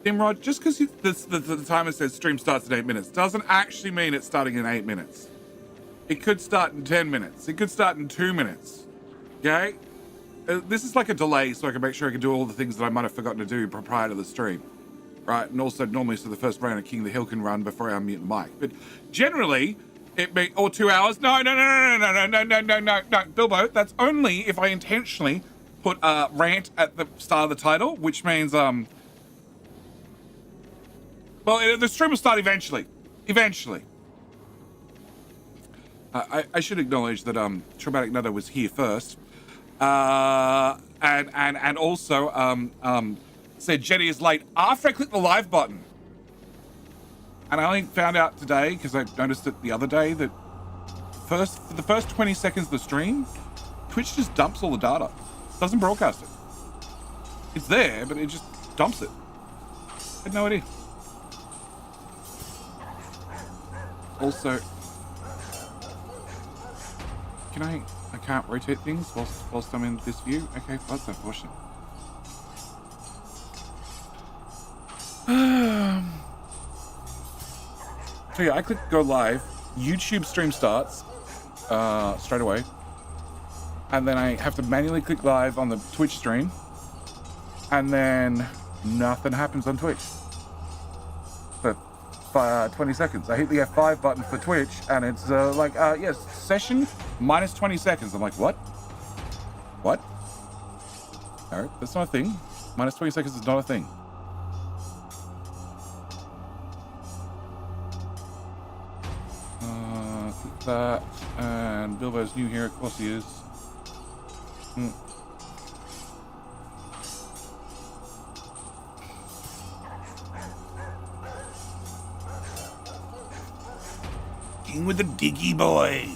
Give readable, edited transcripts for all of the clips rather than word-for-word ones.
Nimrod, just because the timer says stream starts in 8 minutes doesn't actually mean it's starting in 8 minutes. It could start in 10 minutes. It could start in 2 minutes. Okay? This is like a delay so I can make sure I can do all the things that I might have forgotten to do prior to the stream. Right? And also normally so the first round of King of the Hill can run before I unmute the mic. But generally, it may, or 2 hours. No. Bilbo, that's only if I intentionally put rant at the start of the title, which means, well, the stream will start eventually. Eventually. I should acknowledge that Traumatic Nutter was here first, and also said Jenny is late after I clicked the live button, and I only found out today because I noticed it the other day that for the first 20 seconds of the stream, Twitch just dumps all the data, doesn't broadcast it. It's there, but it just dumps it. I had no idea. Also, I can't rotate things whilst I'm in this view? Okay, that's unfortunate. So yeah, I click go live, YouTube stream starts straight away, and then I have to manually click live on the Twitch stream, and then nothing happens on Twitch for 20 seconds. I hit the F5 button for Twitch, and it's yes, session minus 20 seconds. I'm like, what? All right, that's not a thing. Minus 20 seconds is not a thing. Click that, and Bilbo's new here. Of course he is. King with the diggy boy.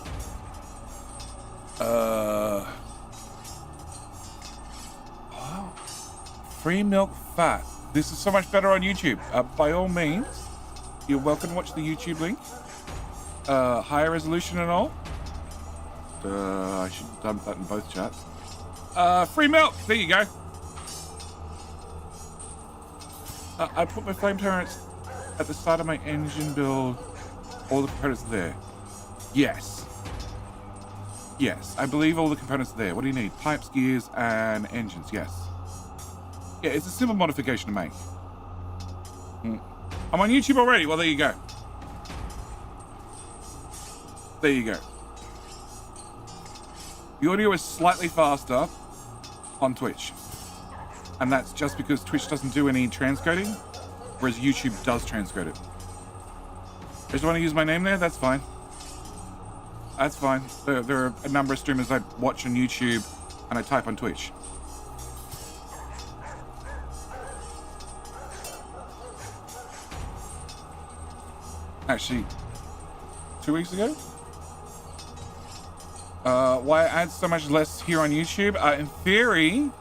Free milk fat. This is so much better on YouTube. By all means, you're welcome to watch the YouTube link. Higher resolution and all. I should have done that in both chats. Free milk. There you go. I put my flame turrets at the start of my engine build. All the components are there. Yes, I believe all the components are there. What do you need? Pipes, gears, and engines. Yes. Yeah, it's a simple modification to make. I'm on YouTube already. Well, there you go. There you go. The audio is slightly faster on Twitch. And that's just because Twitch doesn't do any transcoding, whereas YouTube does transcode it. Just want to use my name there? That's fine. That's fine. There are a number of streamers I watch on YouTube and I type on Twitch. Actually, 2 weeks ago? Why I add so much less here on YouTube? In theory,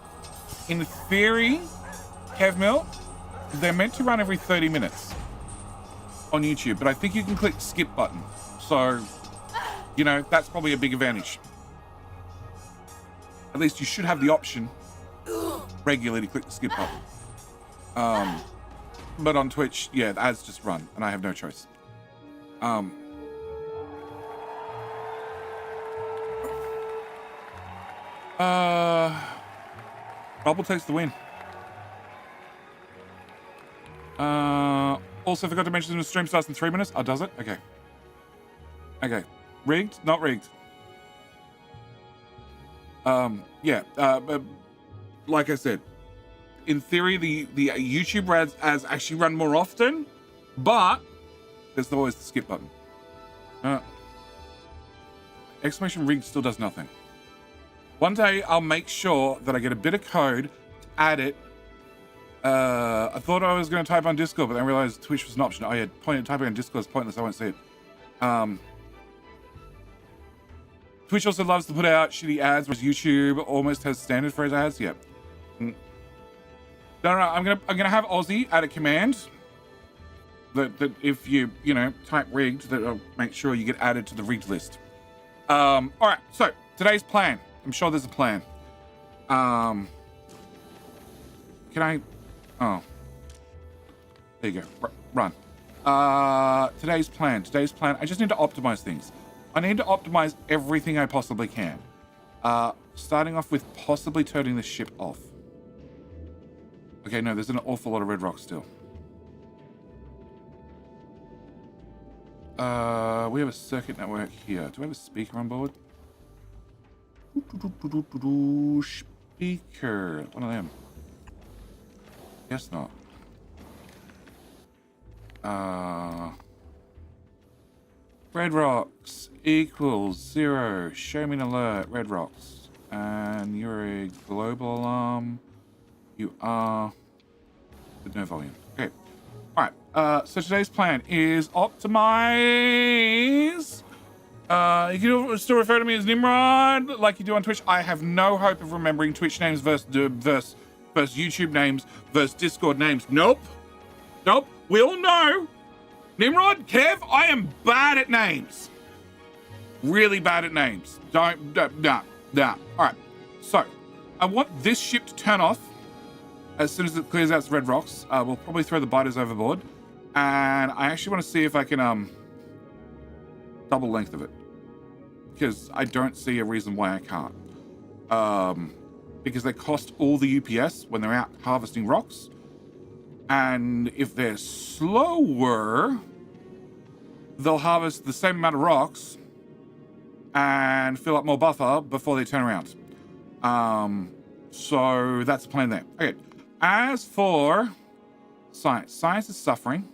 Kevmil, they're meant to run every 30 minutes on YouTube, but I think you can click skip button. So, you know, that's probably a big advantage. At least you should have the option regularly to click the skip button. But on Twitch, yeah, the ads just run, and I have no choice. Bubble takes the win. Also forgot to mention the stream starts in 3 minutes. Oh, does it? Okay. Rigged? Not rigged. Like I said, in theory, the YouTube ads actually run more often, but there's always the skip button. Exclamation rigged still does nothing. One day I'll make sure that I get a bit of code to add it. I thought I was going to type on Discord, but then I realized Twitch was an option. Oh yeah, typing on Discord is pointless. I won't see it. Twitch also loves to put out shitty ads, whereas YouTube almost has standard for its ads. Yep. No. I'm gonna have Aussie add a command that if you type rigged, that'll make sure you get added to the rigged list. All right. So today's plan. I'm sure there's a plan. Can I? Oh. There you go. Run. Today's plan. I just need to optimize things. I need to optimize everything I possibly can. Starting off with possibly turning the ship off. Okay, no, there's an awful lot of red rock still. We have a circuit network here. Do we have a speaker on board? Speaker. One of them. Guess not. Red rocks equals 0. Show me an alert. Red rocks. And you're a global alarm. You are with no volume. Okay. Alright. So today's plan is optimize. You can still refer to me as Nimrod like you do on Twitch. I have no hope of remembering Twitch names versus YouTube names versus Discord names. Nope. We all know. Nimrod, Kev, I am bad at names. Really bad at names. Nah. Alright. So, I want this ship to turn off as soon as it clears out its red rocks. We'll probably throw the biters overboard. And I actually want to see if I can, double length of it. Because I don't see a reason why I can't. Because they cost all the UPS when they're out harvesting rocks. And if they're slower, they'll harvest the same amount of rocks and fill up more buffer before they turn around. So that's the plan there. Okay. As for science is suffering.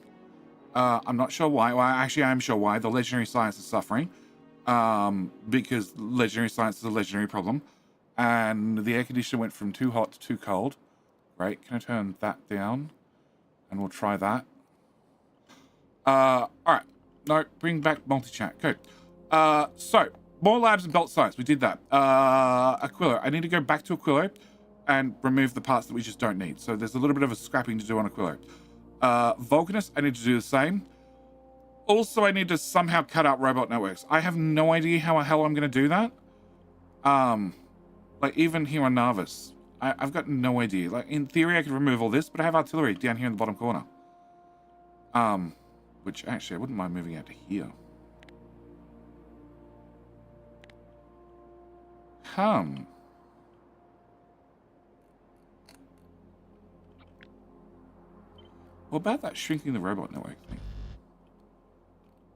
I'm not sure why. Well, actually, I am sure why. The legendary science is suffering. Because legendary science is a legendary problem. And the air conditioner went from too hot to too cold. Right? Can I turn that down? And we'll try that. All right. No, bring back multi-chat. Good. So, more labs and belt science. We did that. Aquilo. I need to go back to Aquilo and remove the parts that we just don't need. So there's a little bit of a scrapping to do on Aquilo. Vulcanus, I need to do the same. Also, I need to somehow cut out robot networks. I have no idea how the hell I'm going to do that. Like, even here on Nauvis. I've got no idea. Like, in theory, I could remove all this, but I have artillery down here in the bottom corner. Which, actually, I wouldn't mind moving out to here. What about that shrinking the robot network thing?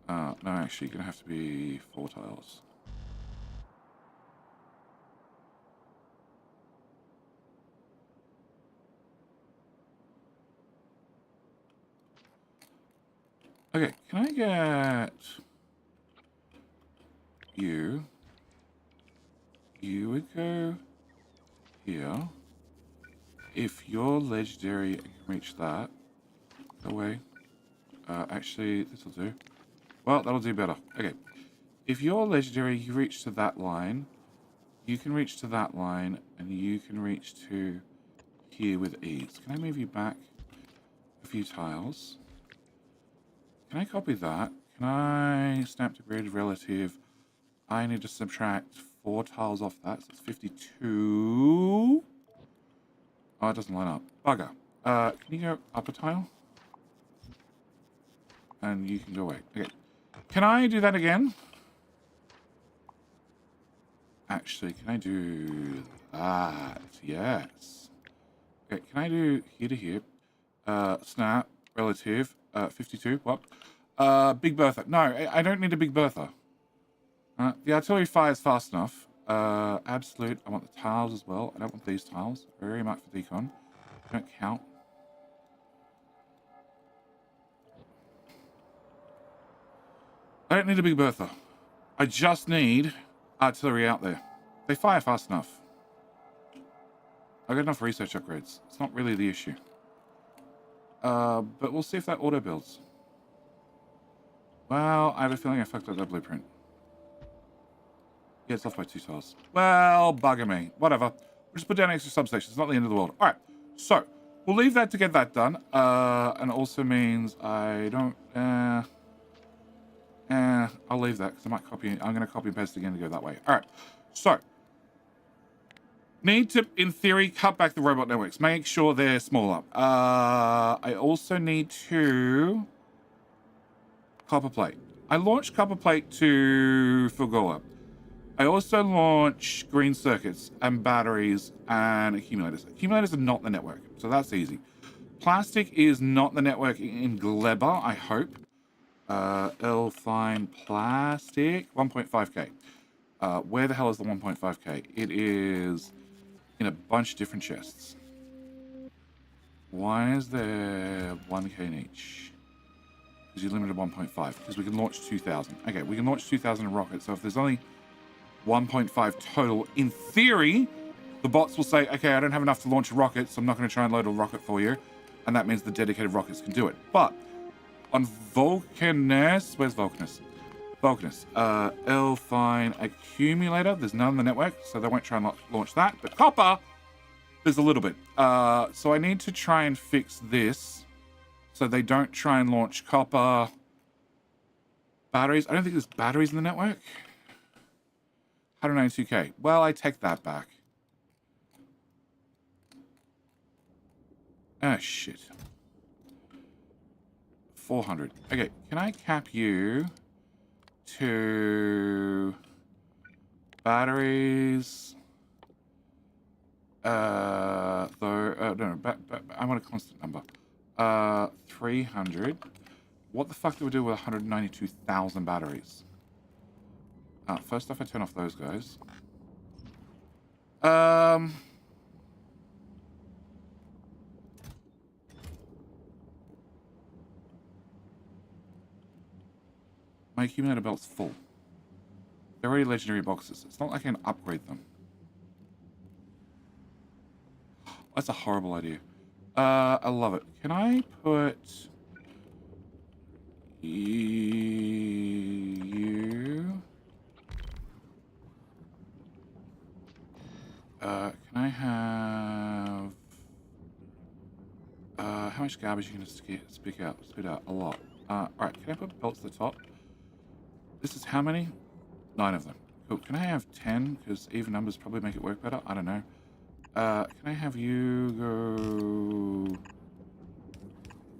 No, actually, you're going to have to be 4 tiles. Okay, can I get you? You would go here. If you're legendary and can reach that, go away. Actually, this'll do. Well, that'll do better. Okay. If you're legendary, you reach to that line. You can reach to that line, and you can reach to here with ease. Can I move you back a few tiles? Can I copy that? Can I snap to grid relative? I need to subtract 4 tiles off that, so it's 52. Oh, it doesn't line up. Bugger. Can you go up a tile? And you can go away. Okay. Can I do that again? Actually, can I do that? Yes. Okay, can I do here to here? Snap, relative, 52. What? Big Bertha. No, I don't need a Big Bertha. The artillery fires fast enough. Absolute. I want the tiles as well. I don't want these tiles. Very much for decon. Don't count. I don't need a Big Bertha. I just need artillery out there. They fire fast enough. I got enough research upgrades. It's not really the issue. But we'll see if that auto builds. Well, I have a feeling I fucked up that blueprint. Yeah, it's off by 2 tiles. Well, bugger me. Whatever. We'll just put down extra substations. It's not the end of the world. All right. So, we'll leave that to get that done. And it also means I don't... I'll leave that because I might copy... I'm going to copy and paste again to go that way. All right. So, Need to, in theory, cut back the robot networks. Make sure they're smaller. I also need to... Copper plate. I launched copper plate to Fulgoa. I also launch green circuits and batteries and accumulators. Accumulators are not the network, so that's easy. Plastic is not the network in Gleba, I hope. Fine plastic, 1.5k. Where the hell is the 1.5k? It is in a bunch of different chests. Why is there 1k in each? Because you're limited to 1.5. Because we can launch 2,000. Okay, we can launch 2,000 rockets. So if there's only 1.5 total, in theory, the bots will say, okay, I don't have enough to launch a rocket, so I'm not going to try and load a rocket for you. And that means the dedicated rockets can do it. But on Vulcanus, where's Vulcanus? Vulcanus, fine accumulator. There's none on the network, so they won't try and launch that. But copper, there's a little bit. So I need to try and fix this so they don't try and launch copper batteries. I don't think there's batteries in the network. 192k. Well, I take that back. Oh, shit. 400. Okay, can I cap you to batteries? I want a constant number. 300. What the fuck do we do with 192,000 batteries? First off, I turn off those guys. My accumulator belt's full. They're already legendary boxes. It's not like I can upgrade them. That's a horrible idea. I love it. Can I put you? Can I have? How much garbage are you gonna spit out? Spit out a lot. Alright, can I put belts at the top? This is how many? 9 of them. Cool. Can I have 10? Because even numbers probably make it work better. I don't know. Can I have you go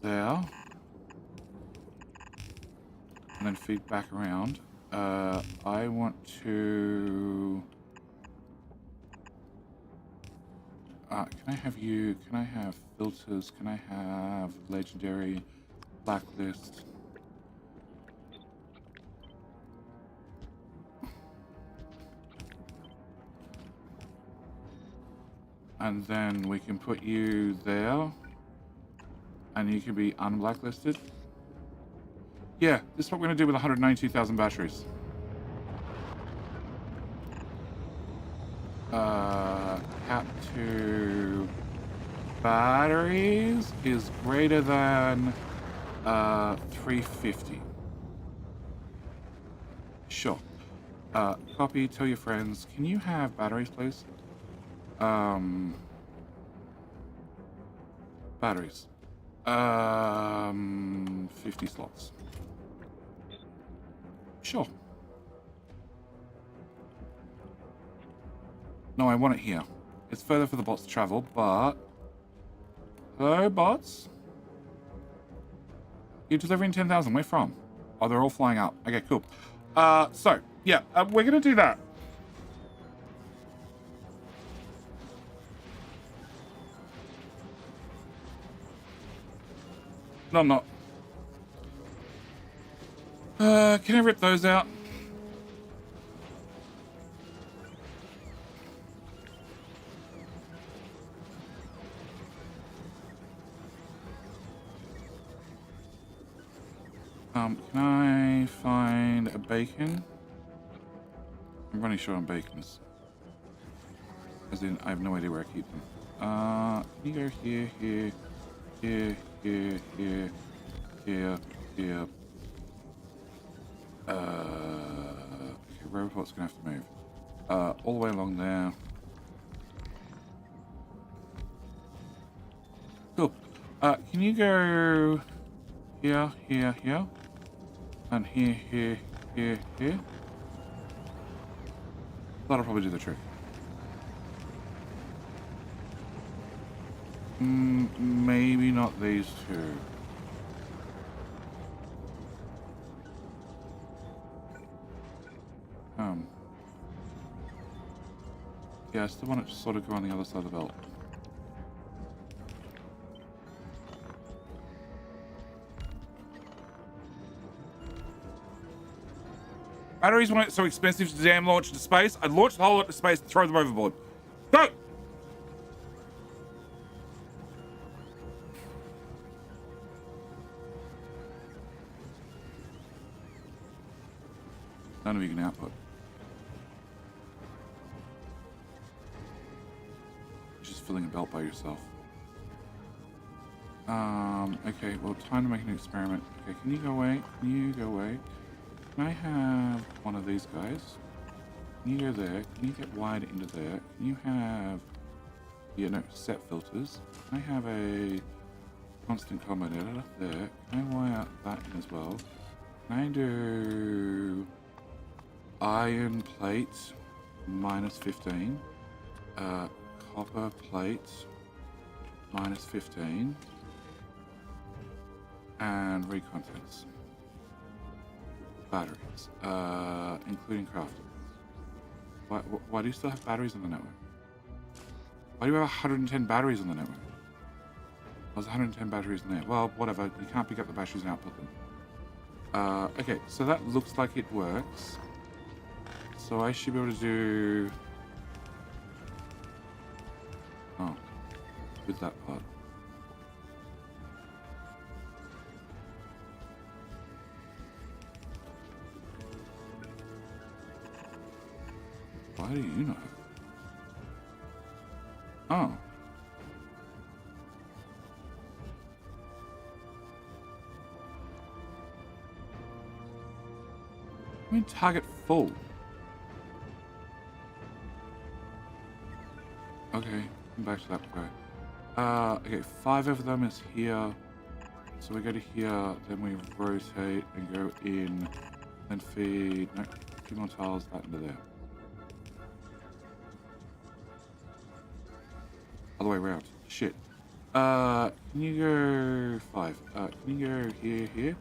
there? And then feed back around. I want to... can I have you... Can I have filters? Can I have legendary blacklist? And then we can put you there. And you can be unblacklisted. Yeah, this is what we're going to do with 192,000 batteries. Cap to batteries is greater than 350. Sure. Copy, tell your friends. Can you have batteries, please? Batteries. 50 slots. Sure. No, I want it here. It's further for the bots to travel, but... Hello, bots? You're delivering 10,000. Where from? Oh, they're all flying out. Okay, cool. So, yeah, we're going to do that. No, I'm not. Can I rip those out? Can I find a bacon? I'm running short on bacons. As in, I have no idea where I keep them. Can you go here, here, here, here, here, here, here. Okay, robot's gonna have to move. All the way along there. Cool. Can you go here, here, here? And here, here, here, here? That'll probably do the trick. Maybe not these two. Yeah, I still want it to sort of go on the other side of the belt. Batteries weren't so expensive to damn launch into space. I'd launch the whole lot into space and throw them overboard. Go! None of you can output. You're just filling a belt by yourself. Okay, well, time to make an experiment. Okay, can you go away? Can you go away? Can I have one of these guys? Can you go there? Can you get wide into there? Can you have... Yeah, no, set filters. Can I have a constant combinator there? Can I wire that in as well? Can I do... iron plate minus 15, copper plate minus 15, and recontents. Batteries, including crafting. Why do you still have batteries on the network? Why do you have 110 batteries on the network? There's 110 batteries in there. Well, whatever. You can't pick up the batteries and output them. Okay, so that looks like it works. So I should be able to do... Oh, with that part. Why do you know? Oh. I mean, target full. Okay, come back to that guy. Okay, 5 of them is here. So we go to here, then we rotate and go in, then feed, no, 2 more tiles, that into there. Other way around. Shit. Can you go 5? Can you go here?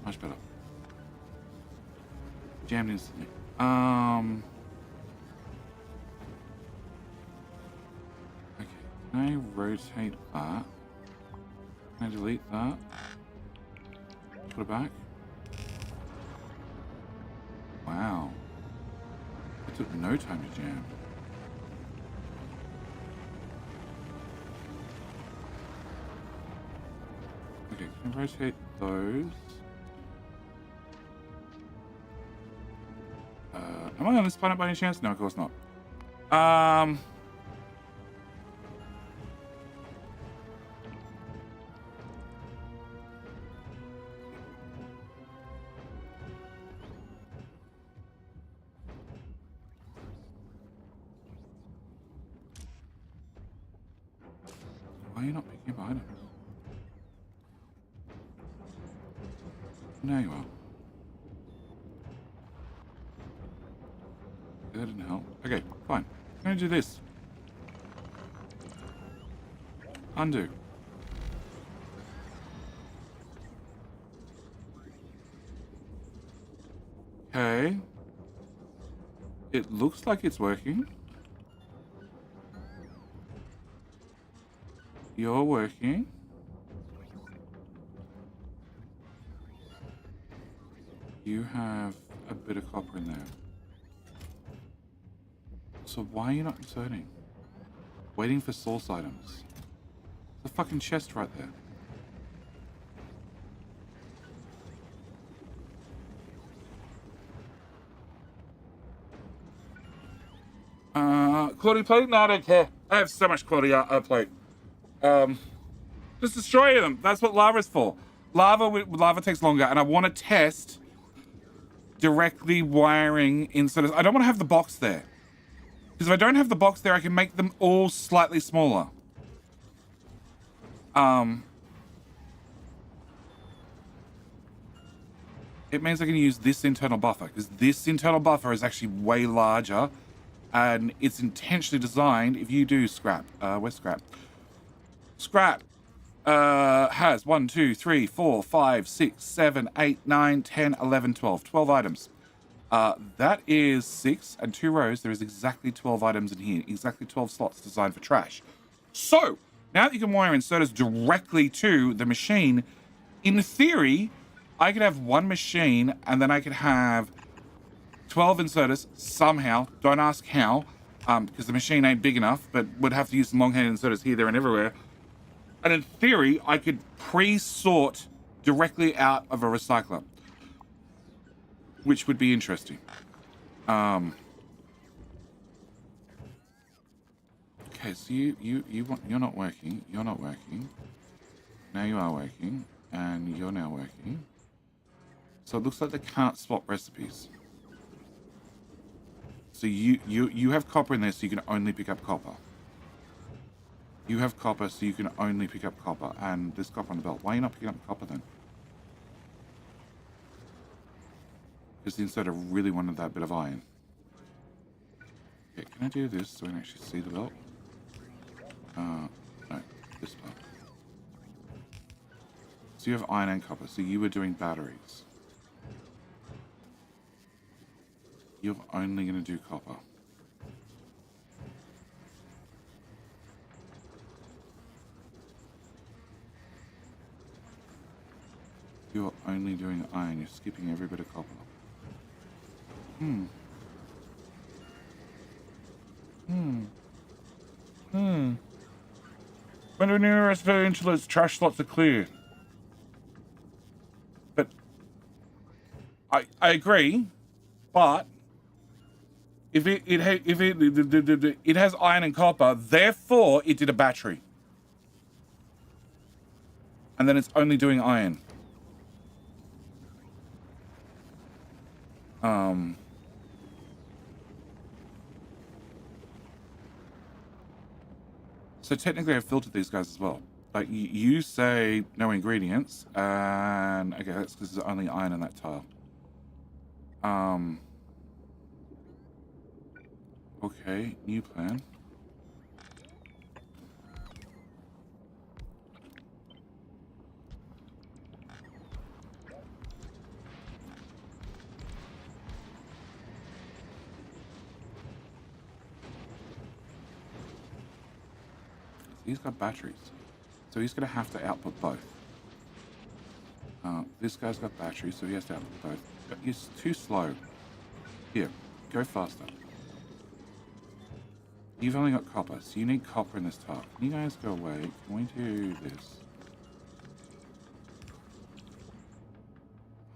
Much better. Jammed instantly. Okay, can I rotate that? Can I delete that? Put it back? Wow. It took no time to jam. Okay, can I rotate those? Am I on this planet by any chance? No, of course not. Why are you not picking up items? Now you are. That didn't help. Okay, fine. I'm going to do this. Undo. Okay. It looks like it's working. You're working. You have a bit of copper in there. So why are you not inserting? Waiting for source items. There's a fucking chest right there. Quality plate? No, I don't care. I have so much quality plate. Just destroy them. That's what lava's for. Lava takes longer, and I want to test directly wiring instead of... I don't want to have the box there. Because if I don't have the box there, I can make them all slightly smaller. It means I can use this internal buffer, because this internal buffer is actually way larger, and it's intentionally designed. If you do scrap, where's scrap? Scrap has 1, 2, 3, 4, 5, 6, 7, 8, 9, 10, 11, 12. 12 items. That is 6 and 2 rows. There is exactly 12 items in here. Exactly 12 slots designed for trash. So, now that you can wire inserters directly to the machine, in theory, I could have one machine and then I could have 12 inserters somehow. Don't ask how, because the machine ain't big enough, but would have to use some long-handed inserters here, there, and everywhere. And in theory, I could pre-sort directly out of a recycler, which would be interesting. Okay, so you're not working. You're not working. Now you are working, and you're now working. So it looks like they can't swap recipes. So you have copper in there, so you can only pick up copper. You have copper, so you can only pick up copper, and there's copper on the belt. Why are you not picking up copper then? Because the inserter really wanted that bit of iron. Okay, can I do this so I can actually see the belt? No, this part. So you have iron and copper, so you were doing batteries. You're only going to do copper. You're only doing iron. You're skipping every bit of copper. When an interested insulat's trash slots are clear. But I agree, but if it has iron and copper, therefore it did a battery. And then it's only doing iron. So technically I've filtered these guys as well. Like you say no ingredients, and okay, that's because there's only iron in that tile. Okay, new plan. He's got batteries, so he's going to have to output both. This guy's got batteries, so he has to output both. But he's too slow. Here, go faster. You've only got copper, so you need copper in this tile. Can you guys go away? Can we do this?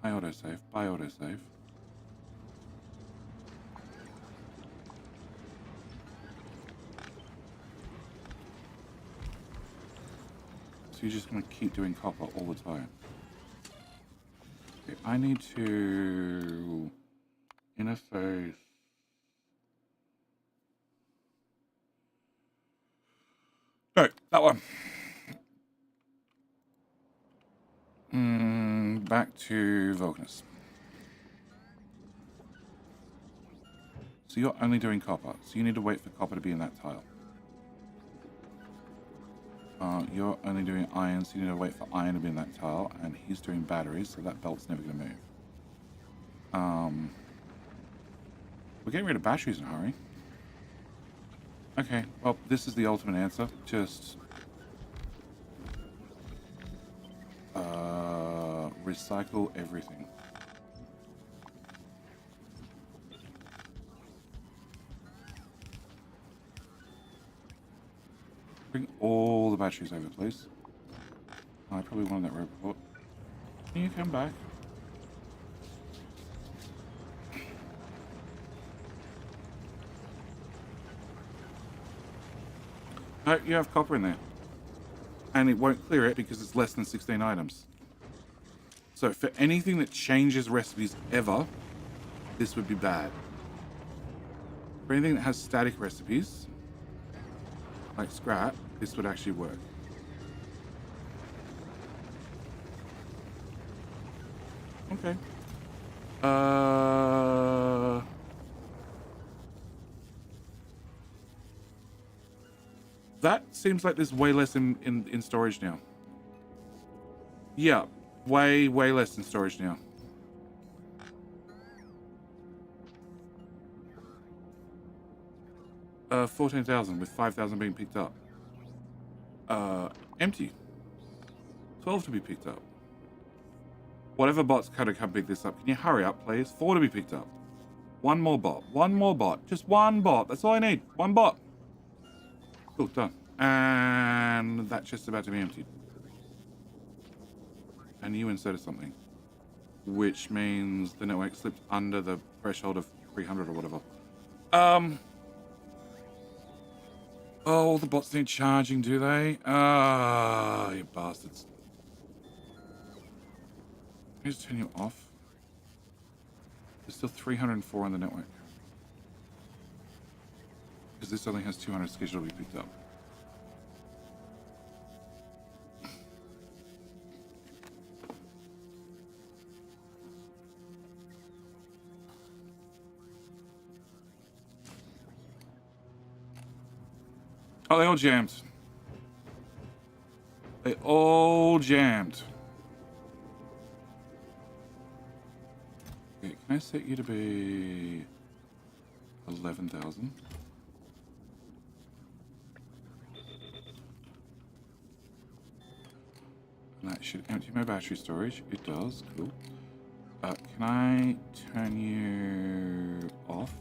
Buy autosave, buy autosave. So you're just going to keep doing copper all the time. Okay, I need to interface. No, that one. Back to Vulcanus. So you're only doing copper, so you need to wait for copper to be in that tile. You're only doing iron, so you need to wait for iron to be in that tile, and he's doing batteries, so that belt's never going to move. We're getting rid of batteries in a hurry. Okay, well, this is the ultimate answer. Just recycle everything. Bring all the batteries over, please. Oh, I probably wanted that robot. Can you come back? No, you have copper in there. And it won't clear it because it's less than 16 items. So for anything that changes recipes ever, this would be bad. For anything that has static recipes, like scrap, this would actually work. Okay. That seems like there's way less in storage now. Yeah, way less in storage now. Uh, 14,000 with 5,000 being picked up. Empty. 12 to be picked up. Whatever bot's gonna come pick this up. Can you hurry up, please? 4 to be picked up. One more bot. One more bot. Just one bot. That's all I need. One bot. Cool, done. And that's just about to be emptied. And you inserted something. Which means the network slipped under the threshold of 300 or whatever. Oh, the bots need charging, do they? Ah, you bastards. Can I just turn you off? There's still 304 on the network. Because this only has 200 scheduled to be picked up. Oh, they all jammed. They all jammed. Okay, can I set you to be 11,000? And that should empty my battery storage. It does. Cool. Can I turn you off?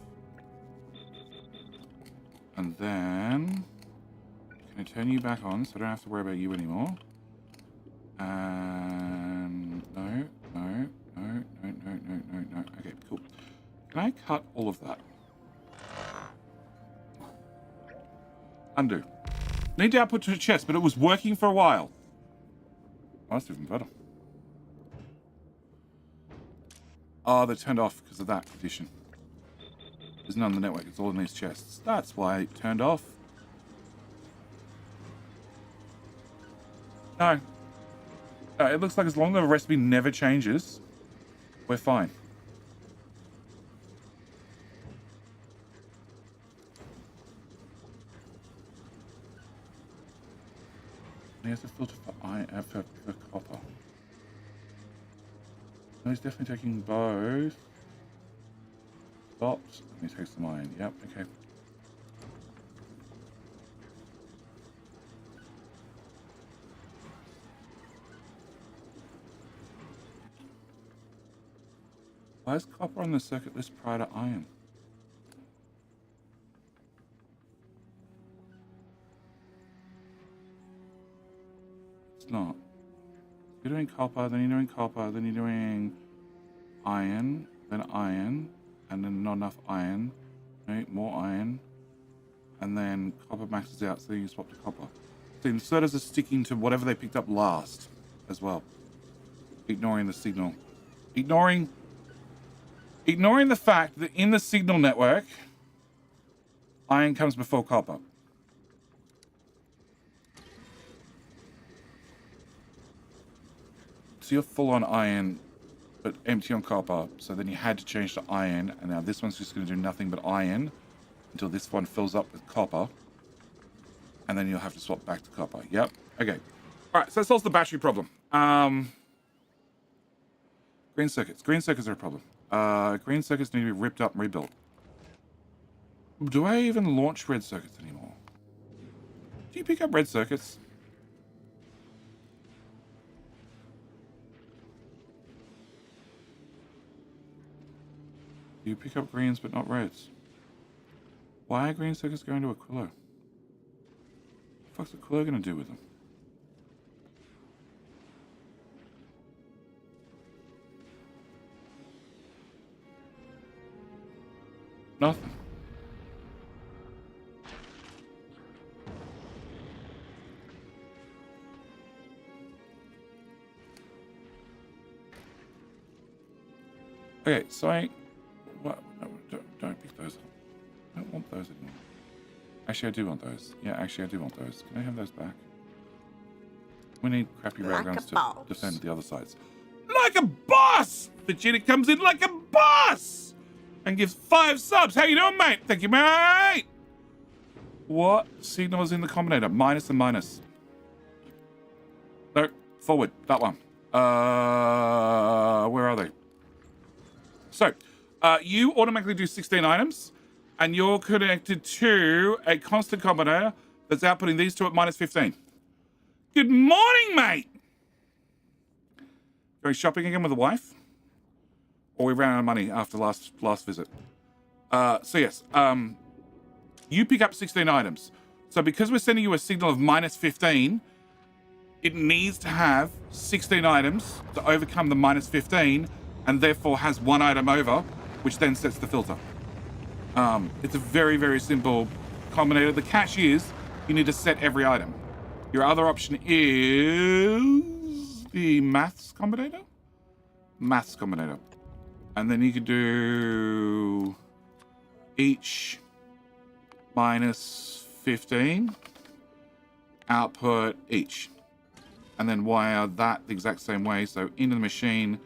And then can I turn you back on so I don't have to worry about you anymore? And no. Okay, cool. Can I cut all of that? Undo. Need to output to a chest, but it was working for a while. Oh, that's even better. Oh, they're turned off because of that condition. There's none on the network. It's all in these chests. That's why it turned off. No. It looks like as long as the recipe never changes, we're fine. There's a filter for copper. No, he's definitely taking both. Stops. Let me take some iron. Yep, okay. Why is copper on the circuit list prior to iron? It's not. You're doing copper, then you're doing copper, then you're doing iron, then iron, and then not enough iron. No, more iron. And then copper maxes out, so you swap to copper. So inserters are sticking to whatever they picked up last as well. Ignoring the signal. Ignoring the fact that in the signal network, iron comes before copper. So you're full on iron, but empty on copper. So then you had to change to iron, and now this one's just going to do nothing but iron until this one fills up with copper. And then you'll have to swap back to copper. Yep. Okay. All right, so that solves the battery problem. Green circuits. Green circuits are a problem. Green circuits need to be ripped up and rebuilt. Do I even launch red circuits anymore? Do you pick up red circuits? You pick up greens but not reds. Why are green circuits going to Aquilo? What the fuck's Aquilo gonna do with them? Nothing. Okay, so what? No, don't pick those up. I don't want those anymore. Actually, I do want those. Yeah, actually, I do want those. Can I have those back? We need crappy railguns to defend the other sides. Like a boss! Vegeta comes in like a boss! And gives 5 subs. How you doing, mate? Thank you, mate! What signal is in the combinator? Minus and minus. No, forward. That one. Where are they? So, you automatically do 16 items, and you're connected to a constant combinator that's outputting these two at minus 15. Good morning, mate! Going shopping again with the wife? Or we ran out of money after last visit? So yes, you pick up 16 items. So because we're sending you a signal of minus 15, it needs to have 16 items to overcome the minus 15, and therefore has one item over, which then sets the filter. It's a very, very simple combinator. The catch is you need to set every item. Your other option is the maths combinator. Maths combinator. And then you could do each minus 15, output each. And then wire that the exact same way. So into the machine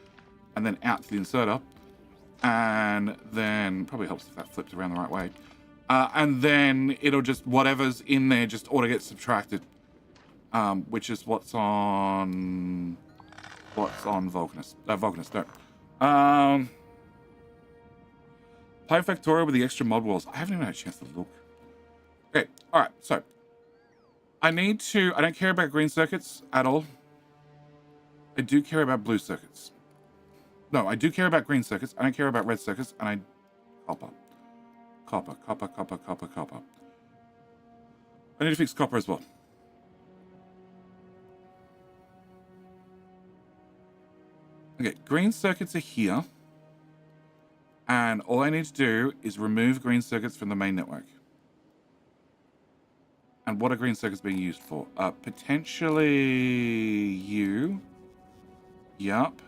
and then out to the inserter. And then, probably helps if that flips around the right way. And then it'll just, whatever's in there just auto get subtracted. Which is what's on Vulcanus. Vulcanus, no. Play Factorio with the extra mod walls. I haven't even had a chance to look. Okay, alright, so. I don't care about green circuits at all. I do care about blue circuits. No, I do care about green circuits. I don't care about red circuits. And copper. Copper. I need to fix copper as well. Okay, green circuits are here. And all I need to do is remove green circuits from the main network. And what are green circuits being used for? Potentially you. Yup.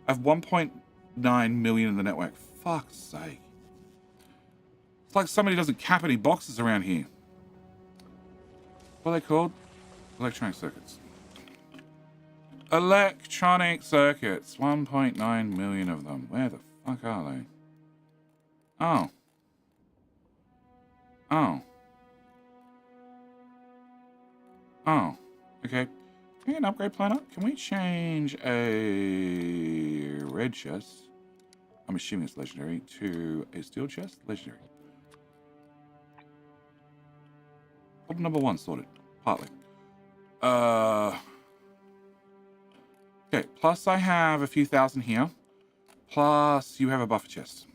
I have 1.9 million in the network. Fuck's sake. It's like somebody doesn't cap any boxes around here. What are they called? Electronic circuits. Electronic circuits. 1.9 million of them. Where the fuck are they? Oh. Oh. Oh. Okay. Can we get an upgrade plan up? Can we change a red chest? I'm assuming it's legendary. To a steel chest? Legendary. Problem number 1 sorted. Partly. Okay, plus I have a few thousand here. Plus you have a buffer chest.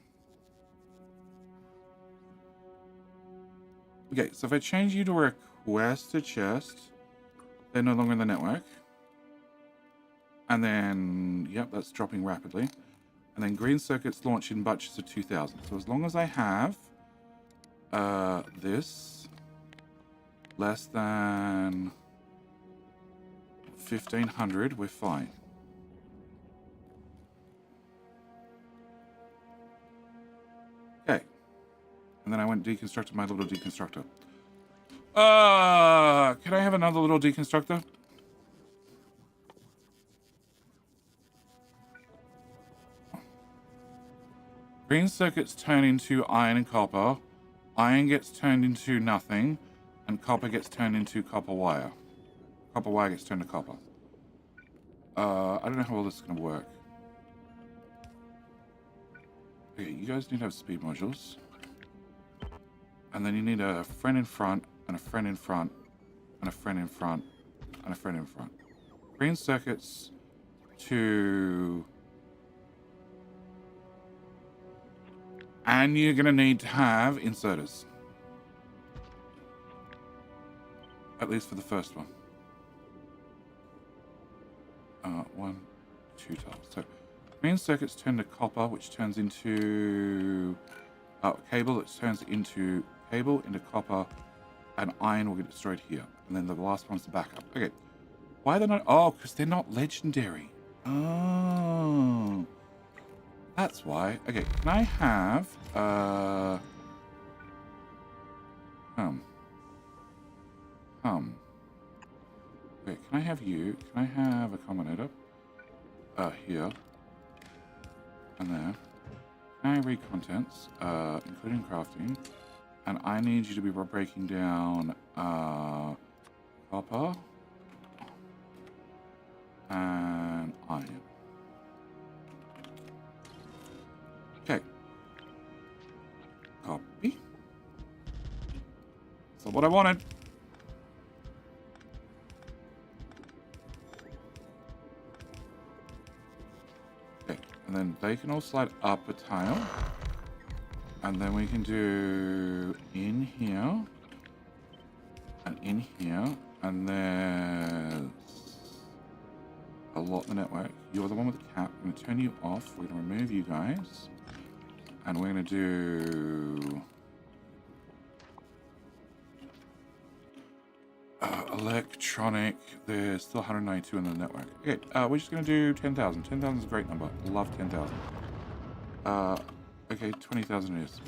Okay, so if I change you to request a chest, they're no longer in the network. And then, yep, that's dropping rapidly. And then green circuits launch in batches of 2,000. So as long as I have this less than 1,500, we're fine. Okay. And then I went and deconstructed my little deconstructor. Can I have another little deconstructor? Green circuits turn into iron and copper. Iron gets turned into nothing. And copper gets turned into copper wire. Copper wire gets turned to copper. I don't know how all this is going to work. Okay, you guys need to have speed modules. And then you need a friend in front, and a friend in front, and a friend in front, and a friend in front. Green circuits to... And you're going to need to have inserters. At least for the first one. 1, 2 tiles. So, green circuits turn to copper, which turns into cable. It turns into cable, into copper, and iron will get destroyed here. And then the last one's the backup. Okay. Why are they not? Oh, because they're not legendary. Oh. That's why. Okay, can I have okay, can I have you? Can I have a combinator? Here. And there. Can I read contents? Including crafting. And I need you to be breaking down copper and iron. Okay. Copy. That's what I wanted. Okay, and then they can all slide up a tile. And then we can do in here. And in here. And there's a lot in the network. You're the one with the cap. I'm going to turn you off. We're going to remove you guys. And we're going to do... electronic. There's still 192 in the network. Okay, we're just going to do 10,000. 10,000 is a great number. Love 10,000. Okay, 20,000 it is.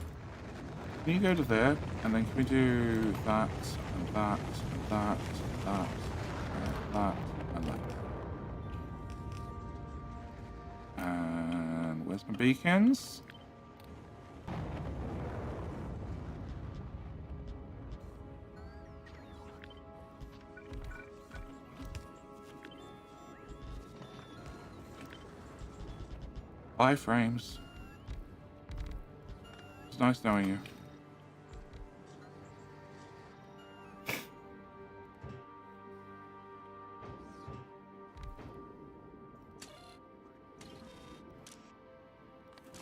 Can you go to there? And then can we do that, and that, and that, and that, and that, and that. And where's my beacons? Bye, frames. It's nice knowing you.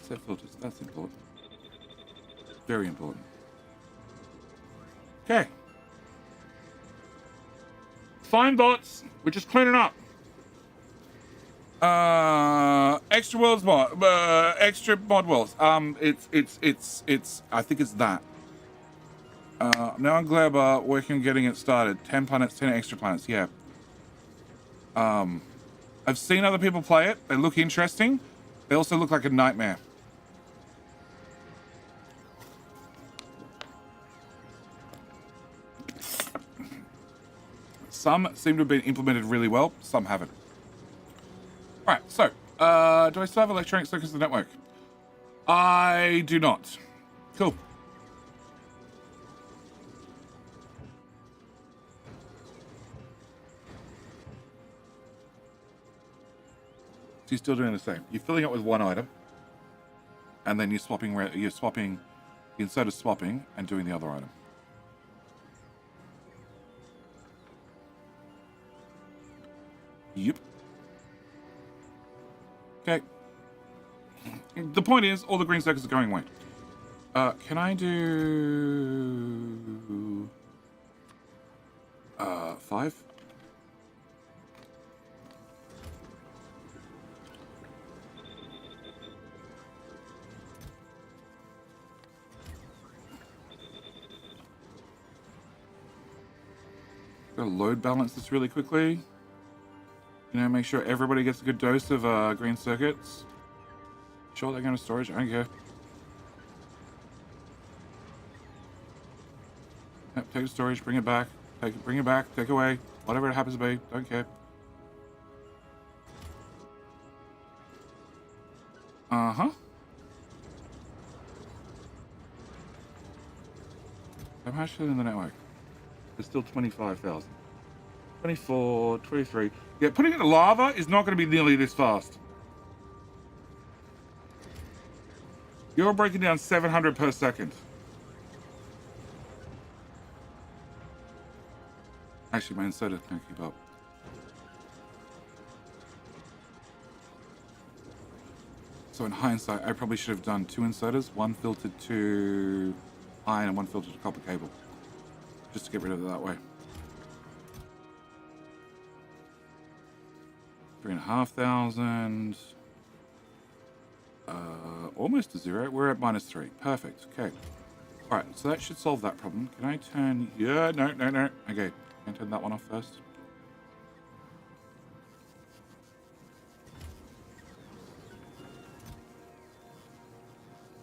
Set filters, that's important. Very important. Okay. Fine bots, we're just cleaning up. Extra worlds mod, extra mod worlds. It's I think it's that. Now on Glaber, working on getting it started. 10 planets, 10 extra planets, yeah. I've seen other people play it. They look interesting. They also look like a nightmare. Some seem to have been implemented really well, some haven't. Alright, so, do I still have electronic circuits in the network? I do not. Cool. So you're still doing the same. You're filling it with one item, and then you're swapping, the insert is swapping and doing the other item. Yep. Okay. The point is, all the green circuits are going away. Can I do... 5? Gotta load balance this really quickly. You know, make sure everybody gets a good dose of green circuits. Sure, they're going to storage. I don't care. Yep, take it to storage. Bring it back. Bring it back. Take away. Whatever it happens to be. Don't care. Uh-huh. I'm actually in the network. There's still 25,000. 24, 23. Yeah, putting it in lava is not going to be nearly this fast. You're breaking down 700 per second. Actually, my inserter can't keep up. So in hindsight, I probably should have done 2 inserters, one filtered to iron and one filtered to copper cable. Just to get rid of it that way. 3,500. Almost to 0. We're at -3. Perfect. Okay. All right. So that should solve that problem. Can I turn? Yeah. No. Okay. Can I turn that one off first?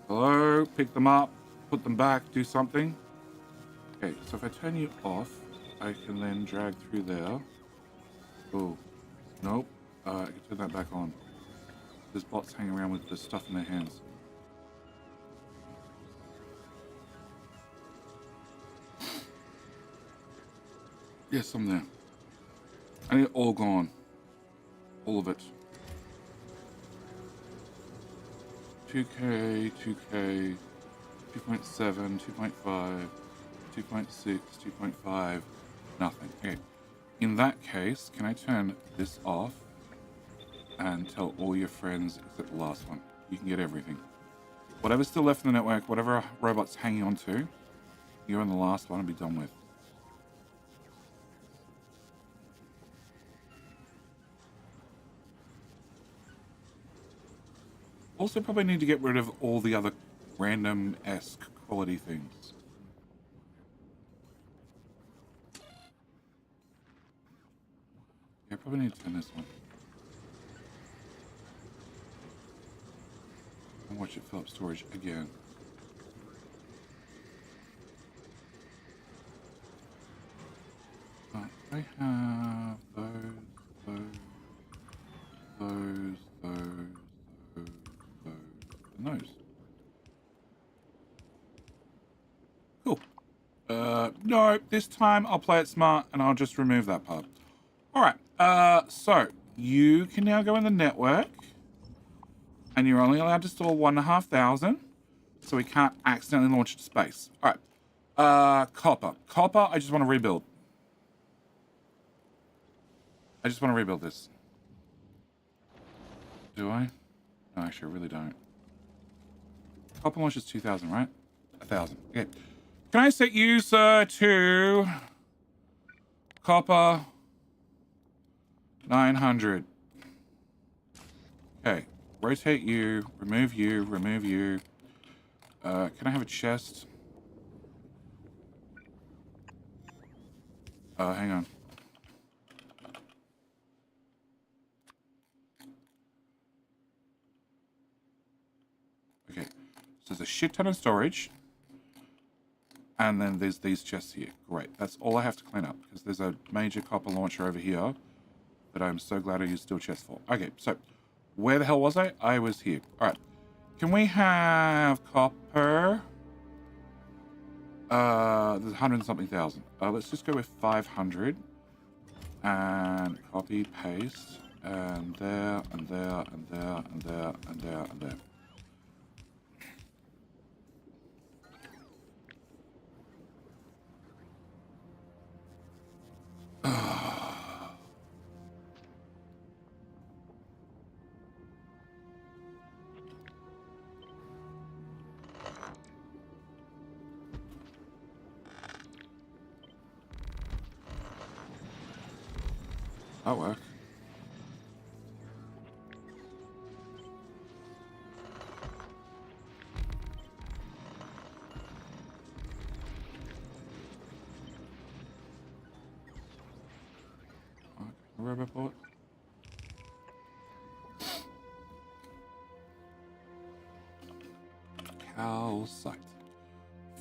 Hello. Pick them up. Put them back. Do something. Okay. So if I turn you off, I can then drag through there. Oh. Nope. I can turn that back on. There's bots hanging around with the stuff in their hands. Yes, I'm there. I need it all gone. All of it. 2K, 2K, 2.7, 2.5, 2.6, 2.5, nothing. Okay. In that case, can I turn this off and tell all your friends except the last one? You can get everything. Whatever's still left in the network, whatever robot's hanging on to, you're on the last one and be done with. Also probably need to get rid of all the other random-esque quality things. Yeah, I probably need to turn this one. And watch it fill up storage again. I have those, and those. Cool. No, this time I'll play it smart and I'll just remove that part. All right. So you can now go in the network, and you're only allowed to store 1,500, so we can't accidentally launch it to space. All right. Copper. Copper. I just want to rebuild. I just want to rebuild this. Do I? No, actually, I really don't. Copper launch is 2,000, right? 1,000. Okay. Can I set you, sir, to copper 900? Okay. Rotate you. Remove you. Remove you. Can I have a chest? Hang on. Okay. So there's a shit ton of storage. And then there's these chests here. Great. That's all I have to clean up, because there's a major copper launcher over here that I'm so glad I used steel chest for. Okay, so where the hell was I? I was here. All right. Can we have copper? There's 100 and something thousand. Let's just go with 500. And copy, paste. And there, and there, and there, and there, and there, and there. That worked. Rubber bullet. Calcite.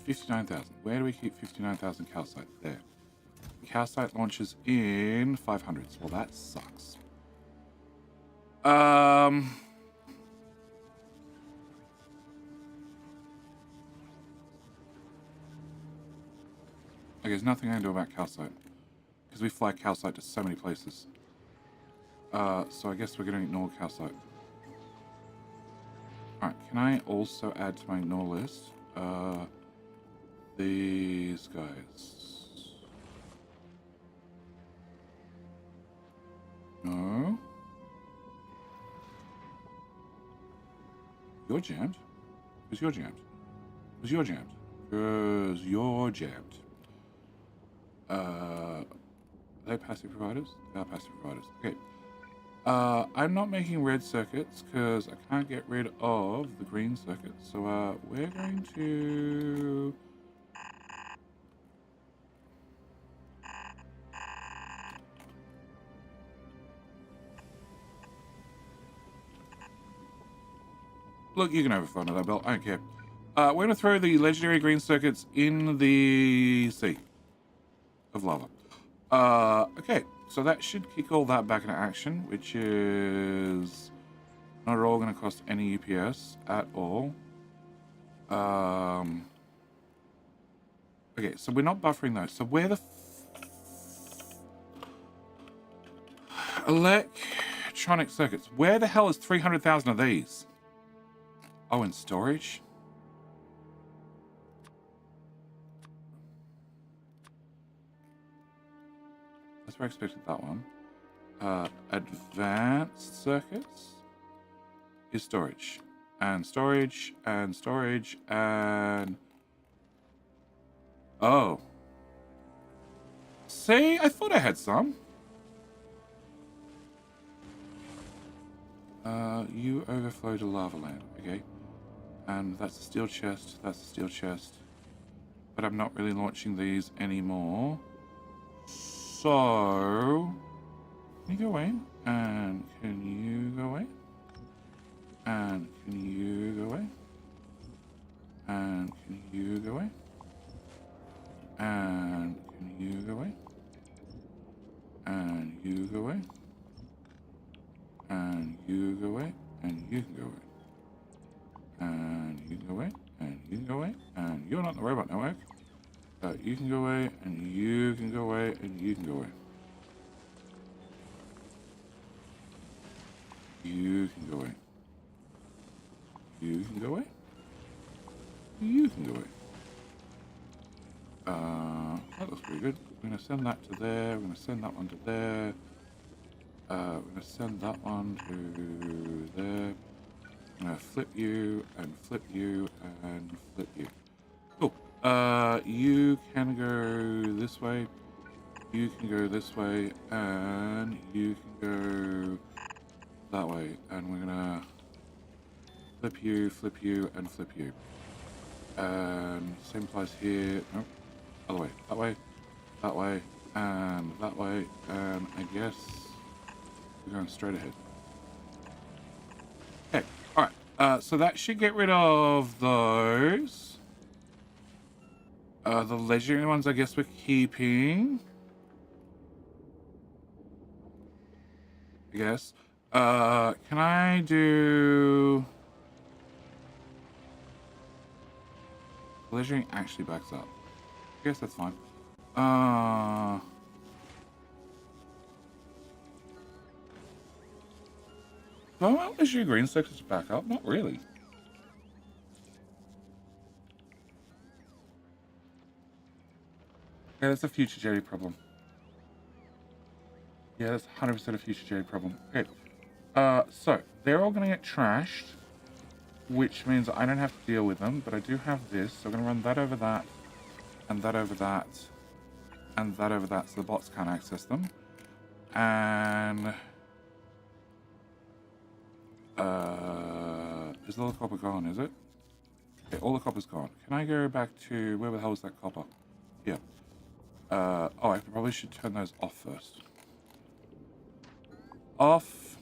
59,000. Where do we keep 59,000 calcite? There. Calcite launches in 500s. Well, that sucks. Okay, there's nothing I can do about calcite, because we fly calcite to so many places. So I guess we're going to ignore calcite. Alright, can I also add to my ignore list these guys? No. You're jammed. Because you're jammed. Because you're jammed. Because you're jammed. Are they passive providers? They are passive providers. Okay. I'm not making red circuits because I can't get rid of the green circuits. So we're going to... Look, you can have fun with that belt. I don't care. We're going to throw the legendary green circuits in the sea of lava. Okay, so that should kick all that back into action, which is not at all going to cost any UPS at all. Okay, so we're not buffering those. So where the Electronic circuits. Where the hell is 300,000 of these? Oh, in storage? That's where I expected that one. Advanced circuits is storage. And storage, and storage, and... Oh. See, I thought I had some. You overflow to lava land, okay. And that's a steel chest, that's a steel chest. But I'm not really launching these anymore. So... Can you go away? And can you go away? And can you go away? And can you go away? And can you go away? And you go away? And you go away? And you can go away? And you can go away? And you can go away? And you're not in the robot network. You can go away, and you can go away, and you can go away. You can go away. You can go away. You can go away. That looks pretty good. We're going to send that to there. We're going to send that one to there. We're going to send that one to there. I'm going to flip you, and flip you, and flip you. Cool. You can go this way. You can go this way, and you can go that way. And we're going to flip you, and flip you. And same applies here. Nope. Other way. That way. That way. And that way. And I guess we're going straight ahead. Okay. Alright. So that should get rid of those. The legendary ones I guess we're keeping. I guess. Can I do... Legendary actually backs up. I guess that's fine. Do I want legendary green circuits to back up? Not really. Yeah, that's a future Jerry problem. Yeah, that's 100% a future Jerry problem. Okay. So, they're all going to get trashed, which means I don't have to deal with them, but I do have this, so I'm going to run that over that, and that over that, and that over that, so the bots can't access them. And... is all the copper gone, is it? Okay, all the copper's gone. Can I go back to... Where the hell is that copper? Yeah. Oh, I probably should turn those off first. Off.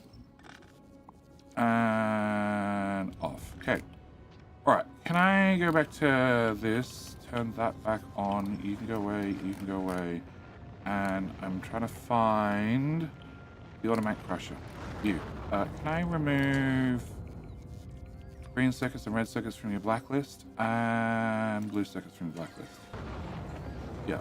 And off. Okay. Alright, can I go back to this? Turn that back on. You can go away, you can go away. And I'm trying to find the automatic crusher. You. Can I remove green circuits and red circuits from your blacklist? And blue circuits from your blacklist. Yeah.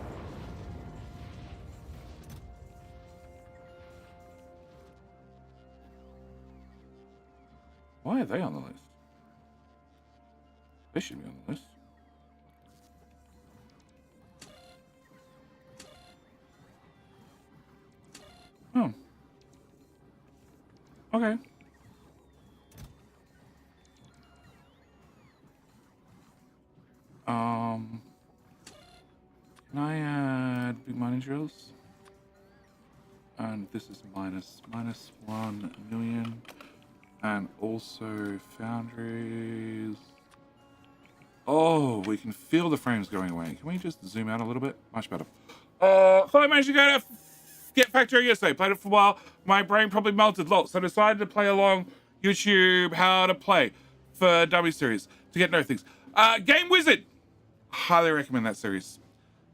Why are they on the list? They should be on the list. Oh. Okay. Can I add big mining drills? And this is minus 1 million. And also foundries. Oh, we can feel the frames going away. Can we just zoom out a little bit? Much better. So I managed to go to get Factorio yesterday. Played it for a while. My brain probably melted lots. So I decided to play along YouTube how to play for W series to get no things. Game Wizard. Highly recommend that series.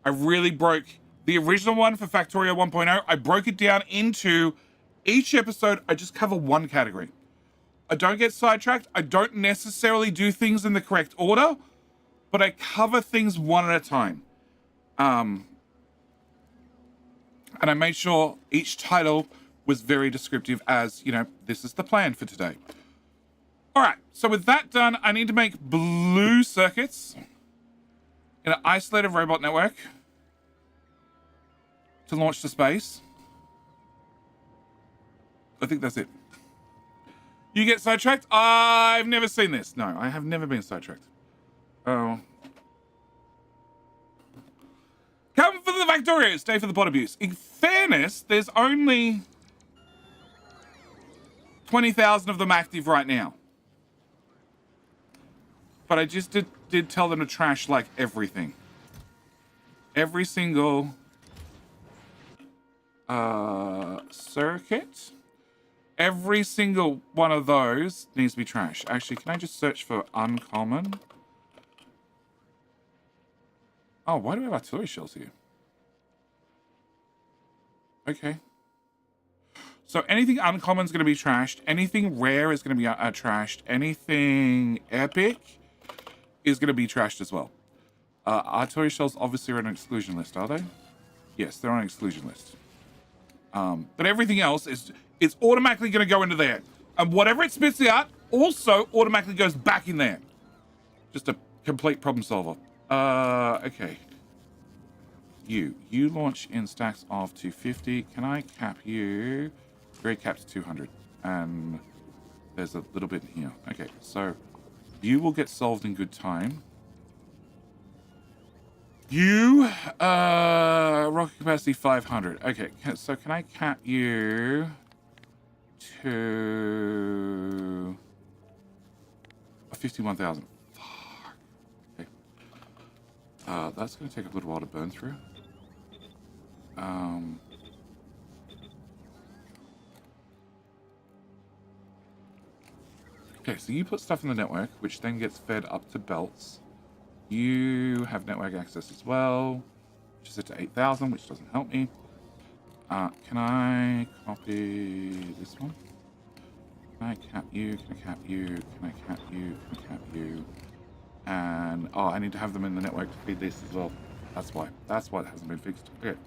I really broke the original one for Factorio 1.0. I broke it down into each episode. I just cover one category. I don't get sidetracked. I don't necessarily do things in the correct order, but I cover things one at a time. And I made sure each title was very descriptive as, you know, this is the plan for today. All right, so with that done, I need to make blue circuits in an isolated robot network to launch to space. I think that's it. You get sidetracked? I've never seen this. No, I have never been sidetracked. Oh. Come for the Factorio, stay for the pot abuse. In fairness, there's only 20,000 of them active right now. But I just did tell them to trash, like, everything. Every single circuit. Every single one of those needs to be trashed. Actually, can I just search for uncommon? Oh, why do we have artillery shells here? Okay. So anything uncommon is going to be trashed. Anything rare is going to be trashed. Anything epic is going to be trashed as well. Artillery shells obviously are on an exclusion list, are they? Yes, they're on an exclusion list. But everything else is automatically going to go into there. And whatever it spits out also automatically goes back in there. Just a complete problem solver. Okay. You launch in stacks of 250. Can I cap you? Very capped to 200. And there's a little bit in here. Okay, so you will get solved in good time. You, rocket capacity 500. Okay, so can I cap you to 51,000? Okay. That's going to take a little while to burn through. Okay, so you put stuff in the network, which then gets fed up to belts. You have network access as well, which is set to 8,000, which doesn't help me. Can I copy this one? Can I cap you? Can I cap you? Can I cap you? Can I cap you? And, oh, I need to have them in the network to feed this as well. That's why. That's why it hasn't been fixed. Okay.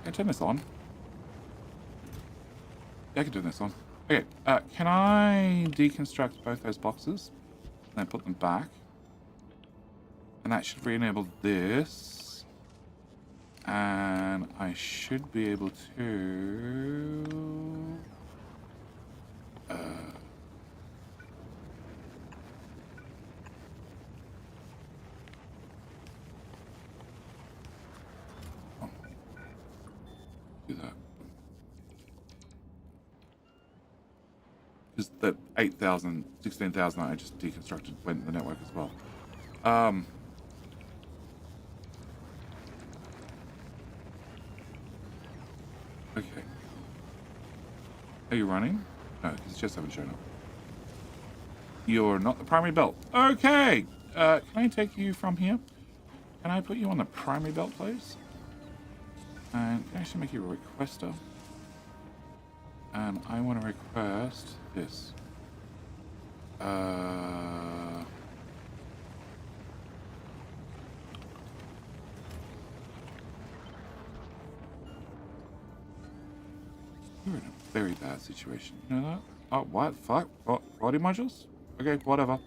Can I turn this on? Yeah, I can turn this on. Okay, can I deconstruct both those boxes and then put them back? And that should re-enable this. And I should be able to... do that. Because the 8,000, 16,000 I just deconstructed went in the network as well. Okay. Are you running? No, because just haven't shown up. You're not the primary belt. Okay. Can I take you from here? Can I put you on the primary belt, please? And can I actually make you a requester? And I want to request this. You're in a very bad situation. You know that? Oh, what? Fuck? What? Body modules? Okay, whatever.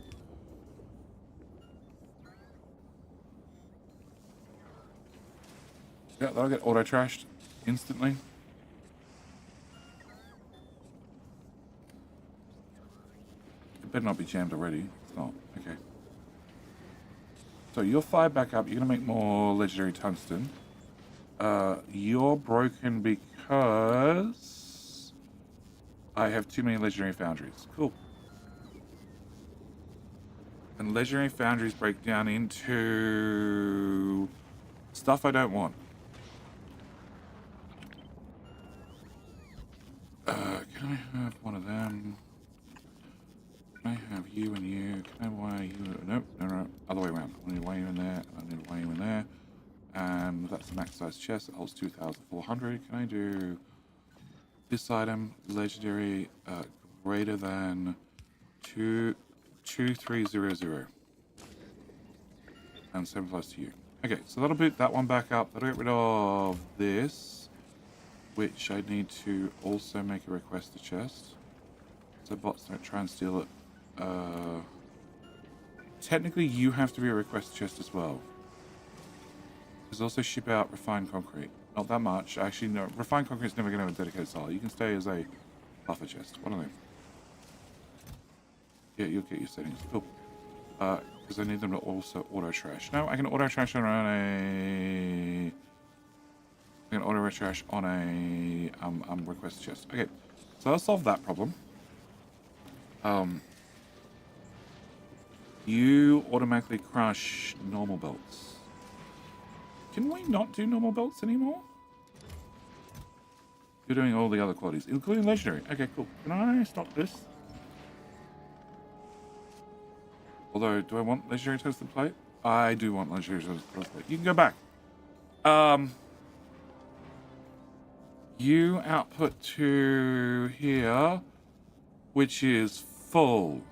Yeah, that'll get auto-trashed instantly. It better not be jammed already. It's not. Okay. So you're fired back up. You're going to make more legendary tungsten. You're broken because I have too many legendary foundries. Cool. And legendary foundries break down into stuff I don't want. Can I have one of them? Can I have you and you? Can I wire you? Nope, no. Other way around. I need to wire you in there. I need to wire you in there. And that's a max size chest. It holds 2,400. Can I do this item? Legendary greater than 2300. And 7 plus to you. Okay, so that'll boot that one back up. That'll get rid of this. which I need to also make a request to chest. So bots don't try and steal it. Technically, you have to be a request chest as well. There's also ship out refined concrete. Not that much. Actually, no. Refined concrete is never going to have a dedicated style. You can stay as a buffer chest. One of them. Yeah, you'll get your settings. Cool. Because I need them to also auto trash. No, I can auto trash on a... I can auto trash on a request chest. Okay, so I'll solve that problem. You automatically crush normal belts. Can we not do normal belts anymore? You're doing all the other qualities, including legendary. Okay, cool. Can I stop this? Although, do I want legendary tungsten plate? I do want legendary tungsten plate. You can go back. You output to here, which is full.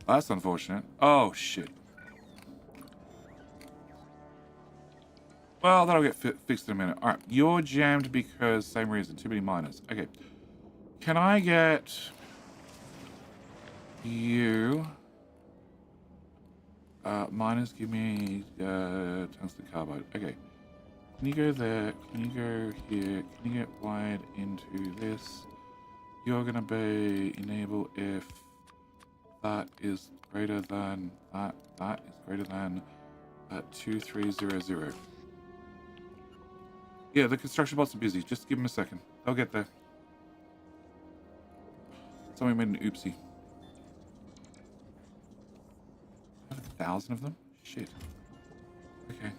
That's unfortunate. Oh, shit. Well, that'll get fixed in a minute. Alright, you're jammed because same reason. Too many miners. Okay. Can I get you... miners, give me tungsten carbide. Okay. Can you go there? Can you go here? Can you get wired into this? You're going to be enable if that is greater than that. That is greater than 2300. Yeah, the construction bots are busy. Just give them a second. They'll get there. Somebody made an oopsie. I have 1,000 of them? Shit. Okay. And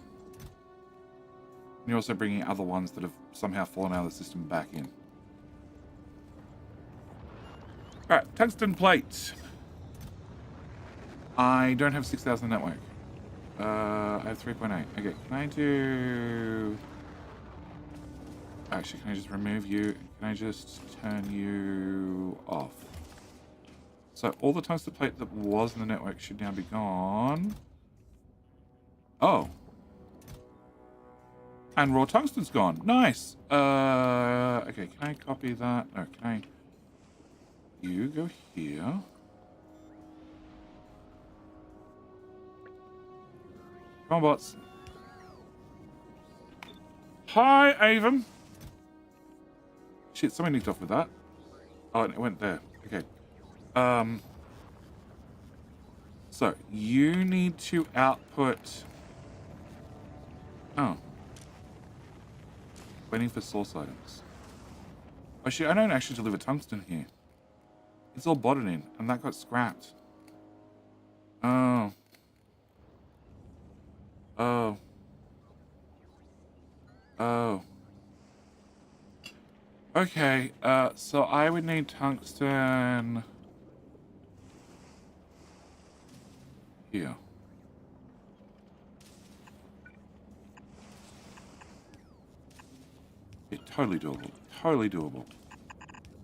you're also bringing other ones that have somehow fallen out of the system back in. Alright, tungsten plate. I don't have 6,000 network. I have 3.8. Okay, can I do... Actually, can I just remove you? Can I just turn you off? So all the tungsten plate that was in the network should now be gone. Oh. And raw tungsten's gone. Nice. Okay, can I copy that? No, can I... You go here. Come on, bots. Hi, Avon. Shit, somebody nicked off with that. Oh, and it went there. Okay. So, you need to output... Oh. Waiting for source items. Actually, I don't actually deliver tungsten here. It's all botted in, and that got scrapped. Oh. Oh. Oh. Okay, so I would need tungsten... here. Yeah, totally doable. Totally doable.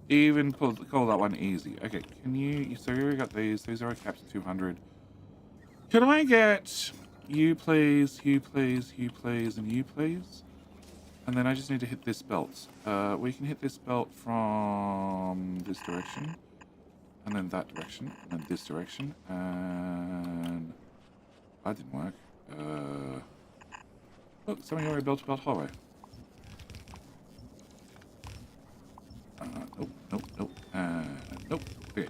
Even call that one easy. Okay, can you... So we already got these. These are capped at 200. Can I get... You please, you please, you please, and you please? And then I just need to hit this belt. We can hit this belt from this direction. And then that direction. And then this direction. And... That didn't work. Look, somebody already built a belt hallway. Nope, nope, nope. Nope. Okay.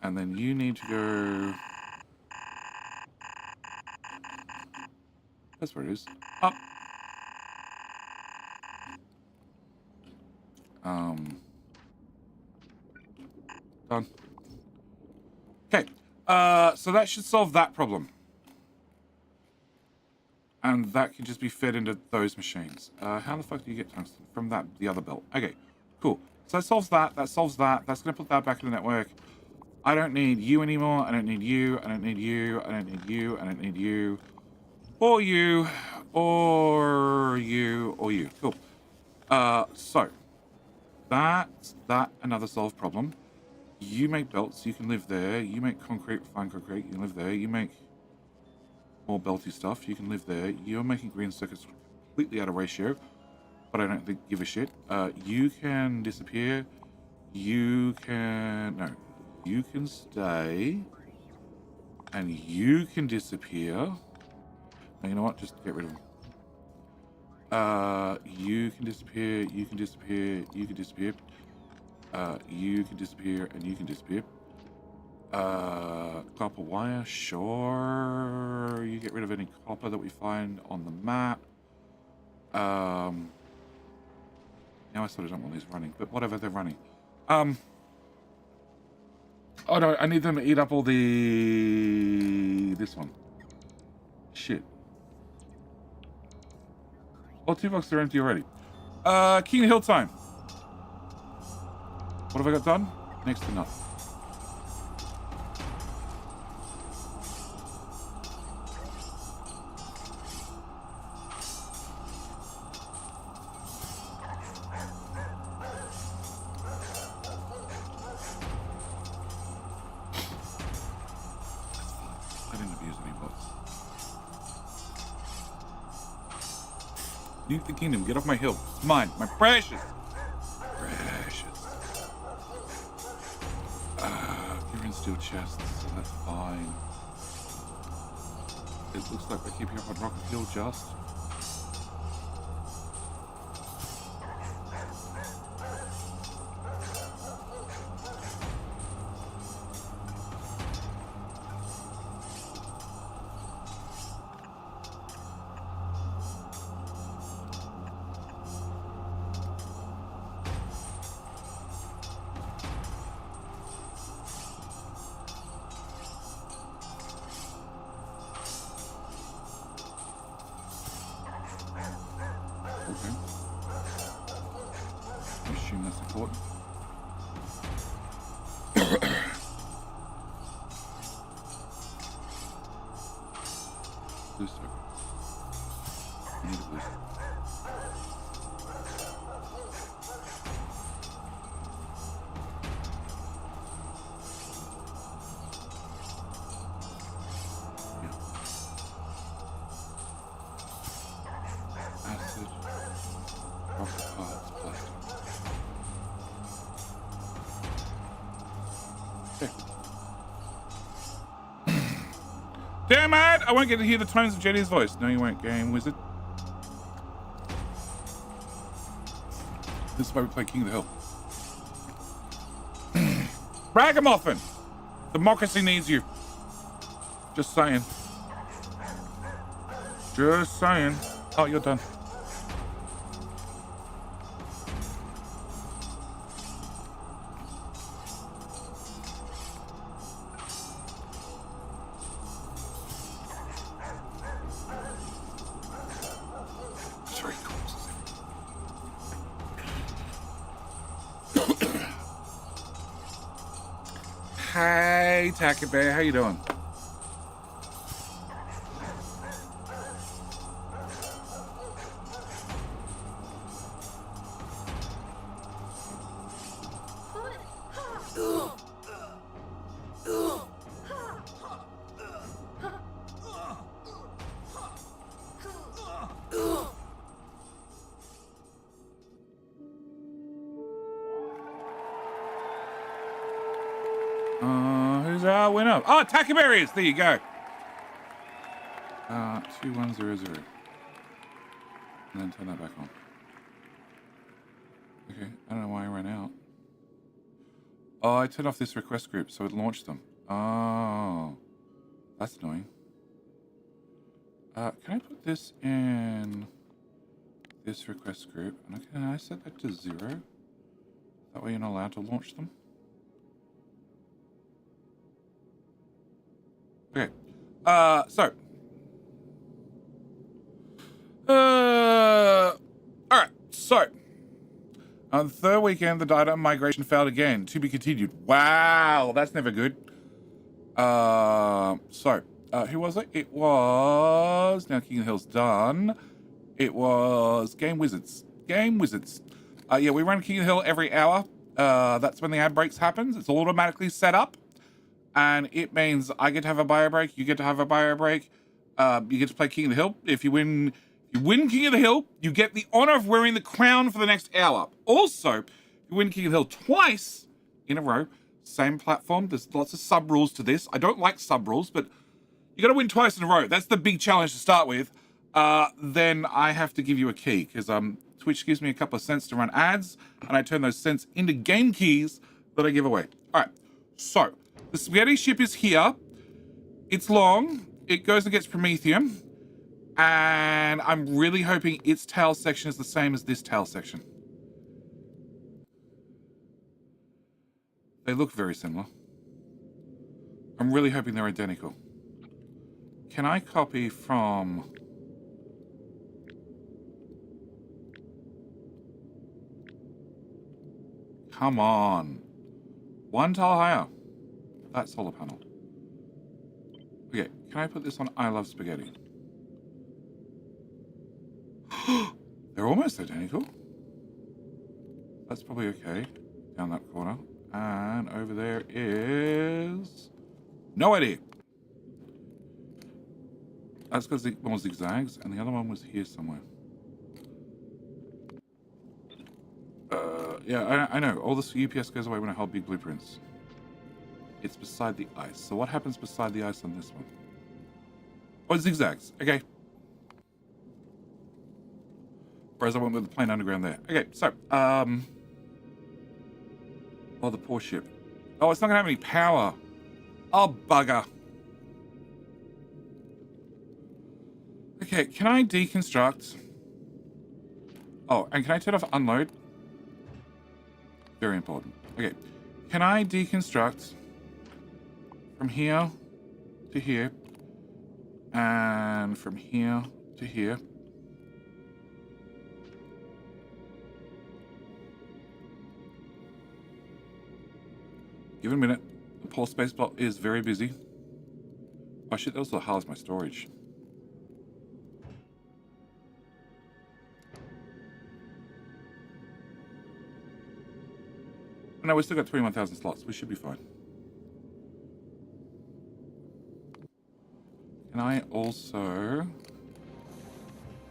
And then you need to go... That's where it is. Up. Done. Okay. So that should solve that problem. And that can just be fed into those machines. How the fuck do you get tungsten? From that, the other belt. Okay, cool. So that solves that. That solves that. That's going to put that back in the network. I don't need you anymore. I don't need you. I don't need you. I don't need you. I don't need you. Or you. Or you. Or you. Cool. So. That's that. Another solved problem. You make belts, you can live there. You make concrete, fine concrete, you can live there. You make more belty stuff, you can live there. You're making green circuits completely out of ratio, but I don't give a shit. You can disappear. You can... No. You can stay. And you can disappear. Now, you know what? Just get rid of them. You can disappear, you can disappear, you can disappear. You can disappear, and you can disappear. Copper wire, sure. You get rid of any copper that we find on the map. Now I sort of don't want these running, but whatever, they're running. Oh no, I need them to eat up all this one. Shit. All 2 boxes are empty already. King Hill time. What have I got done? Next to nothing. I didn't abuse any bots. Nuke the kingdom. Get off my hill. It's mine. My precious. You're in steel chests, so that's fine. It looks like we're keeping up on Rocket Hill just. Damn it! I won't get to hear the tones of Jenny's voice. No, you won't, game wizard. This is why we play King of the Hill. Ragamuffin! Democracy needs you. Just saying. Just saying. Oh, you're done. Hey, Tacky Bear, how you doing? Who's our winner? Oh, Tackleberries! There you go. 2100. And then turn that back on. Okay, I don't know why I ran out. Oh, I turned off this request group, so it launched them. Oh, that's annoying. Can I put this in this request group? And can I set that to 0? That way you're not allowed to launch them. Okay, alright, so, on the third weekend, the data migration failed again, to be continued. Wow, that's never good. Who was it? It was, now King of the Hill's done, it was Game Wizards. Yeah, we run King of the Hill every hour, that's when the ad breaks happens. It's automatically set up, and it means I get to have a bio break, you get to have a bio break, you get to play King of the Hill. If you win King of the Hill, you get the honor of wearing the crown for the next hour. Also, if you win King of the Hill twice in a row, same platform, there's lots of sub rules to this. I don't like sub rules, but you got to win twice in a row. That's the big challenge to start with. Then I have to give you a key, because Twitch gives me a couple of cents to run ads, and I turn those cents into game keys that I give away. All right, so the spaghetti ship is here. It's long. It goes and gets Promethium, and I'm really hoping its tail section is the same as this tail section. They look very similar. I'm really hoping they're identical. Can I copy from... Come on. One tile higher. That solar panel. Okay, can I put this on I Love Spaghetti? They're almost identical. That's probably okay. Down that corner. And over there is... No idea. That's because one was zigzags and the other one was here somewhere. Yeah, I know. All this UPS goes away when I hold big blueprints. It's beside the ice. So what happens beside the ice on this one? Oh, zigzags. Okay. Whereas I went with the plain underground there. Okay, so, oh, the poor ship. Oh, it's not gonna have any power. Oh, bugger. Okay, can I deconstruct? Oh, and can I turn off unload? Very important. Okay, can I deconstruct from here to here and from here to here? Give it a minute. The poor space bot is very busy. Oh shit, that also halves my storage. No, we've still got 21,000 slots. We should be fine. Can I also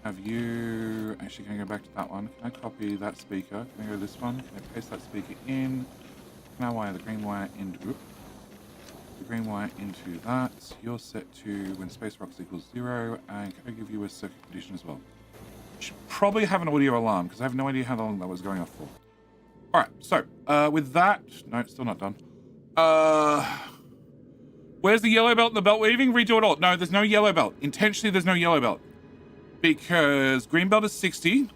have you... Actually, can I go back to that one? Can I copy that speaker? Can I go to this one? Can I paste that speaker in? Can I wire the green wire into... the green wire into that. You're set to when space rocks equals 0. And can I give you a circuit condition as well? Should probably have an audio alarm, because I have no idea how long that was going off for. Alright, so, with that... No, it's still not done. Where's the yellow belt and the belt weaving? Redo it all. No, there's no yellow belt. Intentionally, there's no yellow belt. Because green belt is 60.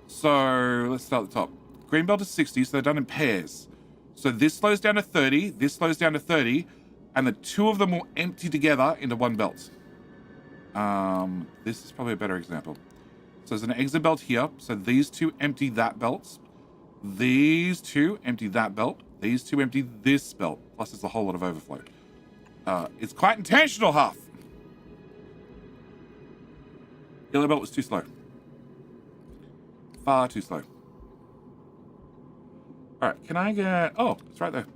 So, let's start at the top. Green belt is 60, so they're done in pairs. So this slows down to 30, this slows down to 30, and the two of them will empty together into one belt. This is probably a better example. So there's an exit belt here. So these two empty that belt. These two empty that belt. These two empty this belt. Plus there's a whole lot of overflow. It's quite intentional, Huff. Yellow belt was too slow. Far too slow. Alright, can I get... Oh, it's right there.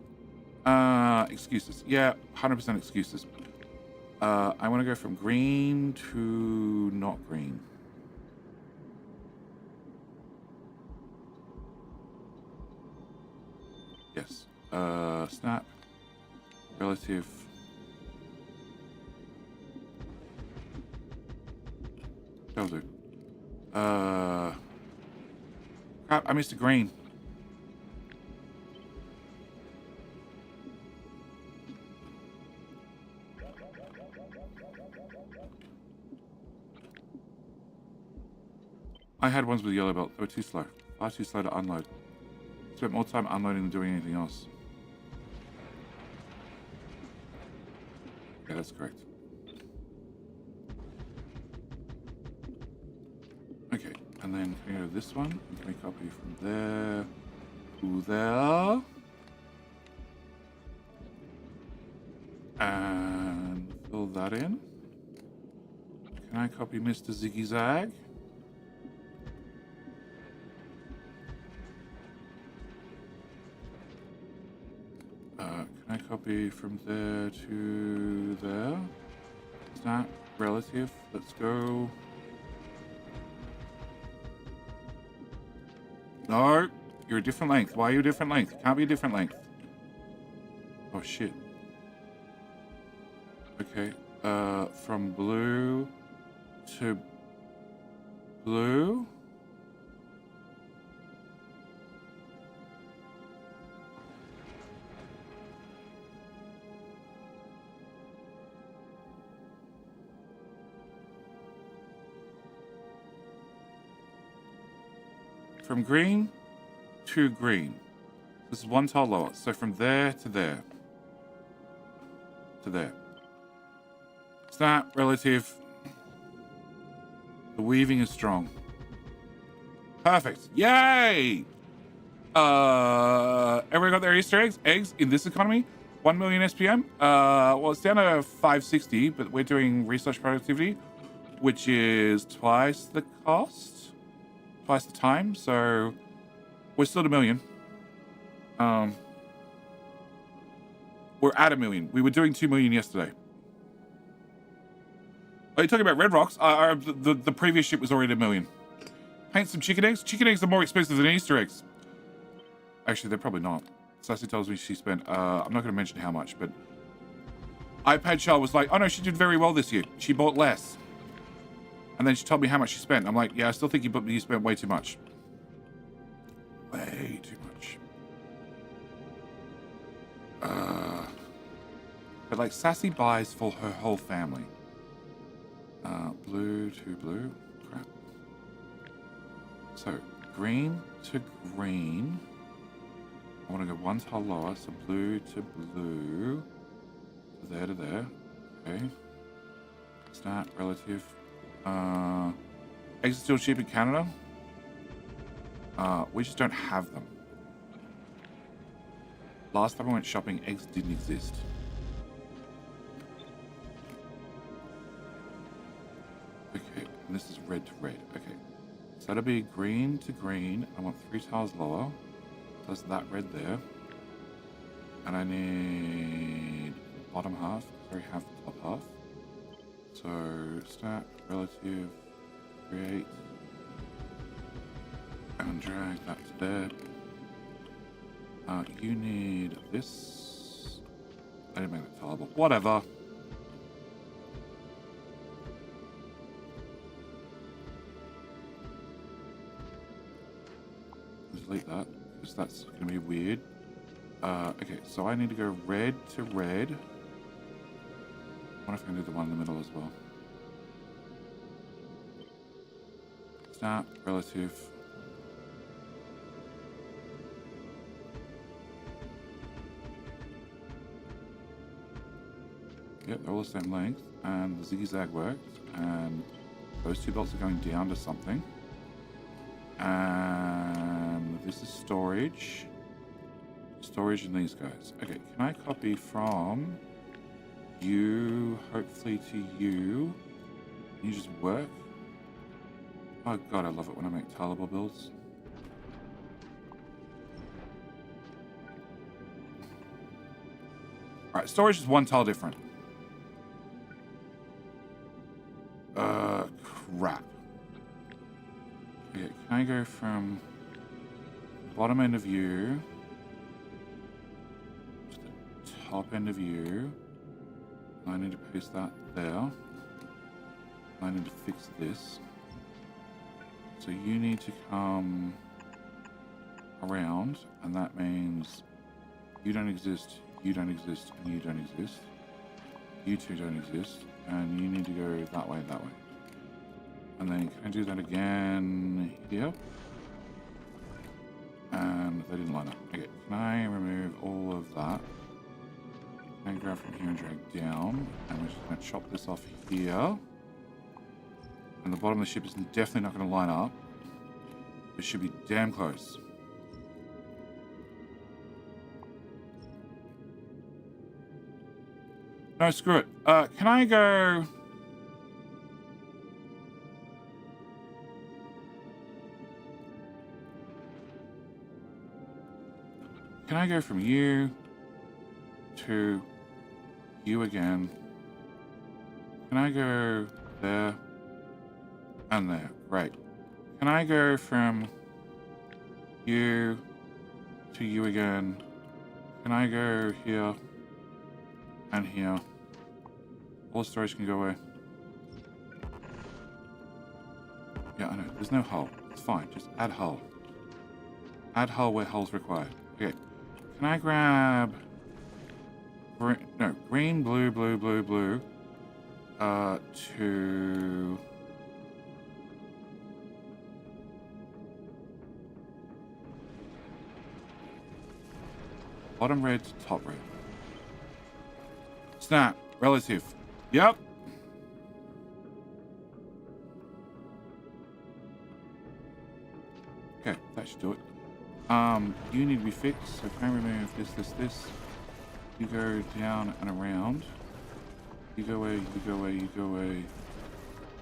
Excuses. Yeah, 100% excuses. I want to go from green to not green. Yes. Snap. Relative. That'll do. Crap, I missed a green. I had ones with yellow belt. They were too slow. Far too slow to unload. Spent more time unloading than doing anything else. Yeah, that's correct. Okay, and then can we go to this one? And can we copy from there to there? And fill that in. Can I copy Mr. Ziggy Zag? Can I copy from there to there? Is that relative? Let's go. No, you're a different length. Why are you a different length? It can't be a different length. Oh, shit. Okay. From blue to blue. From green to green. This is one tile lower. So from there to there. To there. It's not relative. The weaving is strong. Perfect. Yay! Everyone got their Easter eggs? Eggs in this economy? 1 million SPM? Well, it's down to 560, but we're doing research productivity, which is twice the cost. Twice the time, so we're still at 1 million. We're at 1 million. We were doing 2 million yesterday. Are you talking about red rocks? The previous ship was already 1 million. Paint some chicken eggs. Chicken eggs are more expensive than Easter eggs. Actually, they're probably not. Sassy tells me she spent, I'm not going to mention how much, but iPad Shell was like, oh no, she did very well this year. She bought less. And then she told me how much she spent. I'm like, yeah, I still think you spent way too much. Way too much. But like Sassy buys for her whole family. Blue to blue. Crap. So green to green. I want to go one tile lower. So blue to blue. To there to there. Okay. Start relative. Eggs are still cheap in Canada. We just don't have them. Last time I went shopping, eggs didn't exist. Okay, and this is red to red. Okay, so that'll be green to green. I want 3 tiles lower. That's that red there. And I need the bottom half. I already have the top half. So start relative, create, and drag that to there. You need this. I didn't make that tile, but whatever. Delete that, because that's going to be weird. Okay, so I need to go red to red. I wonder if I can do the one in the middle as well. Start, relative. Yep, they're all the same length, and the zigzag worked, and those 2 bolts are going down to something. And this is storage. Storage in these guys. Okay, can I copy from you, hopefully to you? Can you just work? Oh god, I love it when I make tileable builds. Alright, storage is 1 tile different. Crap. Okay, can I go from bottom end of you to the top end of you? I need to paste that there. I need to fix this. So you need to come around, and that means you don't exist, you don't exist, and you don't exist. You two don't exist, and you need to go that way, that way. And then can I do that again here? And they didn't line up. Okay, can I remove all of that? Can I grab from here and drag down? And we're just going to chop this off here. And the bottom of the ship is definitely not going to line up. It should be damn close. No, screw it. Can I go... Can I go from you to you again. Can I go there and there? Right. Can I go from you to you again? Can I go here and here? All storage can go away. Yeah, I know. There's no hull. It's fine. Just add hull. Add hull where hull's required. Okay. Can I grab... green, blue, blue, blue, blue. To... bottom red to top red. Snap. Relative. Yep. Okay, that should do it. You need to be fixed, so can I remove this? You go down and around. You go away, you go away, you go away.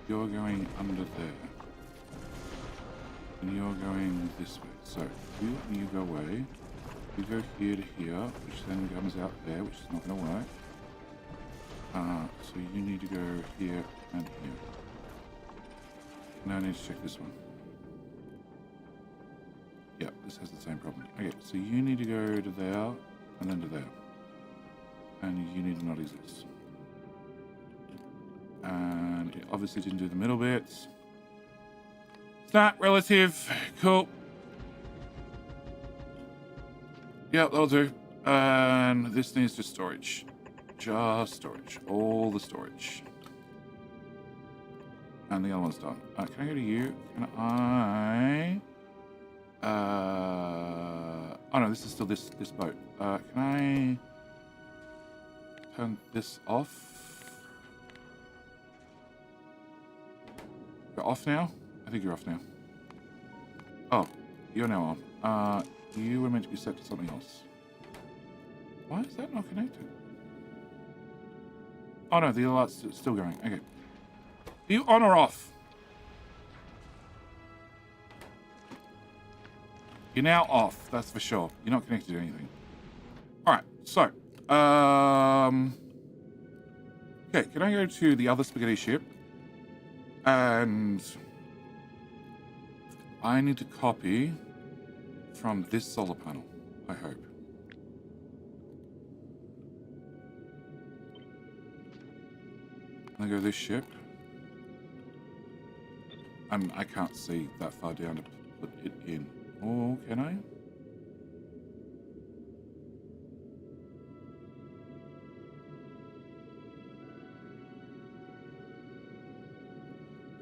You're going under there. And you're going this way. So, you go away. You go here to here, which then comes out there, which is not going to work. So you need to go here and here. Now I need to check this one. Yeah, this has the same problem. Okay, so you need to go to there, and then to there. And you need to not exist. And it obviously didn't do the middle bits. Snap, relative, cool. Yep, that'll do. And this needs just storage. Just storage. All the storage. And the other one's done. Can I go to you? Can I... oh no, this is still this boat. Can I turn this off? You're off now? I think you're off now. Oh, you're now on. You were meant to be set to something else. Why is that not connected? Oh no, the alert's still going. Okay. Are you on or off? You're now off, that's for sure. You're not connected to anything. Alright, so. Okay, can I go to the other spaghetti ship? And I need to copy from this solar panel, I hope. I go this ship. I can't see that far down to put it in. Oh, can I?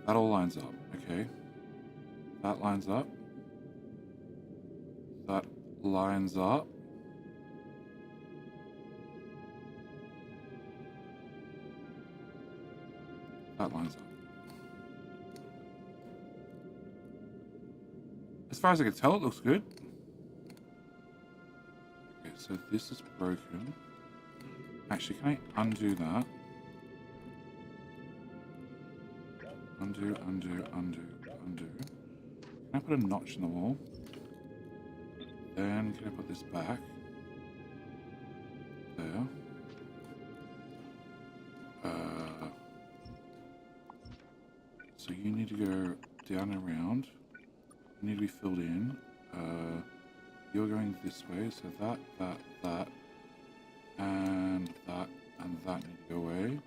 That all lines up, okay. That lines up. That lines up. That lines up. As far as I can tell, it looks good. Okay, so this is broken. Actually, can I undo that? Undo, undo, undo, undo. Can I put a notch in the wall? Then can I put this back? There. So you need to go down and around. You need to be filled in. You're going this way, so that, and that need to go away.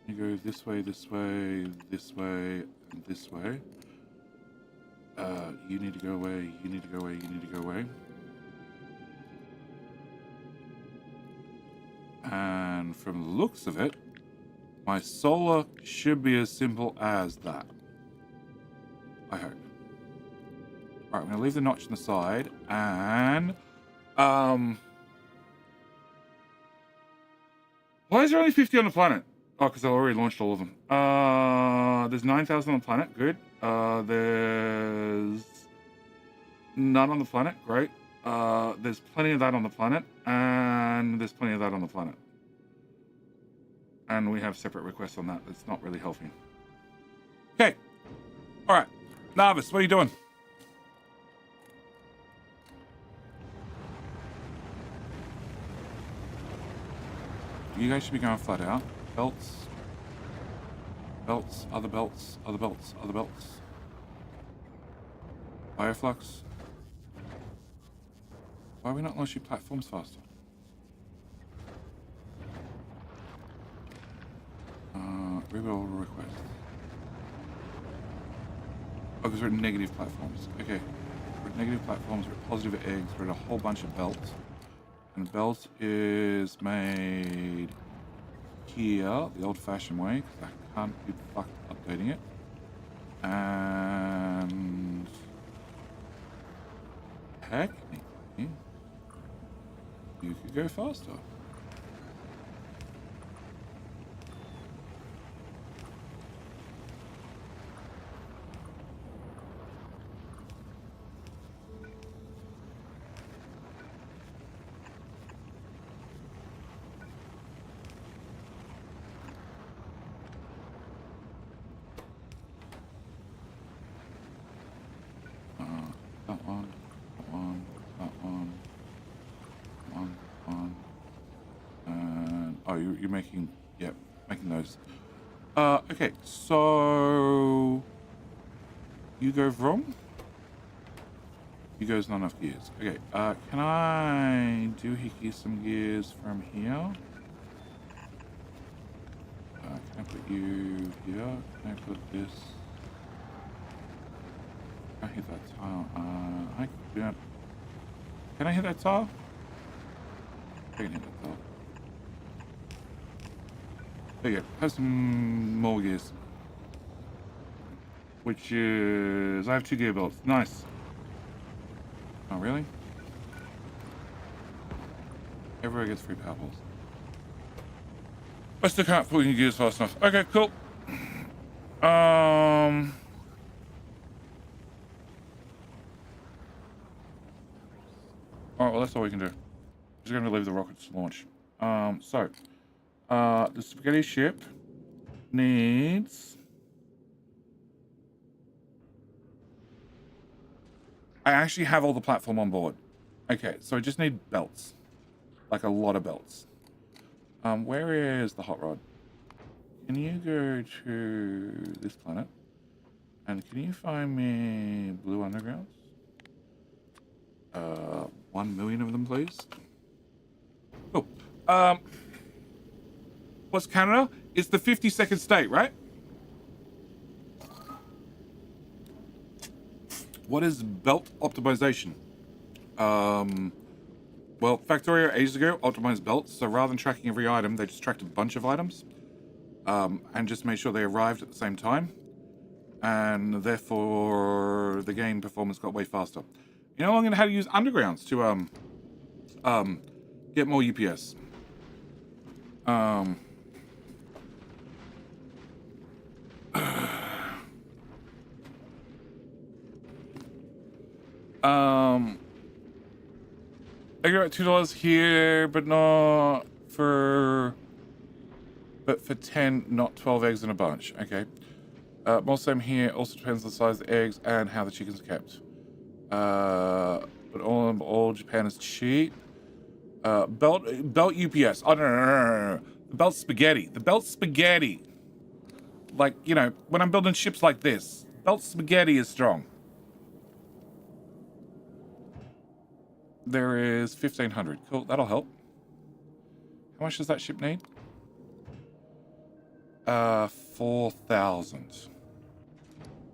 You go this way, this way, this way, and this way. You need to go away, you need to go away, you need to go away. And from the looks of it, my solar should be as simple as that. I hope. Alright, I'm going to leave the notch on the side, and... why is there only 50 on the planet? Oh, because I already launched all of them. There's 9,000 on the planet, good. There's... none on the planet, great. There's plenty of that on the planet, and there's plenty of that on the planet. And we have separate requests on that. That's not really helping. Okay. Alright. Nauvis, what are you doing? You guys should be going flat out. Belts. Belts, other belts, other belts, other belts. Bioflux. Why are we not launching platforms faster? Rebuild request. Oh, because we're at negative platforms. Okay. We're at negative platforms, we're at positive eggs, we're at a whole bunch of belts. And belt is made here, the old-fashioned way, because I can't be fucked updating it. And technically, you could go faster. You're making, yeah, making those. Okay, so you go from. You goes not enough gears. Okay, can I do hickey some gears from here? Can I put you here? Can I put this? Can I hit that tile? I can't. Can I hit that tile? I can hit that tile. There you go. Have some more gears. Which is... I have 2 gear belts. Nice. Oh, really? Everywhere gets free power balls. I still can't pull your gears fast enough. Okay, cool. Alright, well, that's all we can do. Just going to leave the rockets to launch. The spaghetti ship needs... I actually have all the platform on board. Okay, so I just need belts. Like a lot of belts. Where is the hot rod? Can you go to this planet? And can you find me blue undergrounds? 1 million of them, please. Oh, what's Canada? It's the 52nd state, right? What is belt optimization? Well, Factorio ages ago optimized belts, so rather than tracking every item, they just tracked a bunch of items, and just made sure they arrived at the same time, and therefore the game performance got way faster. You know, I'm gonna have to use undergrounds to get more UPS. I got $2 here, but not for... But for 10, not 12 eggs in a bunch. Okay. More same here. Also depends on the size of the eggs and how the chicken's kept. But all Japan is cheap. Belt UPS. Oh, no. The belt's spaghetti. The belt's spaghetti. Like, you know, when I'm building ships like this, belt spaghetti is strong. There is 1,500. Cool, that'll help. How much does that ship need? 4,000.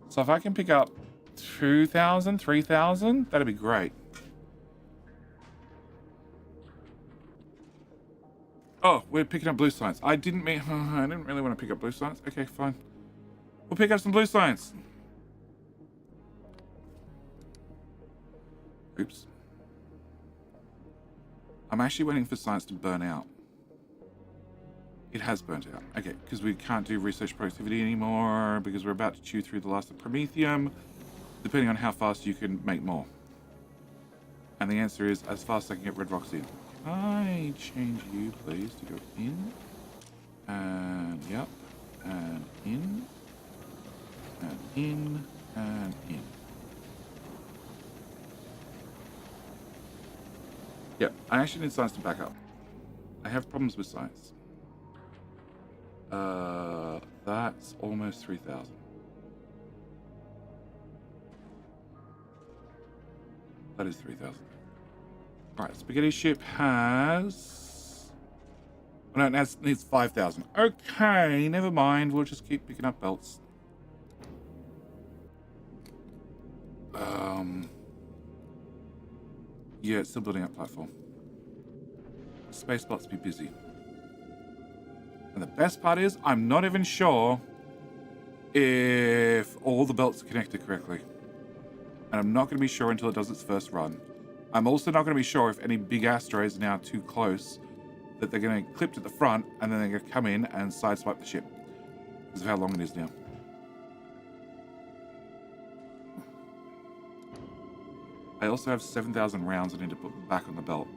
So if I can pick up 2,000, 3,000, that'd be great. Oh, we're picking up blue science. I didn't really want to pick up blue science. Okay, fine. We'll pick up some blue science. Oops. I'm actually waiting for science to burn out. It has burnt out. Okay, because we can't do research productivity anymore because we're about to chew through the last of Promethium, depending on how fast you can make more. And the answer is as fast as I can get red rocks in. Can I change you, please, to go in? And, yep. And in. And in. And in. Yep, I actually need science to back up. I have problems with science. That's almost 3,000. That is 3,000. Alright, spaghetti ship has... Oh, no, it needs 5,000. Okay, never mind. We'll just keep picking up belts. Yeah, it's still building up platform. Space bots be busy. And the best part is, I'm not even sure if all the belts are connected correctly. And I'm not going to be sure until it does its first run. I'm also not going to be sure if any big asteroids are now too close that they're going to clip at the front and then they're going to come in and sideswipe the ship because of how long it is now. I also have 7,000 rounds I need to put back on the belt,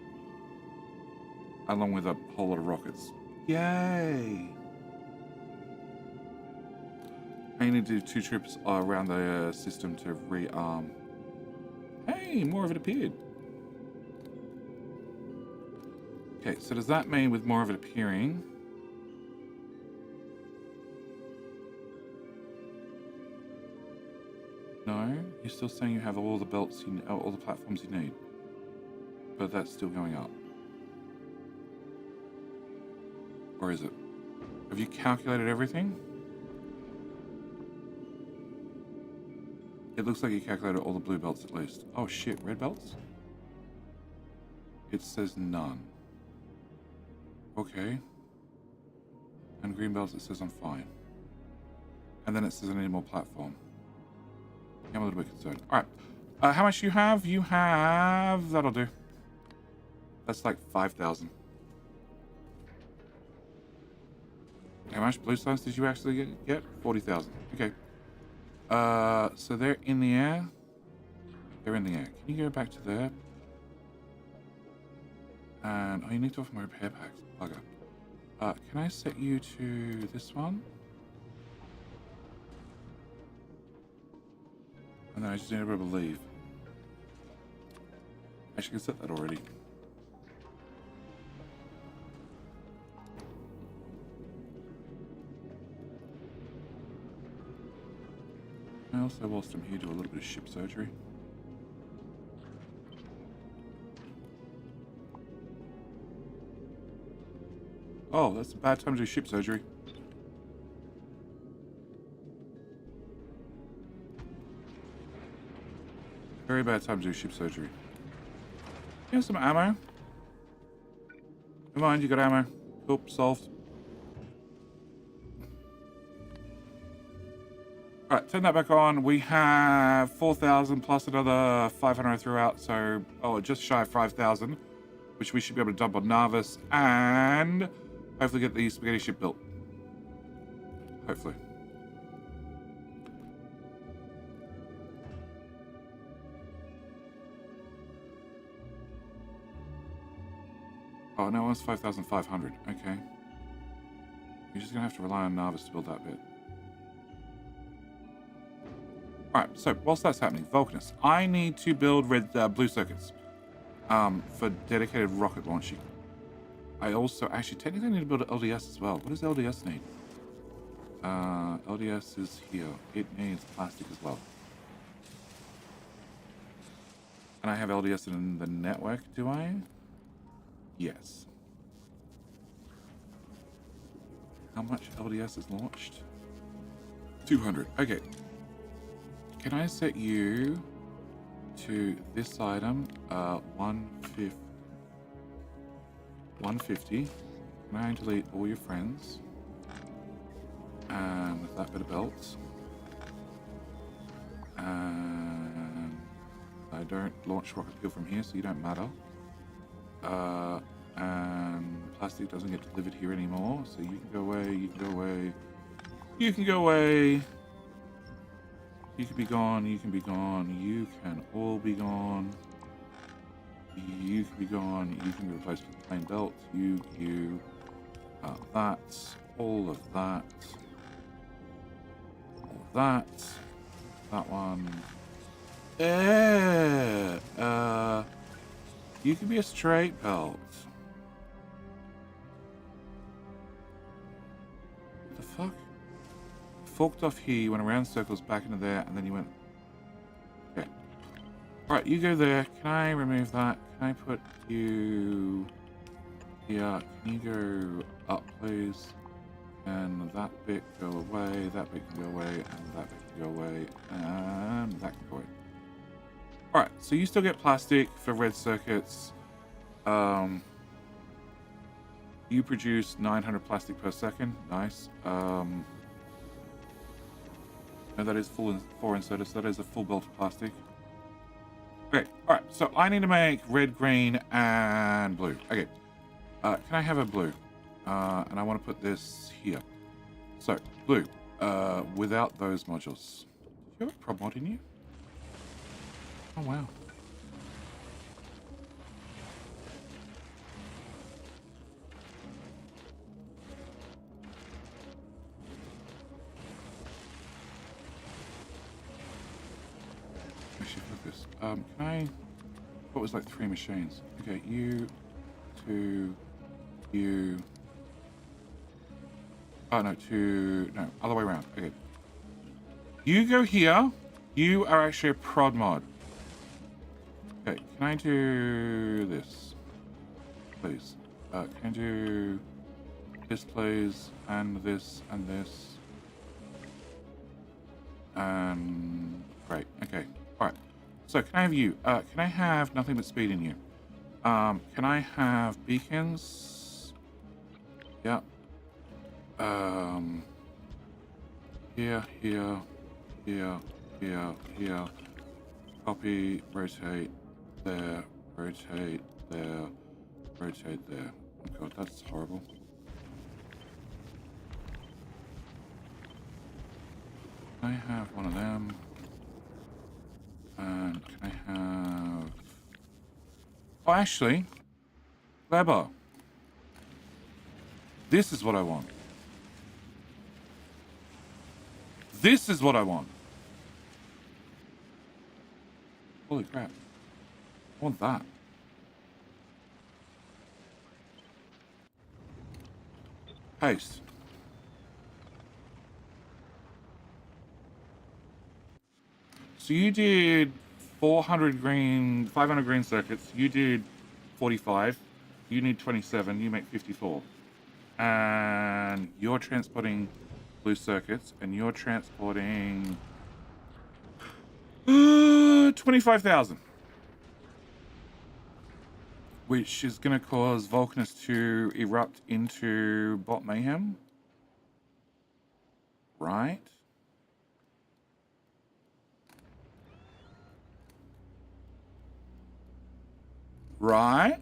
along with a whole lot of rockets. Yay! I need to do 2 trips around the system to rearm. Hey, more of it appeared. Okay, so does that mean with more of it appearing... No, you're still saying you have all the belts, all the platforms you need. But that's still going up. Or is it? Have you calculated everything? It looks like you calculated all the blue belts at least. Oh shit, red belts? It says none. Okay. And green belts, it says I'm fine. And then it says I need more platform. I'm a little bit concerned. Alright. How much do you have? You have... That'll do. That's like 5,000. How much blue stars did you actually get? 40,000. Okay. So they're in the air. They're in the air. Can you go back to there? And... Oh, you need to offer my repair packs. Bugger. Can I set you to this one? And then I just need everybody to leave. Actually, I can set that already. I also, whilst I'm here, do a little bit of ship surgery. Oh, that's a bad time to do ship surgery. Very bad time to do ship surgery. Here's some ammo. Come on, you got ammo. Cool, solved. Alright, turn that back on. We have 4,000 plus another 500 I threw out, so just shy of 5,000, which we should be able to dump on Nauvis and hopefully get the spaghetti ship built. Hopefully. Oh, no, it's 5,500. Okay. You're just going to have to rely on Nauvis to build that bit. Alright, so whilst that's happening, Vulcanus. I need to build blue circuits for dedicated rocket launching. I also, actually, technically need to build an LDS as well. What does LDS need? LDS is here. It needs plastic as well. And I have LDS in the network, do I? Yes. How much LDS is launched? 200. Okay. Can I set you to this item? 150. Can I delete all your friends? And that bit of belts. And I don't launch rocket fuel from here, so you don't matter. And plastic doesn't get delivered here anymore, so you can go away, you can go away, you can go away. You can be gone, you can be gone, you can all be gone. You can be gone, you can be replaced with a plain belt, that, all of that, that one. You can be a straight belt. forked off here, you went around circles back into there, and then you went... Okay. Alright, you go there. Can I remove that? Can I put you here? Can you go up, please? And that bit go away, that bit can go away, and that bit can go away, and that can go away. Alright, so you still get plastic for red circuits. You produce 900 plastic per second. Nice. No, that is full 4 inserters, so that is a full belt of plastic. Okay, alright, so I need to make red, green, and blue. Okay, can I have a blue? And I want to put this here. So, blue, without those modules. Do you have a prop mod in you? Oh, wow. Actually, focus. Can I... What was like 3 machines? Okay, you, 2, you... Oh, no, 2... No, other way around. Okay. You go here. You are actually a prod mod. Okay, can I do this? Please. Can I do this, please? And this, and this. Great. Okay. Alright. So, can I have you? Can I have nothing but speed in you? Can I have beacons? Yeah. Here, here, here, here, here. Copy, rotate, there, rotate, there, rotate there. Oh god, that's horrible. Can I have one of them? And can I have... Oh, actually, clever. This is what I want. This is what I want. Holy crap. I want that. Paste. So you did 400 green, 500 green circuits. You did 45. You need 27. You make 54. And you're transporting blue circuits, and you're transporting 25,000. Which is going to cause Vulcanus to erupt into bot mayhem. Right? Right?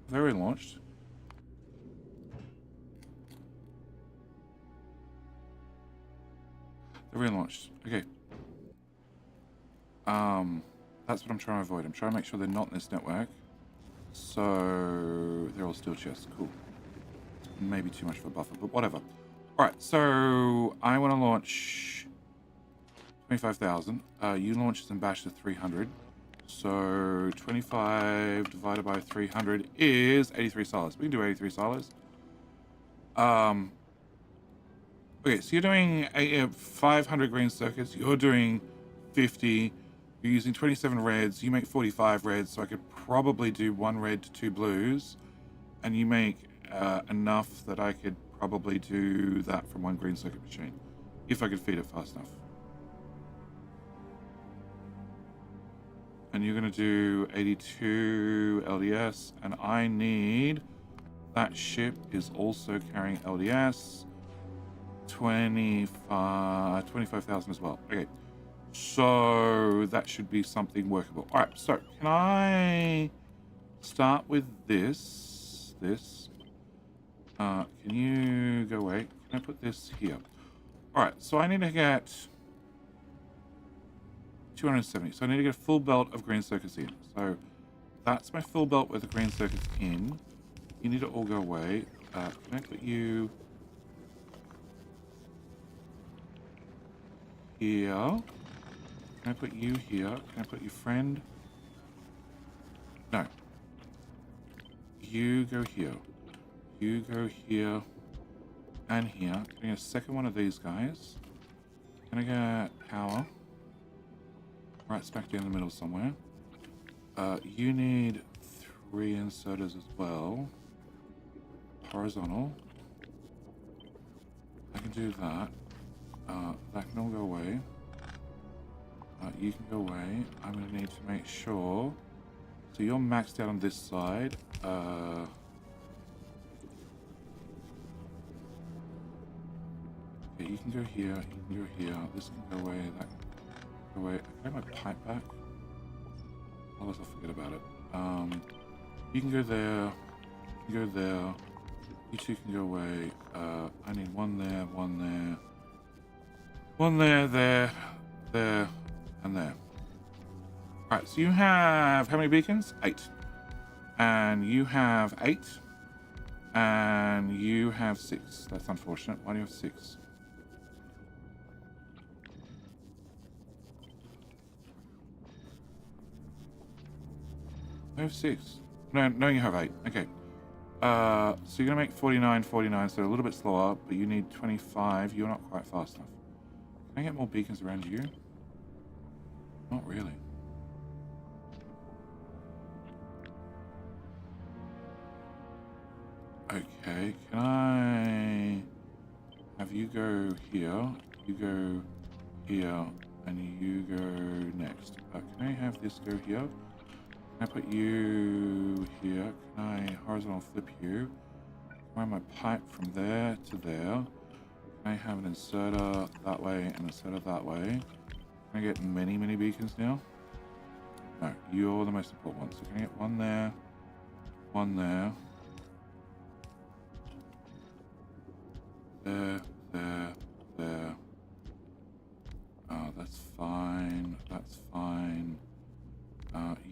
They're relaunched. They're relaunched. Okay. That's what I'm trying to avoid. I'm trying to make sure they're not in this network. So they're all steel chests. Cool. Maybe too much of a buffer, but whatever. Alright, so I want to launch 25,000. You launch some bash to 300. So 25 divided by 300 is 83 silos. We can do 83 silos. Okay, so you're doing 500 green circuits. You're doing 50. You're using 27 reds. You make 45 reds, so I could probably do 1 red to 2 blues. And you make enough that I could probably do that from 1 green circuit machine, if I could feed it fast enough. And you're going to do 82 LDS, and I need... That ship is also carrying LDS. 25,000 as well. Okay. So that should be something workable. All right. So can I start with this? Can you go away? Can I put this here? All right. So I need to get 270. So I need to get a full belt of green circuits in. So that's my full belt with the green circuits in. You need to all go away. Can I put you here? Can I put you here? Can I put your friend? No. you go here. You go here and here. Can I get a second one of these guys? Can I get power? Right smack down in the middle somewhere. You need 3 inserters as well. Horizontal. I can do that. That can all go away. You can go away. I'm going to need to make sure. So you're maxed out on this side. Okay, you can go here. You can go here. This can go away. That can go away. I can have my pipe back. Otherwise I'll forget about it. You can go there. You can go there. You two can go away. I need one there, one there. One there, there, and there. Alright, so you have how many beacons? 8. And you have 8. And you have 6. That's unfortunate. Why do you have 6? I have 6. No, you have 8. Okay. So you're going to make 49, 49, so a little bit slower, but you need 25. You're not quite fast enough. Can I get more beacons around you? Not really. Okay, can I have you go here, you go here, and you go next? Can I have this go here? Can I put you here? Can I horizontal flip you? Can I have my pipe from there to there? Can I have an inserter that way and an inserter that way? Can I get many, many beacons now? No, you're the most important one. So can I get one there, one there, there, there. That's fine, that's fine.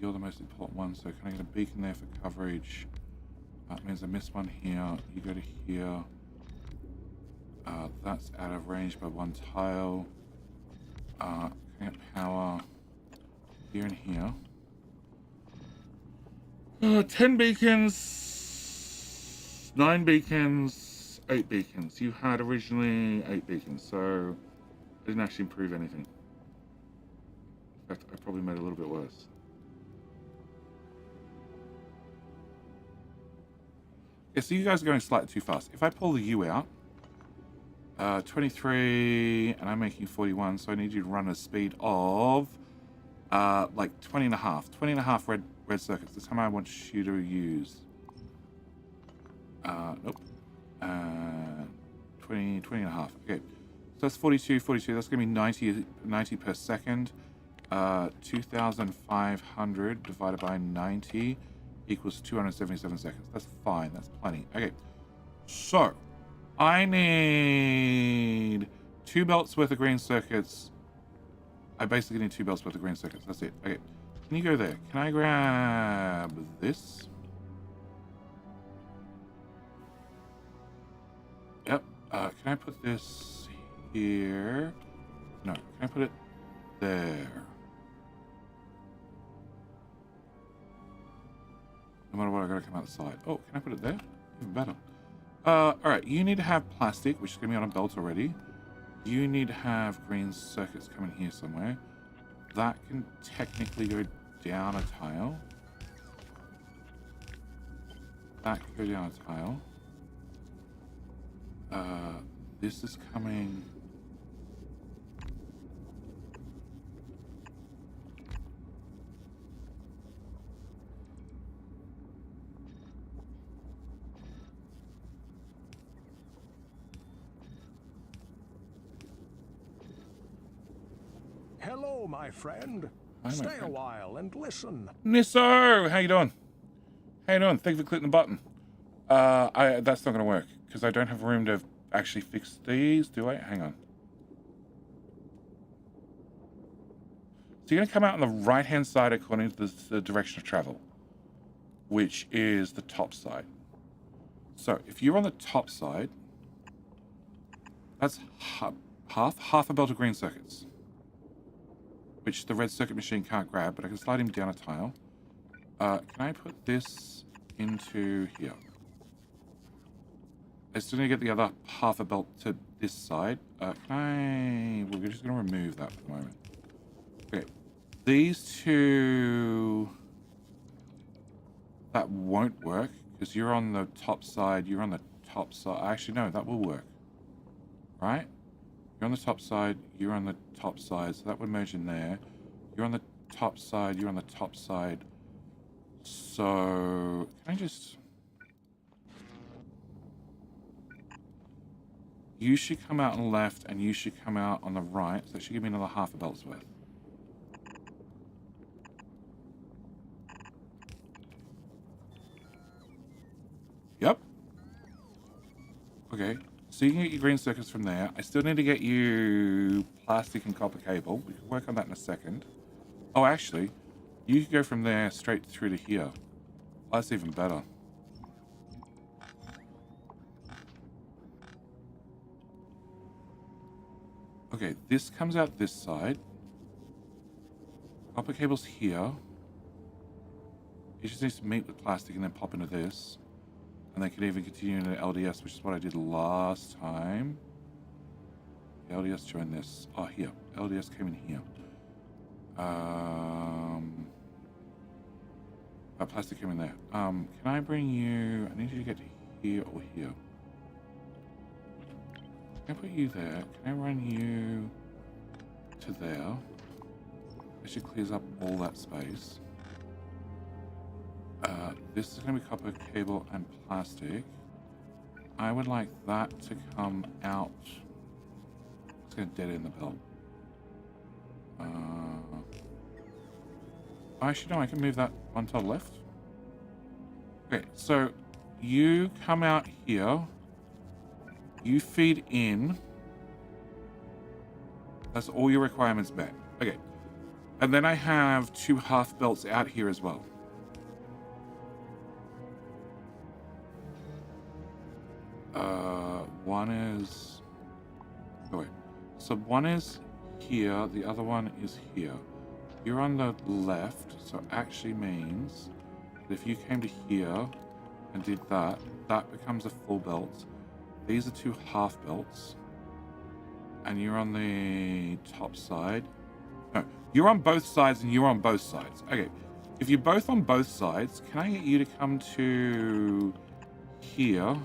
You're the most important one, so can I get a beacon there for coverage? That means I missed one here. You go to here. That's out of range by 1 tile. Can I get power here and here? 10 beacons, 9 beacons, 8 beacons. You had originally 8 beacons, so I didn't actually improve anything. In fact, I probably made it a little bit worse. Yeah, so you guys are going slightly too fast. If I pull the U out, 23, and I'm making 41, so I need you to run a speed of like 20 and a half. 20 and a half red circuits. That's how many I want you to use. Nope. 20 and a half. Okay. So that's 42. That's going to be 90 per second. 2,500 divided by 90 equals 277 seconds. That's fine. That's plenty. Okay. So I need 2 belts worth of green circuits. I basically need 2 belts worth of green circuits. That's it. Okay. Can you go there? Can I grab this? Yep. Can I put this here? No. Can I put it there? No matter what, I gotta come out the side. Oh, can I put it there? Even better. Alright, you need to have plastic, which is gonna be on a belt already. You need to have green circuits coming here somewhere. That can technically go down a tile. That can go down a tile. This is coming. Hello, my friend. Hi, my Stay friend. a while and listen. Nisso, how you doing? How you doing? Thank you for clicking the button. That's not going to work because I don't have room to actually fix these, do I? Hang on. So you're going to come out on the right-hand side according to the direction of travel, which is the top side. So if you're on the top side, that's half a belt of green circuits, which the red circuit machine can't grab, but I can slide him down a tile. Can I put this into here. I still need to get the other half a belt to this side. We're just going to remove that for the moment. Okay. These two... That won't work, because you're on the top side, you're on the top side. Actually, no, that will work. Right? You're on the top side, you're on the top side, so that would merge in there. You're on the top side, you're on the top side. So, can I just... You should come out on the left, and you should come out on the right, so that should give me another half a belt's worth. Yep. Okay, so you can get your green circuits from there. I still need to get you plastic and copper cable. We can work on that in a second. Oh, actually, you can go from there straight through to here. That's even better. Okay, this comes out this side. Copper cable's here. It just needs to meet with plastic and then pop into this. And they can even continue into LDS, which is what I did last time. The LDS joined this. Oh, here. LDS came in here. Plastic came in there. Can I bring you... I need you to get to here or here. Can I put you there? Can I run you to there? It should clears up all that space. This is going to be copper cable and plastic. I would like that to come out. It's going to dead end the belt. Actually, no, I can move that one to the left. Okay, so you come out here. You feed in. That's all your requirements met. Okay. And then I have two half belts out here as well. One is... Oh, wait. So one is here. The other one is here. You're on the left, so it actually means that if you came to here and did that, that becomes a full belt. These are two half belts. And you're on the top side. No, you're on both sides and you're on both sides. Okay, if you're both on both sides, can I get you to come to here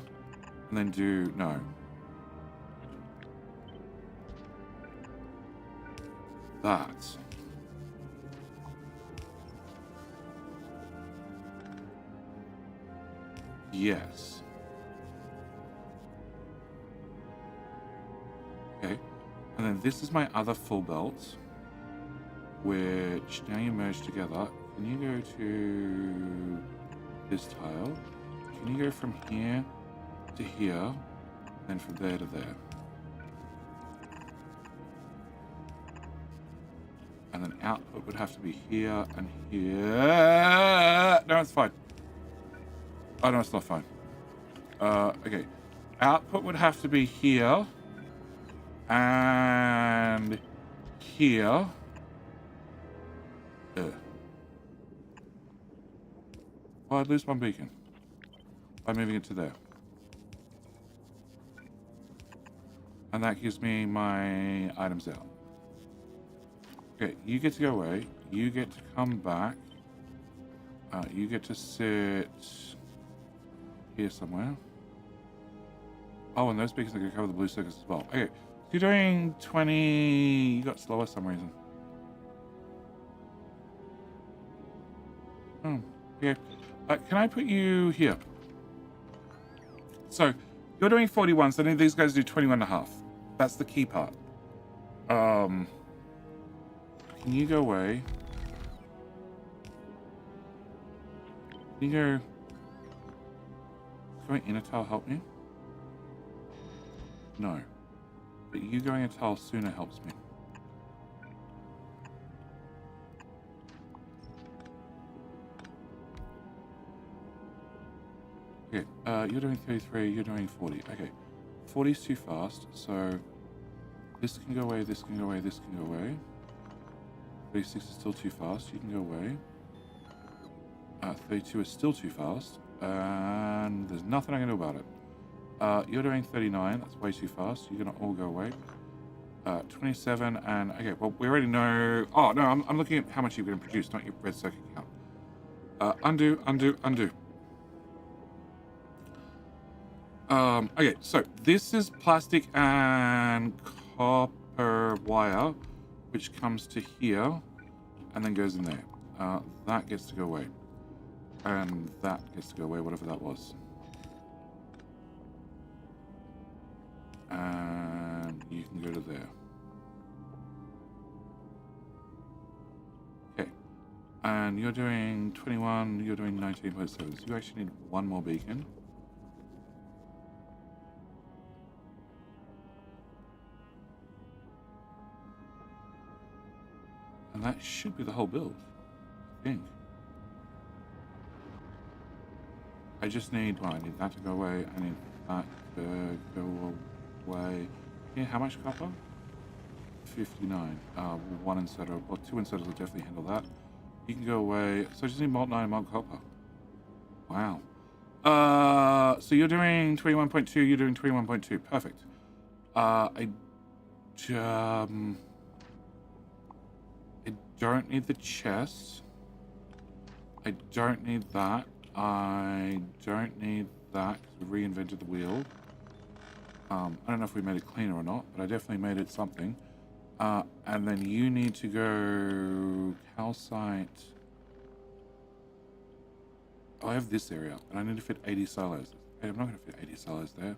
and then do... No. That. Yes. Okay. And then this is my other full belt, which now you merge together. Can you go to this tile? Can you go from here to here, and from there to there? And then output would have to be here and here. No, it's fine. Oh, no, it's not fine. Okay. Output would have to be here. And here. Oh, I'd lose one beacon by moving it to there. And that gives me my items out. Okay, you get to go away. You get to come back. You get to sit here somewhere. Oh, and those beacons are going to cover the blue circles as well. Okay, so you're doing 20... You got slower for some reason. Oh, okay. Can I put you here? So, you're doing 41, so I need these guys to do 21 and a half. That's the key part. Can you go away? Can you go... Going in a tile help me? No. But you going a tile sooner helps me. Okay, you're doing 33, you're doing 40. Okay, 40 is too fast, so this can go away, this can go away, this can go away. 36 is still too fast, you can go away. 32 is still too fast. and there's nothing I can do about it. You're doing 39. That's way too fast. You're gonna all go away. 27 and okay. Well, we already know. Oh no, I'm looking at how much you're going to produce, not your red circuit count. Undo, undo, undo. Okay, so this is plastic and copper wire, which comes to here and then goes in there. That gets to go away. And that gets to go away, whatever that was. And you can go to there. Okay. And you're doing 21, you're doing 19.7. So you actually need one more beacon. And that should be the whole build, I think. I just need, well, I need that to go away. I need that to go away. Yeah, how much copper? 59. One insetter, or two insetters will definitely handle that. You can go away. So I just need molten iron, molten copper. Wow. So you're doing 21.2, you're doing 21.2. Perfect. I don't need the chest. I don't need that. I don't need that because we reinvented the wheel. I don't know if we made it cleaner or not, but I definitely made it something. And then you need to go calcite. Oh, I have this area, and I need to fit 80 silos. Okay, I'm not going to fit 80 silos there.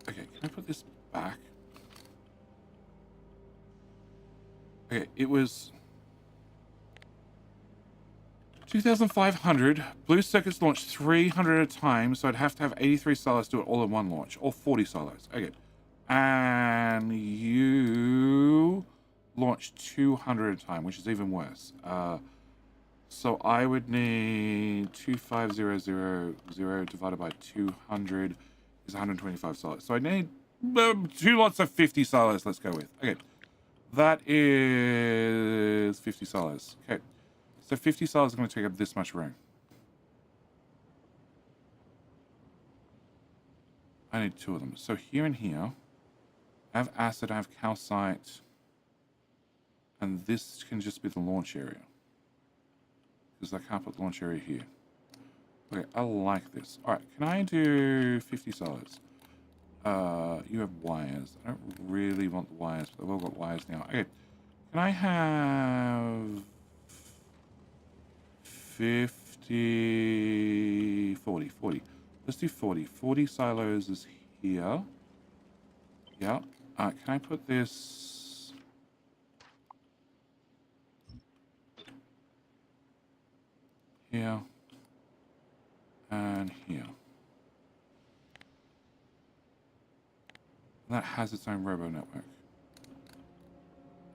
Okay, can I put this back? Okay, it was 2,500. Blue circuits launch 300 at a time, so I'd have to have 83 silos do it all in one launch, or 40 silos. Okay. And you launch 200 at a time, which is even worse. So I would need 25000 divided by 200 is 125 silos. So I need 2 lots of 50 silos, let's go with. Okay. That is 50 silos. Okay. So 50 silos is going to take up this much room. I need 2 of them. So here and here, I have acid, I have calcite, and this can just be the launch area. Because I can't put the launch area here. Okay, I like this. Alright, can I do 50 silos? You have wires. I don't really want the wires, but I've all got wires now. Okay, can I have 50, 40. Let's do 40. 40 silos is here. Yeah. Can I put this... here. And here. That has its own robo network.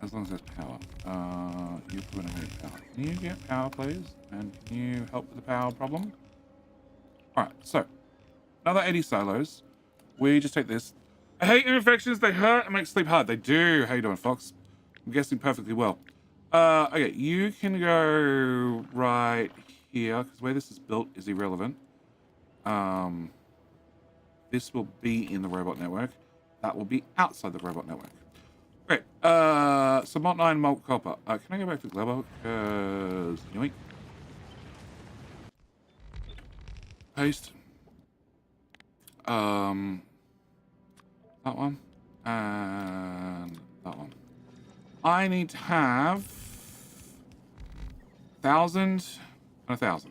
As long as there's power. You're going to need power. Can you get power, please? And can you help with the power problem? Alright, so. Another 80 silos. We just take this. I hate infections. They hurt and make sleep hard. They do. How you doing, Fox? I'm guessing perfectly well. Okay, you can go right here, because the way this is built is irrelevant. This will be in the robot network. That will be outside the robot network. Great. So molten iron, molten copper. Can I go back to Glebo? Because yoink. Paste. That one. And that one. I need to have 1,000 and 1,000.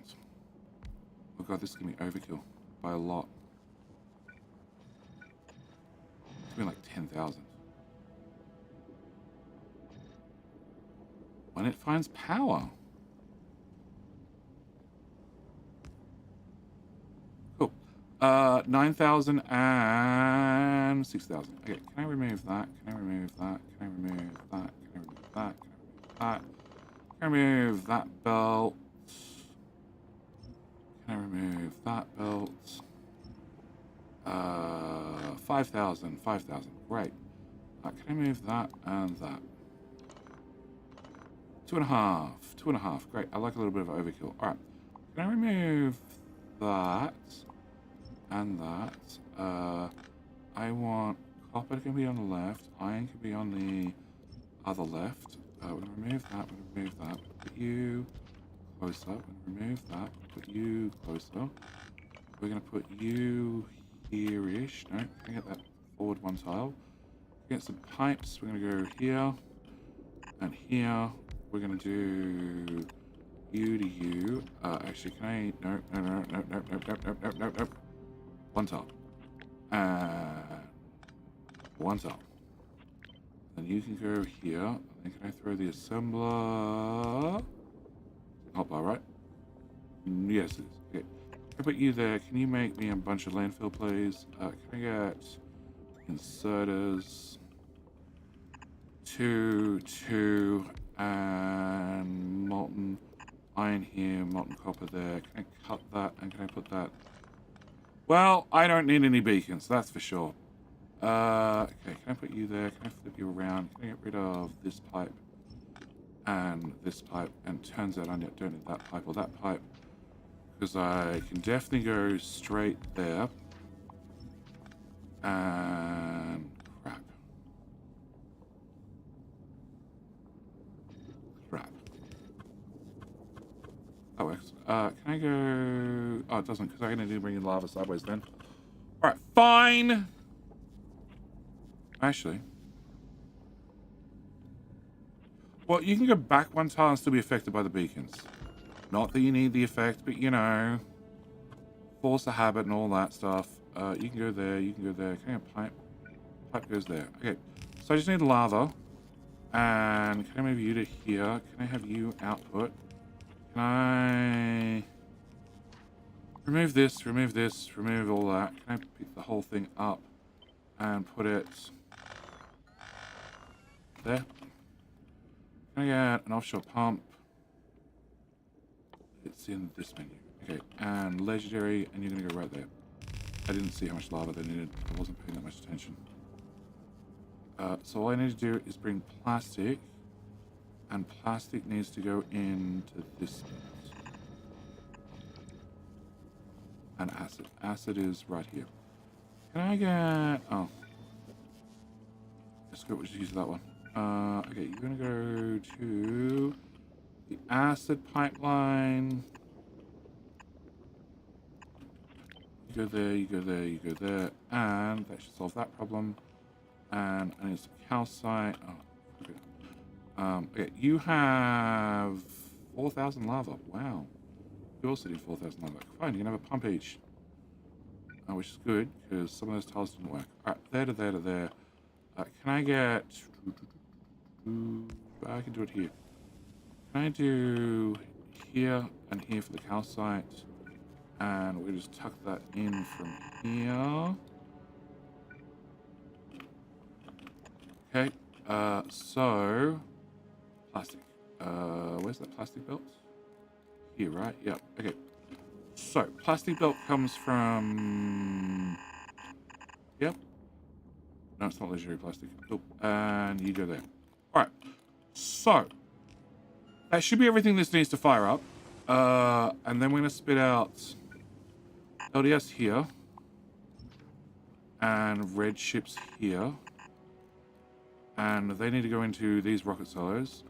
Oh god, this is gonna be overkill by a lot. It's gonna be like 10,000. When it finds power. Cool. 9,000 and 6,000. Okay, can I remove that? Can I remove that? Can I remove that? Can I remove that? Can I remove that? Can I remove that belt? Can I remove that belt? 5,000. 5,000. Great. Can I move that and that? 2.5. 2.5. Great. I like a little bit of overkill. All right. Can I remove that and that? I want copper can be on the left, iron can be on the other left. We're gonna remove that. We're gonna remove that. Put you closer. We're gonna remove that. Put you closer. We're gonna put you here-ish. No, can I get that forward one tile? Get some pipes. We're gonna go here and here. We're gonna do you to you. Actually, can I? No, no, no, no, no, no, no, no, no, no, no. One tile. And one tile. Then you can go here. And then can I throw the assembler? Hotbar, right? Yes, it is. Okay. I put you there. Can you make me a bunch of landfill plays? Can I get inserters? 2, and molten iron here, molten copper there. Can I cut that and can I put that? Well, I don't need any beacons, that's for sure. Okay, can I put you there? Can I flip you around? Can I get rid of this pipe and this pipe? And turns out I don't need that pipe or that pipe because I can definitely go straight there. And crap. That works. Can I go? Oh, it doesn't, because I'm going to bring in lava sideways then. Alright, fine! Actually. Well, you can go back one tile and still be affected by the beacons. Not that you need the effect, but you know. Force a habit and all that stuff. You can go there, you can go there. Can I get pipe? Pipe goes there. Okay, so I just need lava. And can I move you to here? Can I have you output? Can I remove this, remove this, remove all that? Can I pick the whole thing up and put it there? Can I get an offshore pump? It's in this menu. Okay, and legendary, and you're going to go right there. I didn't see how much lava they needed. I wasn't paying that much attention. So all I need to do is bring plastic, and plastic needs to go into this bit. And acid. Acid is right here. Can I get... Oh. Let's go, just use that one. Okay, you're going to go to the acid pipeline. You go there, you go there, you go there. And that should solve that problem. And I need some calcite. Oh, okay. Okay, you have 4,000 lava. Wow. You also need 4,000 lava. Fine, you can have a pump each. Which is good, because some of those tiles didn't work. Alright, there to there to there. Can I get... I can do it here. Can I do here and here for the calcite? And we'll just tuck that in from here. Okay, so... Plastic. Where's that plastic belt? Here, right? Yep, okay. So, plastic belt comes from... Yep. No, it's not legendary plastic. Nope. And you go there. Alright. So, that should be everything this needs to fire up. And then we're going to spit out LDS here. And red ships here. And they need to go into these rocket silos.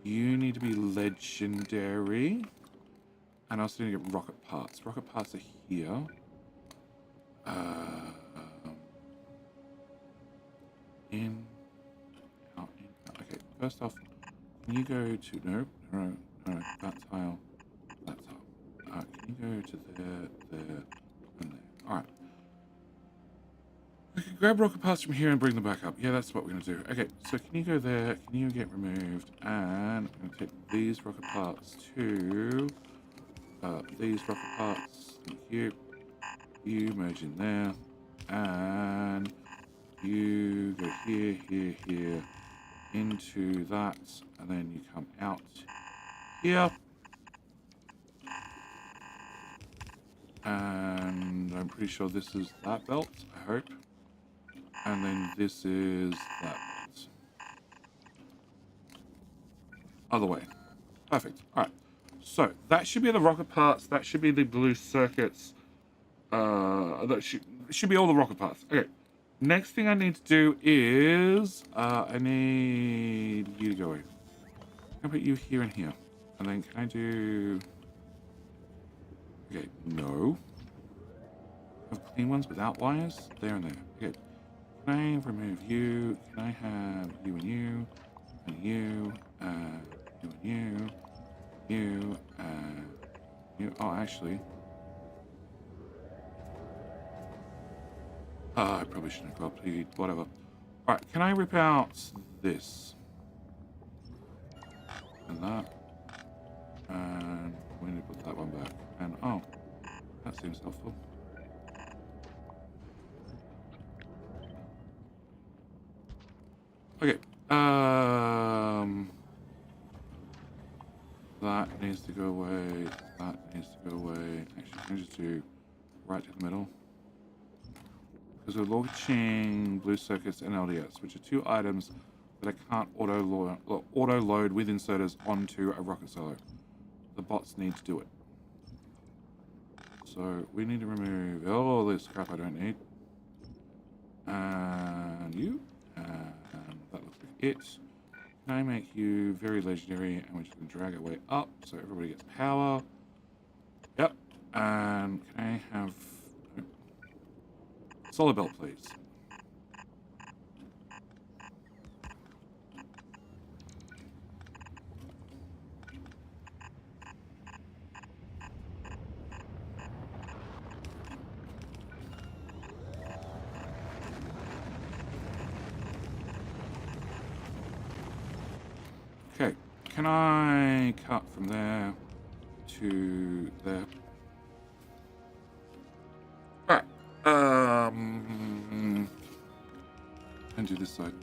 You need to be legendary. And I also need to get rocket parts. Rocket parts are here. In, out, in, out. Okay, first off, can you go to, no, that tile, that tile. Can you go to there, there, and there? Alright. We can grab rocket parts from here and bring them back up. Yeah, that's what we're going to do. Okay, so can you go there? Can you get removed? And I'm going to take these rocket parts to these rocket parts. Thank you. You merge in there. And you go here, here, here. Into that. And then you come out here. And I'm pretty sure this is that belt, I hope. And then this is that belt. Other way. Perfect. Alright. So that should be the rocket parts. That should be the blue circuits. That should be all the rocket parts. Okay. Next thing I need to do is I need you to go in. Can I put you here and here? And then can I do... Okay, no. I have clean ones without wires. There and there. Okay. Can I remove you? Can I have you and you? And you, you and you, you. Oh, actually, I probably shouldn't have copied. Whatever. All right, can I rip out this and that, and we need to put that one back. And oh, that seems helpful. Okay. That needs to go away. That needs to go away. Actually, can I just do right to the middle? Because we're launching blue circuits and LDS, which are two items that I can't auto load with inserters onto a rocket solo. The bots need to do it. So we need to remove all this crap I don't need. And you. And that looks like it. Can I make you very legendary, and we're just going to drag our way up so everybody gets power. Yep. And can I have solar belt, please? Okay, can I cut from there to there? Alright, and do this side.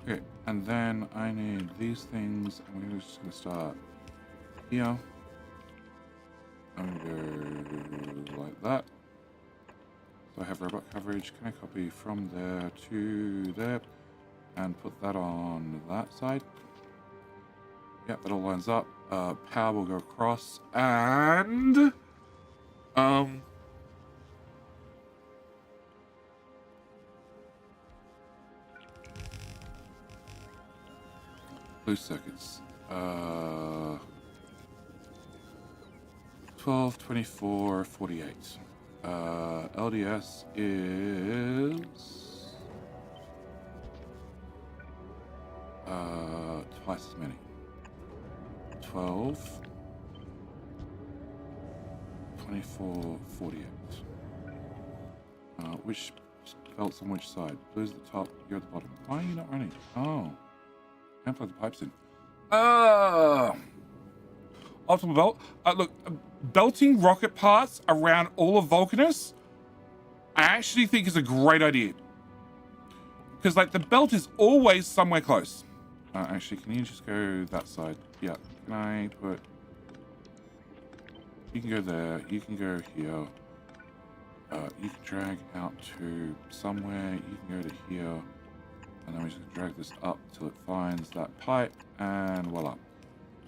Okay, and then I need these things, and we're just gonna start here. I'm gonna go like that. So I have robot coverage. Can I copy from there to there and put that on that side? Yep, that all lines up. Power will go across and blue circuits. 12, 24, 48. LDS is twice as many. 12, 24, 48. Which belt's on which side? Blue's at the top, you're at the bottom. Why are you not running? Oh, can't plug the pipes in. Optimal belt. Look, belting rocket parts around all of Vulcanus, I actually think is a great idea. Because, like, the belt is always somewhere close. Actually, can you just go that side? Yeah. Can I put... You can go there. You can go here. You can drag out to somewhere. You can go to here. And then we just drag this up till it finds that pipe. And voila.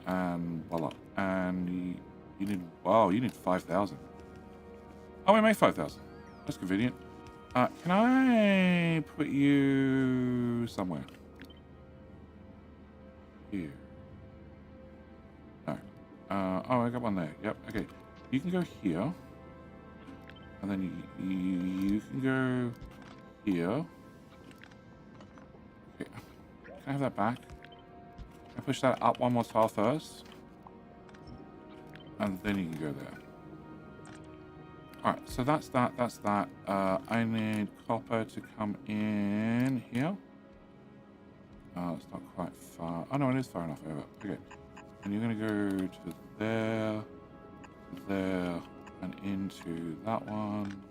And voila. And you need... Wow, you need 5,000. Oh, we made 5,000. That's convenient. Can I put you somewhere? Here. No. Oh, I got one there. Yep, okay. You can go here. And then you can go here. Okay. Can I have that back? Can I push that up one more tile first? And then you can go there. Alright, so that's that, that's that. I need copper to come in here. It's not quite far. Oh no, it is far enough over. Okay. And you're going to go to there, and into that one.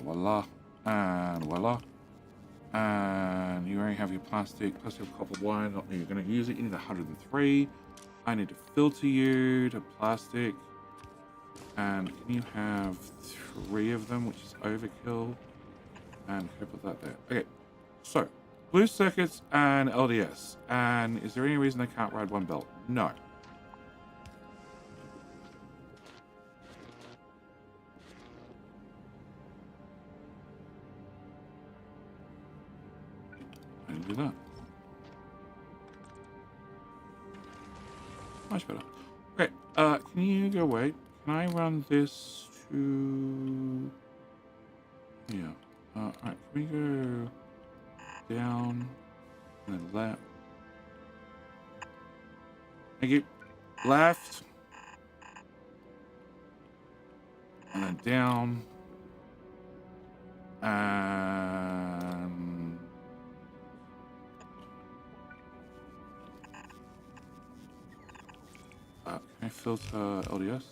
Voila. And voila. And you already have your plastic, plus you have copper wire. Not that you're going to use it. You need 103. I need to filter you to plastic. And can you have 3 of them, which is overkill? And can I put that there? Okay. So, blue circuits and LDS. And is there any reason they can't ride one belt? No. I can do that. Much better. Okay, can you go away? Can I run this to... Yeah. Alright, can we go down and then left? Thank you. Left. And then down. And... can I filter LDS?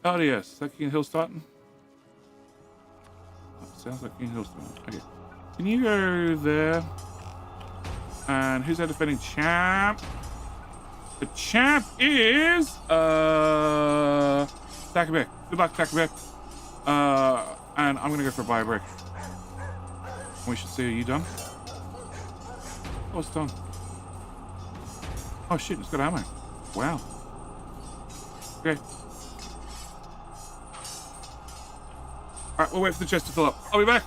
LDS, that King Hill starting? Sounds like King Hill starting. Okay. Can you go there? And who's our defending champ? The champ is Takabek. Good luck, Takabek. And I'm gonna go for a bio break. We should see. Are you done? Oh, it's done. Oh shit, it's got ammo. Wow. Okay. Alright, we'll wait for the chest to fill up. I'll be back.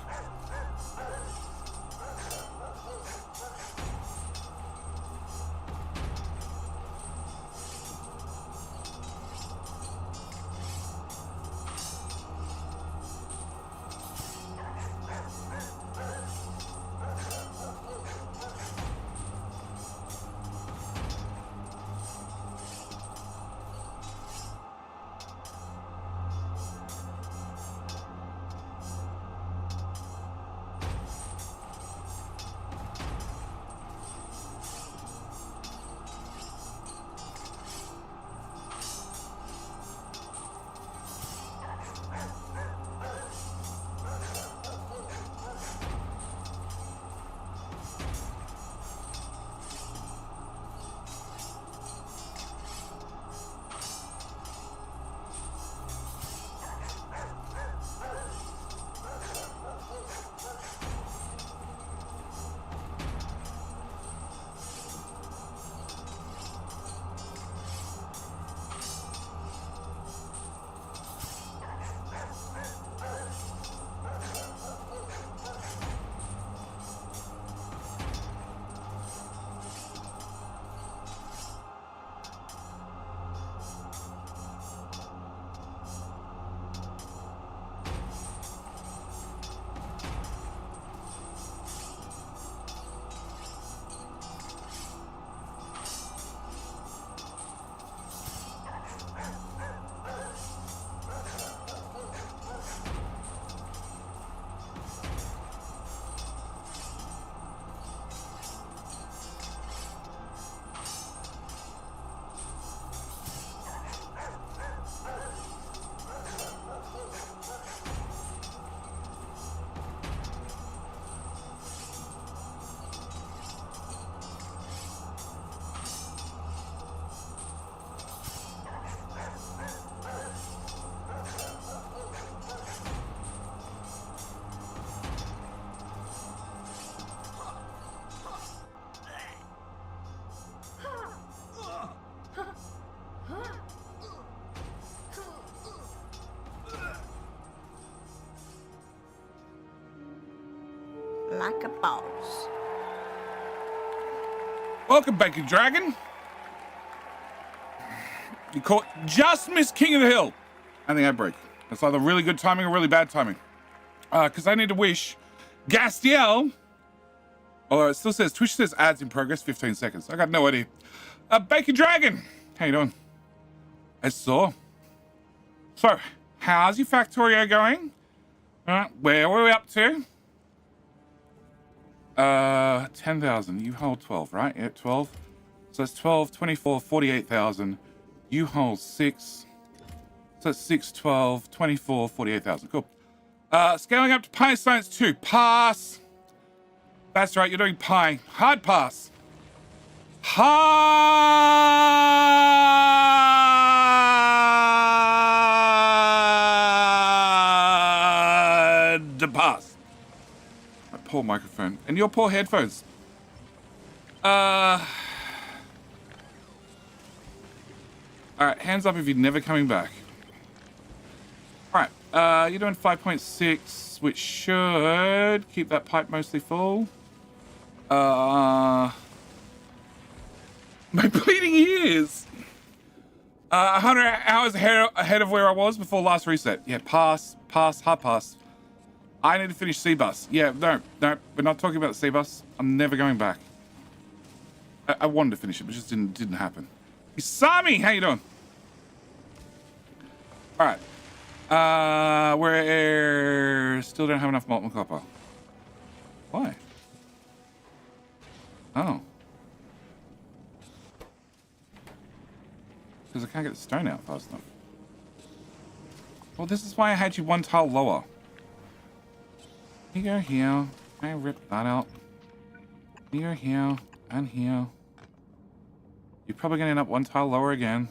Like a boss. Welcome, Bacon Dragon. You caught just missed King of the Hill. And the ad break. That's either really good timing or really bad timing. Because I need to wish Gastiel. Although it still says, Twitch says ads in progress, 15 seconds. I got no idea. Bacon Dragon. How you doing? I saw. So, how's your Factorio going? Where were we up to? 10,000. You hold 12, right? Yeah, 12. So that's 12, 24, 48,000. You hold 6. So that's 6, 12, 24, 48,000. Cool. Scaling up to Pi Science 2. Pass. That's right, you're doing Pi. Hard pass. Hard pass. poor microphone. And your poor headphones. Alright, hands up if you're never coming back. Alright, you're doing 5.6, which should keep that pipe mostly full. My bleeding ears! 100 hours ahead of where I was before last reset. Yeah, pass, hard pass. I need to finish C-Bus. Yeah, no, we're not talking about the C-Bus. I'm never going back. I wanted to finish it, but it just didn't happen. Isami, how you doing? All right. We're still don't have enough molten copper. Why? Oh. Because I can't get the stone out fast enough. Well, this is why I had you one tile lower. You go here. I rip that out. You go here and here. You're probably going to end up one tile lower again.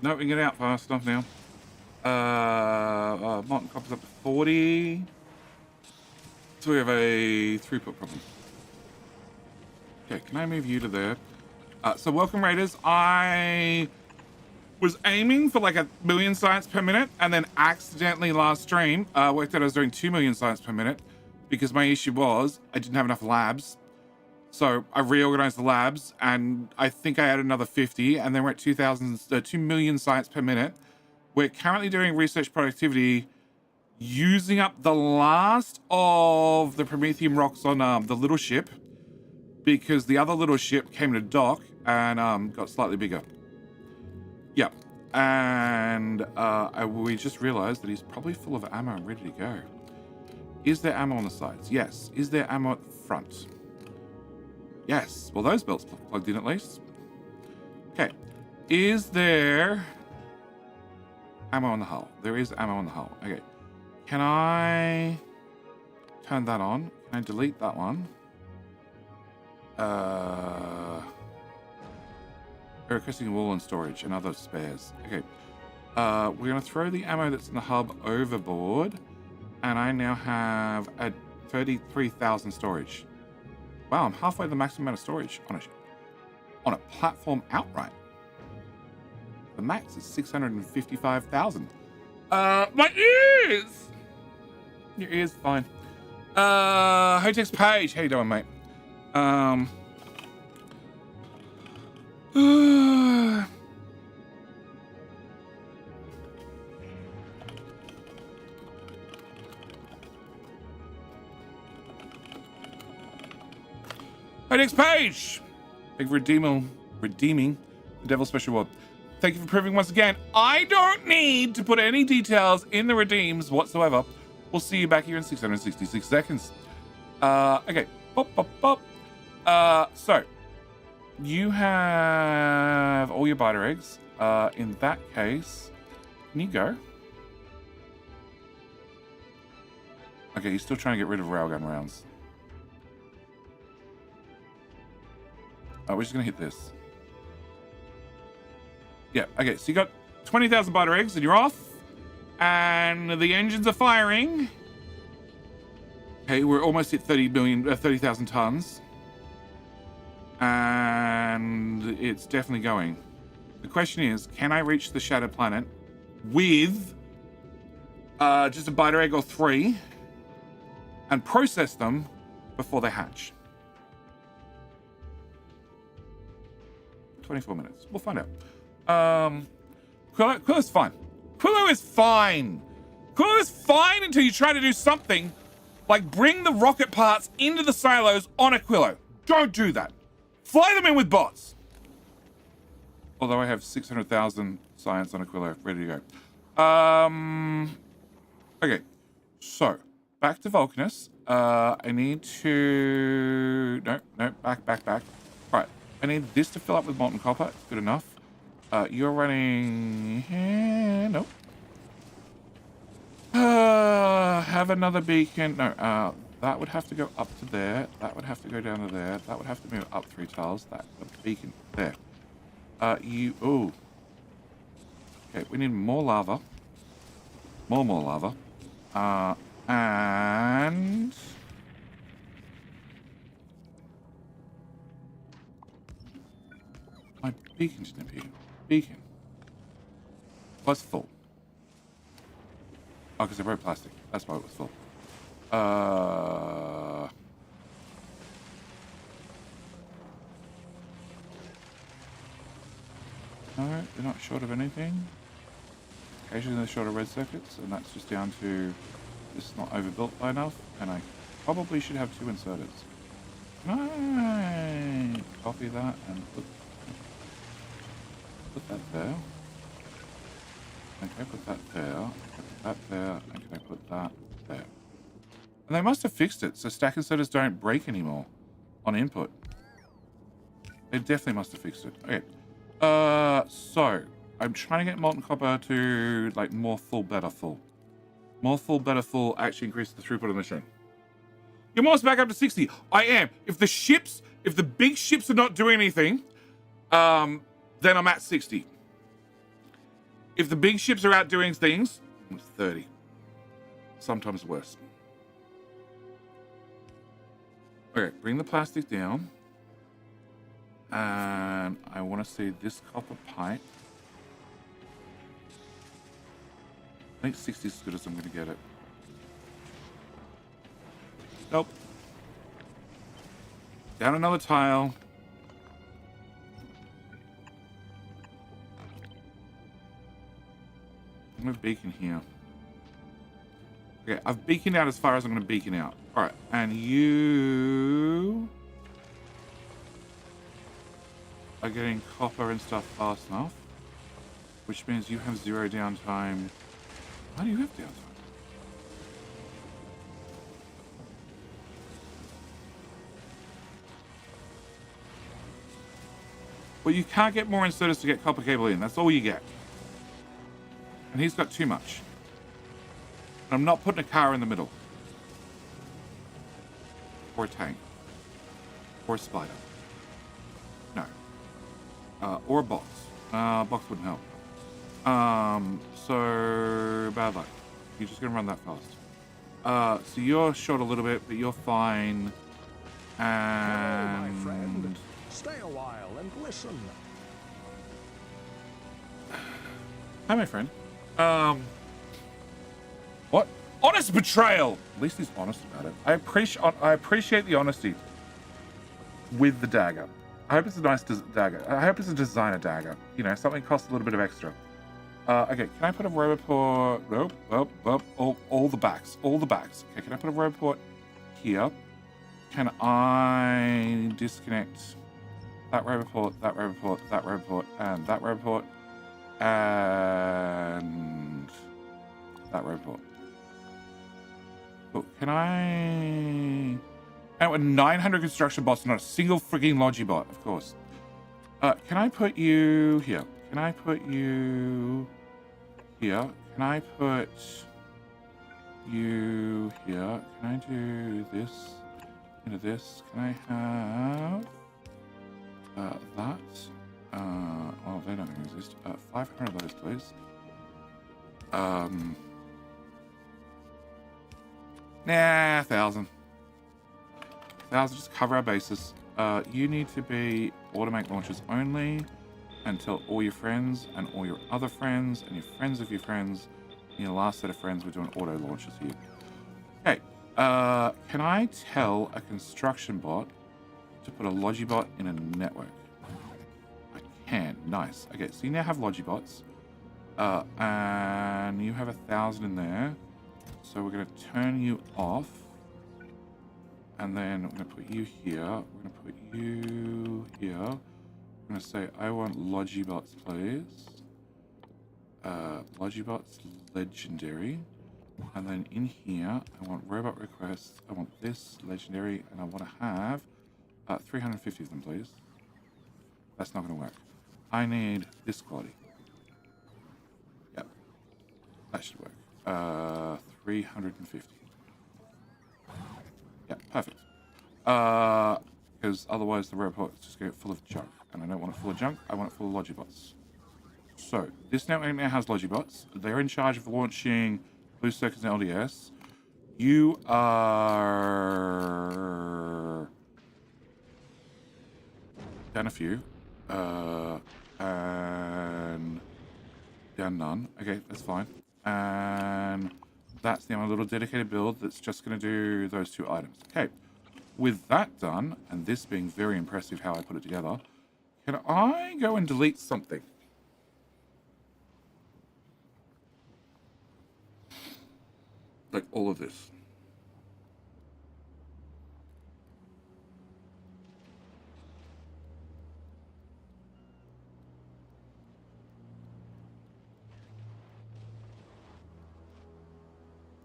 No, we can get out fast enough now. Molten copper's up to 40. So we have a throughput problem. Okay, can I move you to there? So welcome raiders. I was aiming for like 1 million science per minute, and then accidentally last stream worked out I was doing 2 million science per minute because my issue was I didn't have enough labs. So I reorganized the labs, and I think I had another 50, and then we're at 2 million science per minute. We're currently doing research productivity, using up the last of the Promethium rocks on the little ship, because the other little ship came to dock and got slightly bigger. Yep. And we just realized that he's probably full of ammo and ready to go. Is there ammo on the sides? Yes. Is there ammo at the front? Yes. Well, those belts plugged in at least. Okay. Is there ammo on the hull? There is ammo on the hull. Okay. Can I turn that on? Can I delete that one? Requesting wool and storage and other spares. Okay. We're going to throw the ammo that's in the hub overboard. And I now have a 33,000 storage. Wow, I'm halfway to the maximum amount of storage on a platform outright. The max is 655,000. My ears! Your ears, fine. Hotex Page, how you doing, mate? Hotex Page! Thank you for redeeming the Devil's Special Reward. Thank you for proving once again, I don't need to put any details in the redeems whatsoever. We'll see you back here in 666 seconds. Okay. Pop. So, you have all your biter eggs. In that case, can you go? Okay, you're still trying to get rid of railgun rounds. We're just going to hit this. Yeah, okay, so you got 20,000 biter eggs and you're off. And the engines are firing. Okay, we're almost at 30,000 tons. And it's definitely going. The question is, can I reach the Shadow Planet with just a biter egg or 3 and process them before they hatch? 24 minutes. We'll find out. Quillo's fine. Quillo is fine. Quillo is fine until you try to do something like bring the rocket parts into the silos on a Quillo. Don't do that. Fly them in with bots. Although I have 600,000 science on a Quillo ready to go. Okay. So, back to Vulcanus. I need to... No, back. Right. I need this to fill up with molten copper. It's good enough. You're running... Nope. Have another beacon. No, that would have to go up to there. That would have to go down to there. That would have to move up 3 tiles. That beacon there. Oh. Okay, we need more lava. More lava. And... my beacon's gonna be beacon. Was full. Oh, because I broke plastic. That's why it was full. Alright, they're not short of anything. Occasionally they're short of red circuits, and that's just down to it's not overbuilt by enough, and I probably should have 2 inserters. Can I copy that and put that there? Okay, put that there. Put that there. And can I put that there? And they must have fixed it, so stack inserters don't break anymore on input. They definitely must have fixed it. Okay. So I'm trying to get molten copper to like more full, better full. More full, better full actually increases the throughput of the machine. You're almost back up to 60. I am. If the big ships are not doing anything, then I'm at 60. If the big ships are out doing things, I'm at 30. Sometimes worse. Okay, bring the plastic down. And I want to see this copper pipe. I think 60 is as good as I'm going to get it. Nope. Down another tile. I'm going to beacon here. Okay, I've beaconed out as far as I'm going to beacon out. Alright, and you are getting copper and stuff fast enough, which means you have 0 downtime. Why do you have downtime? Well, you can't get more inserters to get copper cable in. That's all you get. And he's got too much. And I'm not putting a car in the middle. Or a tank. Or a spider. No. Or a box. Box wouldn't help. So bad luck. You're just gonna run that fast. So you're short a little bit, but you're fine. And Hello, my friend. Stay a while and listen. Hi, my friend. What? Honest betrayal! At least he's honest about it. I appreciate the honesty with the dagger. I hope it's a nice dagger. I hope it's a designer dagger. You know, something costs a little bit of extra. Okay, can I put a roboport? Nope. All the backs. All the backs. Okay, can I put a roboport here? Can I disconnect that roboport, that roboport, that roboport, and that roboport, and that roboport? Cool. Can I... And with 900 construction bots, not a single frigging Logibot, of course. Can I put you here? Can I put you here? Can I put you here? Can I do this into this? Can I have that? Oh, they don't exist. 500 of those, please. Nah, 1,000. 1,000, just cover our bases. You need to be automate launches only and tell all your friends and all your other friends and your friends of your friends and your last set of friends we're doing auto launches here. Okay, can I tell a construction bot to put a Logibot in a network? I can, nice. Okay, so you now have Logibots, and you have 1,000 in there. So we're going to turn you off, and then we're going to put you here. We're going to put you here. I'm going to say, I want Logibots, please. Logibots legendary. And then in here, I want robot requests. I want this legendary, and I want to have 350 of them, please. That's not going to work. I need this quality. Yep. That should work. 350. Yeah, perfect. Because otherwise the robot is just going to get full of junk. And I don't want it full of junk. I want it full of Logibots. So, this network now has Logibots. They're in charge of launching Blue Circuits and LDS. You are... down a few. And... down none. Okay, that's fine. And... that's the only little dedicated build that's just going to do those 2 items. Okay. With that done, and this being very impressive how I put it together, can I go and delete something? Like all of this.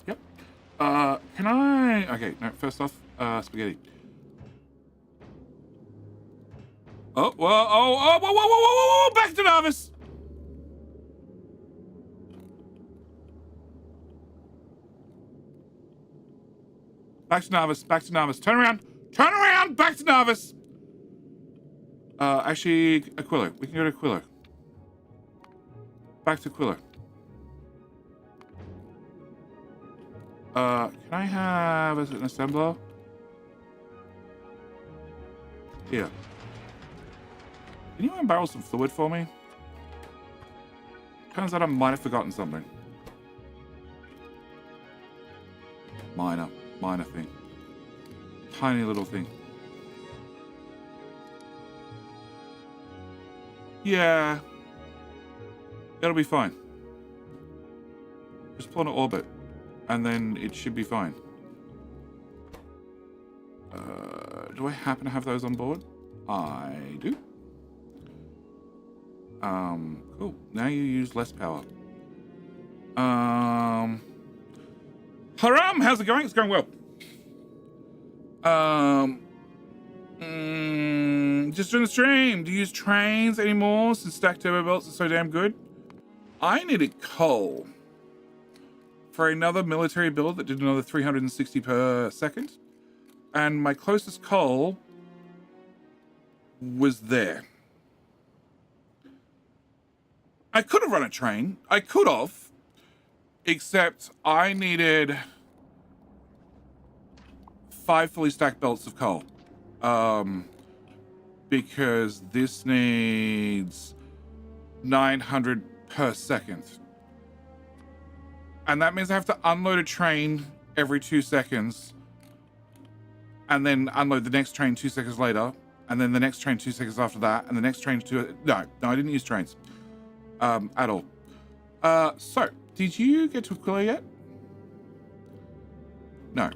Yep. Can I... okay, no, first off, spaghetti. Oh, whoa, oh, whoa, whoa, whoa, whoa, whoa, back to Nauvis! Back to Nauvis, back to Nauvis. Turn around, back to Nauvis! Actually, Aquila. We can go to Aquila. Back to Aquila. Can I have an assembler? Here. Can you unbarrel some fluid for me? Turns out I might have forgotten something. Minor thing. Tiny little thing. Yeah. It'll be fine. Just pull an orbit. And then it should be fine. Do I happen to have those on board? I do. Cool. Now you use less power. Haram, how's it going? It's going well. Just doing the stream. Do you use trains anymore since stacked turbo belts are so damn good? I needed coal for another military build that did another 360 per second. And my closest coal was there. I could have run a train. I could have. Except I needed 5 fully stacked belts of coal. Because this needs 900 per second. And that means I have to unload a train every 2 seconds. And then unload the next train 2 seconds later. And then the next train 2 seconds after that. And the next train No, I didn't use trains. At all. So, did you get to Aquila yet? No.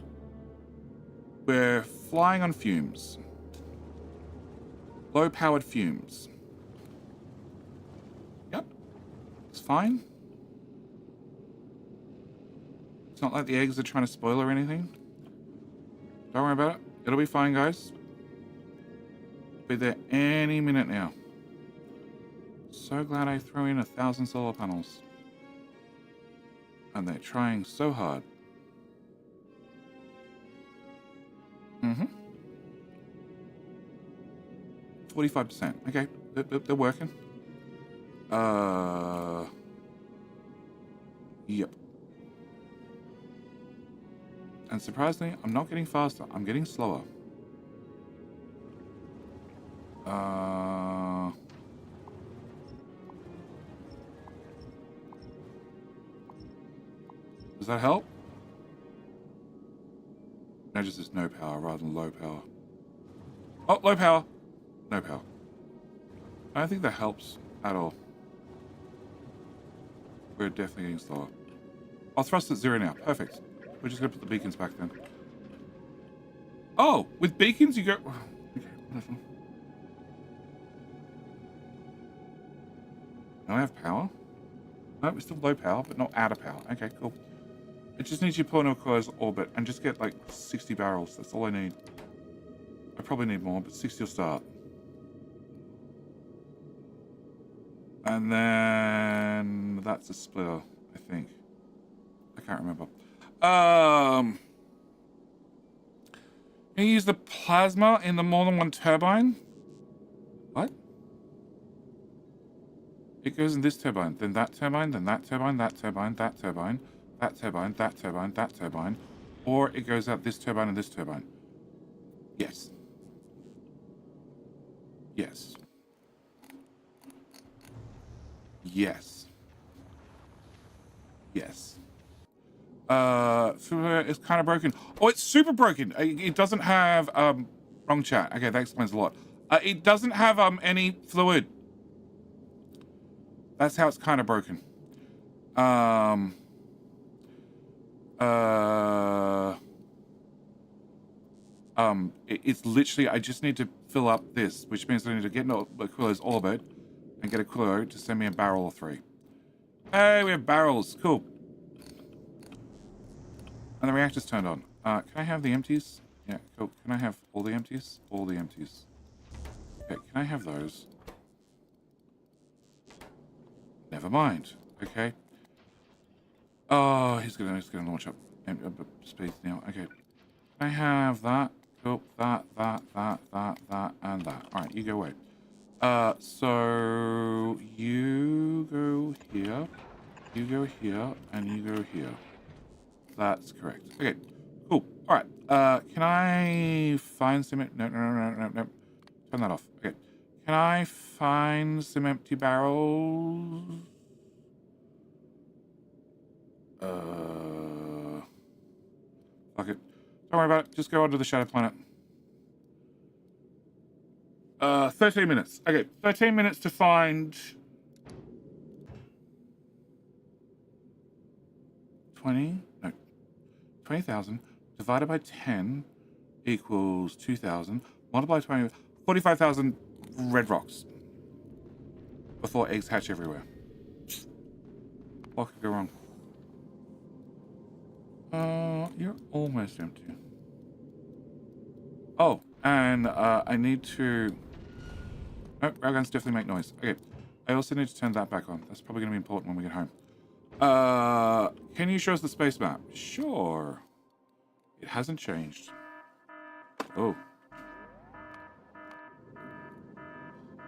We're flying on fumes. Low-powered fumes. Yep. It's fine. It's not like the eggs are trying to spoil or anything. Don't worry about it. It'll be fine, guys. Be there any minute now. So glad I threw in 1,000 solar panels. And they're trying so hard. 45%. Okay, they're working. Yep. And surprisingly, I'm not getting faster. I'm getting slower. Does that help? No, just there's no power rather than low power. Oh, low power. No power. I don't think that helps at all. We're definitely getting slower. I'll thrust at 0 now. Perfect. We're just going to put the beacons back then. Oh, with beacons you go... Okay, wonderful. Now I have power? No, we're still low power, but not out of power. Okay, cool. It just needs you to pull into a closed orbit and just get like 60 barrels. That's all I need. I probably need more, but 60 will start. And then that's a splitter, I think. I can't remember. Can you use the plasma in the more than one turbine? What? It goes in this turbine, then that turbine, then that turbine, that turbine, that turbine, that turbine, that turbine, that turbine. Or it goes out this turbine and this turbine. Yes. Yes. Yes. Yes. It's kind of broken. Oh, it's super broken. It doesn't have, wrong chat. Okay, that explains a lot. It doesn't have, any fluid. That's how it's kind of broken. It's literally, I just need to fill up this, which means I need to get Aquillo's orbit and get Aquillo to send me a barrel or 3. Hey, we have barrels. Cool. And the reactor's turned on. Can I have the empties? Yeah, cool. Can I have all the empties? All the empties. Okay, can I have those? Never mind. Okay. Oh, he's gonna launch up space now. Okay. Can I have that? Cool. That, and that. Alright, you go away. So you go here, and you go here. That's correct. Okay, cool. All right. Can I find some? No. Turn that off. Okay. Can I find some empty barrels? Fuck it. Don't worry about it. Just go onto the shadow planet. 13 minutes. Okay, 13 minutes to find 20,000 divided by 10 equals 2,000. Multiply 20, 45,000 red rocks before eggs hatch everywhere. What could go wrong? You're almost empty. Oh, and I need to... Oh, railguns definitely make noise. Okay, I also need to turn that back on. That's probably going to be important when we get home. Can you show us the space map? Sure. It hasn't changed. Oh.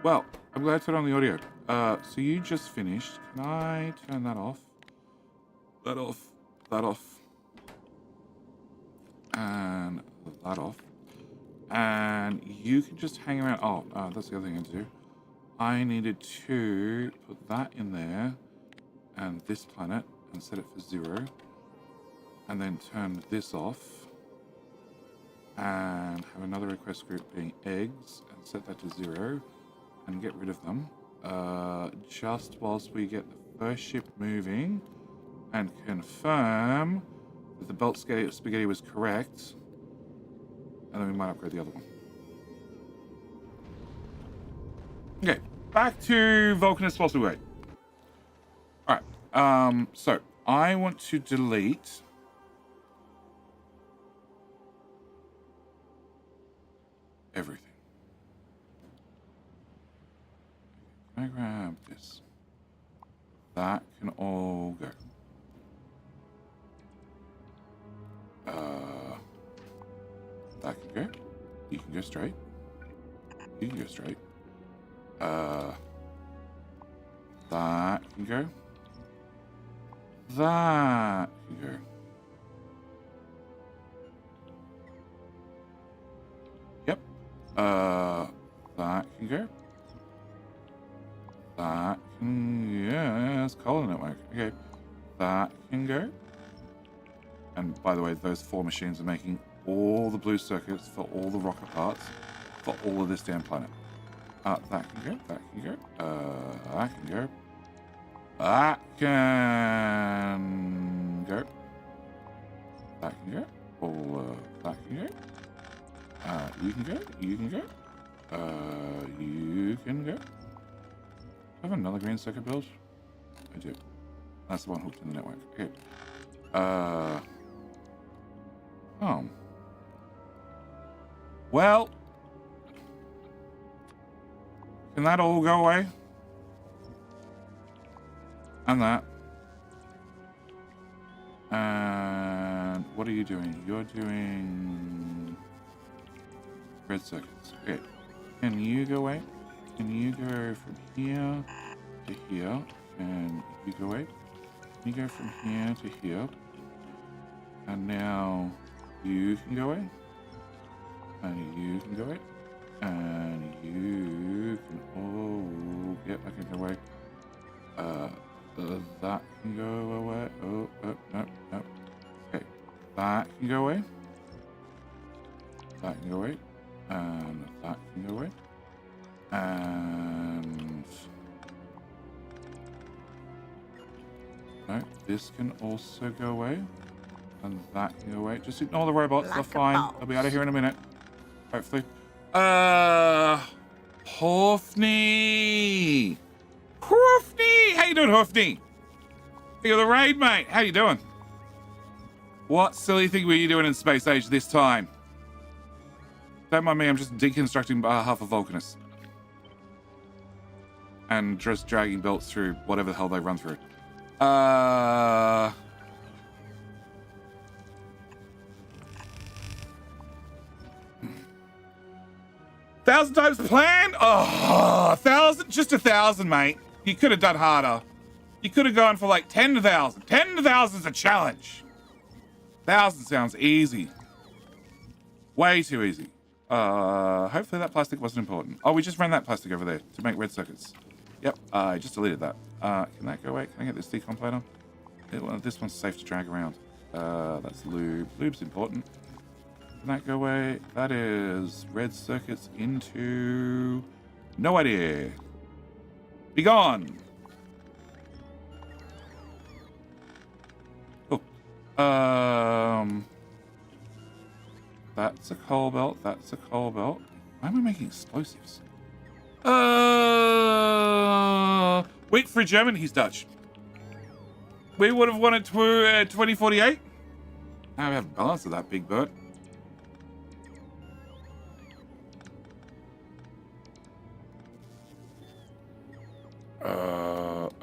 Well, I'm glad I turned on the audio. So you just finished. Can I turn that off? That off. That off. And that off. And you can just hang around. Oh, that's the other thing I need to do. I needed to put that in there and this planet and set it for 0. And then turn this off. And have another request group being eggs and set that to 0 and get rid of them. Just whilst we get the first ship moving and confirm that the belt spaghetti was correct. And then we might upgrade the other one. Okay, back to Vulcanus whilst we wait. Alright, so I want to delete everything. Can I grab this? That can all go. That can go. You can go straight. You can go straight. That can go. That can go. Yep. That can go. That can... Yes, color network. Okay. That can go. And by the way, those 4 machines are making all the blue circuits for all the rocket parts for all of this damn planet. That can go. That can go. That can go. That can go. That can go. All that can go. You can go. You can go. You can go. Do I have another green circuit build? I do. That's the one hooked in the network. Okay. Oh. Well. Can that all go away? And that. And what are you doing? You're doing red circuits. Okay. Can you go away? Can you go from here to here, and you go away. You go from here to here, and now you can go away, and you can go away, and you can all get. I can go away. That can go away. Oh, no. Okay, that can go away. That can go away, and that can go away, and no, this can also go away, and that can go away. Just ignore the robots; they're fine. They'll be out of here in a minute, hopefully. Hoofney! Hoofney! How you doing, Hoofney? You're the raid, mate. How you doing? What silly thing were you doing in Space Age this time? Don't mind me, I'm just deconstructing half of Vulcanus. And just dragging belts through whatever the hell they run through. 1,000 times planned? Oh, 1,000? Just 1,000, mate. You could have done harder. You could have gone for like 10,000. 10,000 is a challenge. 1,000 sounds easy. Way too easy. Hopefully that plastic wasn't important. Oh, we just ran that plastic over there to make red circuits. Yep, I just deleted that. Can that go away? Can I get this decon plate on? This one's safe to drag around. That's lube. Lube's important. Can that go away? That is red circuits into... No idea. Be gone. Oh. That's a coal belt. That's a coal belt. Why am I making explosives? Wait for a German. He's Dutch. We would have wanted 2048. Now we have balance of that big bird.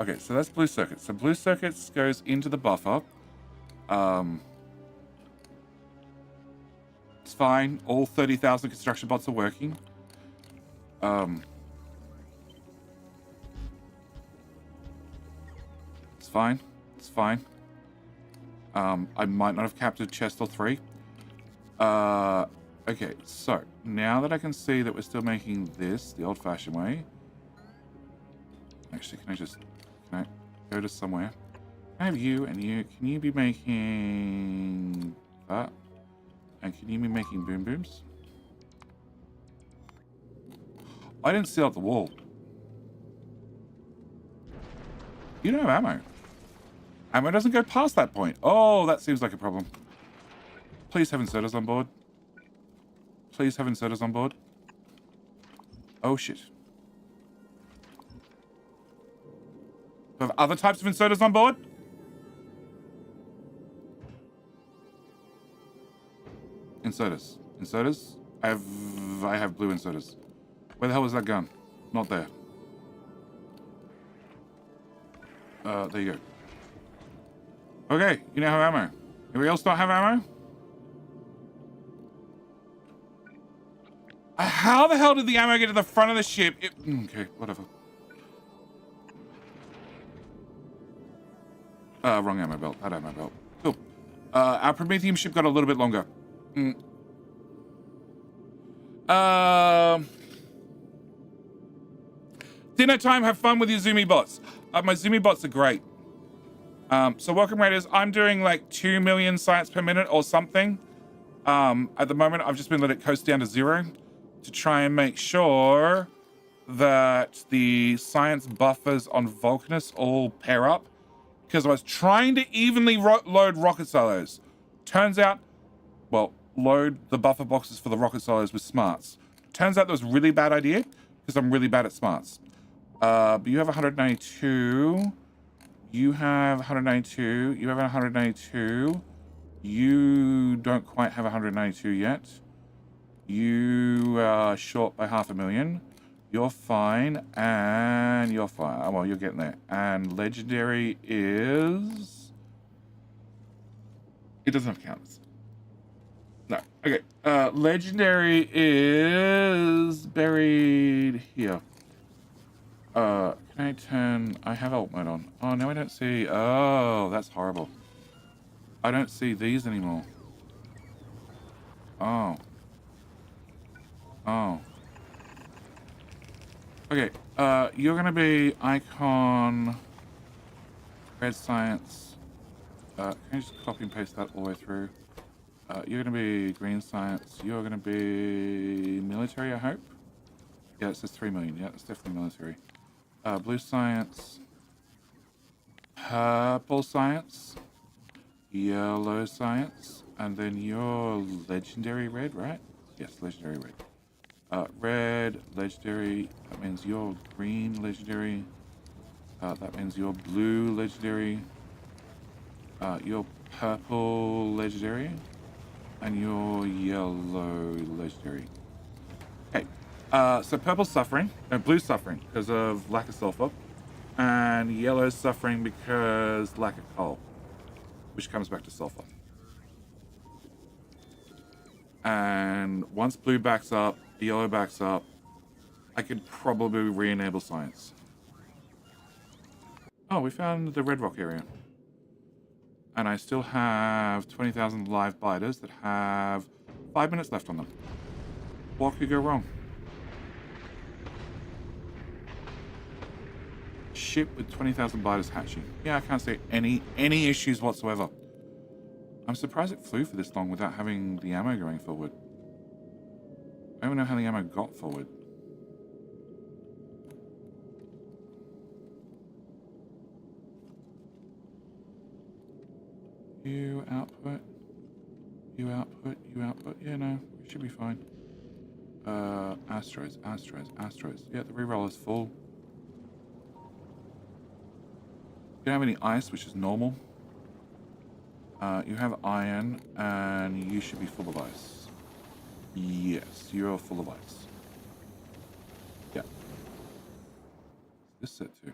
Okay, so that's blue circuits. So blue circuits goes into the buffer. It's fine. All 30,000 construction bots are working. It's fine. It's fine. I might not have captured chest or 3. Okay, so now that I can see that we're still making this the old-fashioned way. Actually, can I go to somewhere? I have you and you. Can you be making that? And can you be making boom booms? I didn't seal out the wall. You don't have ammo. Ammo doesn't go past that point. Oh, that seems like a problem. Please have inserters on board. Please have inserters on board. Oh, shit. Do I have other types of inserters on board? Inserters. Inserters? I have blue inserters. Where the hell was that gun? Not there. There you go. Okay, you now have ammo. Anybody else not have ammo? How the hell did the ammo get to the front of the ship? Okay, whatever. Wrong ammo belt. That ammo belt. Cool. Our Prometheum ship got a little bit longer. Dinner time. Have fun with your Zoomy bots. My Zoomy bots are great. So welcome raiders. I'm doing like 2 million science per minute or something. At the moment, I've just been let it coast down to 0 to try and make sure that the science buffers on Vulcanus all pair up. Because I was trying to evenly load rocket silos. Turns out, well, load the buffer boxes for the rocket silos with smarts. Turns out that was a really bad idea because I'm really bad at smarts. But you have 192. You have 192. You have 192. You don't quite have 192 yet. You are short by 500,000. You're fine, and you're fine. Well, you're getting there. And legendary is... It doesn't have counts. No. Okay. Legendary is buried here. Can I have alt mode on. Oh, no, I don't see. Oh, that's horrible. I don't see these anymore. Oh. Oh. Okay, you're gonna be icon, red science. Can you just copy and paste that all the way through? You're gonna be green science. You're gonna be military, I hope. Yeah, it says 3 million. Yeah, it's definitely military. Blue science, purple science, yellow science, and then your legendary red, right? Yes, legendary red. Red, legendary, that means your green, legendary. That means your blue, legendary. Your purple, legendary. And your yellow, legendary. Okay, so purple's suffering, no, blue's suffering because of lack of sulfur. And yellow's suffering because lack of coal, which comes back to sulfur. And once blue backs up, yellow backs up, I could probably re-enable science. Oh, we found the red rock area. And I still have 20,000 live biters that have 5 minutes left on them. What could go wrong? Ship with 20,000 biters hatching. Yeah, I can't see any issues whatsoever. I'm surprised it flew for this long without having the ammo going forward. I don't know how the ammo got forward. You output. You output. You output. Yeah, no, we should be fine. Asteroids, asteroids, asteroids. Yeah, the reroll is full. You don't have any ice, which is normal. You have iron, and you should be full of ice. Yes, you're full of ice. Yeah. This set to?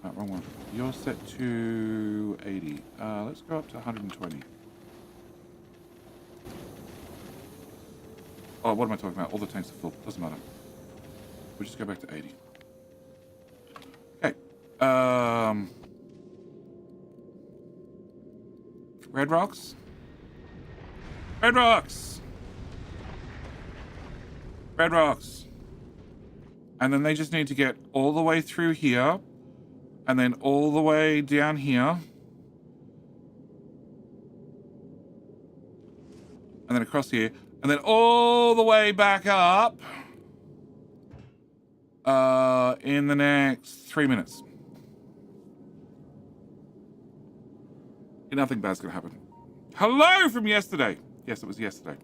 Wrong one. You're set to 80. Let's go up to 120. Oh, what am I talking about? All the tanks are full. Doesn't matter. We'll just go back to 80. Okay. Red rocks? Red rocks! Red rocks. And then they just need to get all the way through here. And then all the way down here. And then across here. And then all the way back up. In the next 3 minutes. Nothing bad's gonna happen. Hello from yesterday. Yes, it was yesterday.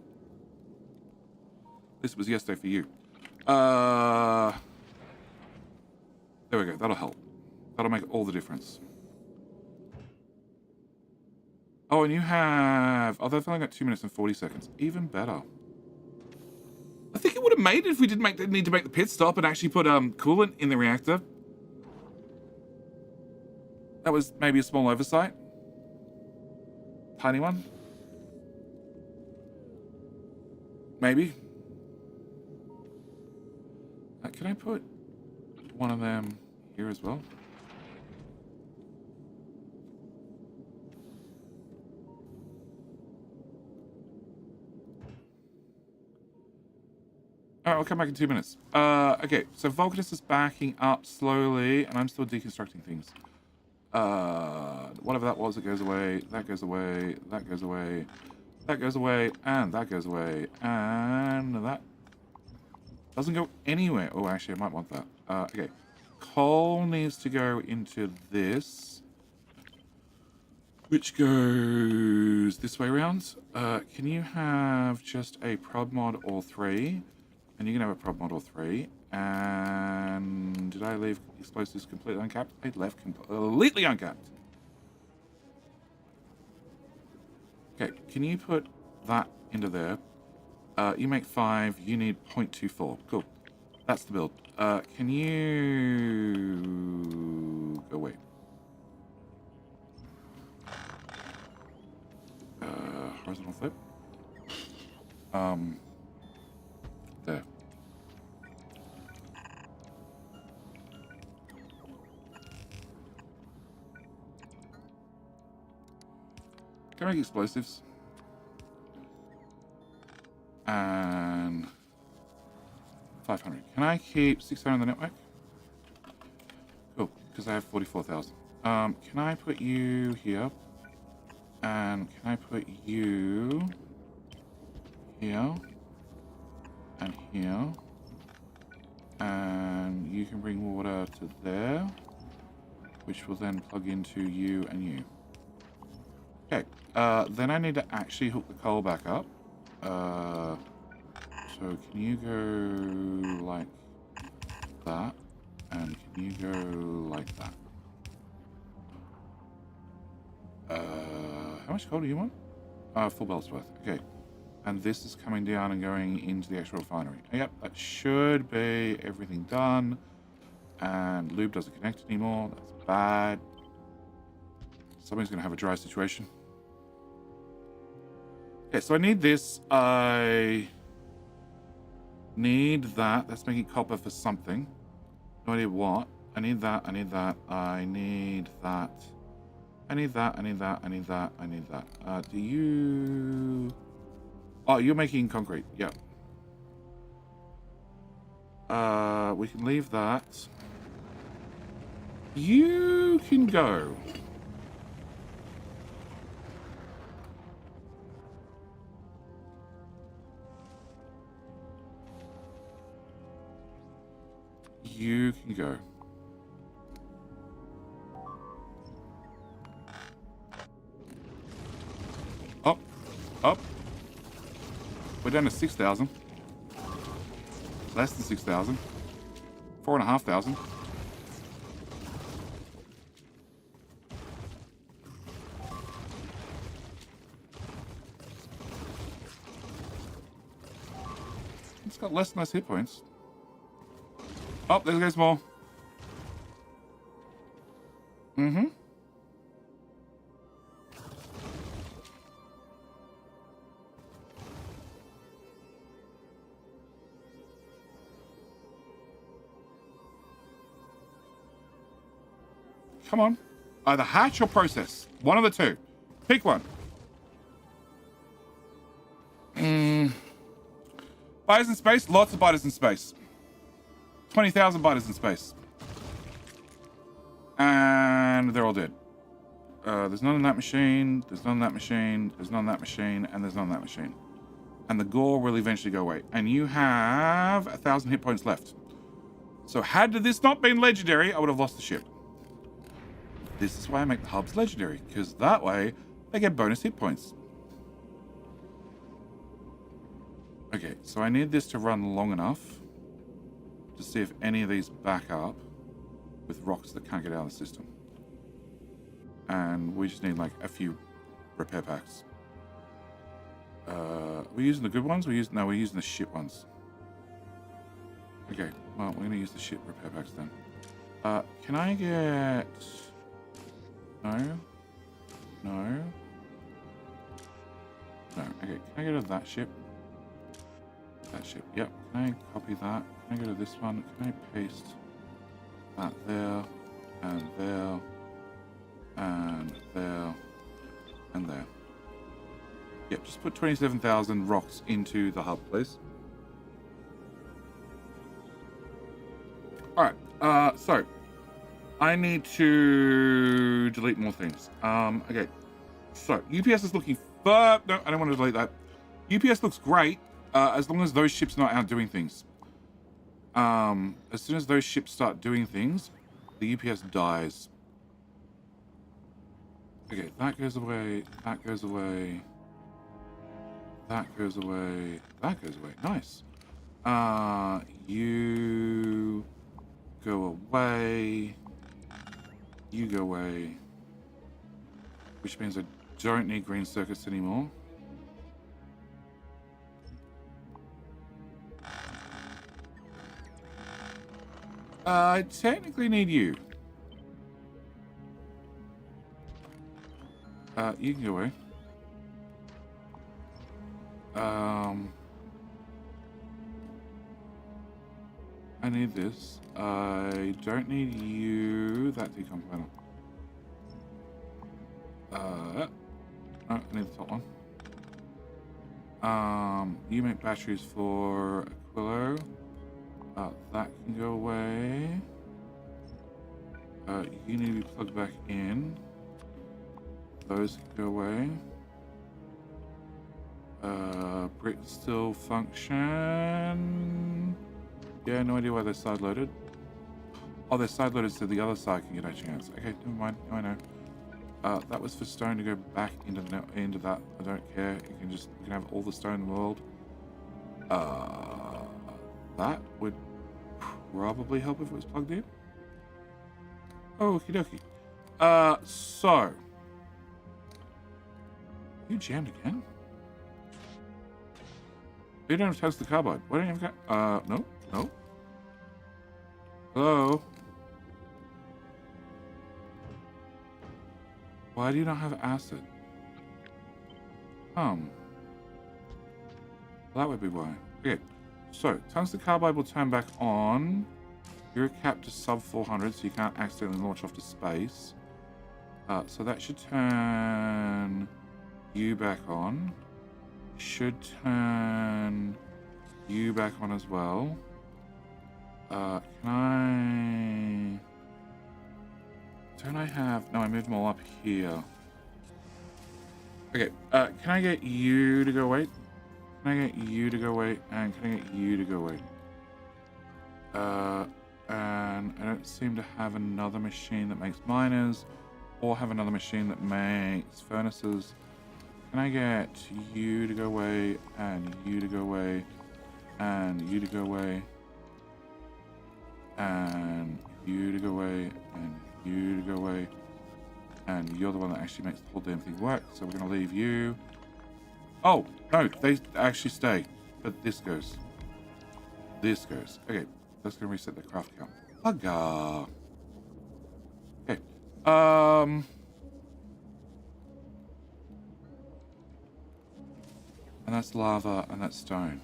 This was yesterday for you. There we go. That'll help. That'll make all the difference. Oh, and you have... Oh, they've only got 2 minutes and 40 seconds. Even better. I think it would have made it if we didn't need to make the pit stop and actually put coolant in the reactor. That was maybe a small oversight. Tiny one. Maybe. Can I put one of them here as well? Alright, I'll come back in 2 minutes. Okay, so Vulcanus is backing up slowly, and I'm still deconstructing things. Whatever that was, it goes away, that goes away, that goes away, that goes away, and that goes away, and that doesn't go anywhere. Oh, actually, I might want that. Okay. Coal needs to go into this, which goes this way around. Can you have just a prod mod or 3? And you can have a prod mod or 3. And did I leave explosives completely uncapped? I left completely uncapped. Okay, can you put that into there? You make 5, you need 0.24. Cool. That's the build. Can you go away? Horizontal flip. There. can I make explosives? And 500. Can I keep 600 on the network? Cool, because I have 44,000. Can I put you here? And can I put you here? And here? And you can bring water to there, which will then plug into you and you. Okay, then I need to actually hook the coal back up. So can you go like that? And can you go like that? How much coal do you want? Full belt's worth. Okay. And this is coming down and going into the actual refinery. Yep, that should be everything done. And lube doesn't connect anymore. That's bad. Somebody's going to have a dry situation. Okay, so I need this. I need that. That's making copper for something. No idea what. I need that. I need that. I need that. I need that. I need that. I need that. I need that. Do you... Oh, you're making concrete. Yeah. We can leave that. You can go. You can go. Up. Up. We're down to 6,000. Less than 6,000. 4,500. It's got less nice hit points. Oh, there goes more. Mm-hmm. Come on. Either hatch or process. One of the two. Pick one. Biters in space? Lots of biters in space. 20,000 biters in space. And they're all dead. There's none in that machine. There's none in that machine. There's none in that machine. And there's none in that machine. And the gore will eventually go away. And you have 1,000 hit points left. So had this not been legendary, I would have lost the ship. This is why I make the hubs legendary, because that way they get bonus hit points. Okay, so I need this to run long enough to see if any of these back up with rocks that can't get out of the system. And we just need like a few repair packs. We're using the good ones? We're using the shit ones. Okay, well, we're gonna use the shit repair packs then. Can I get... No. No. No. Okay, can I go to that ship? That ship. Yep. Can I copy that? Can I go to this one? Can I paste that there? And there. And there. And there. Yep, just put 27,000 rocks into the hub, please. Alright, so I need to delete more things. Okay. So UPS is looking no, I don't want to delete that. UPS looks great, as long as those ships are not out doing things. As soon as those ships start doing things, the UPS dies. Okay, that goes away, that goes away, that goes away, that goes away. Nice. You go away. You go away. Which means I don't need green circuits anymore. I technically need you. You can go away. I need this. I don't need you. That decom panel. No, I need the top one. You make batteries for Aquilo. That can go away. You need to be plugged back in. Those can go away. Brick still function. Yeah, no idea why they're side loaded. Oh, they're side loaded so the other side can get a chance. Okay, never mind. Now I know. That was for stone to go back into that. I don't care. You can have all the stone in the world. That would probably help if it was plugged in. Oh, okie dokie. So you jammed again? You don't have tungsten carbide. Why don't you have no. Hello? Why do you not have acid? That would be why. Okay, so tungsten carbide will turn back on. You're capped to sub 400, so you can't accidentally launch off to space. So that should turn you back on. Should turn you back on as well. Don't I have... No, I moved them all up here. Okay, can I get you to go away? Can I get you to go away? And can I get you to go away? And I don't seem to have another machine that makes miners or have another machine that makes furnaces. Can I get you to go away and you to go away and you to go away and you to go away and you to go away, and you're the one that actually makes the whole damn thing work, so we're going to leave you. Oh, no, they actually stay, but this goes. This goes. Okay, that's going to reset the craft count. Bugger. Okay. And that's lava, and that's stone.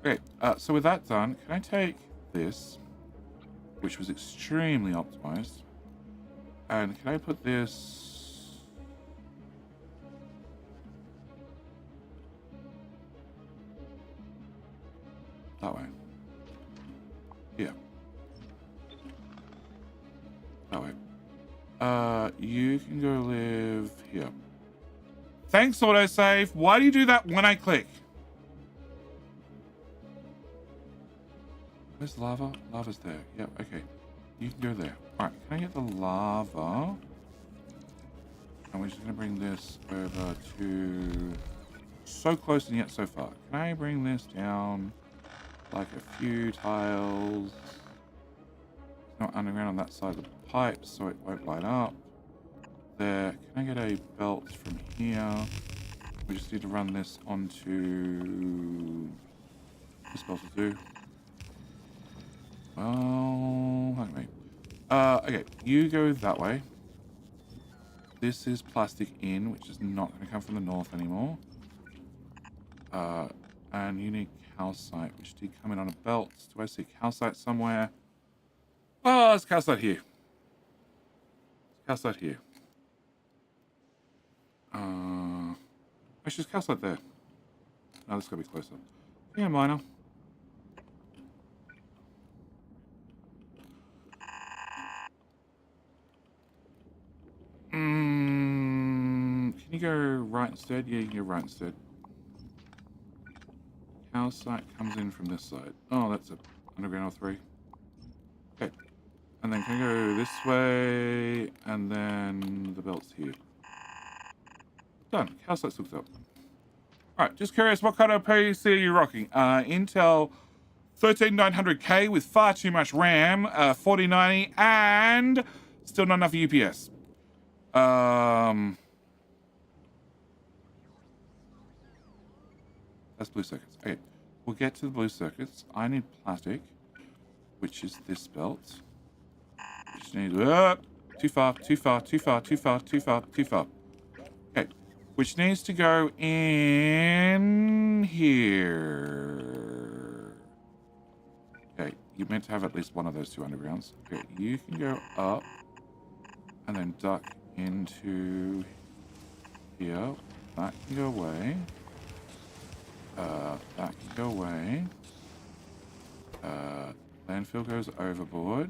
Okay, so with that done, can I take this, which was extremely optimized, and can I put this... that way? Yeah. That way. You can go live here. Thanks, autosave. Why do you do that when I click? Where's lava? Lava's there. Yep, okay. You can go there. Alright, can I get the lava? And we're just going to bring this over to... so close and yet so far. Can I bring this down like a few tiles? It's not underground on that side of the pipe, so it won't light up. There. Can I get a belt from here? We just need to run this onto... this belt will do. Well, hang me. Okay, you go that way. This is plastic in, which is not going to come from the north anymore. And you need calcite, which did come in on a belt. Do I see calcite somewhere? Oh, it's calcite here. It's calcite here. Actually, there's calcite there. No, this got to be closer. Yeah, miner. Can you go right instead? Yeah, you can go right instead. Calcite comes in from this side. Oh, that's a underground L3. Okay. And then can I go this way? And then the belt's here. Done. Calcite's hooked up. Alright, just curious, what kind of PC are you rocking? Intel 13900K with far too much RAM, 4090, and still not enough UPS. That's blue circuits. Okay, we'll get to the blue circuits. I need plastic, which is this belt. Which needs too far. Okay, which needs to go in here. Okay, you're meant to have at least one of those two undergrounds. Okay, you can go up and then duck into here. That can go away. That can go away. Landfill goes overboard.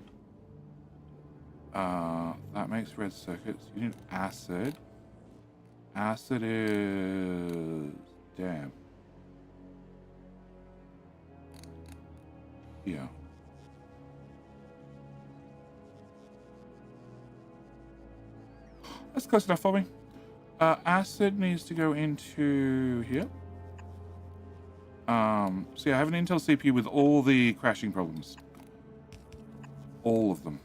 That makes red circuits. You need acid. Acid is... damn. Yeah. That's close enough for me. Acid needs to go into here. So yeah, I have an Intel CPU with all the crashing problems. All of them.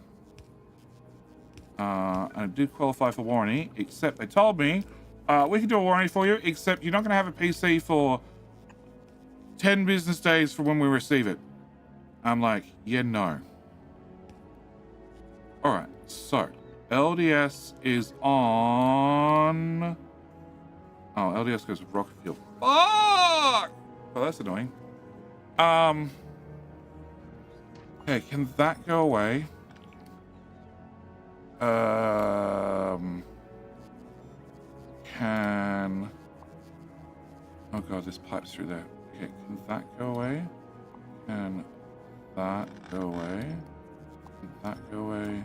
And I did qualify for warranty, except they told me, we can do a warranty for you, except you're not going to have a PC for 10 business days from when we receive it. I'm like, yeah, no. All right, so LDS is on... oh, LDS goes with rocket fuel. Fuck! Oh, that's annoying. Okay, can that go away? Can... oh god, this pipe's through there. Okay, can that go away? Can that go away? Can that go away?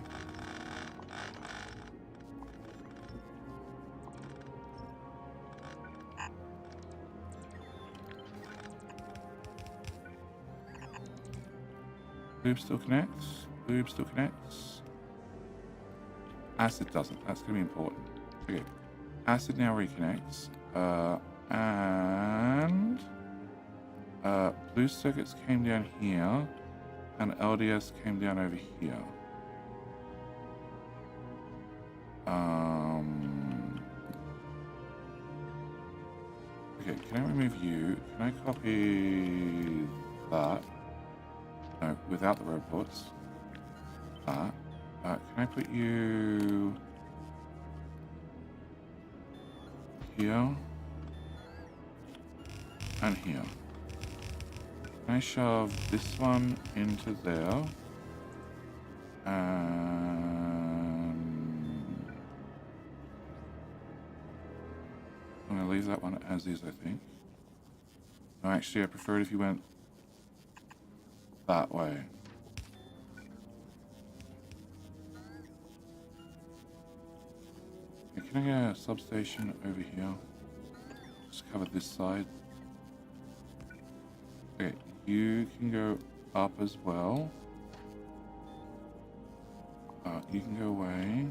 Lube still connects. Lube still connects. Acid doesn't. That's going to be important. Okay. Acid now reconnects. And blue circuits came down here. And LDS came down over here. Okay, can I remove you? Can I copy that? No, without the robots. That. Can I put you here and here? Can I shove this one into there? And I'm gonna leave that one as is, I think. No, actually, I prefer it if you went that way. Okay, can I get a substation over here? Just cover this side. Okay, you can go up as well. You can go away.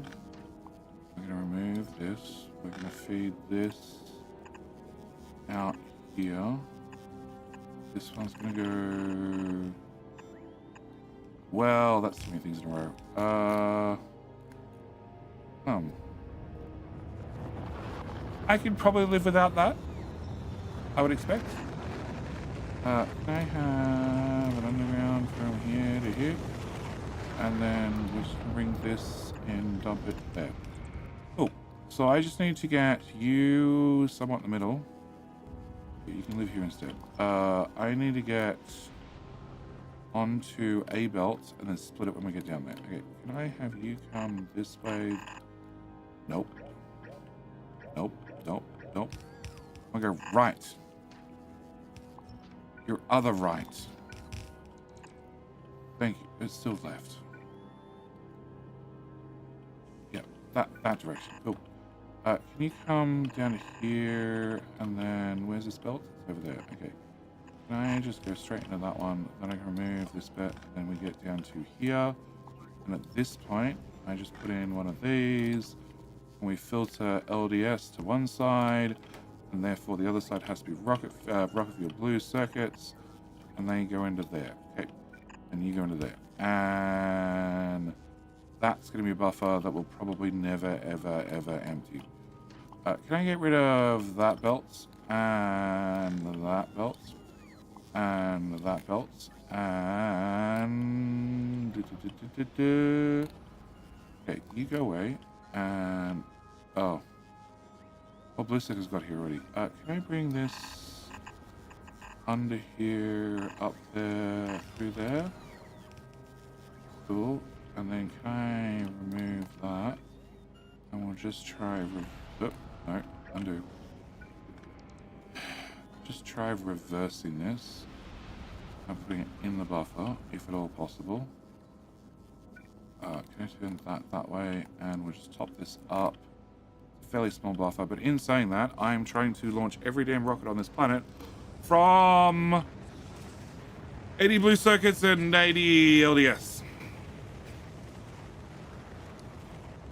We're gonna remove this. We're gonna feed this out here. This one's gonna go... well, that's too many things in a row. I could probably live without that, I would expect. Can I have an underground from here to here? And then we just bring this and dump it there. Cool. So I just need to get you somewhat in the middle. You can live here instead. I need to get onto a belt and then split it when we get down there. Okay, can I have you come this way? Nope. Nope, nope, nope. I'll go right. Your other right. Thank you. It's still left. Yeah, that direction. Cool. Can you come down to here and then where's this belt? It's over there. Okay. Can I just go straight into that one? Then I can remove this bit. Then we get down to here. And at this point, I just put in one of these. And we filter LDS to one side. And therefore the other side has to be rocket fuel blue circuits. And they go into there. Okay. And you go into there. And that's going to be a buffer that will probably never, ever, ever empty. Can I get rid of that belt? And that belt? And that belt? And... okay, you go away. And... oh. Well, blue stick has got here already. Can I bring this under here, up there, through there? Cool. And then can I remove that? And we'll just try... oh, no. undo. Just try reversing this. I'm putting it in the buffer, if at all possible. Can I turn that way? And we'll just top this up. Fairly small buffer, but in saying that, I'm trying to launch every damn rocket on this planet from 80 blue circuits and 80 LDS.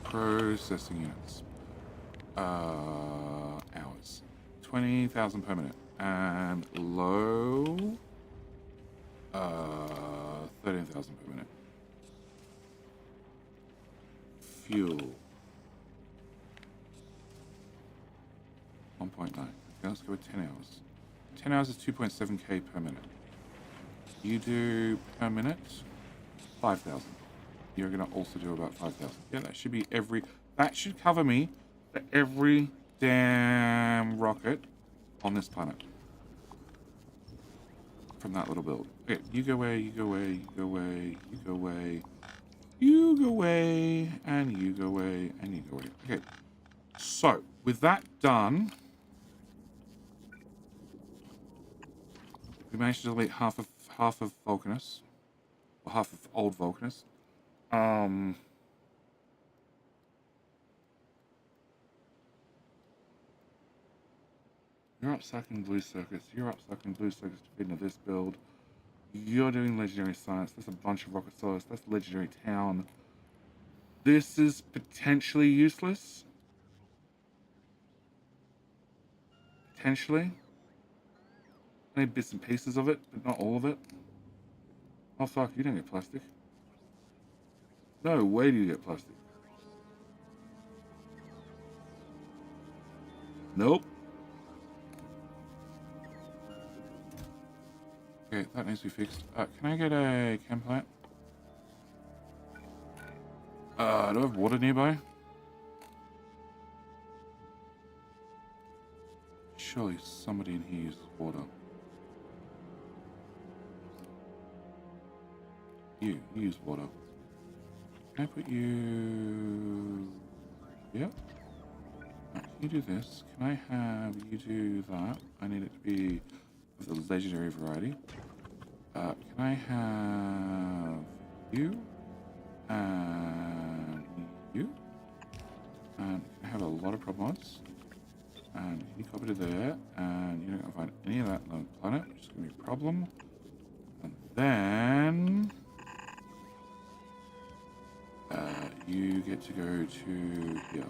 Processing units. Hours. 20,000 per minute. And low. 13,000 per minute. Fuel. 1.9. Okay, let's go with 10 hours. 10 hours is 2.7k per minute. You do per minute 5,000. You're going to also do about 5,000. Yeah, that should be that should cover me for every damn rocket on this planet. From that little build. Okay, you go away, you go away, you go away, you go away, you go away, and you go away, and you go away. Okay, so with that done, we managed to delete half of Vulcanus, or half of old Vulcanus. You're up sucking blue circuits. You're up sucking blue circuits to feed into this build. You're doing legendary science. There's a bunch of rocket solos. That's legendary town. This is potentially useless. Potentially. I need bits and pieces of it, but not all of it. Oh fuck, you don't get plastic. No way do you get plastic. Nope. Okay, that needs to be fixed. Can I get a chem plant? Do I have water nearby? Surely somebody in here uses water. You use water. Can I put you... Yep. Right, can you do this? Can I have you do that? I need it to be of the legendary variety. Can I have you? And you? And I have a lot of problems. And can you copy to there? And you're not going to find any of that on the planet, which is going to be a problem. And then... you get to go to here.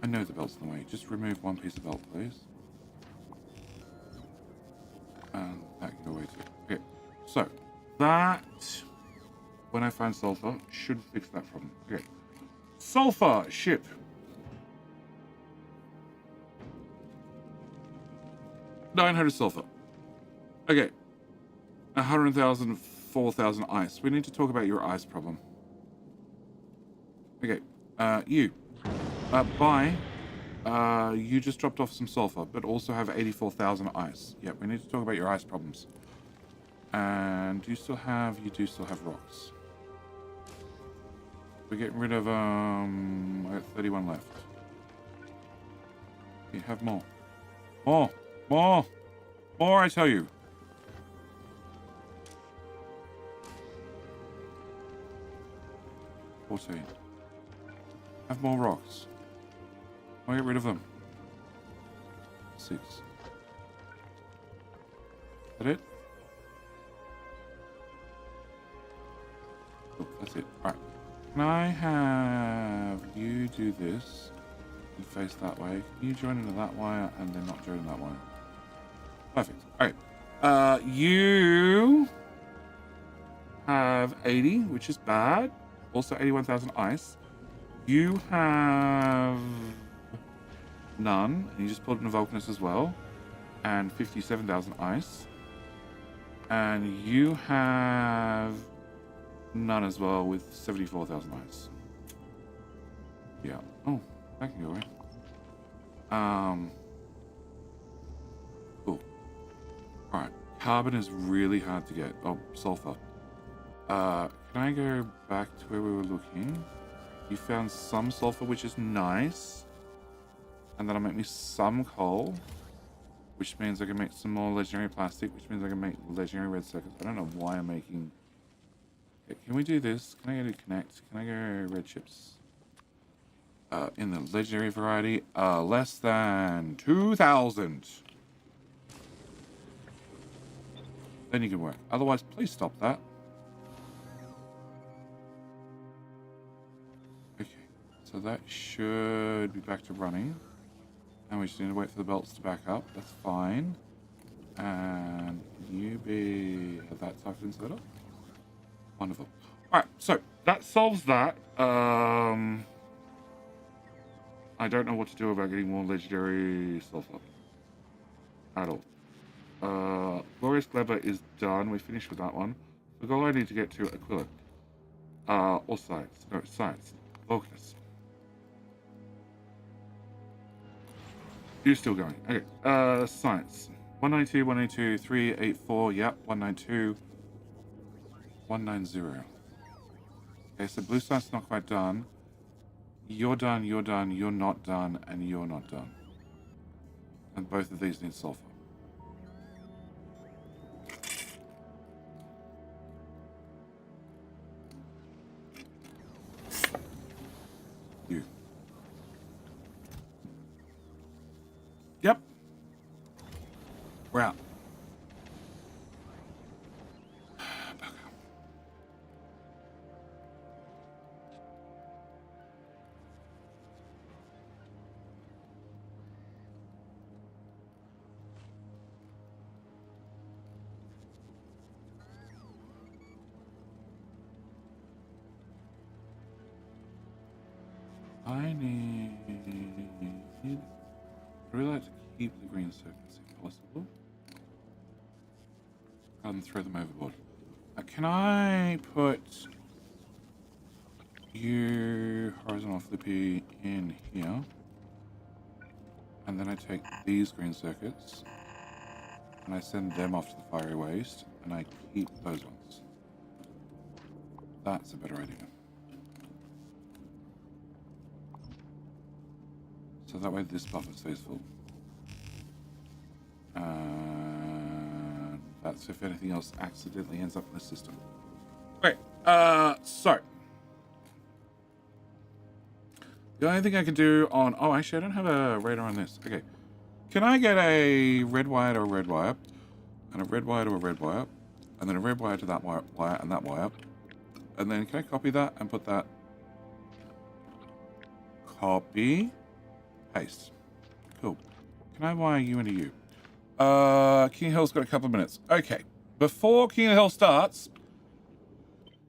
I know the belt's in the way. Just remove one piece of belt, please. And that can go away too. Okay, so that, when I find sulfur, should fix that problem. Okay, sulfur ship. $900 sulfur. Okay, 100,000, 4,000 ice. We need to talk about your ice problem. Okay, you. You just dropped off some sulfur, but also have 84,000 ice. Yep, we need to talk about your ice problems. And do you still have... You do still have rocks. We're getting rid of, I got 31 left. You have more. More, I tell you. Have more rocks. I'll get rid of them. 6. Is that it? Oh, that's it. Alright. Can I have you do this and face that way? Can you join into that wire and then not join in that wire? Perfect. Alright. You have 80, which is bad. Also 81,000 ice. You have none, and you just pulled in a Vulcanus as well, and 57,000 ice. And you have none as well with 74,000 ice. Yeah. Oh, that can go away. Cool. Alright. Carbon is really hard to get. Oh, sulfur. Can I go back to where we were looking? You found some sulfur, which is nice. And that'll make me some coal, which means I can make some more legendary plastic, which means I can make legendary red circuits. I don't know why I'm making... Okay, can we do this? Can I go to connect? Can I go red chips? In the legendary variety, less than 2,000. Then you can work. Otherwise, please stop that. Okay, so that should be back to running. And we just need to wait for the belts to back up. That's fine. And can you be that type of inserter? Wonderful. Alright, so that solves that. I don't know what to do about getting more legendary sulfur. At all. Glorious Clever is done. We finished with that one. The goal I need to get to Aquila. Or Science. No, Science. Vulcanus. You're still going. Okay. Science. 192, 192, 384. Yep. 192. 190. Okay, so blue science not quite done. You're done, you're done, you're not done, and you're not done. And both of these need sulfur. You. Yep. We're out. I really like to keep the green circuits if possible. Rather than throw them overboard. Can I put you horizontal flippy in here? And then I take these green circuits and I send them off to the fiery waste and I keep those ones. That's a better idea. So that way this buffer stays full. And that's if anything else accidentally ends up in the system. Okay, so. The only thing I can do on... Oh, actually, I don't have a radar on this. Okay. Can I get a red wire to a red wire, and a red wire to a red wire, and then a red wire to that wire and that wire, and then can I copy that and put that... Copy... Paste. Cool. Can I wire you into you? King Hill's got a couple of minutes. Okay. Before King Hill starts,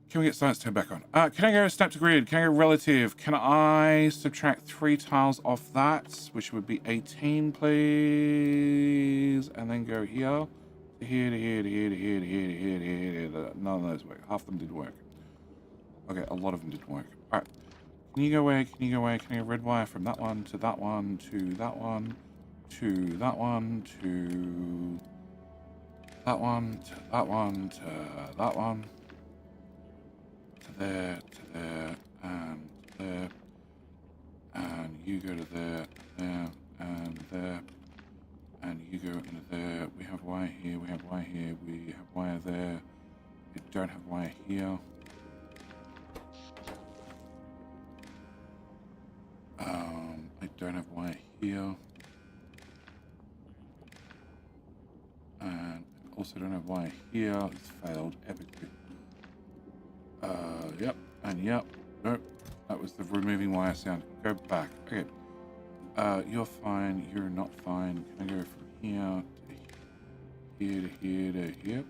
can we get science turned back on? Can I go snap to grid? Can I go relative? Can I subtract 3 tiles off that, which would be 18, please? And then go here, to here, to here, to here, to here, to here, to here, to here, to here. None of those work. Half of them did work. Okay, a lot of them didn't work. All right. Can you go away? Can you go away? Can I go red wire from that one to that one to that one to that one to that one to that one to that one to there and there, and you go to there, there and there, and you go into there. We have wire here. We have wire here. We have wire there. We don't have wire here. I don't have wire here. And also don't have wire here. It's failed epically. Yep. And yep. Nope. That was the removing wire sound. Go back. Okay. You're fine. You're not fine. Can I go from here to here to here to here?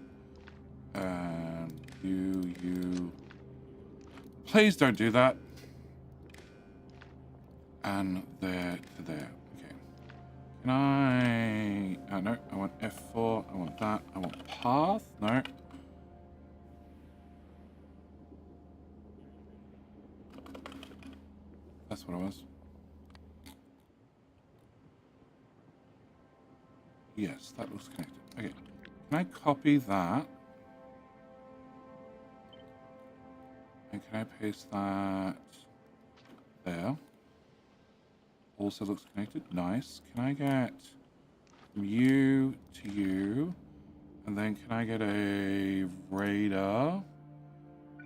And you. Please don't do that. And there to there. Okay. Can I... no, I want F4. I want that. I want path. No. That's what it was. Yes, that looks connected. Okay. Can I copy that? And can I paste that there. Also looks connected. Nice. Can I get from you to you? And then can I get a radar?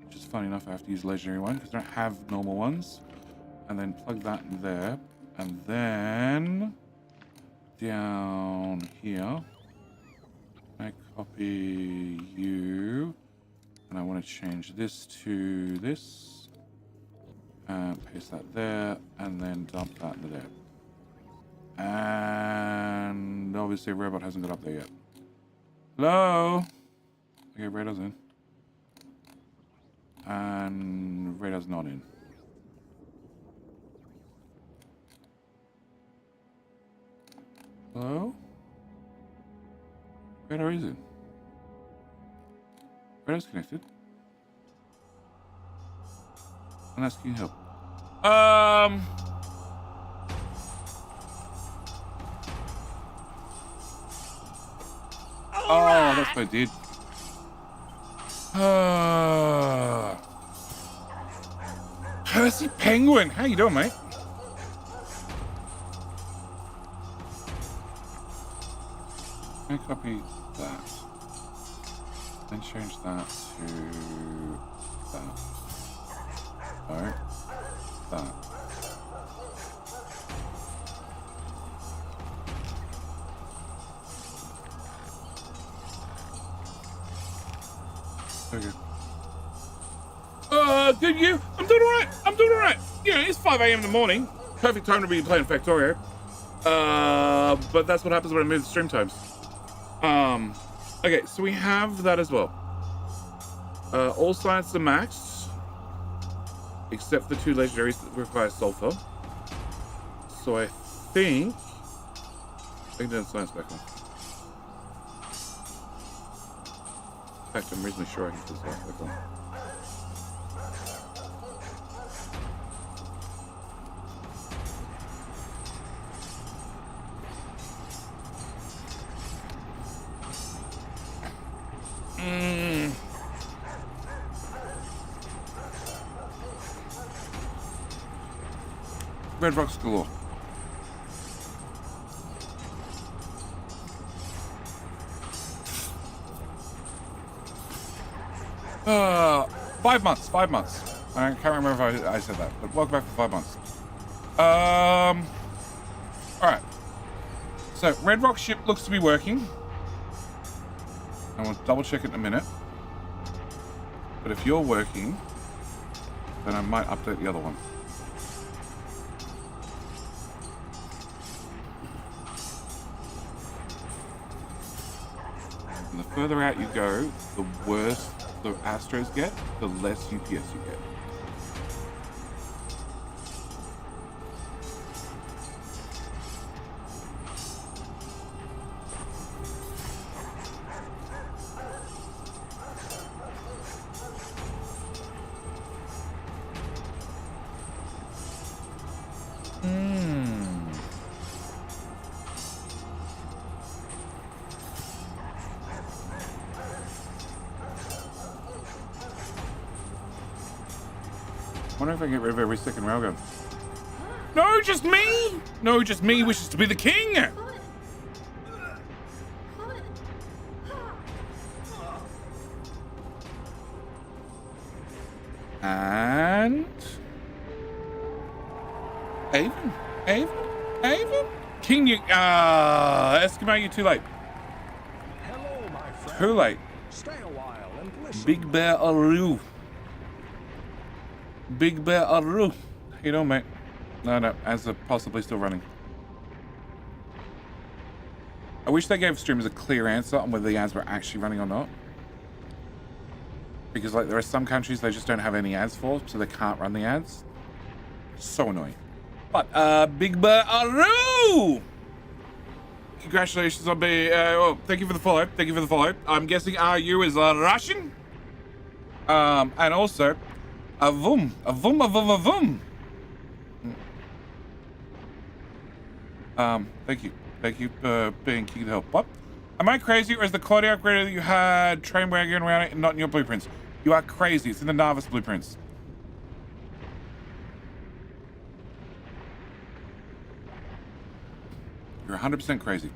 Which is funny enough, I have to use a legendary one because I don't have normal ones. And then plug that in there. And then down here, I copy you. And I want to change this to this. And paste that there. And then dump that into there. And obviously, robot hasn't got up there yet. Hello? Okay, radar's in. And radar's not in. Hello? Radar is in. Radar's connected. I'm asking help. Oh, that's what I did. Percy Penguin, how you doing, mate? Can I copy that? Then change that to that. No, that. Okay. Good you? I'm doing alright. I'm doing alright. You know, it's 5 a.m. in the morning. Perfect time to be playing Factorio. But that's what happens when I move the stream times. Okay, so we have that as well. All science are maxed, except the 2 legendaries that require sulfur. So I think I can turn science back on. In fact, I'm reasonably sure I can turn science back on. Red rocks galore. Five months. I can't remember if I said that, but welcome back for 5 months. Alright. So, Red Rock ship looks to be working. I will double check it in a minute. But if you're working, then I might update the other one. And the further out you go, the worse the asteroids get, the less UPS you get. I wonder if I can get rid of every second railgun. No, just me! No, just me wishes to be the king! And... Avon? King, you... Eskimo, you're too late. Hello, my friend. Too late. Stay a while and listen. Big Bear Aru. Big Bear Aru. How you doing, mate? No, ads are possibly still running. I wish they gave streamers a clear answer on whether the ads were actually running or not. Because, like, there are some countries they just don't have any ads for, so they can't run the ads. So annoying. But, Big Bear Aru! Congratulations on being, well, thank you for the follow. Thank you for the follow. I'm guessing RU is Russian. And also, a vum. Thank you. Thank you for being keen to help. What? Am I crazy, or is the quality upgrade that you had train wagon around it and not in your blueprints? You are crazy. It's in the Nauvis blueprints. You're 100% crazy.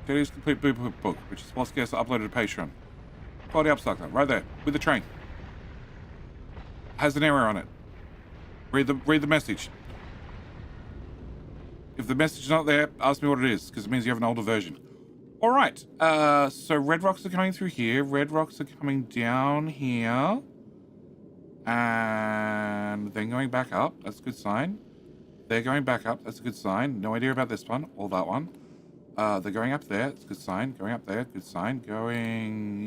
Today's complete book, which is more scarce uploaded to Patreon. Quality upcycler, right there, with the train. Has an error on it. Read the message. If the message is not there, ask me what it is, because it means you have an older version. All right. So red rocks are coming through here. Red rocks are coming down here. And then going back up. That's a good sign. They're going back up. That's a good sign. No idea about this one or that one. They're going up there. That's a good sign. Going up there. Good sign. Going...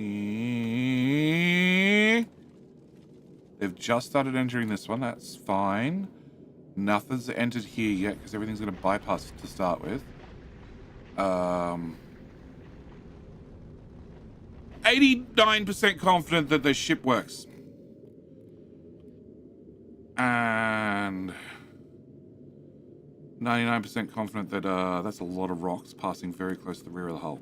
They've just started entering this one. That's fine. Nothing's entered here yet because everything's going to bypass to start with. 89% confident that the ship works. And 99% confident that that's a lot of rocks passing very close to the rear of the hull.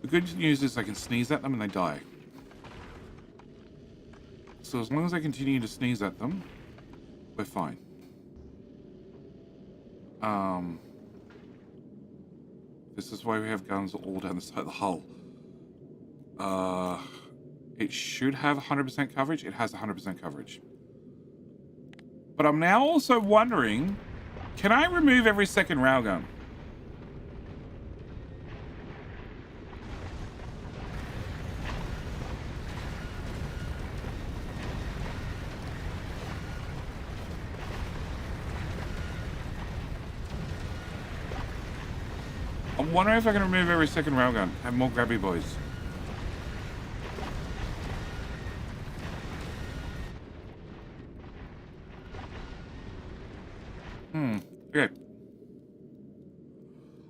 The good news is I can sneeze at them and they die. So as long as I continue to sneeze at them, we're fine. This is why we have guns all down the side of the hull. It should have 100% coverage. It has 100% coverage. But I'm now also wondering, can I remove every second railgun? I'm wondering if I can remove every second railgun. Have more grabby boys. Okay.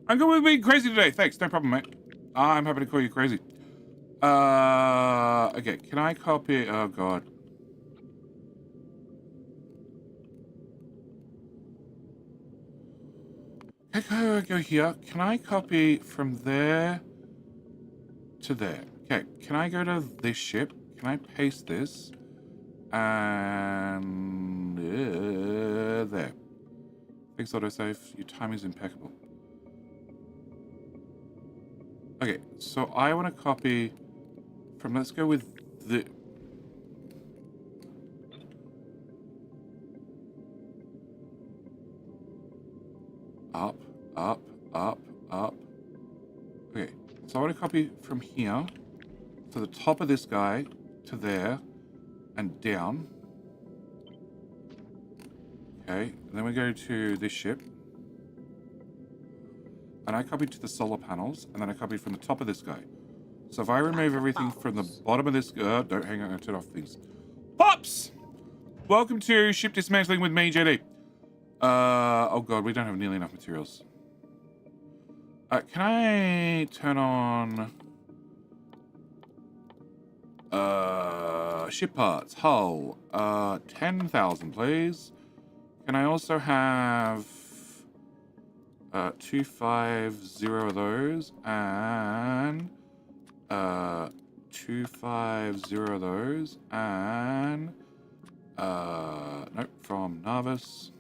I'm going with being crazy today. Thanks. No problem, mate. I'm happy to call you crazy. Okay. Can I copy? Oh, God. Go here. Can I copy from there to there? Okay. Can I go to this ship? Can I paste this? And there. Thanks, autosave. Your timing is impeccable. Okay, so I want to copy from, let's go with the... Up, up, up, up. Okay, so I want to copy from here to the top of this guy to there and down. Okay, and then we go to this ship. And I copied to the solar panels, and then I copied from the top of this guy. So if I remove everything from the bottom of this... don't hang on, I'm going to turn off things. Pops! Welcome to Ship Dismantling with me, JD. Oh god, we don't have nearly enough materials. Can I turn on... ship parts, hull. 10,000, please. Can I also have 250 of those and 250 of those and nope, from Nauvis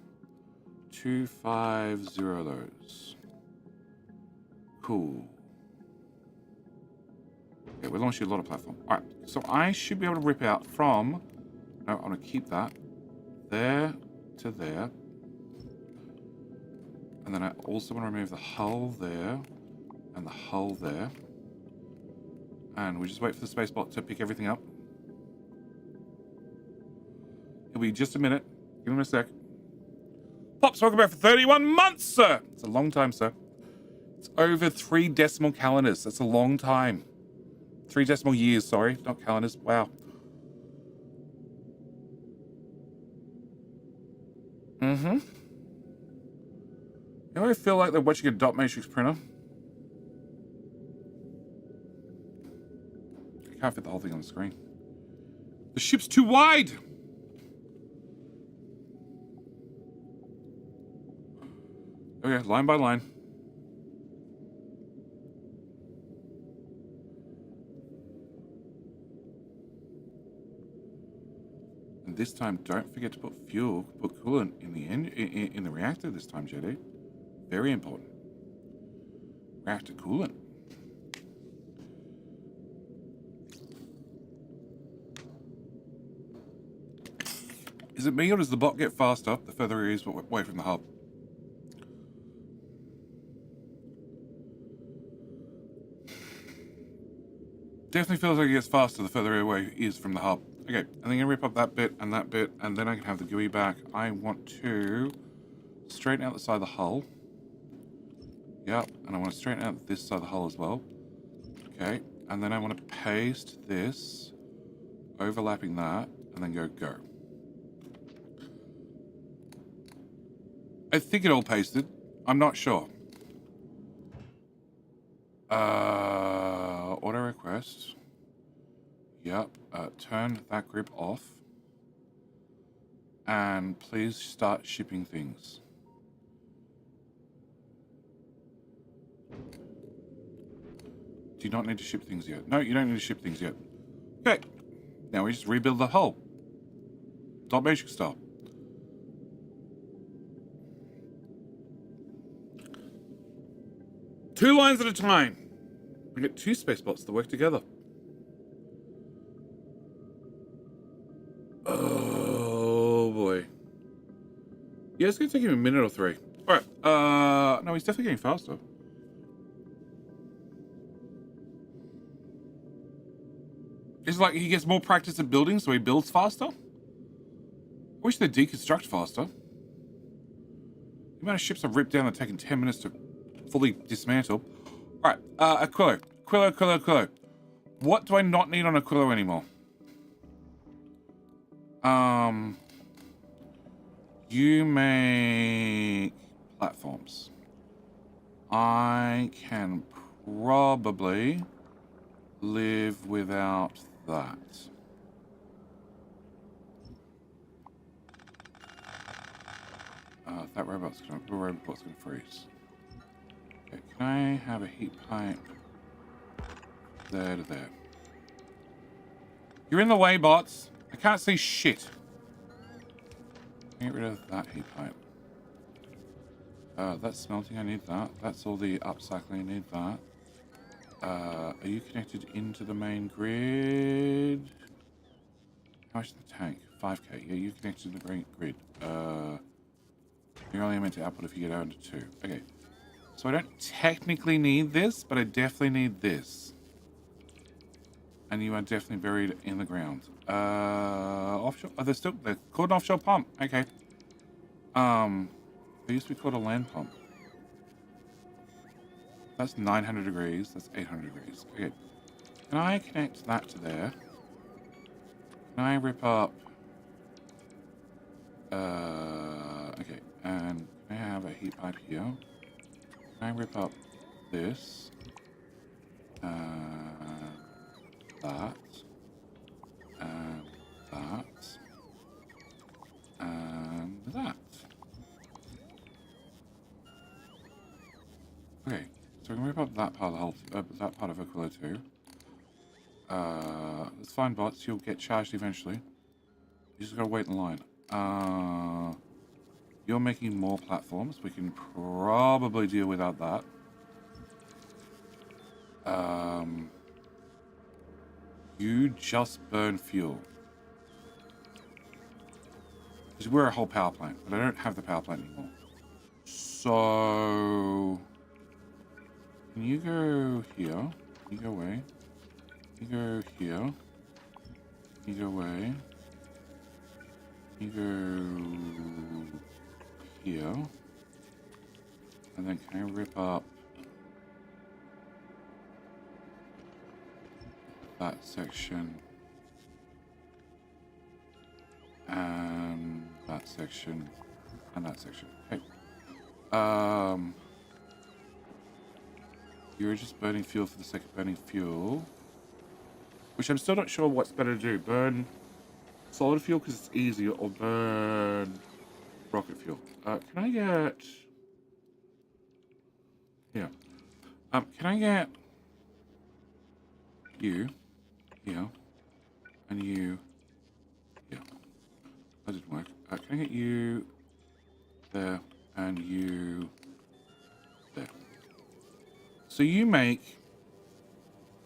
250 of those. Cool. Okay, we're launching a lot of platform. All right, so I should be able to rip out from. No, I want to keep that there to there. And then I also want to remove the hull there and the hull there. And we just wait for the spacebot to pick everything up. It'll be just a minute. Give him a sec. Pops, welcome back for 31 months, sir. It's a long time, sir. It's over 3 decimal calendars. That's a long time. 3 decimal years, sorry, not calendars. Wow. Mm-hmm. You know, I feel like they're watching a dot matrix printer. I can't fit the whole thing on the screen. The ship's too wide! Okay, line by line. And this time, don't forget to put fuel, put coolant in the in the reactor this time, JD. Very important. Reactor coolant. Is it me or does the bot get faster the further he is away from the hub? Definitely feels like it gets faster the further away he is from the hub. Okay, I'm going to rip up that bit, and then I can have the GUI back. I want to straighten out the side of the hull. Yep, and I want to straighten out this side of the hull as well. Okay, and then I want to paste this, overlapping that, and then go. I think it all pasted. I'm not sure. Auto request. Yep. Turn that group off. And please start shipping things. Do you not need to ship things yet? No, you don't need to ship things yet. Okay. Now we just rebuild the hull. Dot basic style. Two lines at a time. We get two space bots to work together. Oh boy. Yeah, it's gonna take him a minute or three. Alright, no, he's definitely getting faster. It's like he gets more practice at building, so he builds faster. I wish they deconstruct faster. The amount of ships I've ripped down that taken 10 minutes to fully dismantle. Alright, Aquilo. What do I not need on Aquilo anymore? You make platforms. I can probably live without that. That robot's gonna freeze. Okay, can I have a heat pipe there to there? You're in the way, bots. I can't see shit. Get rid of that heat pipe. That's smelting, I need that. That's all the upcycling, I need that. Are you connected into the main grid? How much is the tank? 5k. Yeah, you're connected to the main grid. You're only meant to output if you get out to 2. Okay. So I don't technically need this, but I definitely need this. And you are definitely buried in the ground. Offshore? Oh, they're called an offshore pump. Okay. They used to be called a land pump. That's 900 degrees. That's 800 degrees. Okay. Can I connect that to there? Can I rip up... okay. And can I have a heat pipe here? Can I rip up this? That. And that. And that. Okay, so we can rip up that part of the whole, that part of Aquila too. It's fine, bots. You'll get charged eventually. You just gotta wait in line. You're making more platforms. We can probably deal without that. You just burn fuel. Because we're a whole power plant, but I don't have the power plant anymore. So... Can you go here? You go away. You go here. You go away. You go here. And then can I rip up that section and that section and that section? Okay. You're just burning fuel for the sake of burning fuel, which I'm still not sure what's better to do. Burn solid fuel because it's easier, or burn rocket fuel. Can I get... Yeah. Can I get you here and you here? Can I get you there and you there? So you make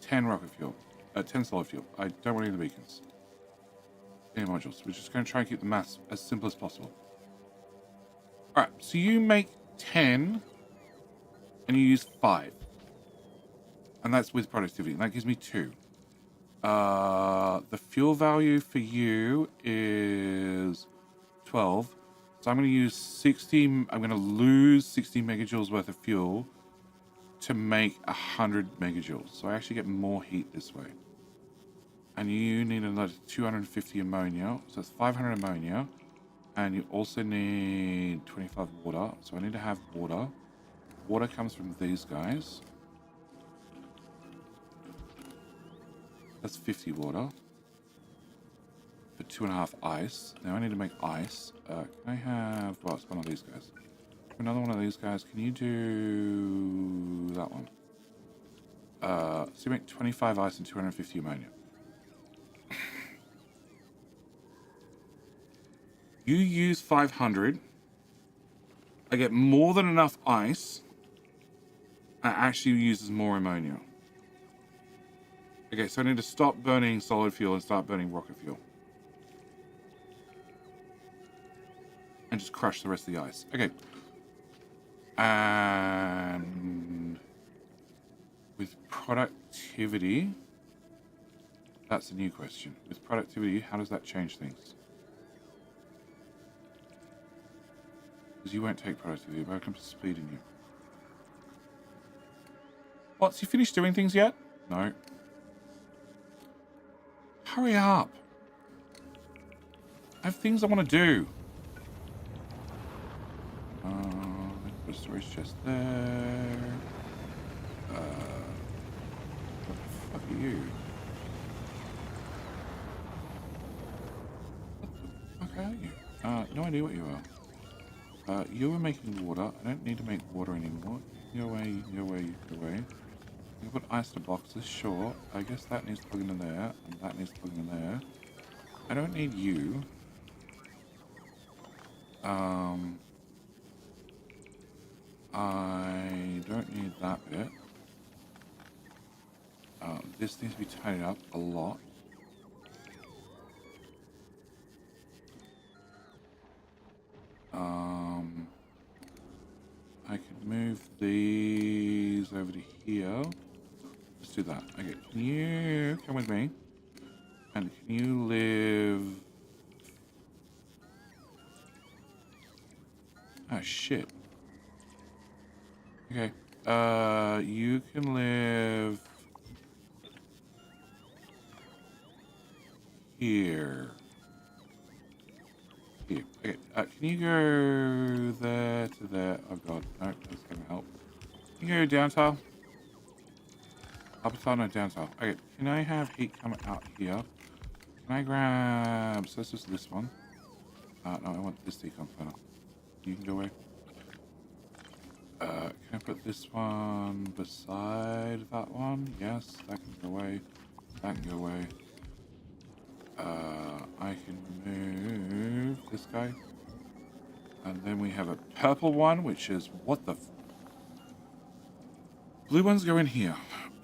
10 rocket fuel, 10 solid fuel. I don't want any of the beacons. Any modules. We're just going to try and keep the maths as simple as possible. Alright, so you make 10 and you use 5. And that's with productivity. And that gives me 2. The fuel value for you is 12. So I'm going to use 60. I'm going to lose 60 megajoules worth of fuel to make 100 megajoules. So I actually get more heat this way. And you need another 250 ammonia. So it's 500 ammonia. And you also need 25 water. So I need to have water. Water comes from these guys. That's 50 water. For 2.5 ice. Now I need to make ice. Can I have... Well, it's one of these guys. Another one of these guys. Can you do that one? So you make 25 ice and 250 ammonia. You use 500. I get more than enough ice. And it actually uses more ammonia. Okay, so I need to stop burning solid fuel and start burning rocket fuel. And just crush the rest of the ice. Okay. And with productivity, that's a new question. With productivity, how does that change things? Because you won't take productivity, but I can put speed in you. What, so you finished doing things yet? No. Hurry up. I have things I want to do. Put a storage chest there. What the fuck are you? What the fuck are you? No idea what you are. You were making water. I don't need to make water anymore. You can go away, you can go away, you can go away. You can put ice to boxes, sure. I guess that needs plugging in there, and that needs plugging in there. I don't need you. I don't need that bit. This needs to be tidied up a lot. I could move these over to here. Let's do that. Okay, can you come with me? And can you live... Oh, shit. Okay. You can live... here. Here. Okay. Can you go there to there? Oh god, no, that's gonna help. Can you go down tile? Upper tile, no, down tile. Okay, can I have heat coming out here? Can I grab... So this is this one. No, I want this decon panel. You can go away. Can I put this one beside that one? Yes, that can go away. That can go away. I can move this guy. And then we have a purple one, which is... What the... Blue ones go in here.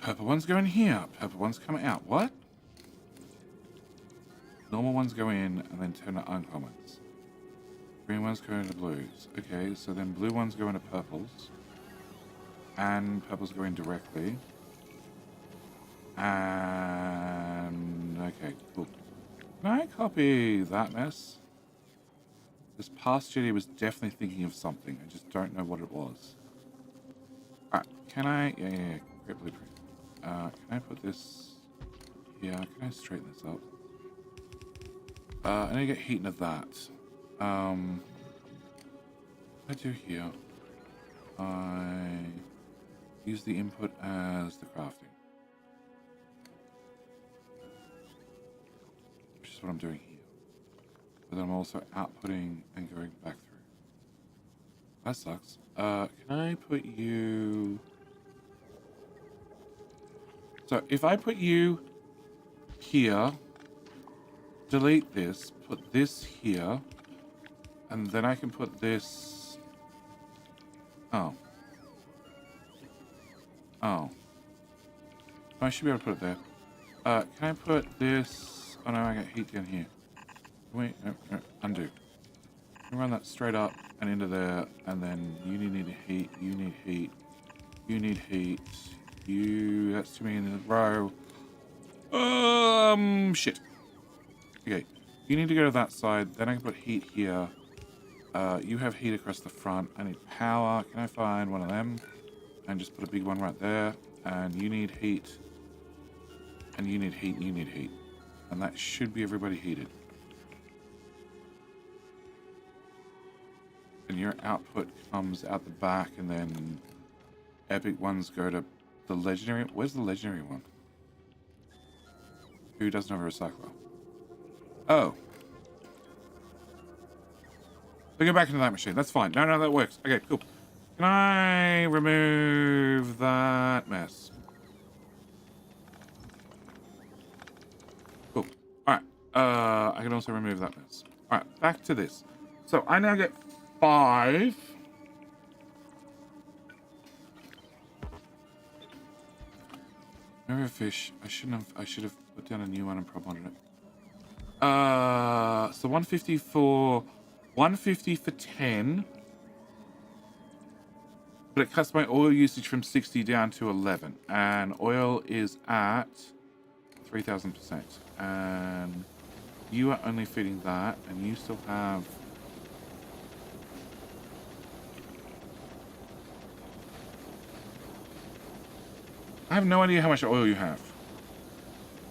Purple ones go in here. Purple ones come out. What? Normal ones go in and then turn to uncommons. Green ones go into blues. Okay, so then blue ones go into purples. And purples go in directly. And... Okay, cool. Can I copy that mess? This past Jedi was definitely thinking of something. I just don't know what it was. Alright, can I... Yeah. Great blueprint. Can I put this... Yeah, can I straighten this up? I need to get heat into that. What I do here? I use the input as the crafting. Which is what I'm doing here. But then I'm also outputting and going back through. That sucks. Can I put you... So if I put you here, delete this, put this here, And then I can put this... Oh. Oh. I should be able to put it there. Can I put this... Oh no, I got heat down here. Wait, no, undo. Run that straight up and into there, and then you need heat, you need heat, you need heat, that's too many in a row. Shit. Okay, you need to go to that side, then I can put heat here. You have heat across the front. I need power. Can I find one of them? And just put a big one right there. And you need heat. And you need heat, and you need heat. And that should be everybody heated. And your output comes out the back, and then epic ones go to the legendary. Where's the legendary one? Who doesn't have a recycler? Oh. So go back into that machine. That's fine. No, that works. Okay, cool. Can I remove that mess? Cool. Alright. I can also remove that mess. Alright, back to this. So I now get 5. Remember fish. I should have put down a new one and prop on it. So 150 for 10. But it cuts my oil usage from 60 down to 11. And oil is at 3000%. And you are only feeding that, and you still have... I have no idea how much oil you have.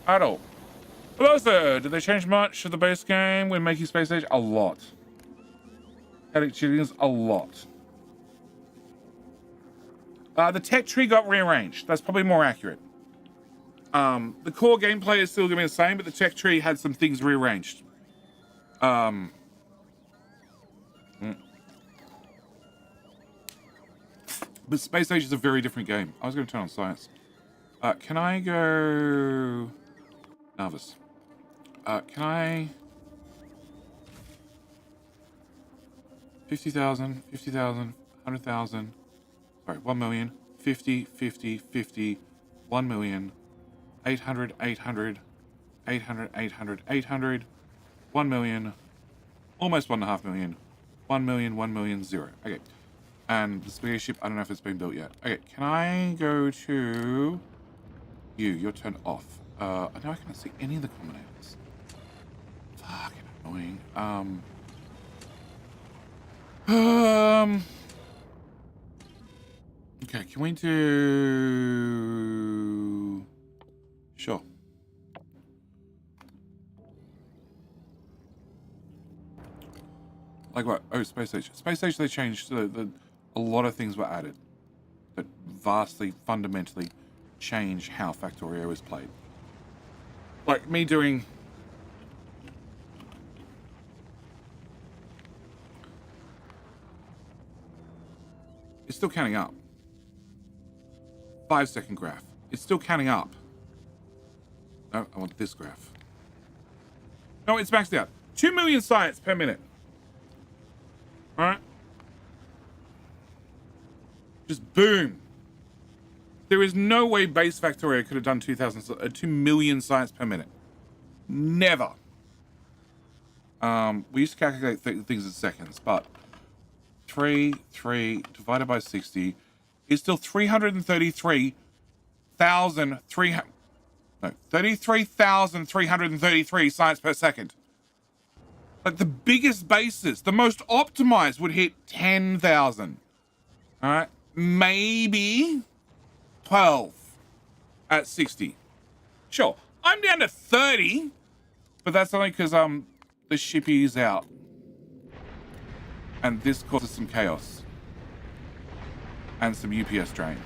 At all. Hello, sir. Did they change much of the base game when making Space Age? A lot. Headache cheatings, a lot. The tech tree got rearranged. That's probably more accurate. The core gameplay is still going to be the same, but the tech tree had some things rearranged. But Space Age is a very different game. I was going to turn on science. Can I go... Nauvis. Can I... 50,000, 100,000... Sorry, 1 million, 50, 50, 50, 1 million, 800, 800, 800, 800, 800, 1 million, almost 1.5 million, 1 million, 1 million, 0. Okay. And the spaceship, I don't know if it's been built yet. Okay, can I go to you? You're turned off. I know I can't see any of the combinators. Fucking annoying. Okay, can we do... Sure. Like what? Oh, Space Age. Space Age, they changed. A lot of things were added that vastly, fundamentally change how Factorio is played. Like me doing... It's still counting up. 5-second graph. It's still counting up. No, I want this graph. No, it's maxed out. 2 million science per minute. Alright? Just boom. There is no way base Factorio could have done 2 million science per minute. Never. We used to calculate things in seconds, but 3 divided by 60 is still 33,333 science per second. Like the biggest bases, the most optimized would hit 10,000. All right, maybe 12 at 60. Sure, I'm down to 30, but that's only because the shippy's out, and this causes some chaos and some UPS drain.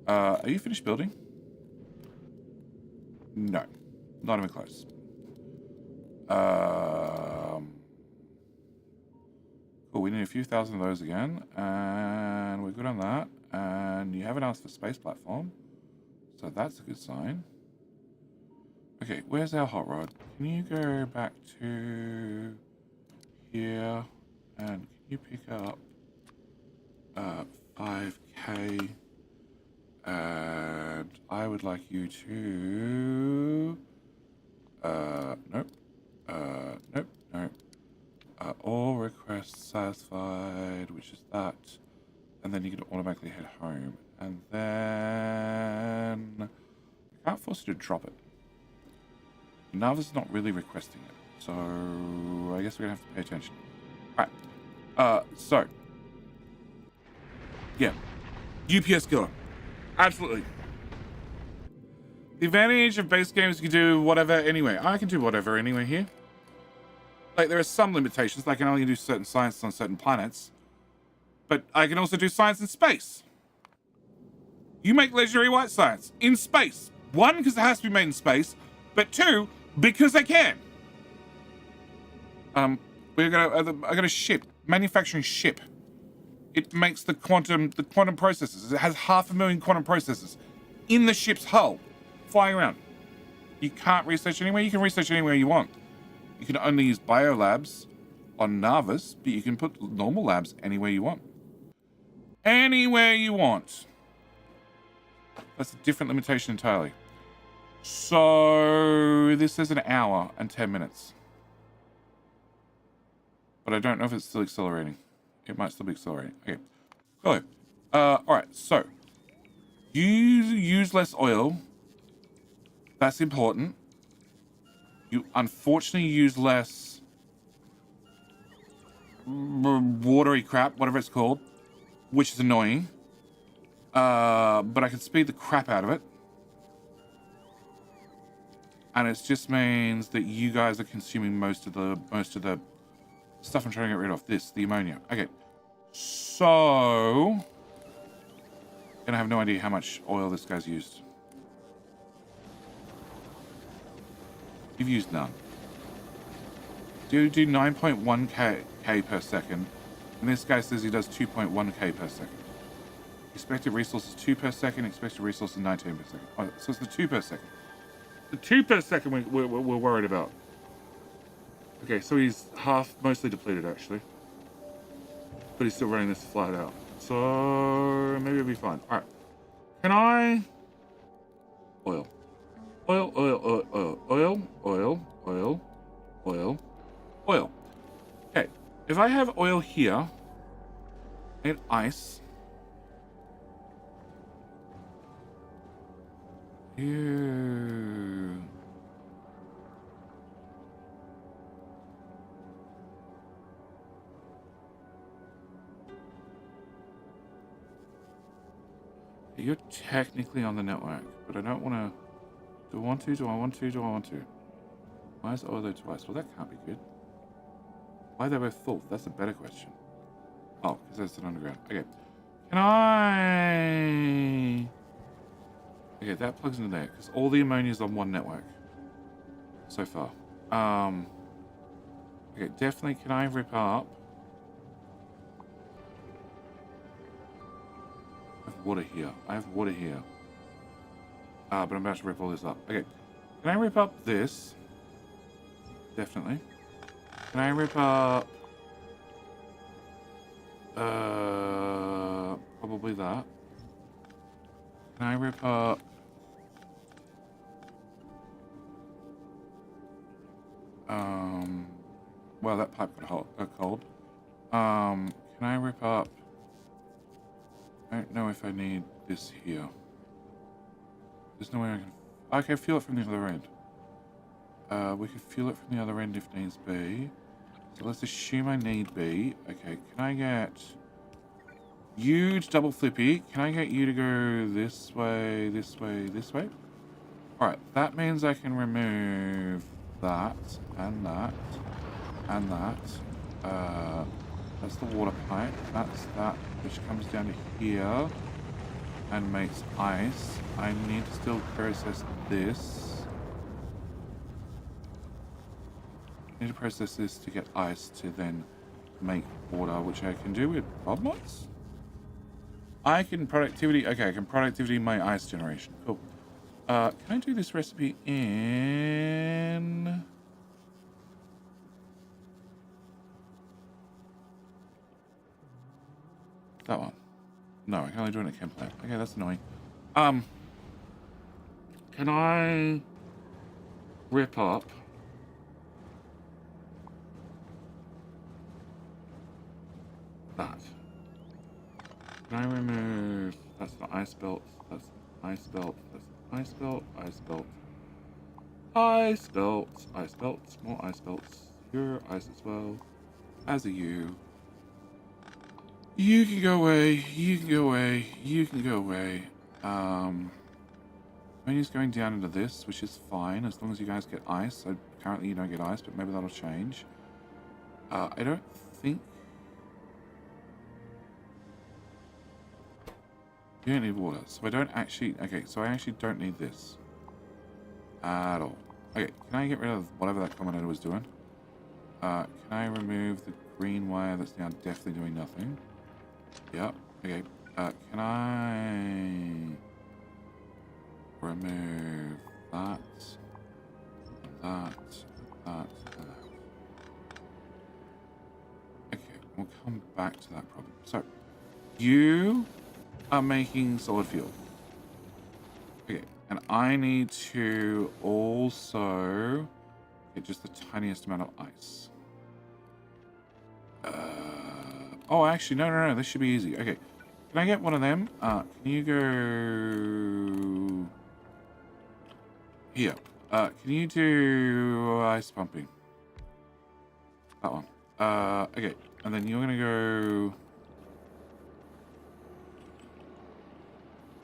Are you finished building? No, not even close. Cool, we need a few thousand of those again, and we're good on that. And you haven't asked for space platform, so that's a good sign. Okay, where's our hot rod? Can you go back to here, and can you pick up 5K? And I would like you to nope, nope, nope. All requests satisfied, which is that, and then you can automatically head home. And then I can't force you to drop it. Nauvis is not really requesting it, so I guess we're gonna have to pay attention. All right. So yeah, UPS killer, absolutely. The advantage of base games, you can do whatever anyway. I can do whatever anyway here. Like, there are some limitations. Like, I can only do certain science on certain planets. But I can also do science in space. You make legendary white science in space. One, because it has to be made in space. But two, because I can. I got a ship. Manufacturing ship. It makes the quantum processors. It has 500,000 quantum processors in the ship's hull. Flying around. You can't research anywhere. You can research anywhere you want. You can only use biolabs on Nauvis, but you can put normal labs anywhere you want. Anywhere you want. That's a different limitation entirely. So this says an hour and 10 minutes. But I don't know if it's still accelerating. It might still be accelerating. Okay. Cool. Alright, so you use less oil. That's important. You unfortunately use less watery crap, whatever it's called, which is annoying. But I can speed the crap out of it. And it just means that you guys are consuming most of the stuff I'm trying to get rid of. The ammonia. Okay. So, and I have no idea how much oil this guy's used. You've used none. Do 9.1 k per second, and this guy says he does 2.1 k per second. Expected resources 2 per second. Expected resources 19 per second. Oh, so it's the 2 per second. The 2 per second we're worried about. Okay, so he's mostly depleted actually, but he's still running this flat out. So maybe it'll be fine. All right. Can I? Oil. Oil, oil, oil, oil, oil, oil, oil, oil, oil. Okay, if I have oil here and ice, ew. You're technically on the network, but I don't want to. Do I want to? Do I want to? Do I want to? Why is oil there twice? Well, that can't be good. Why are they both full? That's a better question. Oh, because that's an underground. Okay. Can I... Okay, that plugs into there, because all the ammonia is on one network. So far. Okay, definitely can I rip up... I have water here. I have water here. But I'm about to rip all this up. Okay. Can I rip up this? Definitely. Can I rip up... probably that. Can I rip up... well, that pipe got cold. Can I rip up... I don't know if I need this here. There's no way I can... I can fuel it from the other end. We could fuel it from the other end if needs be. So let's assume I need be. Okay, can I get... Huge double flippy. Can I get you to go this way, this way, this way? Alright, that means I can remove that, and that, and that. That's the water pipe. That's that, which comes down to here. And makes ice. I need to still process this. I need to process this to get ice to then make water, which I can do with bob mods. I can productivity. Okay, I can productivity my ice generation. Cool. Can I do this recipe in? That one. No, I can only do it in a chem plant. Okay, that's annoying. Can I rip up that? Can I remove... That's an ice belt. That's an ice belt. That's an ice belt. Ice belt. Ice belts. Ice belts. More ice belts. You're ice as well. As are you. You can go away. You can go away. You can go away. Menu's going down into this, which is fine as long as you guys get ice. So currently you don't get ice, but maybe that'll change. I don't think you don't need water, so I don't actually. Okay, so I actually don't need this at all. Okay, can I get rid of whatever that combinator was doing? Can I remove the green wire that's now definitely doing nothing? Yep. Okay. Can I remove that, that. Okay, we'll come back to that problem. So, you are making solid fuel. Okay, and I need to also get just the tiniest amount of ice. Oh, actually, no, this should be easy. Okay, can I get one of them? Can you go here? Can you do ice pumping? That one. Okay, and then you're gonna go.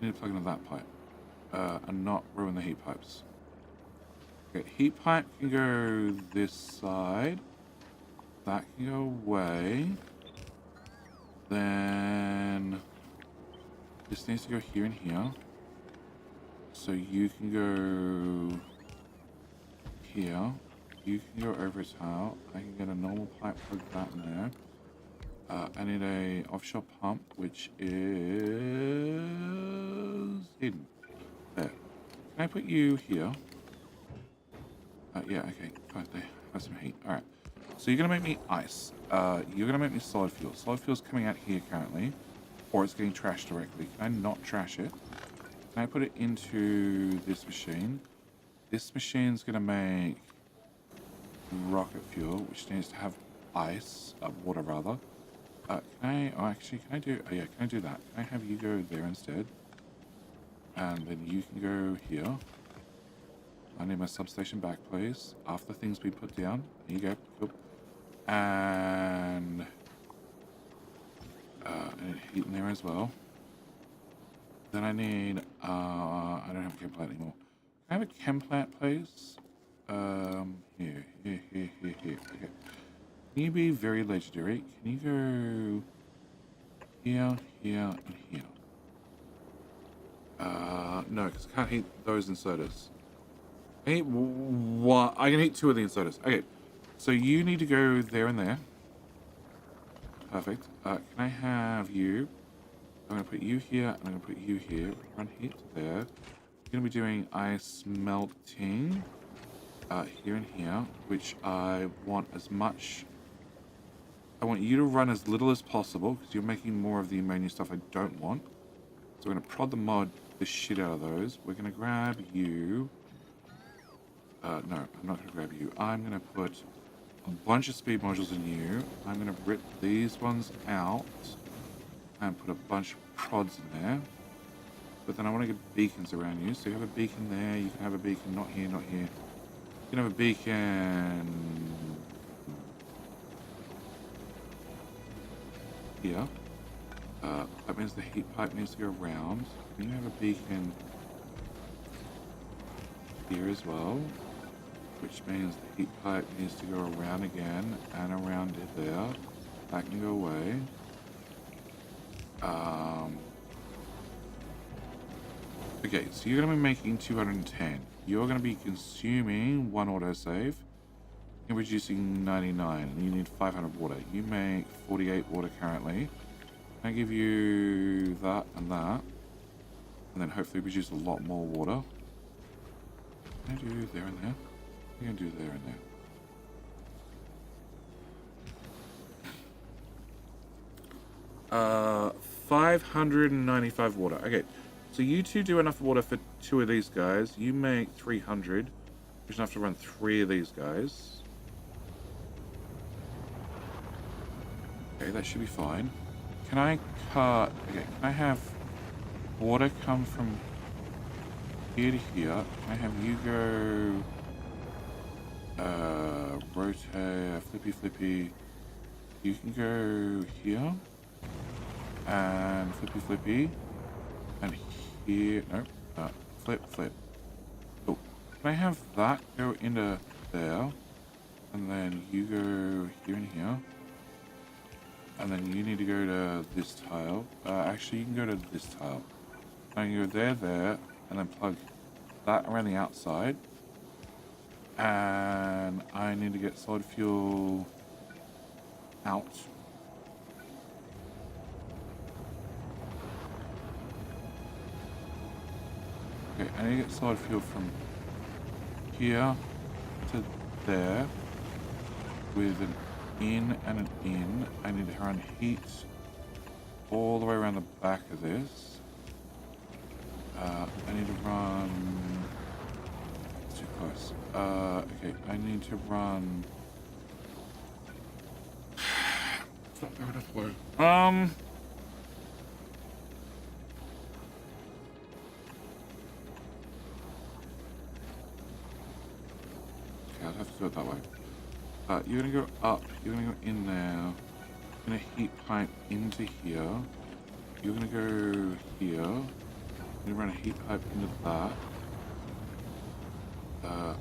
You need to plug into that pipe, and not ruin the heat pipes. Okay, heat pipe can go this side. That can go away. Then this needs to go here and here. So you can go here. You can go over tile. I can get a normal pipe, plug that in there. I need a offshore pump, which is hidden. There. Can I put you here? Yeah, okay. Fine, there. Have some heat. Alright. So you're going to make me ice. You're going to make me solid fuel. Solid fuel's coming out here currently. Or it's getting trashed directly. Can I not trash it? Can I put it into this machine? This machine's going to make rocket fuel, which needs to have ice. Water, rather. Can I... Oh, actually, can I do... Oh, yeah, can I do that? Can I have you go there instead? And then you can go here. I need my substation back, please. After things be put down. There you go. Cool. And... I need heat in there as well. Then I need... I don't have a chem plant anymore. Can I have a chem plant, please? Here. Okay. Can you be very legendary? Can you go... Here, and here? No, because I can't heat those inserters. I need one. I can heat two of the inserters. Okay, so you need to go there and there. Perfect. Can I have you? I'm going to put you here, and I'm going to put you here. Run heat there. You're going to be doing ice melting here and here, which I want as much... I want you to run as little as possible, because you're making more of the ammonia stuff I don't want. So we're going to prod the mod the shit out of those. We're going to grab you... no, I'm not going to grab you. I'm going to put a bunch of speed modules in you. I'm going to rip these ones out and put a bunch of prods in there. But then I want to get beacons around you. So you have a beacon there. You can have a beacon not here, not here. You can have a beacon here. That means the heat pipe needs to go around. Then you have a beacon here as well, which means the heat pipe needs to go around again and around it there. That can go away. Okay, so you're going to be making 210. You're going to be consuming one autosave. You're reducing 99, and you need 500 water. You make 48 water currently. I give you that, and then hopefully produce a lot more water. Can I do there and there? I can do there and there. 595 water. Okay, so you two do enough water for 2 of these guys. You make 300. You're gonna have to run 3 of these guys. Okay, that should be fine. Can I cut... Okay, can I have water come from here to here? Can I have you go... rotate, flippy. You can go here. And flippy. And here... Nope. Flip. Oh, can I have that go into there? And then you go here and here. And then you need to go to this tile. Actually, you can go to this tile. And you go there, and then plug that around the outside. And I need to get solid fuel out. Okay, I need to get solid fuel from here to there with an in and an in. I need to run heat all the way around the back of this. I need to run... It's too close. Okay, I need to run... It's not there enough load. Okay, I'll have to do it that way. You're gonna go up, you're gonna go in there, you're gonna heat pipe into here, you're gonna go here, you're gonna run a heat pipe into that,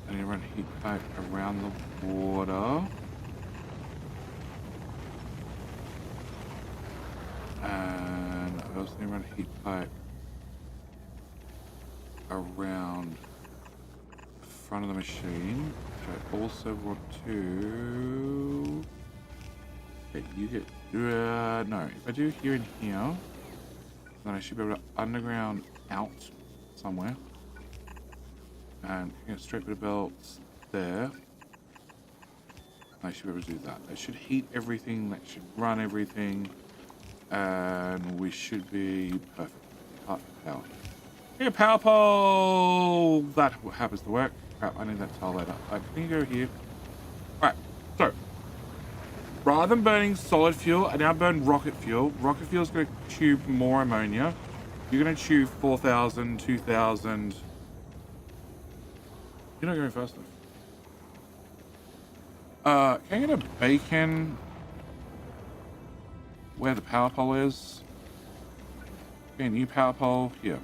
and you run a heat pipe around the water, and I also need to run a heat pipe around the front of the machine. I also want to... Okay, you get... no, if I do here and here, then I should be able to underground out somewhere. And get straight bit of belts there. I should be able to do that. That should heat everything, that should run everything, and we should be perfect. Power. Okay, power pole! That happens to work. Crap, I need that tile later. Can you go here? Alright, so rather than burning solid fuel, I now burn rocket fuel. Rocket fuel is going to tube more ammonia. You're going to tube 4,000, 2,000. You're not going fast enough. Can I get a beacon where the power pole is? Okay, new power pole here.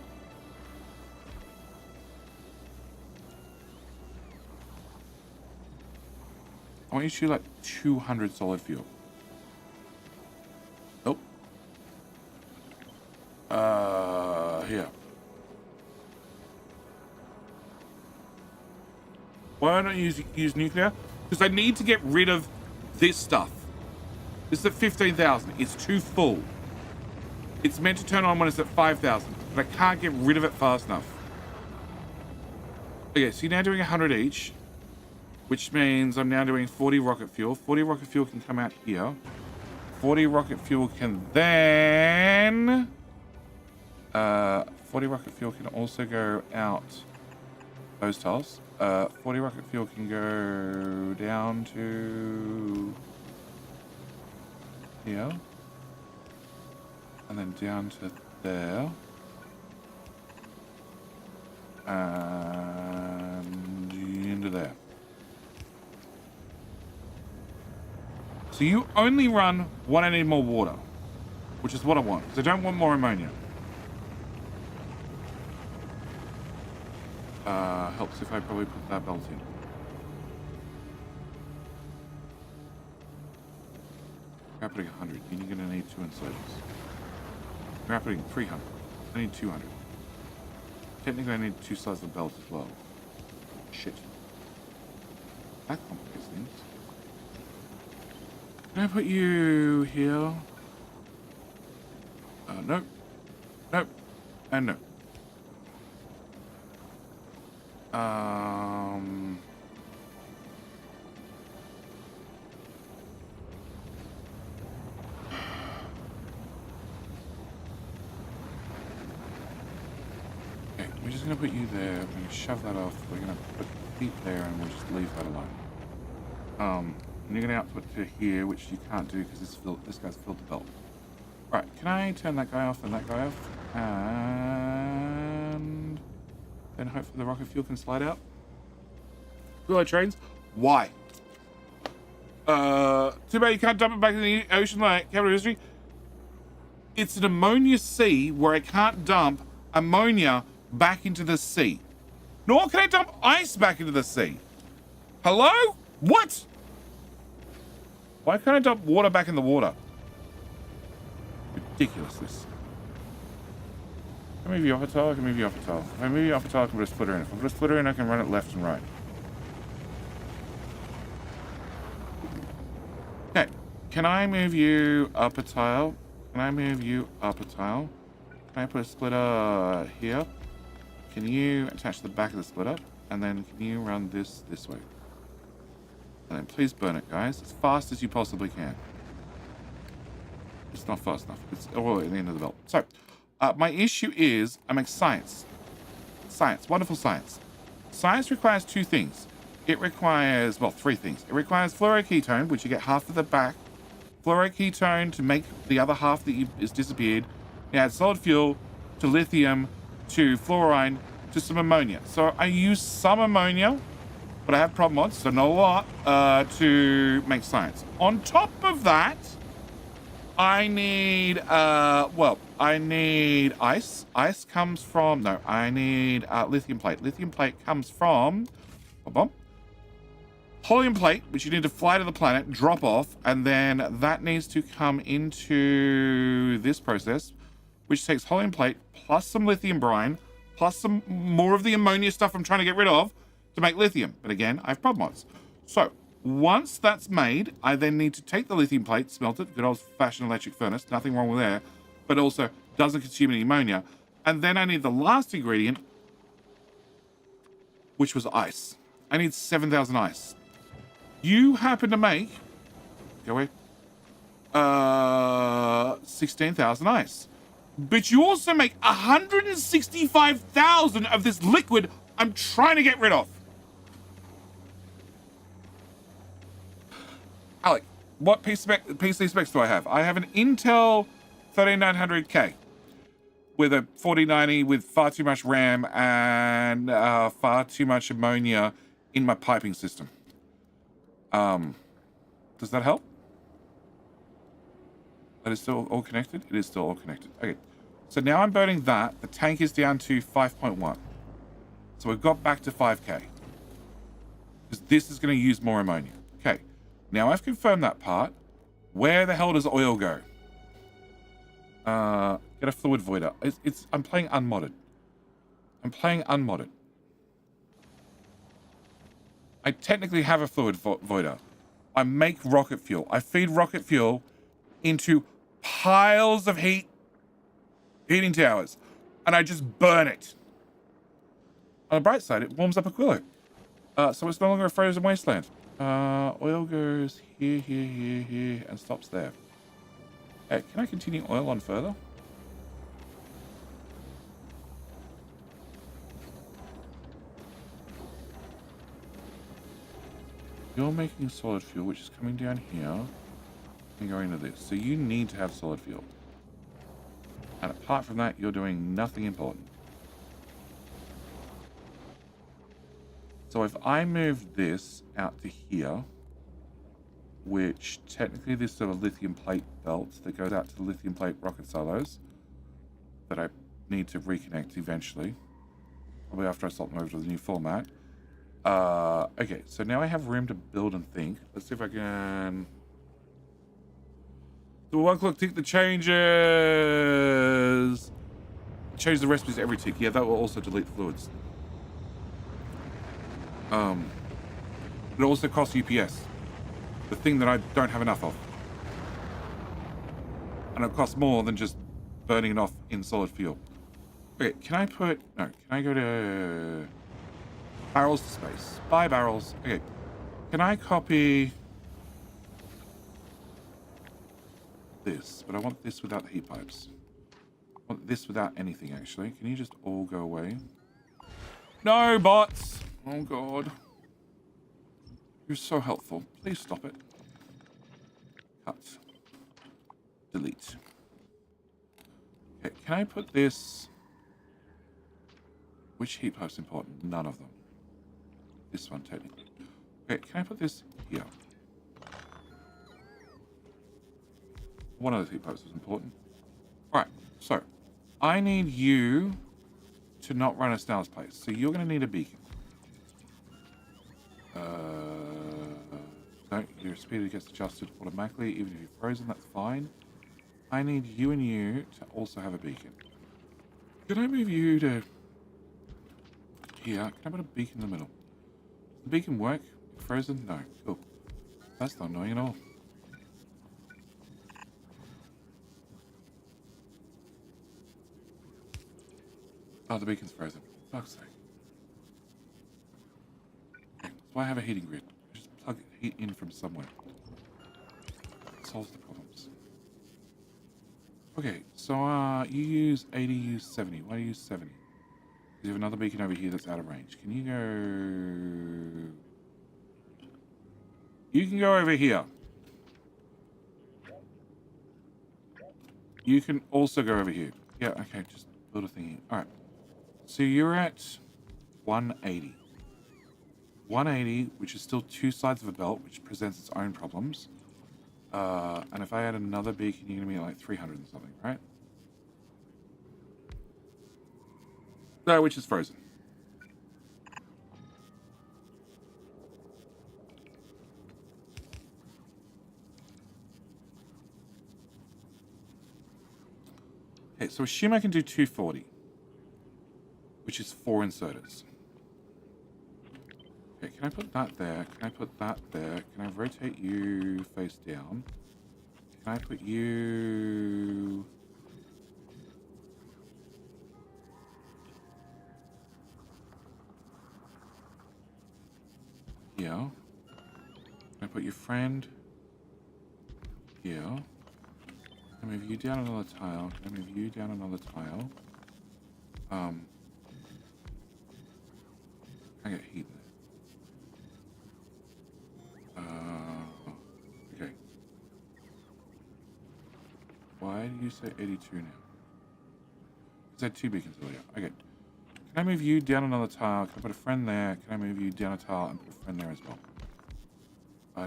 I want you to shoot like 200 solid fuel. Nope. Here. Why don't you use nuclear? Because I need to get rid of this stuff. This is at 15,000. It's too full. It's meant to turn on when it's at 5,000, but I can't get rid of it fast enough. Okay, so you're now doing 100 each, which means I'm now doing 40 rocket fuel. 40 rocket fuel can come out here. 40 rocket fuel can then... 40 rocket fuel can also go out those tiles. 40 rocket fuel can go down to here. And then down to there. And into there. So you only run when I need more water, which is what I want, because I don't want more ammonia. Helps if I probably put that belt in. We're putting 100. You're going to need 2 inserters. We're putting 300. I need 200. Technically, I need 2 slices of belt as well. Shit. That complicates things. Can I put you here? Nope. Nope. And no. just going to put you there. We're going to shove that off. We're going to put heat there, and we'll just leave that alone. And you're going to output to here, which you can't do because this guy's filled the belt. Right, can I turn that guy off and that guy off? And then hopefully the rocket fuel can slide out. Hello, trains. Why? Too bad you can't dump it back in the ocean like capital history. It's an ammonia sea where I can't dump ammonia back into the sea. Nor can I dump ice back into the sea. Hello? What? Why can't I dump water back in the water? Ridiculous, this. Can I move you off a tile? I can move you off a tile. If I move you off a tile, I can put a splitter in. If I put a splitter in, I can run it left and right. Okay. Can I move you up a tile? Can I move you up a tile? Can I put a splitter here? Can you attach the back of the splitter? And then can you run this way? And then please burn it, guys, as fast as you possibly can. It's not fast enough. It's all at the end of the belt. So, my issue is I make science. Science. Wonderful science. Science requires two things. It requires, well, three things. It requires fluoroketone, which you get half of the back. Fluoroketone to make the other half that is disappeared. You add solid fuel to lithium to fluorine to some ammonia. So I use some ammonia, but I have problem mods, so not a lot, to make science. On top of that, I need, I need ice. Ice comes from, no, I need lithium plate. Lithium plate comes from, helium plate, which you need to fly to the planet, drop off, and then that needs to come into this process, which takes helium plate plus some lithium brine, plus some more of the ammonia stuff I'm trying to get rid of to make lithium. But again, I have problem mods. So once that's made, I then need to take the lithium plate, smelt it, good old-fashioned electric furnace, nothing wrong with there, but also doesn't consume any ammonia. And then I need the last ingredient, which was ice. I need 7,000 ice. You happen to make, go away, 16,000 ice. But you also make 165,000 of this liquid I'm trying to get rid of. Alec, what PC specs do I have? I have an Intel 13900K with a 4090 with far too much RAM and far too much ammonia in my piping system. Does that help? That is still all connected? It is still all connected. Okay. So now I'm burning that. The tank is down to 5.1. So we've got back to 5K. Because this is going to use more ammonia. Okay. Now I've confirmed that part. Where the hell does oil go? Get a fluid voider. I'm playing unmodded. I technically have a fluid voider. I make rocket fuel. I feed rocket fuel into piles of heating towers, and I just burn it. On the bright side, it warms up Aquilo. So it's no longer a frozen wasteland. Oil goes here, and stops there. Hey, can I continue oil on further? You're making solid fuel, which is coming down here and going to this. So you need to have solid fuel. And apart from that, you're doing nothing important. So if I move this out to here, which technically this is a lithium plate belt that goes out to the lithium plate rocket silos that I need to reconnect eventually, probably after I swap them over to the new format. Okay, so now I have room to build and think. Let's see if I can do a one-click tick that changes. Change the recipes every tick. Yeah, that will also delete fluids. It also costs UPS, the thing that I don't have enough of, and it costs more than just burning it off in solid fuel. Okay, can I go to barrels to space? Buy barrels. Okay, can I copy this? But I want this without the heat pipes. I want this without anything, actually. Can you just all go away? No, bots. Oh, God. You're so helpful. Please stop it. Cut. Delete. Okay, can I put this... Which heat pipe's important? None of them. This one, technically. Okay, can I put this here? One of those heat pipes is important. Alright, so I need you to not run a snail's pace. So you're going to need a beacon. No, your speed gets adjusted automatically, even if you're frozen, that's fine. I need you and you to also have a beacon. Can I move you to here? Can I put a beacon in the middle? Does the beacon work? Frozen? No. Cool. That's not annoying at all. Oh, the beacon's frozen. Fuck's sake. Okay, that's why I have a heating grid. Just plug heat in from somewhere. Solves the problems. Okay, so you use 80, use 70. Why do you use 70? You have another beacon over here that's out of range. Can you go... You can go over here. You can also go over here. Yeah, okay, just build a thing here. Alright. So you're at 180. 180, which is still two sides of a belt, which presents its own problems. And if I add another beacon, you're going to be at like 300 and something, right? No, which is frozen. Okay, so assume I can do 240. Which is 4 inserters. Okay, can I put that there? Can I put that there? Can I rotate you face down? Can I put you... here? Can I put your friend here? Can I move you down another tile? Can I move you down another tile? I get heat there. Okay. Why do you say 82 now? Because I had 2 beacons earlier. Okay. Can I move you down another tile? Can I put a friend there? Can I move you down a tile and put a friend there as well?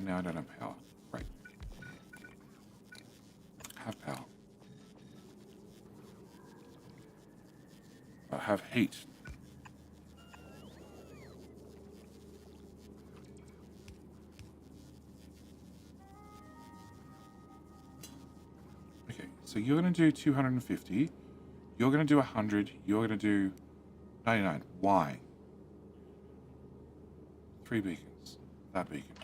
Now I don't have power. Right. Have power. Have heat. So you're going to do 250, you're going to do 100, you're going to do 99. Why? 3 beacons. That beacon.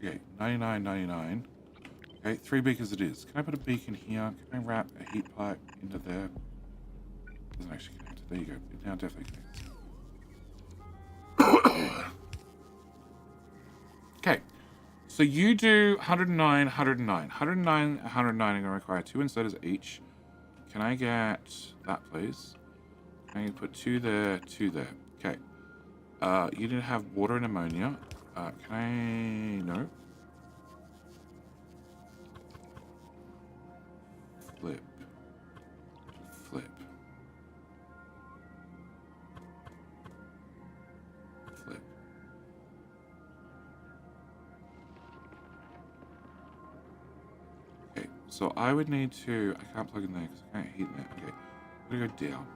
Okay, 99, 99. Okay, 3 beacons it is. Can I put a beacon here? Can I wrap a heat pipe into there? Doesn't actually connect. There you go. It now definitely connects. Okay. So you do 109, 109. 109, 109 are going to require 2 inserters each. Can I get that, please? Can I put 2 there, 2 there? Okay. You didn't have water and ammonia. Can I... No. Flip. Flip. Flip. Okay, so I would need to... I can't plug in there because I can't heat in there. Okay, I'm going to go down.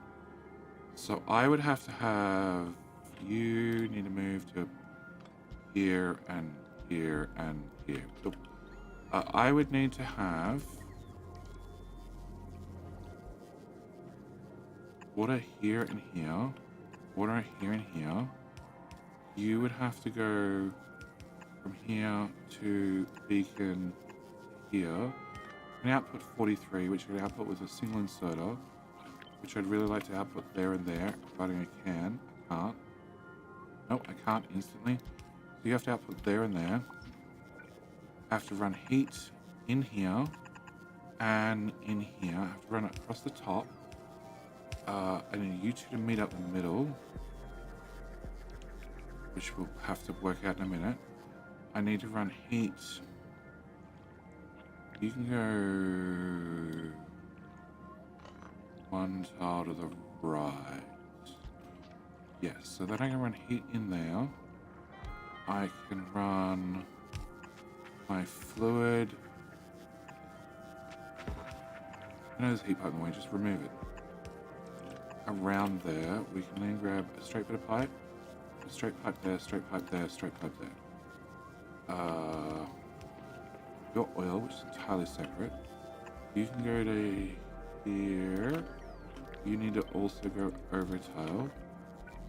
So I would have to have... You need to move to here and here and here. So, I would need to have... water here and here. Water here and here. You would have to go from here to beacon here. An output 43, which I could output with a single inserter, which I'd really like to output there and there, providing I can. I can't. No, I can't instantly. So you have to output there and there. I have to run heat in here and in here. I have to run it across the top. I need you two to meet up in the middle, which we'll have to work out in a minute. I need to run heat. You can go one tile to the right. Yes, so then I can run heat in there. I can run my fluid. I know there's a heat pipe in the way, just remove it. Around there, we can then grab a straight bit of pipe. A straight pipe there, straight pipe there, straight pipe there. Your oil, which is entirely separate. You can go to here. You need to also go over tile.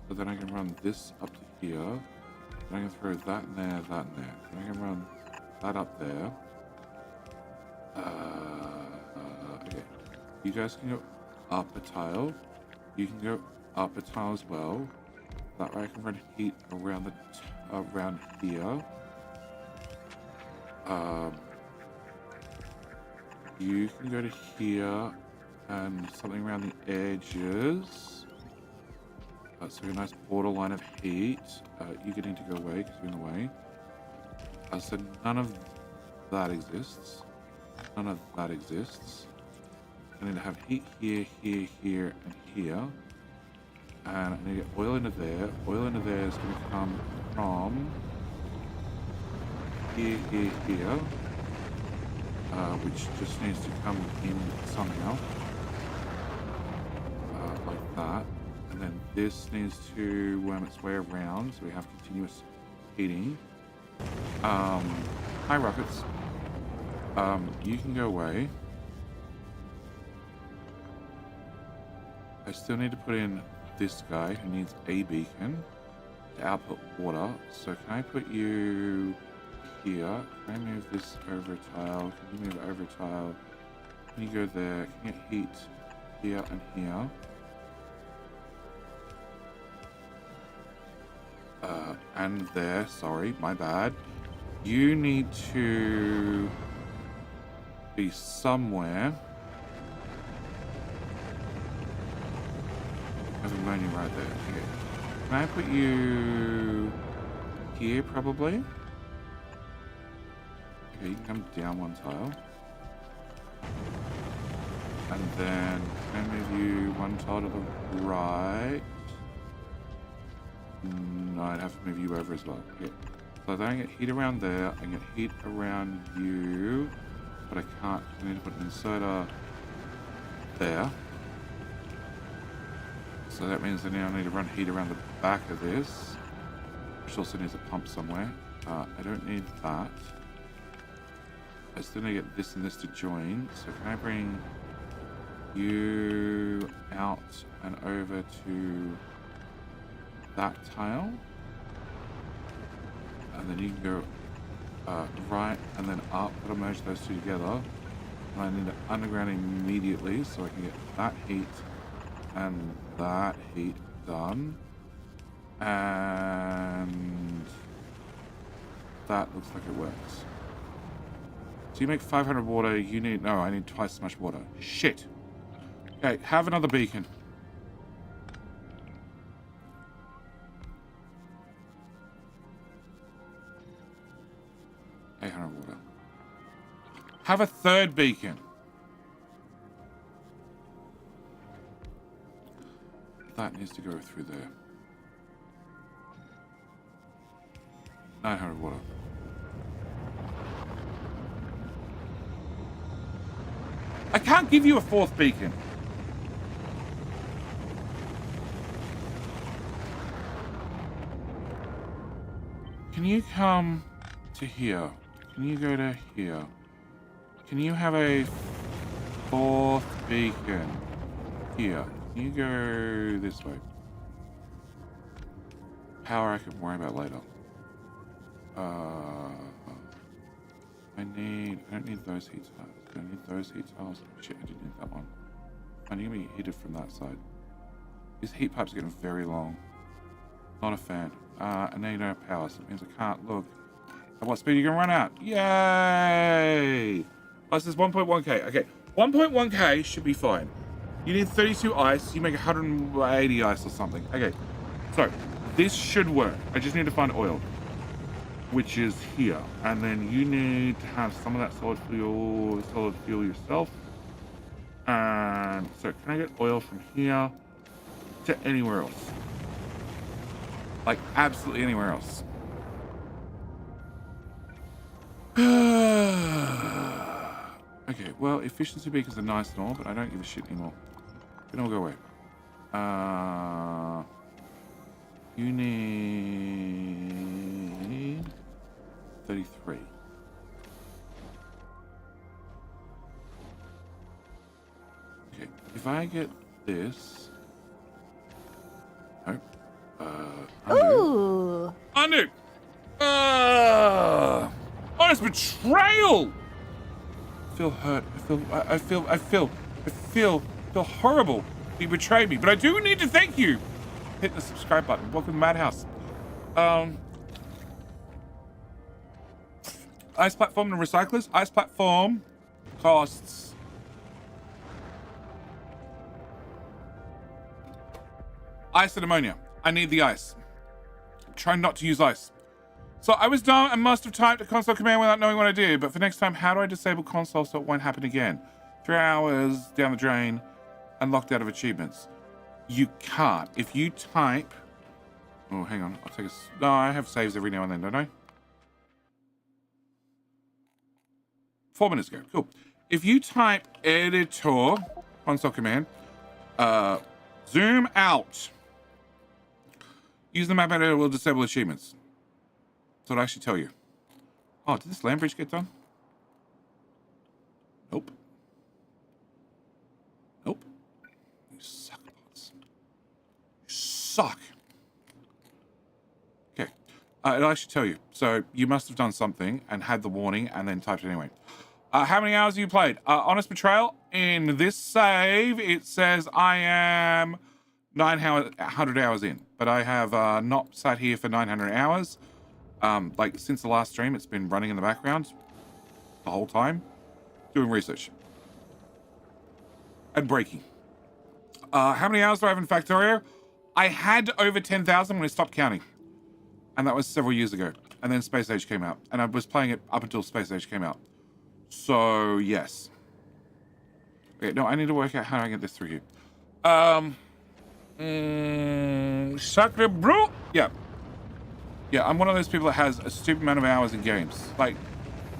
So then I can run this up to here. Then I can throw that in there, that in there. Then I can run that up there. Okay. You guys can go up a tile. You can go up a tile as well. That way I can run heat around around here. You can go to here and something around the edges. So a nice borderline of heat. You're going to go away because you're in the way. So none of that exists. None of that exists. I need to have heat here, here, here, and here. And I need to get oil into there. Oil into there is going to come from here, here, here. Which just needs to come in somehow. Like that. And then this needs to worm its way around, so we have continuous heating. Hi, rockets. You can go away. I still need to put in this guy who needs a beacon to output water. So can I put you here? Can I move this over a tile? Can you move over a tile? Can you go there? Can you get heat here and here? And there, sorry, my bad. You need to be somewhere. I have ammonia right there. Okay. Can I put you here, probably? Okay, you can come down one tile. And then, can I move you one tile to the right? No, I'd have to move you over as well. Okay. So then I get heat around there, I get heat around you, but I can't. I need to put an inserter there. So that means I now need to run heat around the back of this, which also needs a pump somewhere. I don't need that. I still need to get this and this to join. So can I bring you out and over to that tile? And then you can go right and then up. That'll merge those two together. And I need to underground immediately so I can get that heat and that heat done. And that looks like it works. So you make 500 water, you need... No, I need twice as much water. Shit. Okay, have another beacon. Water. Have a third beacon. That needs to go through there. 900 water. I can't give you a fourth beacon. Can you come to here? Can you go to here? Can you have a fourth beacon here? Can you go this way? Power I can worry about later. I don't need those heat tiles. I don't need those heat tiles. Shit, I didn't need that one. I need to be heated from that side. These heat pipes are getting very long. Not a fan. And now you don't have power, so it means I can't look. At what speed are you going to run out? Yay! Oh, this is 1.1k. Okay, 1.1k should be fine. You need 32 ice. You make 180 ice or something. Okay. So this should work. I just need to find oil, which is here. And then you need to have some of that solid fuel yourself. And so can I get oil from here to anywhere else? Like absolutely anywhere else. Okay, well, efficiency beacons are nice and all, but I don't give a shit anymore. It all go away. You need 33. Okay, if I get this. Nope. Undo. Ooh. Undo! Honest betrayal! I feel hurt. I feel horrible. You betrayed me, but I do need to thank you. Hit the subscribe button. Welcome to Madhouse. Ice platform and recyclers. Ice platform costs ice and ammonia. I need the ice. Try not to use ice. So I was dumb and must have typed a console command without knowing what I did, but for next time, how do I disable console so it won't happen again? 3 hours down the drain and locked out of achievements. You can't. If you type... Oh, hang on. I'll take a... No, I have saves every now and then, don't I? 4 minutes ago. Cool. If you type editor, console command, zoom out. Use the map editor will disable achievements. So it'll actually tell you. Oh, did this land bridge get done? Nope. Nope. You suck, bots. You suck. Okay. It'll actually tell you. So you must have done something and had the warning and then typed it anyway. How many hours have you played? Honest Betrayal. In this save, it says I am 900 hours in. But I have not sat here for 900 hours. Like since the last stream, it's been running in the background the whole time, doing research and breaking. How many hours do I have in Factorio? I had over 10,000 when I stopped counting, and that was several years ago. And then Space Age came out, and I was playing it up until Space Age came out. So yes. Okay, no, I need to work out how I get this through here. Sacre bleu. Yeah. Yeah, I'm one of those people that has a stupid amount of hours in games. Like,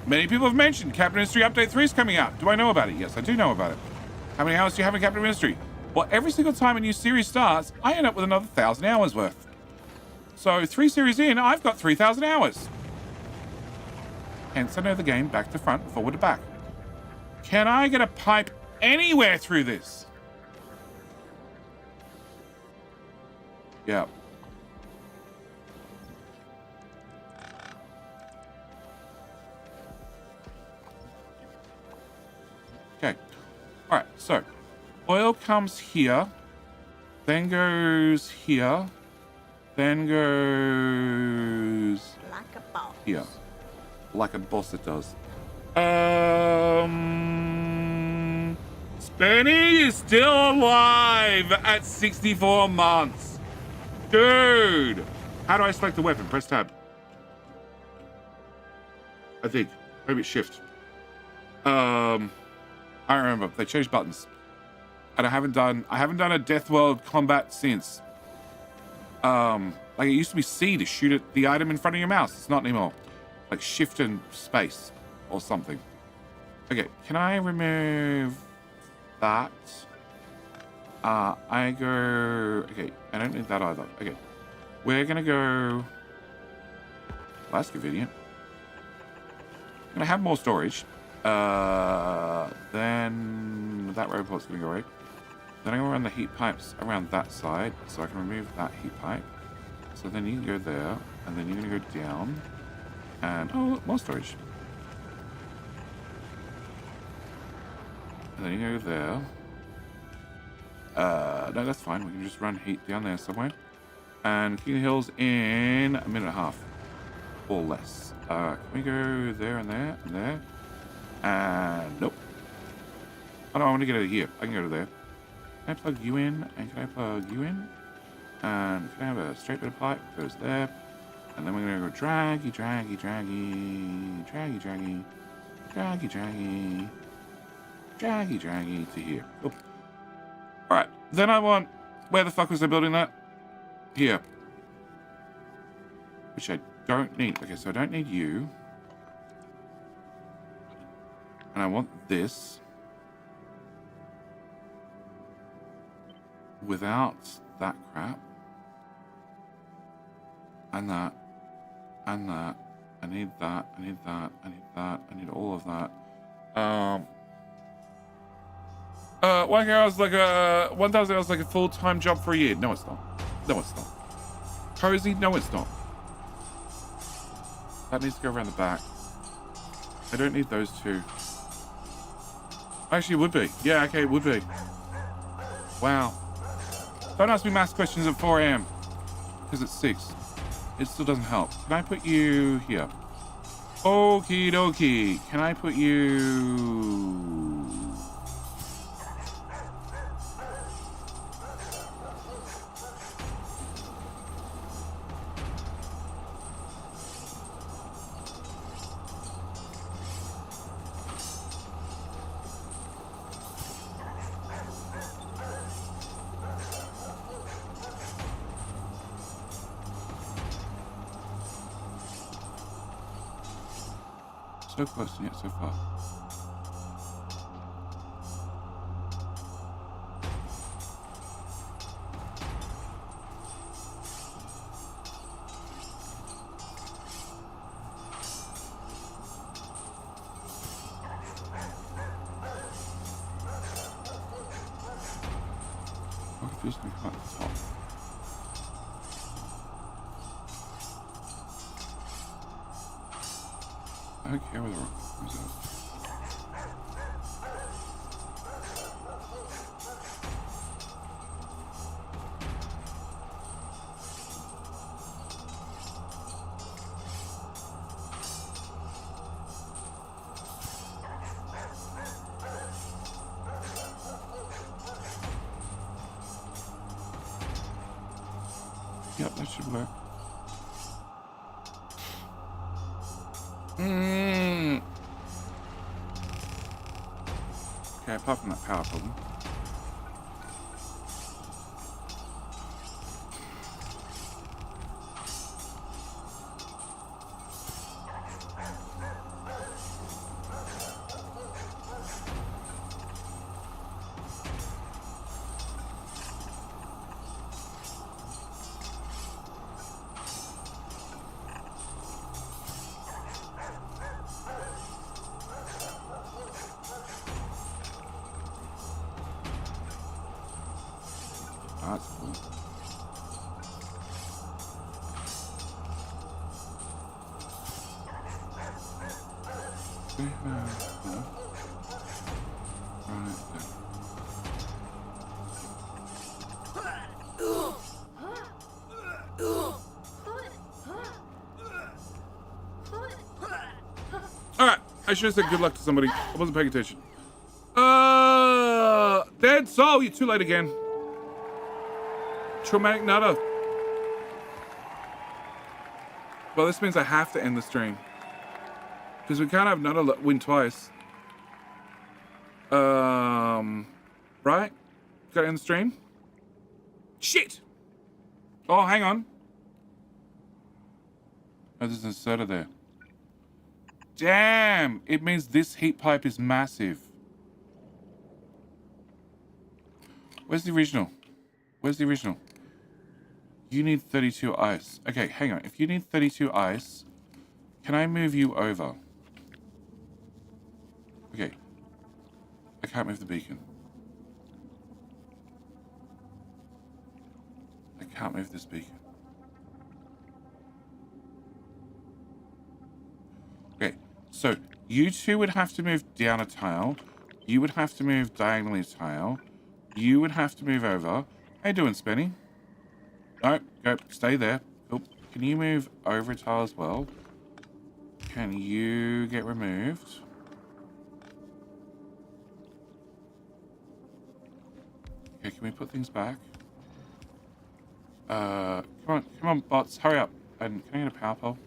many people have mentioned Captain Ministry Update 3 is coming out. Do I know about it? Yes, I do know about it. How many hours do you have in Captain Ministry? Well, every single time a new series starts, I end up with another 1,000 hours worth. So 3 series in, I've got 3,000 hours. Hence, I know the game back to front, forward to back. Can I get a pipe anywhere through this? Yeah. Okay. All right. So, oil comes here, then goes here, then goes Like a boss. here, like a boss it does. Spenny is still alive at 64 months. Dude, how do I select the weapon? Press tab. I think maybe it's shift. I remember they changed buttons, and I haven't done a Death World combat since. Like it used to be C to shoot at the item in front of your mouse. It's not anymore. Like shift and space or something. Okay, can I remove that? I go. Okay, I don't need that either. Okay, we're gonna go. Well, that's convenient. I'm gonna have more storage. Then that robot's gonna go away. Then I'm gonna run the heat pipes around that side, so I can remove that heat pipe. So then you can go there, and then you're gonna go down, and oh, look, more storage. And then you go there. No, that's fine. We can just run heat down there somewhere. And King of the Hills in a minute and a half. Or less. Can we go there and there and there? And nope. Oh no, I want to get out of here. I can go to there. Can I plug you in? And can I plug you in? And can I have a straight bit of pipe? Goes there. And then we're going to go draggy, draggy, draggy, draggy, draggy, draggy, draggy, draggy, draggy to here. Cool. Alright, then I want... Where the fuck was I building that? Here. Which I don't need. Okay, so I don't need you. And I want this. Without that crap. And that. And that. I need that. I need that. I need that. I need all of that. 1 hour's like a 1,000 hours like a full-time job for a year. No, it's not. No, it's not. Cozy? No, it's not. That needs to go around the back. I don't need those two. Actually, it would be. Yeah, okay, it would be. Wow. Don't ask me math questions at 4 a.m. Because it's 6. It still doesn't help. Can I put you here? Okie dokie. Can I put you... So close and yet so far. I'm confused me at the top. I don't care where the rock comes out. Yep, that should work. Okay, apart from that power problem. That's cool. Alright, I should have said good luck to somebody. I wasn't paying attention. Dead soul, you're too late again. Traumatic nada. Well, this means I have to end the stream. Because we can't have nada win twice. Right? Gotta end the stream? Shit! Oh, hang on. Oh, there's an inserter there. Damn! It means this heat pipe is massive. Where's the original? Where's the original? You need 32 ice. Okay, hang on. If you need 32 ice, can I move you over? Okay. I can't move the beacon. I can't move this beacon. Okay, so you two would have to move down a tile. You would have to move diagonally a tile. You would have to move over. How you doing, Spenny? No, go, stay there. Cool. Can you move over a tile as well? Can you get removed? Okay, can we put things back? Come on, bots, hurry up. And can I get a power pole?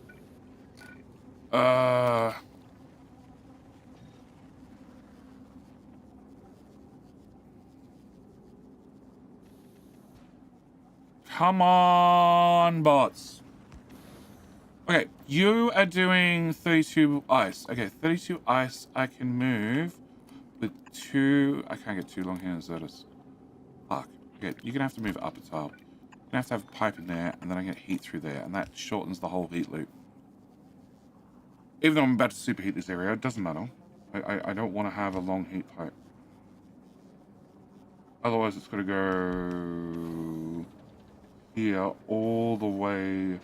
Come on, bots. Okay, you are doing 32 ice. Okay, 32 ice I can move with 2... I can't get 2 long-handed Zertus. Fuck. Okay, you're gonna have to move up a tile. You're gonna have to have a pipe in there, and then I get heat through there, and that shortens the whole heat loop. Even though I'm about to superheat this area, it doesn't matter. I don't want to have a long heat pipe. Otherwise, it's gonna go here all the way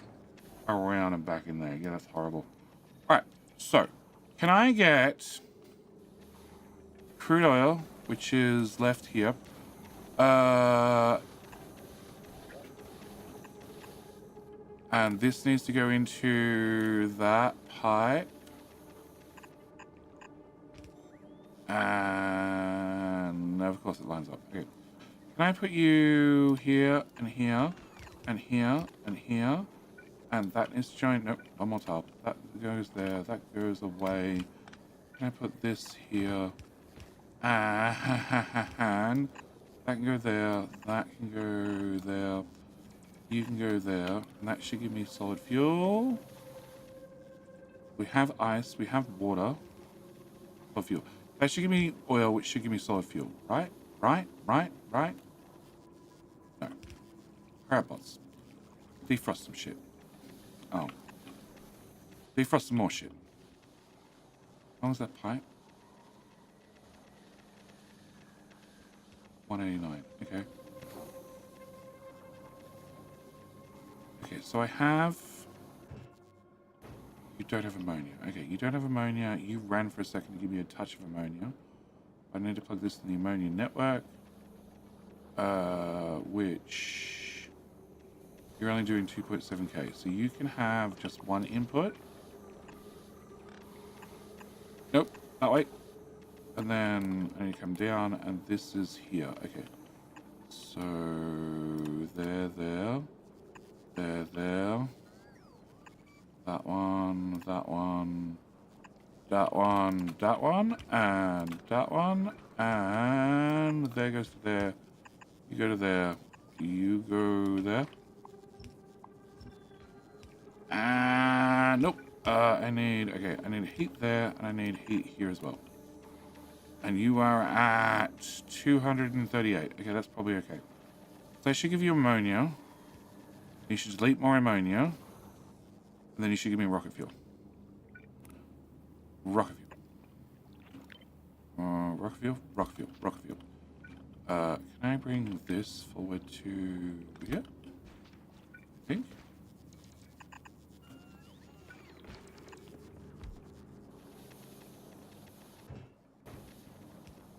around and back in there. Yeah, that's horrible. Alright, so can I get crude oil, which is left here? And this needs to go into that pipe. And of course it lines up. Okay. Can I put you here and here and here and here? And that is joined. Nope, one more tile. That goes there. That goes away. Can I put this here? And that can go there. That can go there. You can go there. And that should give me solid fuel. We have ice. We have water. Solid fuel. That should give me oil, which should give me solid fuel. Right? Right? Right? Right? No. Crab bots. Defrost some shit. Oh. Defrost some more shit. How long is that pipe? 189. Okay. Okay, so I have... You don't have ammonia. Okay, you don't have ammonia. You ran for a second to give me a touch of ammonia. I need to plug this in the ammonia network. Which... You're only doing 2.7k. So you can have just one input. Nope, that way. And then I need to come down, and this is here. Okay. So... There. That one, that one, that one, that one, and that one, and there goes to there. You go to there. You go there. And nope. I need heat there, and I need heat here as well. And you are at 238. Okay, that's probably okay. So I should give you ammonia. You should delete more ammonia. And then you should give me rocket fuel. Rocket fuel. Rocket fuel. Can I bring this forward to here? I think.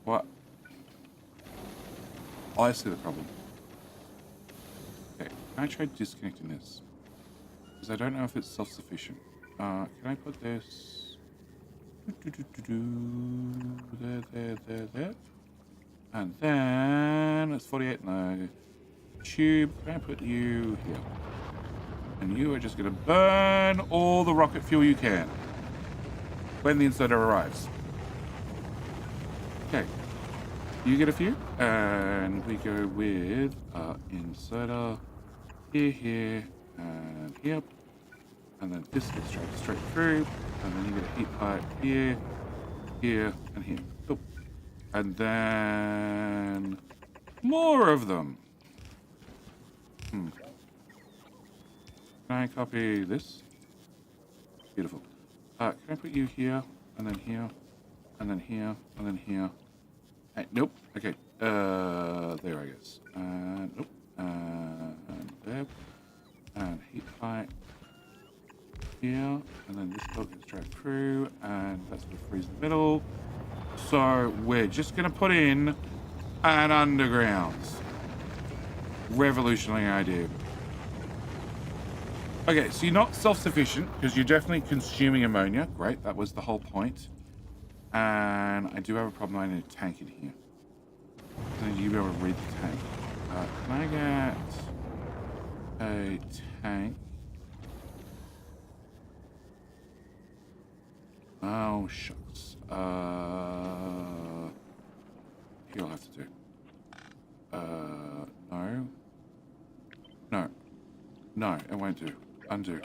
What? Oh, I see the problem. Okay, can I try disconnecting this? Because I don't know if it's self-sufficient. Can I put this... There. And then... It's 48. No. Tube. Can I put you here? And you are just going to burn all the rocket fuel you can. When the inserter arrives. Okay. You get a few. And we go with inserter here. And here, and then this gets straight through, and then you get a heat pipe here, and here. Cool. And then more of them. Can I copy this? Beautiful. Can I put you here, and then here, and then here, and then here? Nope. Okay. There, I guess. Nope. And there. And heat pipe here, and then this dog gets straight through, and that's going to freeze in the middle. So we're just going to put in an underground. Revolutionary idea. Okay, so you're not self-sufficient because you're definitely consuming ammonia. Great, that was the whole point. And I do have a problem. I need a tank in here. Then you'll be able to read the tank. Can I get a tank? Oh, shucks. You'll have to do. No. No. No, it won't do. Undo.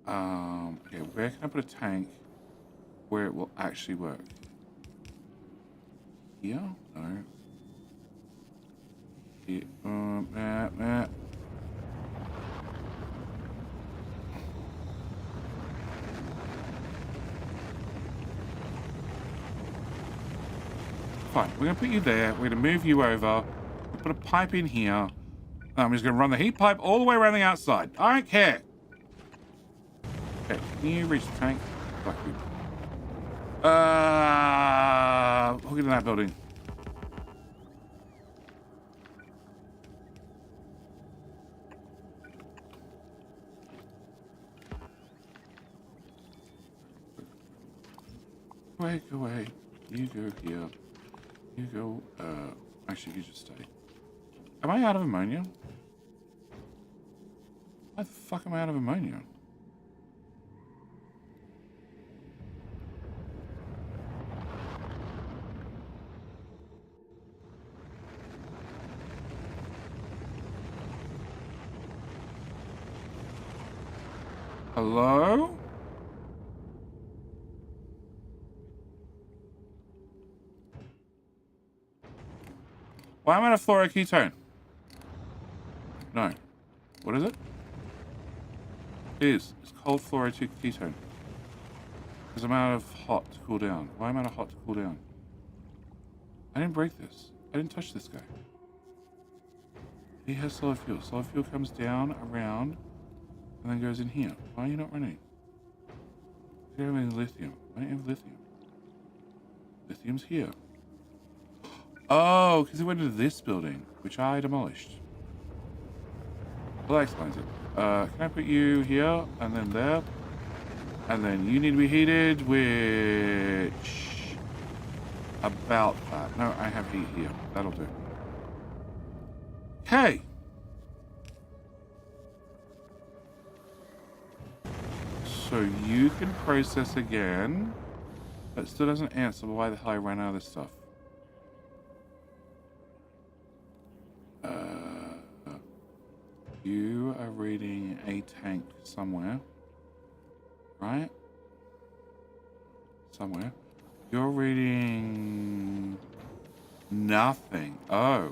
Okay, where can I put a tank where it will actually work? Here? No. Here. Fine, we're going to put you there. We're going to move you over. We'll put a pipe in here. I'm just going to run the heat pipe all the way around the outside. I don't care. Okay, can you reach the tank? Fuck you. Hook into that building. Go away. You go here. You go, actually, you just stay. Am I out of ammonia? Why the fuck am I out of ammonia? Hello? Why am I at a fluoride ketone? No. What is it? It is. It's cold fluoride ketone. Because I'm out of hot to cool down. Why am I out of hot to cool down? I didn't break this. I didn't touch this guy. He has solid fuel. Solid fuel comes down, around, and then goes in here. Why are you not running? You don't have any lithium. Why don't you have lithium? Lithium's here. Oh, because it went into this building, which I demolished. Well, that explains it. Can I put you here, and then there? And then you need to be heated, which... about that. No, I have heat here. That'll do. Okay. So you can process again, but it still doesn't answer why the hell I ran out of this stuff. You are reading a tank somewhere, right? Somewhere. You're reading nothing. Oh.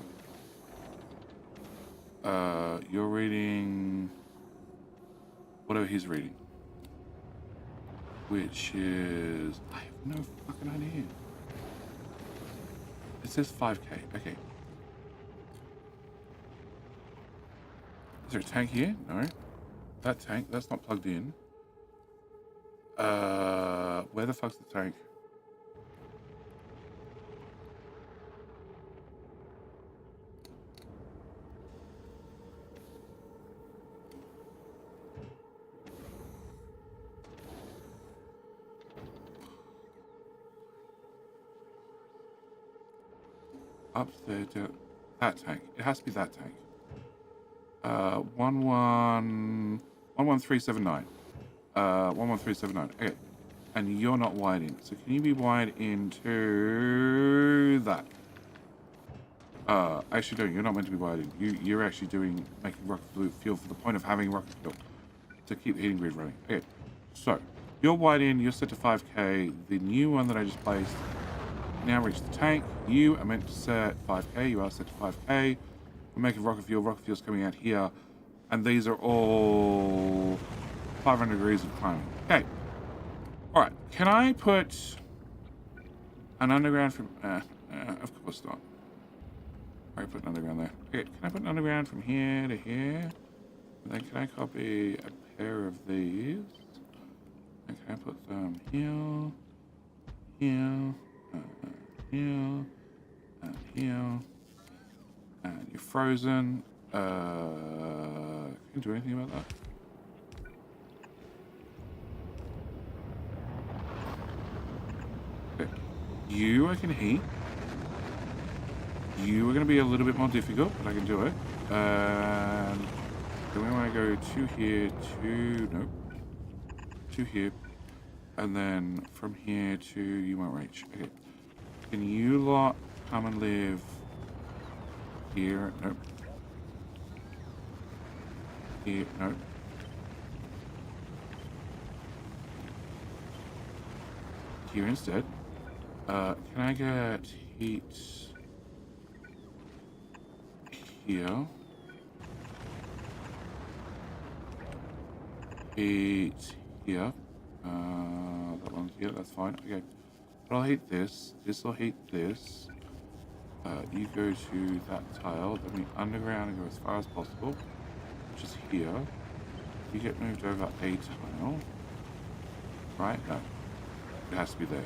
You're reading whatever he's reading. Which is... I have no fucking idea. It says 5K. Okay. Is there a tank here? No. That tank, that's not plugged in. Where the fuck's the tank? Up there, that tank. It has to be that tank. 11379. 11379. Okay. And you're not wired in. So can you be wired into that? Actually, no, you're not meant to be wired in. You're actually making rocket fuel for the point of having rocket fuel to keep the heating grid running. Okay. So you're wired in. You're set to 5K. The new one that I just placed now reached the tank. You are meant to set 5K. You are set to 5K. We're making rocket fuel. Rocket fuel's coming out here. And these are all 500 degrees of climbing. Okay. Alright. Can I put an underground from... of course not. Alright, put an underground there. Okay, can I put an underground from here to here? And then can I copy a pair of these? And can I put them here, here, here, and here. And you're frozen. Can you do anything about that? Okay. You I can heat. You are going to be a little bit more difficult, but I can do it. And then we want to go to here, to here. And then from here to, you won't reach. Okay. Can you lot come and live here? Nope. Here, nope. Here instead. Can I get heat here? Heat here. That one's here, that's fine. Okay. But I'll heat this. This will heat this. You go to that tile, then we underground and go as far as possible, which is here. You get moved over a tile. Right? No. It has to be there.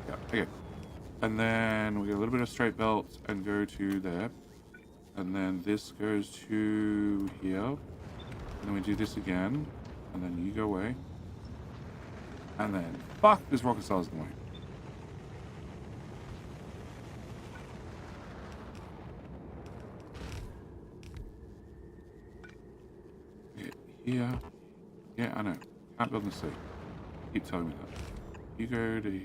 Yeah, okay. And then we get a little bit of straight belt and go to there. And then this goes to here. And then we do this again. And then you go away. And then, fuck, this rocket cell is in the way. Here. Yeah, I know. Can't build in the sea. Keep telling me that. You go to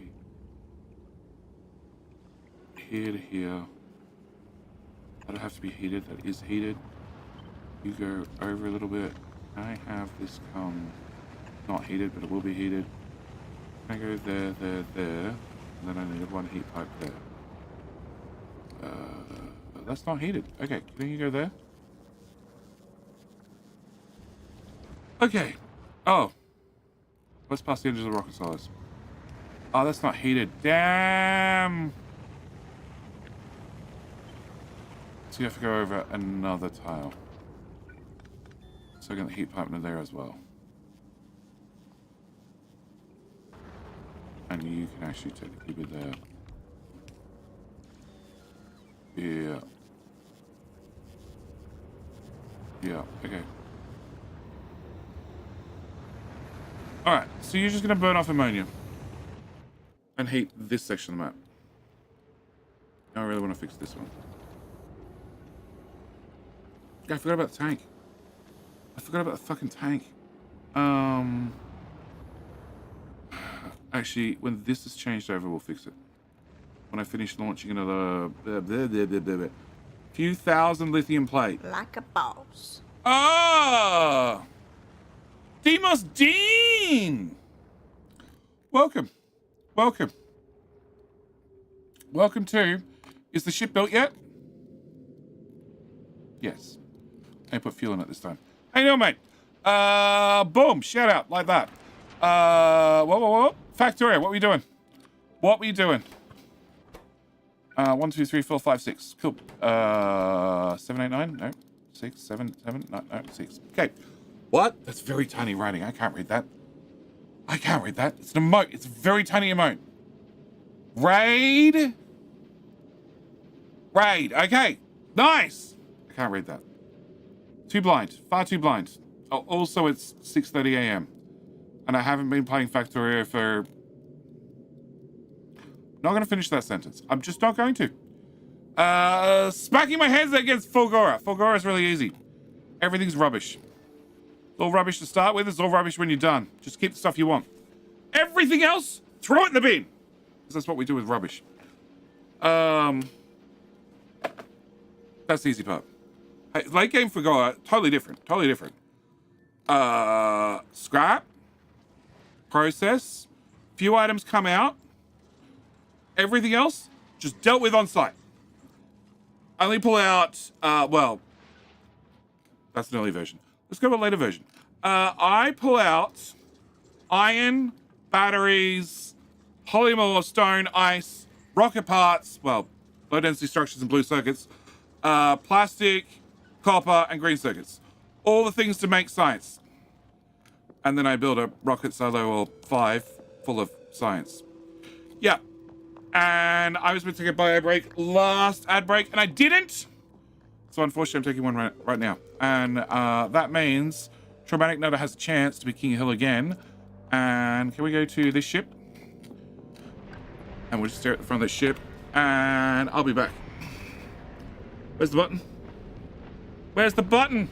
here to here. That'll have to be heated. That is heated. You go over a little bit. I have this come not heated, but it will be heated. I go there, there, there. And then I need one heat pipe there. That's not heated. Okay, can you go there? Okay. Oh. Let's pass the edges of the rocket size. Oh, that's not heated. Damn. So you have to go over another tile. So I get the heat pipe in there as well. And you can actually technically be there. Yeah. Yeah, okay. Alright, so you're just going to burn off ammonia. And heat this section of the map. I really want to fix this one. Yeah, I forgot about the tank. I forgot about the fucking tank. Actually, when this is changed over, we'll fix it. When I finish launching another few thousand lithium plate. Like a boss. Ah! Demos Dean! Welcome. Welcome. Welcome to... Is the ship built yet? Yes. I put fuel in it this time. How you doing, mate? Boom. Shout out like that. What? Factorio, what were you doing? What were you doing? 1, 2, 3, 4, 5, 6. Cool. 7, 8, 9? No. 6, 7, 7. No, 6. Okay. What? That's very tiny writing. I can't read that. I can't read that. It's an emote. It's a very tiny emote. Raid. Okay. Nice. I can't read that. Too blind. Far too blind. Oh, also, it's 6:30 a.m. And I haven't been playing Factorio for... Not going to finish that sentence. I'm just not going to. Smacking my heads against Fulgora. Fulgora is really easy. Everything's rubbish. It's all rubbish to start with. It's all rubbish when you're done. Just keep the stuff you want. Everything else, throw it in the bin. Because that's what we do with rubbish. That's the easy part. Hey, late game Fulgora, totally different. Totally different. Scrap. Process. Few items come out. Everything else, just dealt with on site. Only pull out, well, that's an early version. Let's go with a later version. I pull out iron, batteries, polymer, stone, ice, rocket parts, well, low density structures and blue circuits, plastic, copper, and green circuits. All the things to make science. And then I build a rocket silo or 5 full of science. Yeah. And I was meant to take a bio break last ad break, and I didn't. So unfortunately, I'm taking one right now. And that means Traumatic Nutter has a chance to be King of Hill again. And can we go to this ship? And we'll just stare at the front of this ship. And I'll be back. Where's the button? Where's the button?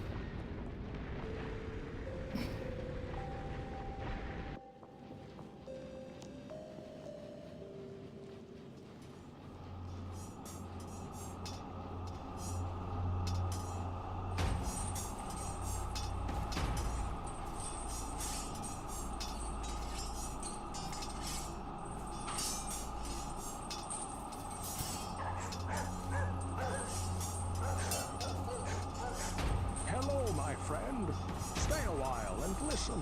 Hello, my friend. Stay a while and listen.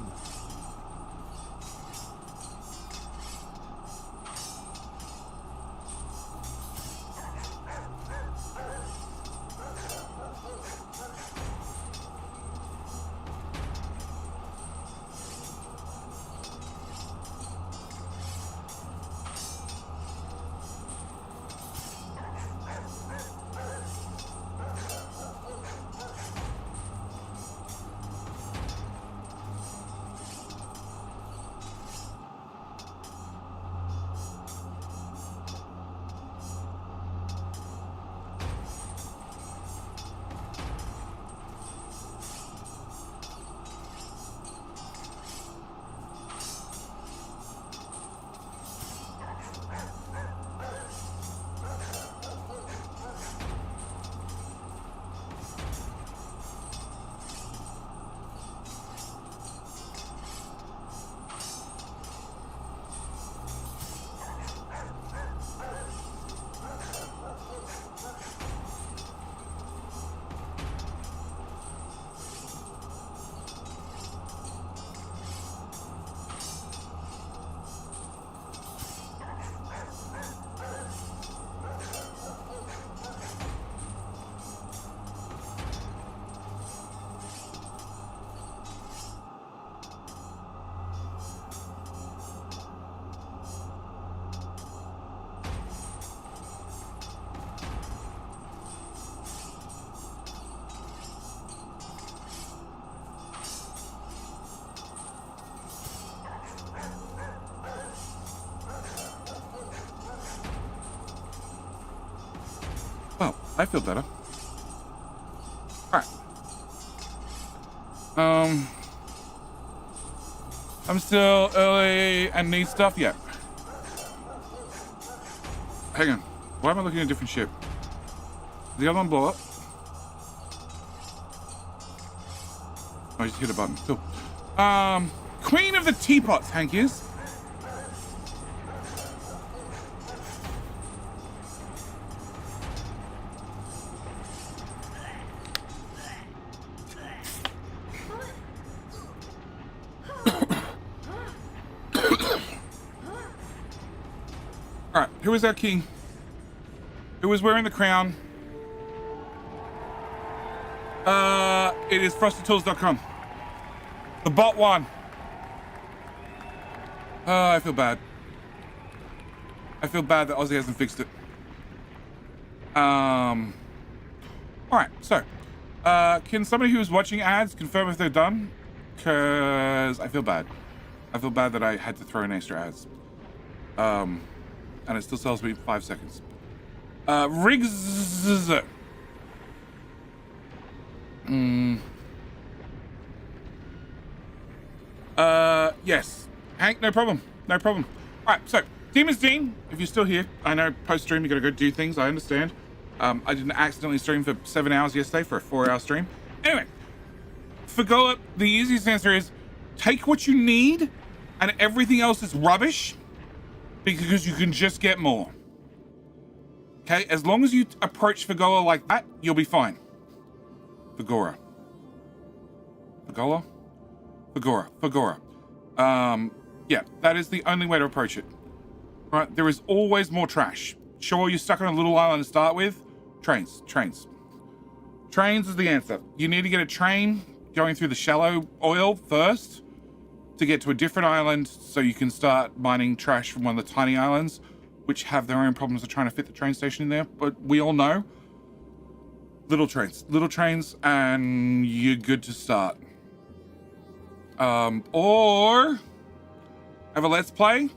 Well, I feel better. Alright. I'm still early and need stuff yet. Hang on. Why am I looking at a different ship? Did the other one blow up? Oh, I just hit a button. Cool. Queen of the Teapots, Hank is. Alright, who is our king? Who is wearing the crown? It is frostytools.com. The bot one. I feel bad. I feel bad that Aussie hasn't fixed it. Alright, so can somebody who's watching ads confirm if they're done? Cause I feel bad. I feel bad that I had to throw in extra ads. And it still tells me 5 seconds. Riggs. Yes. Hank, no problem. No problem. Alright, so Demon's Dean, if you're still here, I know post-stream you gotta go do things, I understand. I didn't accidentally stream for 7 hours yesterday for a 4-hour stream. Anyway, for Gola, the easiest answer is take what you need and everything else is rubbish because you can just get more. Okay, as long as you approach Fagola like that, you'll be fine. Fagora. Fagola? Fagora. Yeah, that is the only way to approach it. Right, there is always more trash. Sure, you're stuck on a little island to start with. Trains. Trains is the answer. You need to get a train going through the shallow oil first to get to a different island so you can start mining trash from one of the tiny islands, which have their own problems of trying to fit the train station in there. But we all know little trains, and you're good to start. Or have a let's play.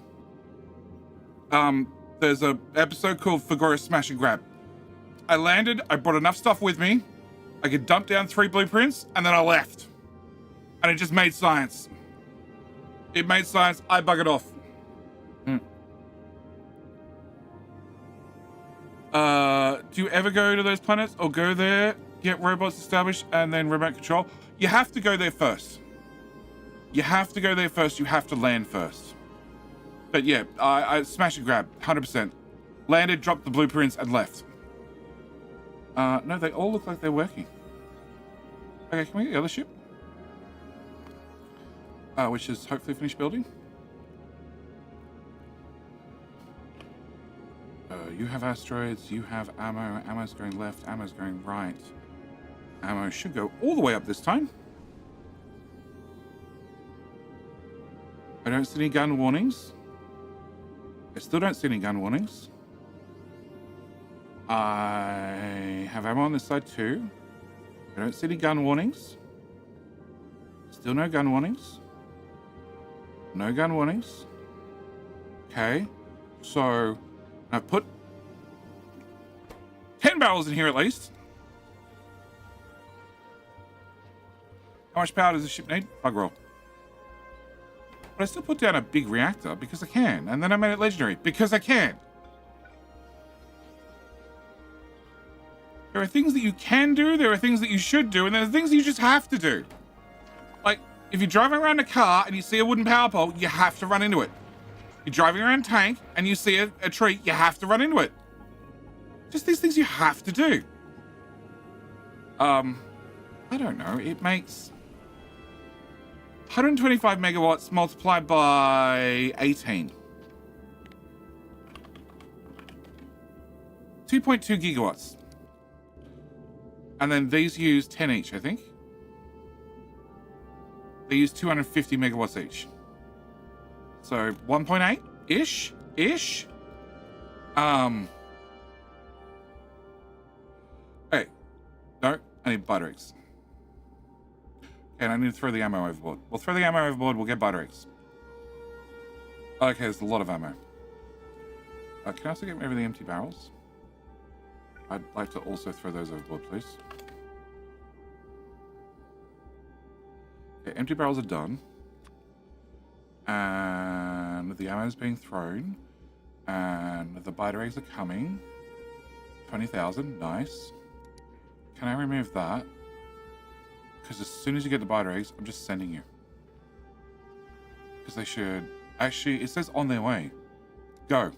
There's a episode called Fagora Smash and Grab. I landed, I brought enough stuff with me, I could dump down 3 blueprints, and then I left. And it just made science. It made science, I buggered off. Do you ever go to those planets or go there, get robots established, and then remote control? You have to go there first. You have to go there first. You have to land first. But yeah, I smash and grab, 100%. Landed, dropped the blueprints, and left. No, they all look like they're working. Okay, can we get the other ship? Which is hopefully finished building. You have asteroids, you have ammo. Ammo's going left, ammo's going right. Ammo should go all the way up this time. I don't see any gun warnings. I still don't see any gun warnings. I have ammo on this side too. I don't see any gun warnings. Still no gun warnings. No gun warnings. Okay. So I've put 10 barrels in here at least. How much power does the ship need? Bug roll. But I still put down a big reactor because I can. And then I made it legendary because I can. There are things that you can do, there are things that you should do, and there are things that you just have to do. Like, if you're driving around a car and you see a wooden power pole, you have to run into it. You're driving around a tank and you see a tree, you have to run into it. Just these things you have to do. I don't know, it makes 125 megawatts multiplied by 18. 2.2 gigawatts. And then these use 10 each, I think. They use 250 megawatts each. So 1.8-ish? Ish? Hey. No, I need batteries. Okay, and I need to throw the ammo overboard. We'll throw the ammo overboard, we'll get batteries. Okay, there's a lot of ammo. Can I also get rid of the empty barrels? I'd like to also throw those overboard, please. Okay, empty barrels are done. And the ammo is being thrown. And the biter eggs are coming. 20,000, nice. Can I remove that? Because as soon as you get the biter eggs, I'm just sending you. Because they should... Actually, it says on their way. Go.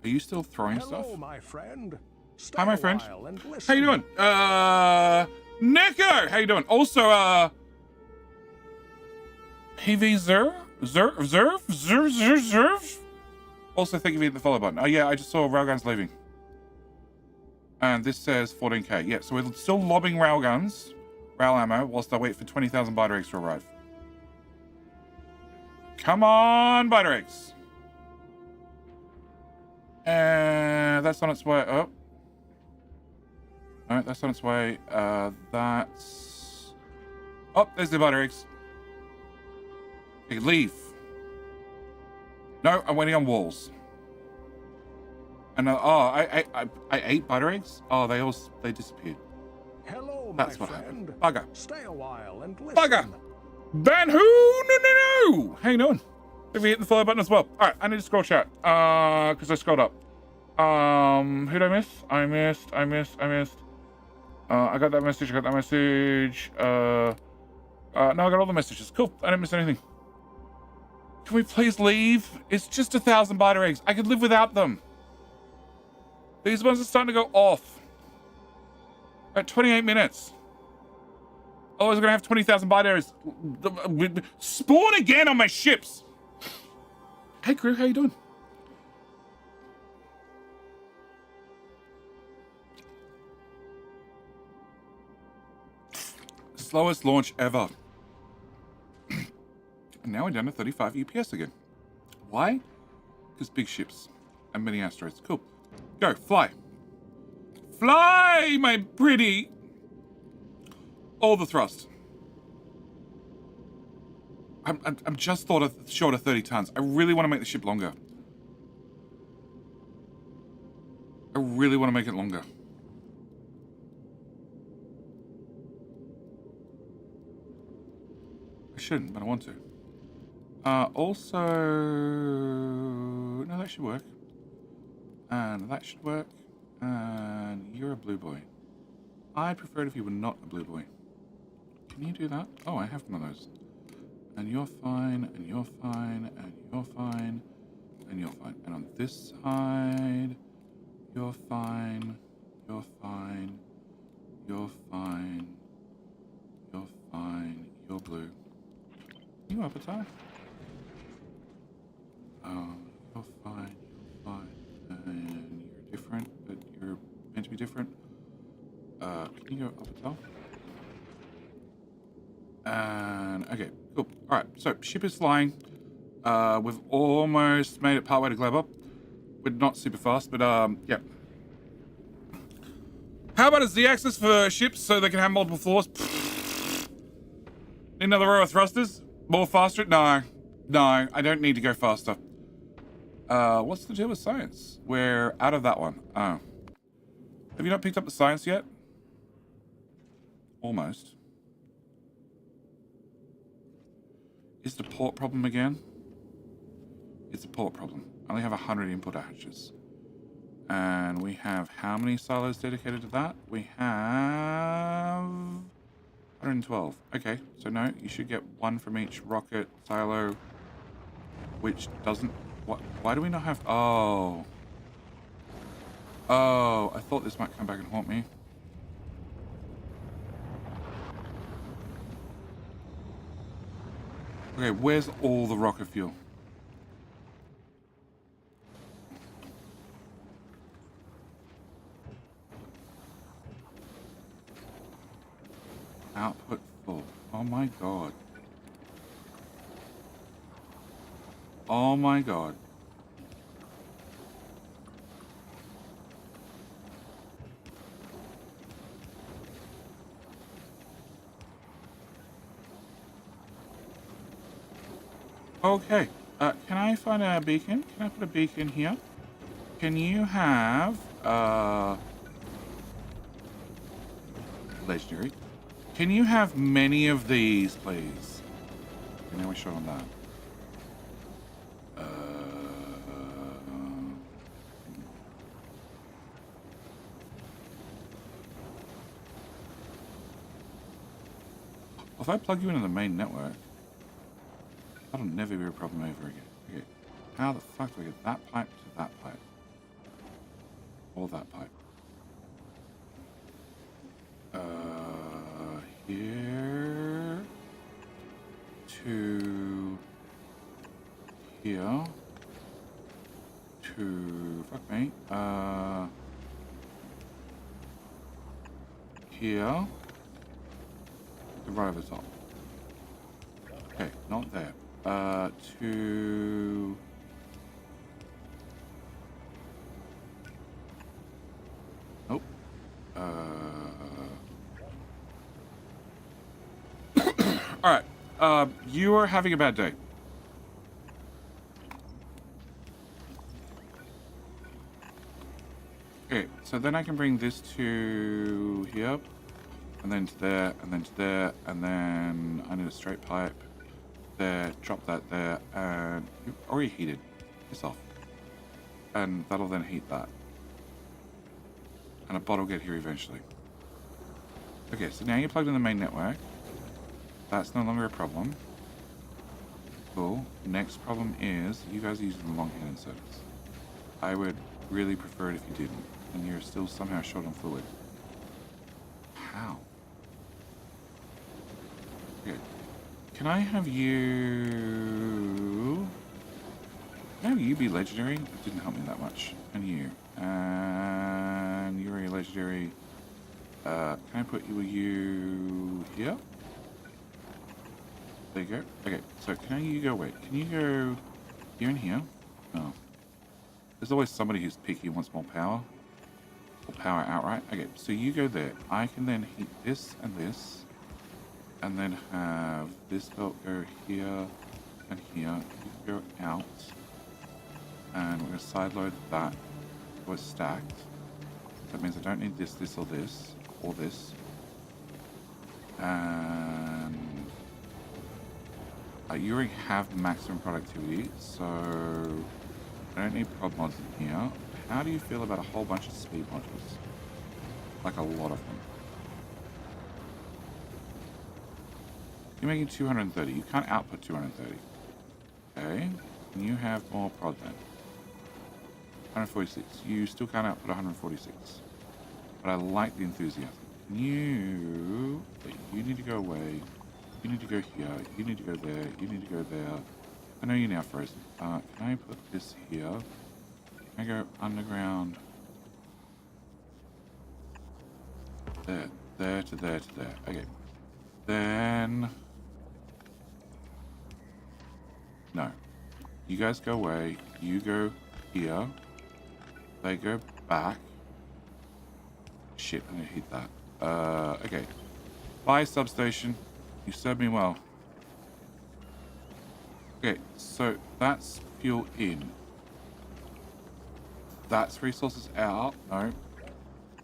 Are you still throwing stuff? Hello, my friend. Hi, my friend. How How you doing? Neko! How you doing? Also, PV Zerv? Also, thank you for the follow button. Oh, yeah, I just saw railguns leaving. And this says 14k. Yeah, so we're still lobbing railguns, rail ammo, whilst I wait for 20,000 biter eggs to arrive. Come on, biter eggs. And that's on its way. Oh. Alright, that's on its way. That's... Oh, there's the biter eggs. Okay, leave. No, I'm waiting on walls. And I ate biter eggs. Oh, they disappeared. Hello, That's my what friend. happened. Bugger. Stay a while and listen. Bugger. Ban who? No. How you doing? If you hit the follow button as well. Alright, I need to scroll chat. Because I scrolled up. Who did I miss? I missed. I got that message. No, I got all the messages. Cool. I didn't miss anything. Can we please leave? It's just 1,000 biter eggs. I could live without them. These ones are starting to go off. At 28 minutes. Otherwise, we're going to have 20,000 biter eggs. Spawn again on my ships. Hey, crew. How you doing? Slowest launch ever. And now we're down to 35 UPS again. Why? Because big ships and many asteroids. Cool. Go, fly. Fly, my pretty. All the thrust. I'm just short of 30 tons. I really want to make the ship longer. I really want to make it longer. I shouldn't, but I want to. Also, no, that should work. And that should work. And you're a blue boy. I'd prefer it if you were not a blue boy. Can you do that? Oh, I have one of those. And you're fine, and you're fine, and you're fine, and you're fine. And on this side, you're fine, you're fine, you're fine, you're fine, you're blue. You up a tie? You're fine, and you're different, but you're meant to be different. Can you go up a top? And okay, cool. All right, so ship is flying. We've almost made it partway to Gleba. We're not super fast, but yeah. How about a Z-axis for ships so they can have multiple floors? Need another row of thrusters? More faster? No, I don't need to go faster. What's the deal with science? We're out of that one. Oh. Have you not picked up the science yet? Almost. Is the port problem again? It's a port problem. I only have 100 input hatches. And we have how many silos dedicated to that? We have 112. Okay, so no, you should get one from each rocket silo, which doesn't... What? Why do we not have... Oh. Oh, I thought this might come back and haunt me. Okay, where's all the rocket fuel? Output full. Oh my god. Oh my god. Okay. Can I find a beacon? Can I put a beacon here? Can you have legendary? Can you have many of these, please? Okay, now we're short on that. If I plug you into the main network, that'll never be a problem over again. Okay, how the fuck do I get that pipe to that pipe? Or that pipe? Here to here to fuck me. Here to right over the top. Okay, not there. To nope. All right. You are having a bad day. Okay, so then I can bring this to here, and then to there, and then to there, and then I need a straight pipe. There, drop that there, and you've already heated this off. And that'll then heat that. And a bot will get here eventually. Okay, so now you're plugged in the main network. That's no longer a problem. Cool. Next problem is you guys are using the long hand inserters. I would really prefer it if you didn't. And you're still somehow short on fluid. How? Okay. Can I have you... Can I have you be legendary? It didn't help me that much. And you. And you're a legendary. Can I put you here? There you go. Okay, so can you go... Wait, can you go here and here? Oh. There's always somebody who's picky and wants more power. Or power outright. Okay, so you go there. I can then heat this and this. And then have this belt go here and here. You can go out. And we're going to side load that. So it's stacked. That means I don't need this, this, or this, or this. And you already have maximum productivity, so I don't need prod mods in here. How do you feel about a whole bunch of speed modules? Like a lot of them. You're making 230. You can't output 230. Okay. Can you have more prod then? 146. You still can't output 146. But I like the enthusiasm. You need to go away. You need to go here. You need to go there. You need to go there. I know you're now frozen. Can I put this here? Can I go underground? There to there to there. Okay. Then... No. You guys go away. You go here. They go back. Shit, I'm gonna hit that. Okay. Bye, substation. You served me well. Okay, so that's fuel in. That's resources out. No.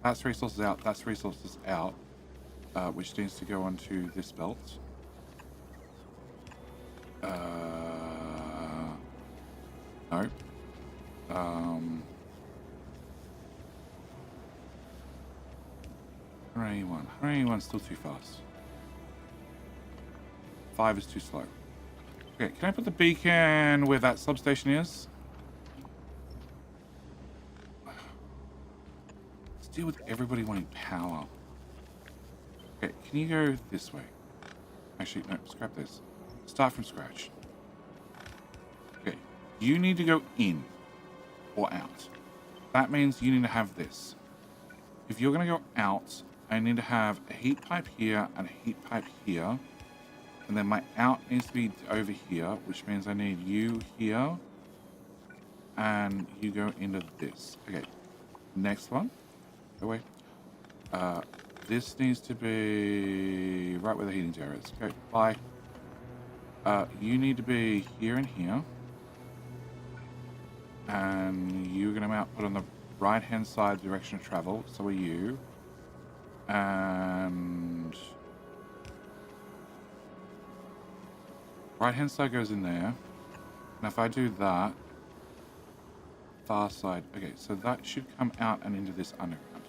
That's resources out. That's resources out. Which needs to go onto this belt. No. 181. 181 is still too fast. 5 is too slow. Okay, can I put the beacon where that substation is? Let's deal with everybody wanting power. Okay, can you go this way? Actually, no, scrap this. Start from scratch. Okay, you need to go in or out. That means you need to have this. If you're going to go out, I need to have a heat pipe here and a heat pipe here. And then my out needs to be over here, which means I need you here. And you go into this. Okay, next one. Go away. This needs to be right where the heating tower is. Okay, bye. You need to be here and here. And you're going to output on the right-hand side direction of travel. So are you. And... right-hand side goes in there. And if I do that... far side... okay, so that should come out and into this underground.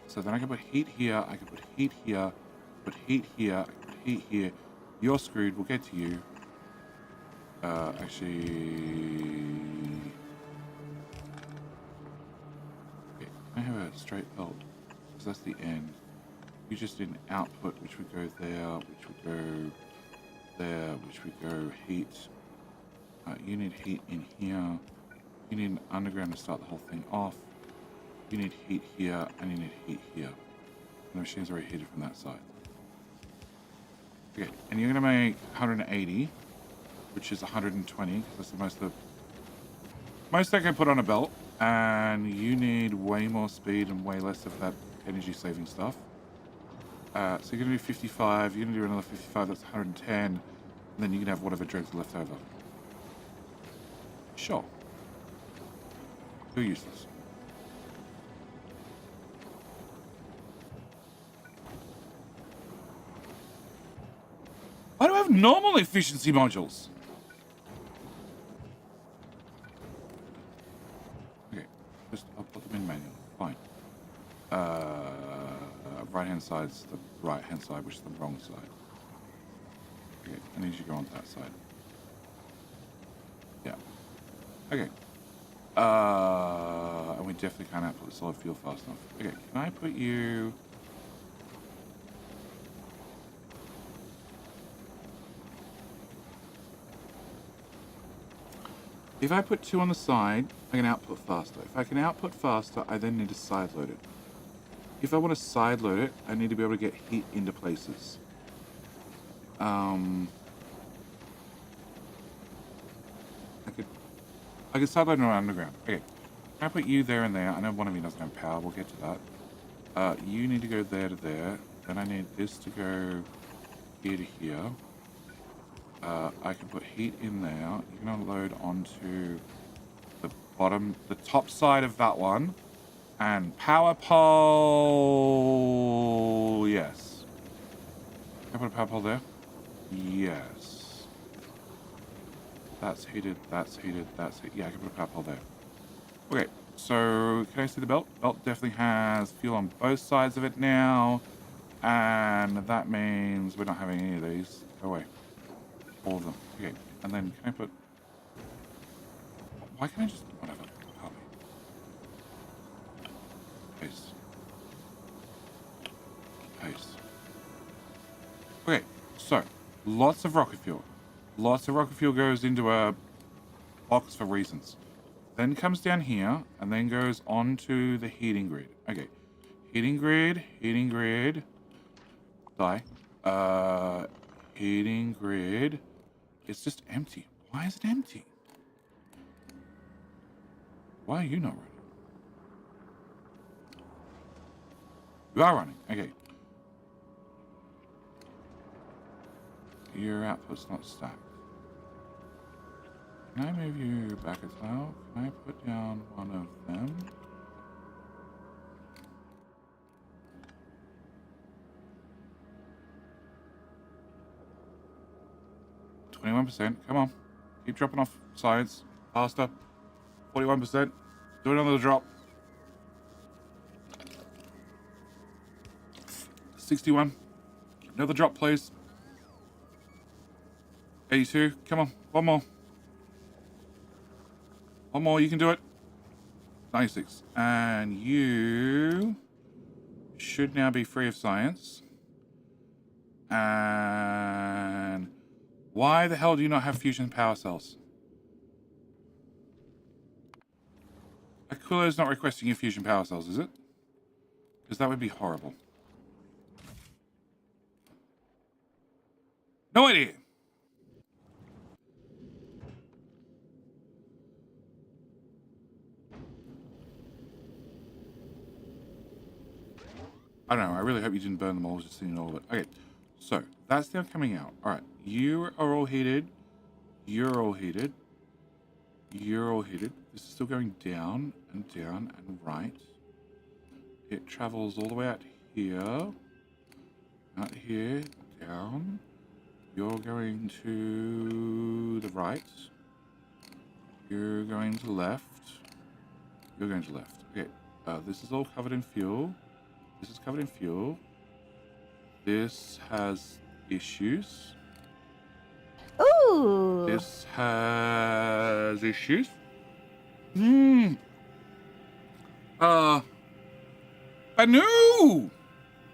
So then I can put heat here, I can put heat here, put heat here, I can put heat here. You're screwed, we'll get to you. Actually... okay, I have a straight belt, because that's the end. You just did an output, which would go there, which would go there, which would go heat. You need heat in here. You need an underground to start the whole thing off. You need heat here, and you need heat here. And the machine's already heated from that side. Okay, and you're going to make 180, which is 120, because that's the most I can put on a belt. And you need way more speed and way less of that energy-saving stuff. So you're going to do 55, you're going to do another 55, that's 110, and then you can have whatever dregs are left over. Sure. You're useless. Why do I have normal efficiency modules? Okay, just I'll put them in manual. Fine. Right-hand side's the right-hand side, which is the wrong side. Okay, I need you to go on that side. Yeah. Okay. And we definitely can't output the solid fuel fast enough. Okay, can I put you... if I put 2 on the side, I can output faster. If I can output faster, I then need to side load it. If I want to side load it, I need to be able to get heat into places. I could side load it underground. Okay. Can I put you there and there? I know one of you doesn't have power. We'll get to that. You need to go there to there. Then I need this to go here to here. I can put heat in there. You're going to load onto the bottom, the top side of that one. And power pole, yes. Can I put a power pole there? Yes. That's heated, that's heated, that's heated. Yeah, I can put a power pole there. Okay, so can I see the belt? Belt definitely has fuel on both sides of it now. And that means we're not having any of these. Go away. All of them. Okay, and then can I put... Why can't I just... Whatever. Copy. Paste. Paste. Okay, so lots of rocket fuel. Lots of rocket fuel goes into a box for reasons. Then comes down here and then goes onto the heating grid. Okay, heating grid, heating grid. Die. Heating grid. It's just empty. Why is it empty? Why are you not running? You are running. Okay. Your output's not stacked. Can I move you back as well? Can I put down one of them? %. Come on. Keep dropping off sides. Faster. 41%. Do another drop. 61. Another drop, please. 82. Come on. One more. One more. You can do it. 96. And you should now be free of science. And why the hell do you not have fusion power cells? Aquila is not requesting you fusion power cells, is it? Because that would be horrible. No idea. I don't know. I really hope you didn't burn them all. I was just seeing all of it. Okay. So, that's now coming out. Alright. You are all heated. You're all heated. You're all heated. This is still going down and down and right. It travels all the way out here. Out here. Down. You're going to the right. You're going to left. You're going to left. Okay. This is all covered in fuel. This is covered in fuel. This has issues. Ooh. This has issues. Banu!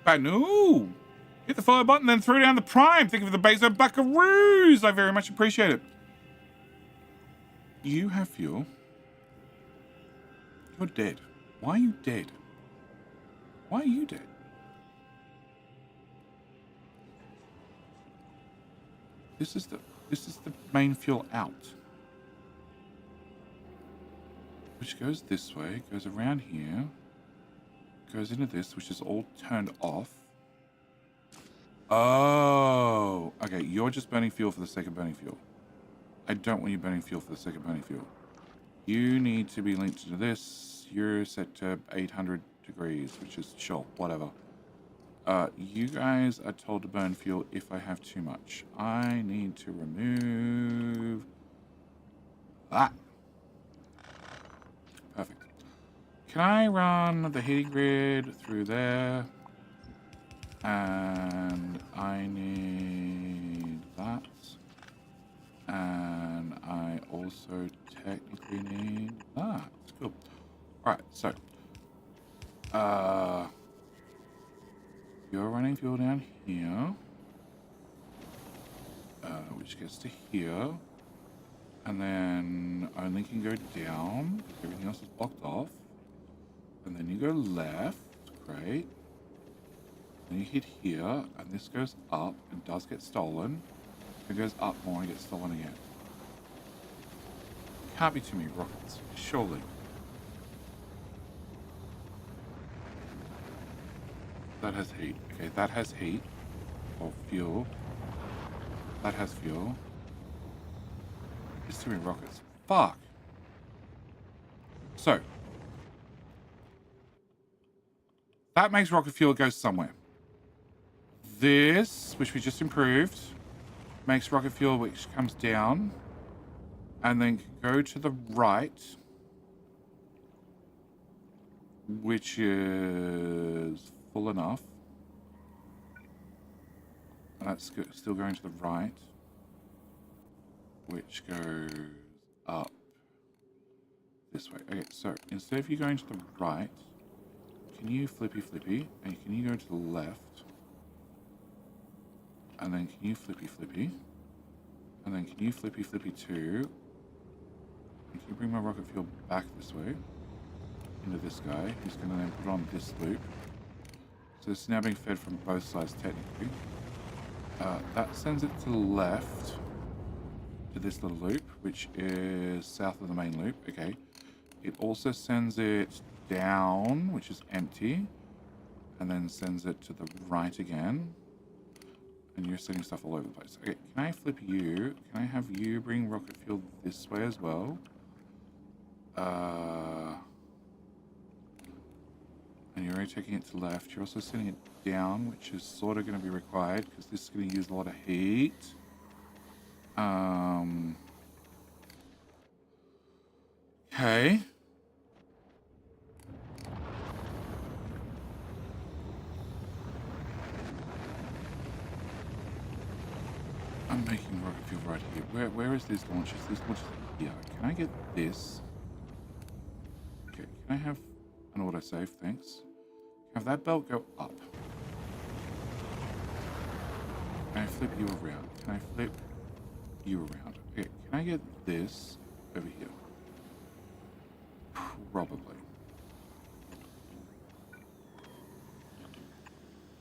Banu! Hit the follow button, then throw down the prime. Think of the Bezo Buckaroos. I very much appreciate it. You have fuel. You're dead. Why are you dead? Why are you dead? This is the main fuel out. Which goes this way, goes around here, goes into this, which is all turned off. Oh, okay, you're just burning fuel for the sake of burning fuel. I don't want you burning fuel for the sake of burning fuel. You need to be linked to this. You're set to 800 degrees, which is, sure, whatever. You guys are told to burn fuel if I have too much. I need to remove that. Perfect. Can I run the heating grid through there? And I need that. And I also technically need that. Cool. Alright, so. You're running fuel down here. Which gets to here. And then only can go down. Everything else is blocked off. And then you go left. Great. Then you hit here. And this goes up and does get stolen. It goes up more and gets stolen again. Can't be too many rockets. Surely. That has heat. Okay, that has heat. Or fuel. That has fuel. It's too many rockets. Fuck. So. That makes rocket fuel go somewhere. This, which we just improved, makes rocket fuel which comes down and then can go to the right, which is full enough. And that's still going to the right, which goes up this way. Okay, so instead of you going to the right, can you flippy flippy, and can you go to the left? And then can you flippy flippy? And then can you flippy flippy too? And can you bring my rocket fuel back this way? Into this guy, who's going to then put on this loop. So it's now being fed from both sides technically. That sends it to the left to this little loop, which is south of the main loop. Okay. It also sends it down, which is empty, and then sends it to the right again. And you're sending stuff all over the place. Okay, can I flip you? Can I have you bring rocket fuel this way as well? And you're already taking it to left. You're also sending it down, which is sort of going to be required because this is going to use a lot of heat. Okay. I'm making rocket fuel right here. Where is this launches? This launches here. Can I get this? Okay, can I have an autosave? Thanks. Have that belt go up. Can I flip you around? Can I flip you around? Okay, can I get this over here? Probably.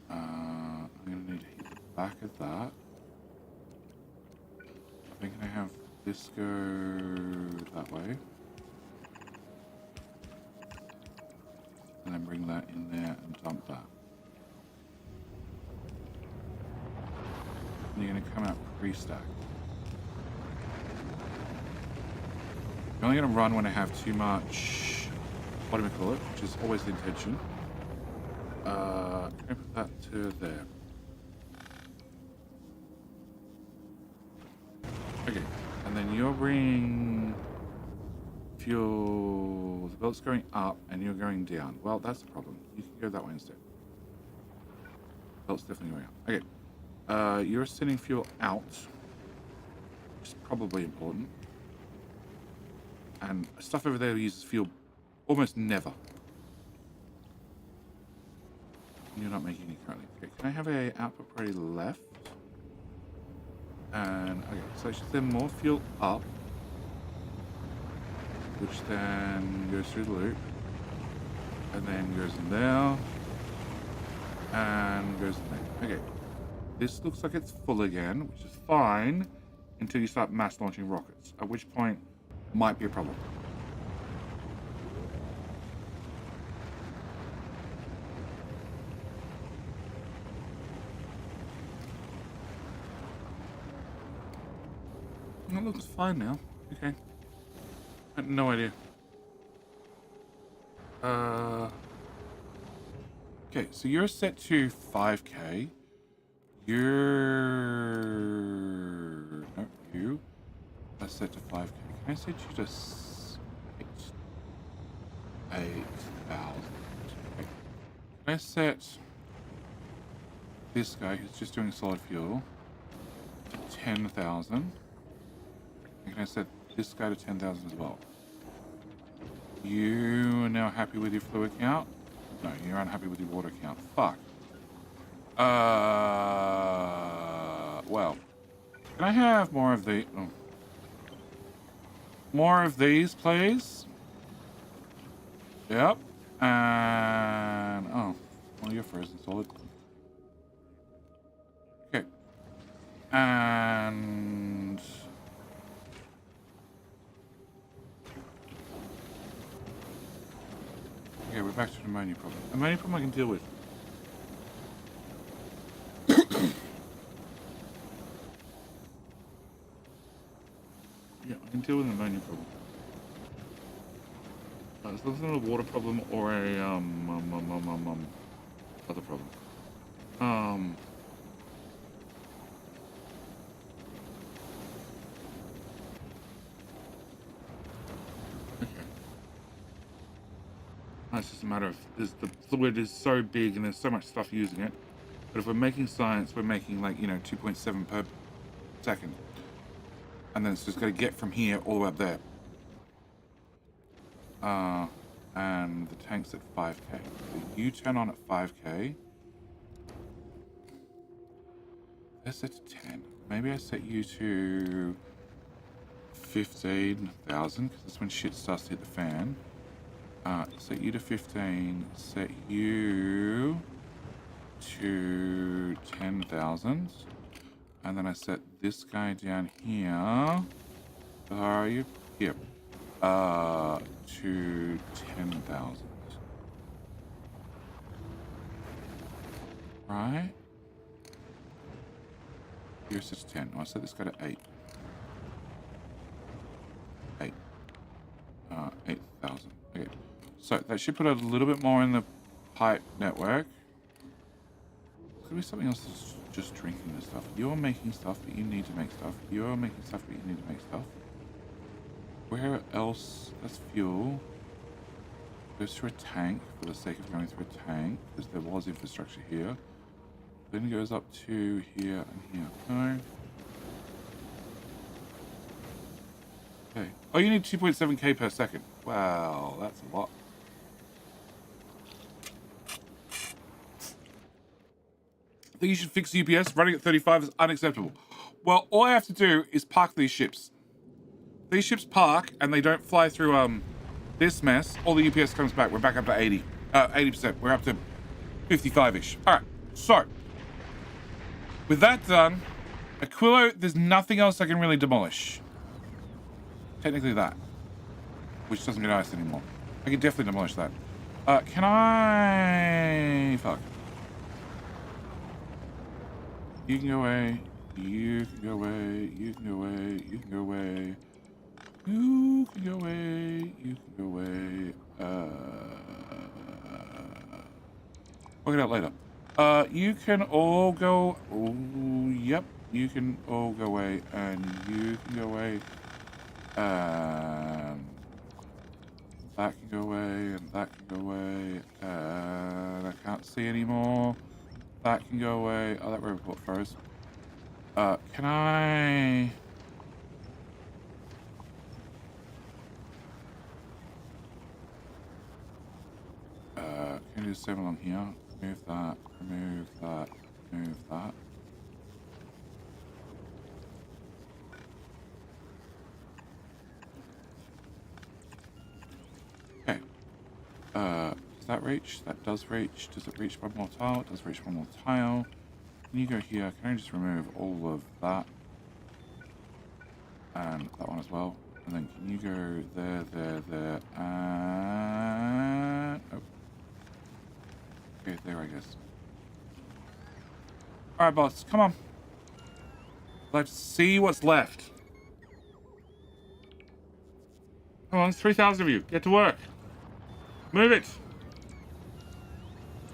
I'm going to need to hit the back of that. I think I have this go that way. And then bring that in there and dump that. And you're going to come out pre-stacked. You're only going to run when I have too much, what do we call it, which is always the intention. Can I put that to there? Okay, and then you'll bring fuel. The belt's going up and you're going down. Well, that's the problem. You can go that way instead. Belt's definitely going up. Okay, you're sending fuel out, which is probably important. And stuff over there uses fuel almost never. You're not making any currently. Okay, can I have a output priority left? And okay, so I should send more fuel up, which then goes through the loop, and then goes in there, and goes in there. Okay, this looks like it's full again, which is fine until you start mass launching rockets, at which point might be a problem. That looks fine now. Okay. I had no idea. Okay, so you're set to 5k. No, you are set to 5k. Can I set you to 8,000? Okay. Can I set this guy who's just doing solid fuel to 10,000? And can I set this guy to 10,000 as well? You are now happy with your fluid count? No, you're unhappy with your water count. Fuck. Well. Can I have more of the... Oh. More of these, please? Yep. And... Oh. Well, you're frozen solid. Okay. And... Okay, we're back to the ammonia problem. Ammonia problem I can deal with. Yeah, I can deal with an ammonia problem. As long as it's not a water problem or a other problem. Okay. It's just a matter of the fluid is so big and there's so much stuff using it. But if we're making science, we're making like, 2.7 per second. And then it's just got to get from here all the way up there. And the tank's at 5k. So you turn on at 5k. Let's set to 10. Maybe I set you to 15,000 because that's when shit starts to hit the fan. Set you to 15. Set you to 10,000. And then I set this guy down here. Where are you? Here. To 10,000. Right? Here's just 10. I'll set this guy to 8. 8. 8,000. Okay. So that should put a little bit more in the pipe network. Could be something else that's just drinking this stuff. You're making stuff, but you need to make stuff. You're making stuff, but you need to make stuff. Where else? That's fuel. Goes through a tank for the sake of going through a tank, because there was infrastructure here. Then it goes up to here and here. No. Okay. Oh, you need 2.7k per second. Wow, that's a lot. I think you should fix UPS. Running at 35 is unacceptable. Well, all I have to do is park these ships. These ships park and they don't fly through this mess. All the UPS comes back. We're back up to 80%. We're up to 55-ish. All right. So, with that done, Aquilo, there's nothing else I can really demolish. Technically that, which doesn't get ice anymore. I can definitely demolish that. Can I... Fuck. You can go away. You can go away. You can go away. You can go away. You can go away. You can go away. Work it out later. You can all go... Oh, yep. You can all go away. And you can go away. That can go away. And that can go away. And I can't see anymore. That can go away. Oh, that report froze. Can I... Can I do the same along here? Remove that, remove that, remove that. Okay. Does that reach? That does reach. Does it reach one more tile? It does reach one more tile. Can you go here? Can I just remove all of that? And that one as well. And then can you go there, there, and... Oh. Okay, there I guess. Alright, boss. Come on. Let's see what's left. Come on, there's 3,000 of you. Get to work. Move it.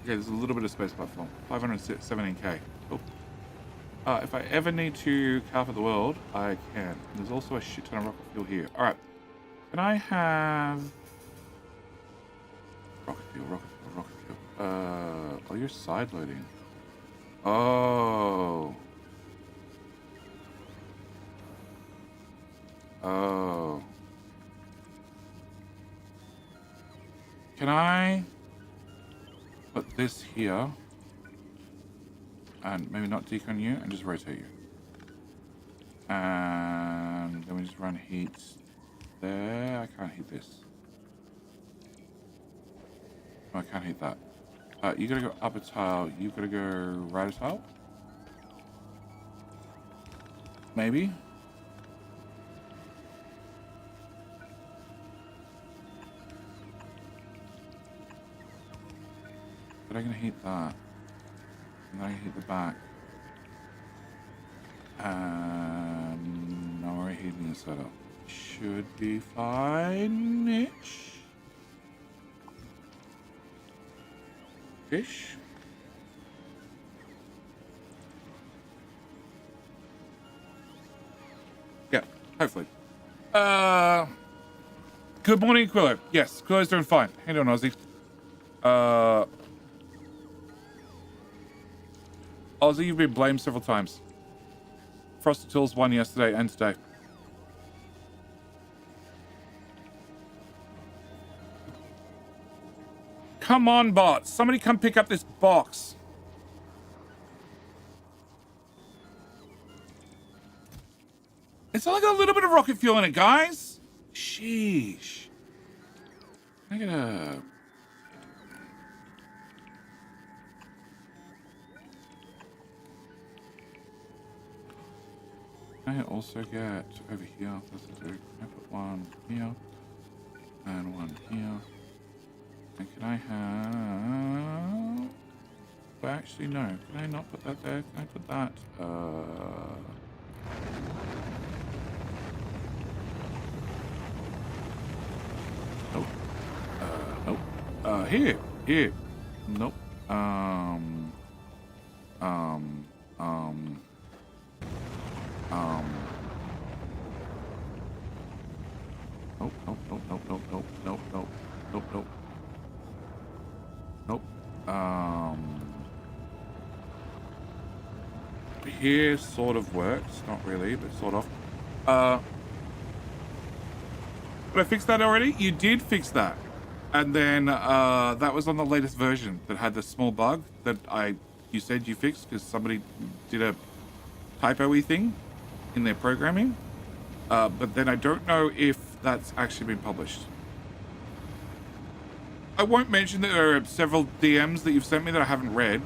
Okay, there's a little bit of space platform. 517k. Cool. If I ever need to carpet the world, I can. There's also a shit ton of rocket fuel here. Alright. Can I have... Rocket fuel, rocket fuel, rocket fuel. Oh, you're side loading. Oh. Oh. Can I put this here and maybe not decon you and just rotate you? And then we just run heat there. I can't heat this. No, I can't heat that. You gotta go up a tile. You gotta go right a tile. Maybe. But I can heat that. And then I can heat the back. And now we're heating the setup. Should be fine-ish. Ish. Hopefully. Good morning, Quillo. Yes, Quillo's doing fine. How you doing, Ozzy? Ozzy, you've been blamed several times. Frosted Tools won yesterday and today. Come on, bots. Somebody come pick up this box. It's only got a little bit of rocket fuel in it, guys. Sheesh. I gotta... I also get over here. I put one here and one here. And can I have... Well, actually, no. Can I not put that there? Can I put that? Nope. Nope. Here. Nope. Nope. Here sort of works, not really, but sort of. Did I fix that already? You did fix that. And then that was on the latest version that had the small bug that you said you fixed because somebody did a typo-y thing in their programming. But then I don't know if that's actually been published. I won't mention that there are several DMs that you've sent me that I haven't read.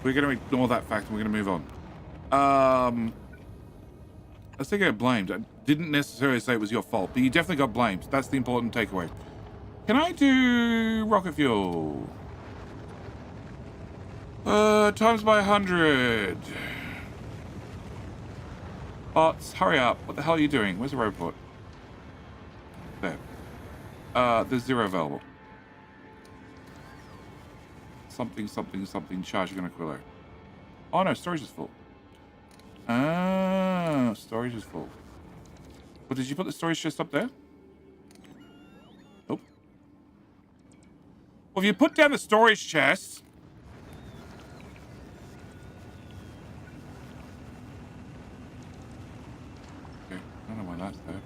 We're going to ignore that fact and we're going to move on. Let's take it blamed. I didn't necessarily say it was your fault, but you definitely got blamed. That's the important takeaway. Can I do rocket fuel? Times by 100. Bots, hurry up. What the hell are you doing? Where's the robot? There. There's 0 available. Something, charging on Aquilo. Oh no, storage is full. Ah, storage is full. But did you put the storage chest up there? Nope. Well, if you put down the storage chest... Okay, I don't know why that's there.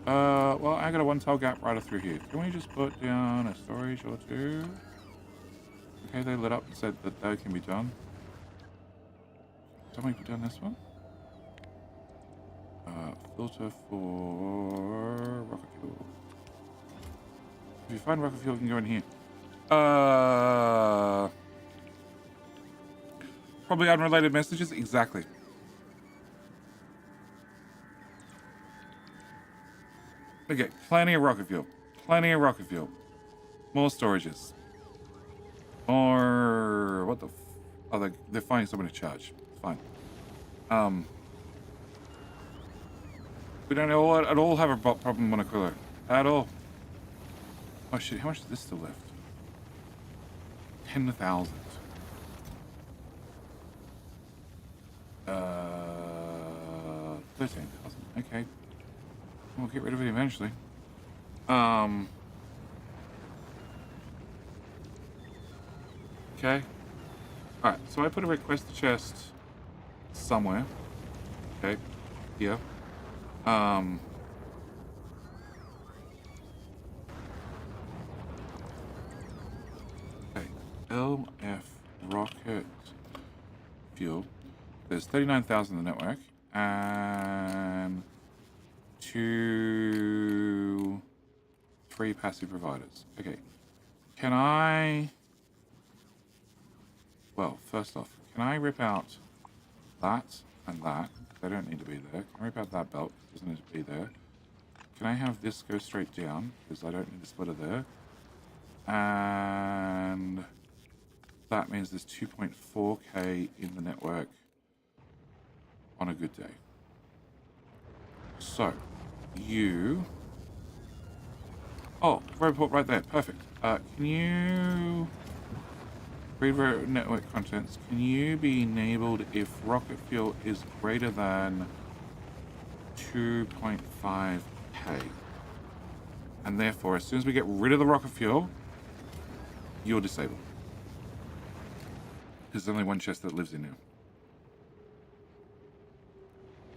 Well, I got a one-tile gap right through here. Can we just put down a storage or two? Okay, they lit up and said that that can be done. Somebody put down this one. Filter for rocket fuel. If you find rocket fuel, you can go in here. Probably unrelated messages. Exactly. Okay, plenty of rocket fuel. Plenty of rocket fuel. More storages. Or what the? Oh, they're finding someone to charge. Fine. We don't at all have a problem on Aquilo. At all. Oh shit, how much is this still left? 10,000. 13,000. Okay. We'll get rid of it eventually. Okay. Alright, so I put a request chest somewhere. Okay. Here. Okay. LF rocket fuel. There's 39,000 in the network. And 3 passive providers. Okay. Can I... Well, first off, can I rip out that and that? They don't need to be there. Can I rip out that belt? Doesn't need to be there. Can I have this go straight down? Because I don't need a splitter there. And that means there's 2.4k in the network on a good day. So, you... Oh, robot right there. Perfect. Can you... Read network contents. Can you be enabled if rocket fuel is greater than 2.5k. And therefore, as soon as we get rid of the rocket fuel, you're disabled. Because there's only one chest that lives in here.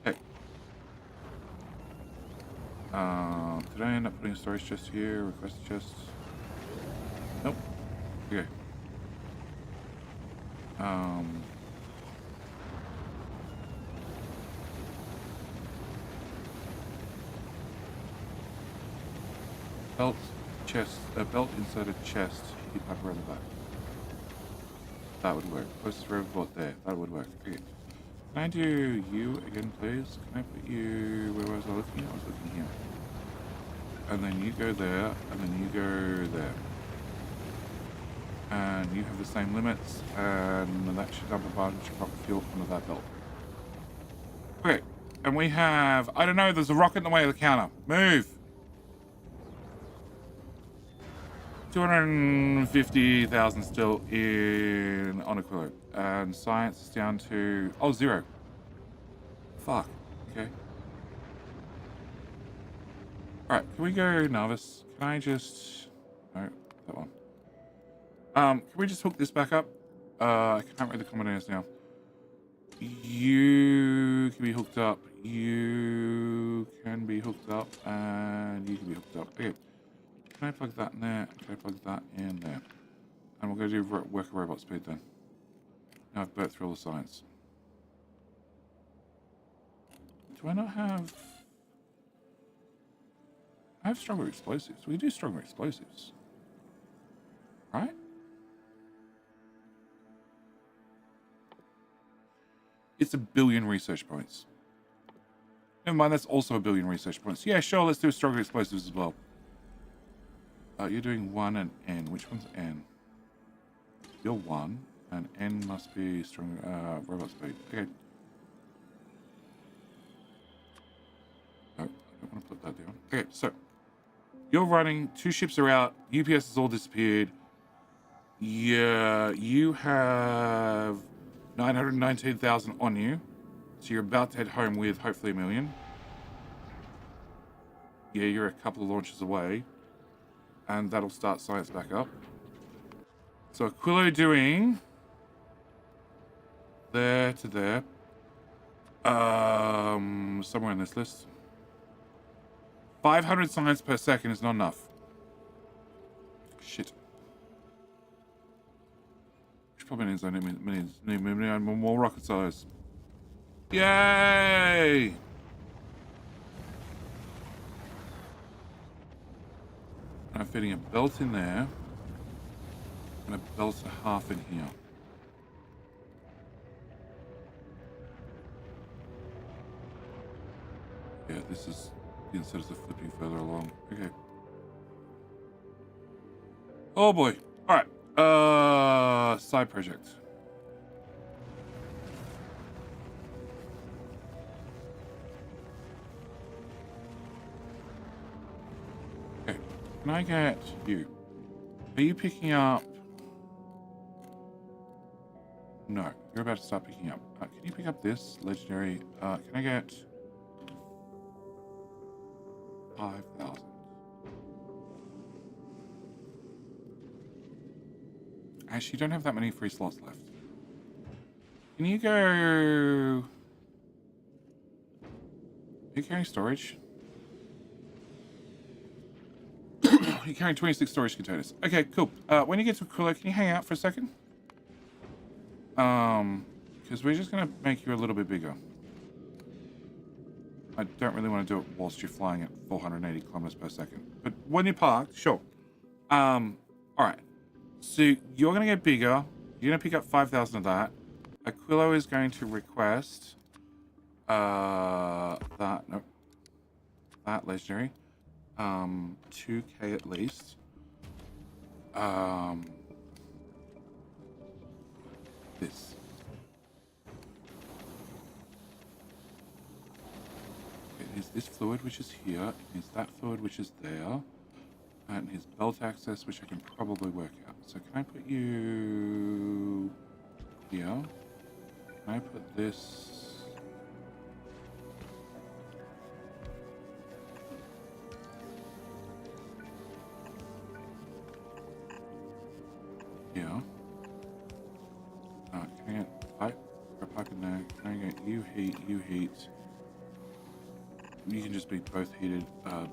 Okay. Did I end up putting a storage chest here? Request a chest? Nope. Okay. Belt chest, a belt inside a chest. Keep up around the back. That would work. Closest robot there. That would work. Okay. Can I do you again, please? Can I put you? Where was I looking? I was looking here. And then you go there, and then you go there. And you have the same limits, and that should dump a bunch of rocket fuel onto that belt. Okay. And we have, I don't know, there's a rocket in the way of the counter. Move! 250,000 still in on Aquilo. And science is down to, oh, 0. Fuck. Okay. Alright, can we go Nauvis? Can I just, no, that one. Can we just hook this back up? I can't read the combinations now. You can be hooked up. You can be hooked up, and you can be hooked up. Okay. Can I plug that in there? Can I plug that in there? And we'll go do work at robot speed then. Now I've burnt through all the science. Do I not have... I have stronger explosives. We do stronger explosives. Right? It's 1 billion research points. Never mind, that's also 1 billion research points. Yeah, sure, let's do stronger explosives as well. You're doing 1 and N. Which one's N? You're 1, and N must be stronger robot speed. Okay. No, I don't want to put that down. Okay, so you're running, 2 ships are out, UPS has all disappeared. Yeah, you have 919,000 on you. So you're about to head home with hopefully 1 million. Yeah, you're a couple of launches away. And that'll start science back up. So Aquilo doing there to there. Somewhere in this list. 500 science per second is not enough. Shit. Which probably means I need more rocket size. Yay! I'm fitting a belt in there. And a belt and a half in here. Yeah, this is the incentives are flipping further along. Okay. Oh boy. Alright. Side project. Okay. Can I get you? Are you picking up? No, you're about to start picking up. Can you pick up this legendary? Can I get 5,000? Actually, you don't have that many free slots left. Can you go? Are you carrying storage? You're carrying 26 storage containers. Okay, cool. When you get to Aquilo, can you hang out for a second? Because we're just gonna make you a little bit bigger. I don't really want to do it whilst you're flying at 480 kilometers per second. But when you're parked, sure. Alright. So you're gonna get bigger. You're gonna pick up 5,000 of that. Aquilo is going to request that legendary. 2k at least. This. It is this fluid which is here. It is that fluid which is there. And his belt access, which I can probably work out. So can I put you here? Can I put this you heat, you heat. You can just be both heated.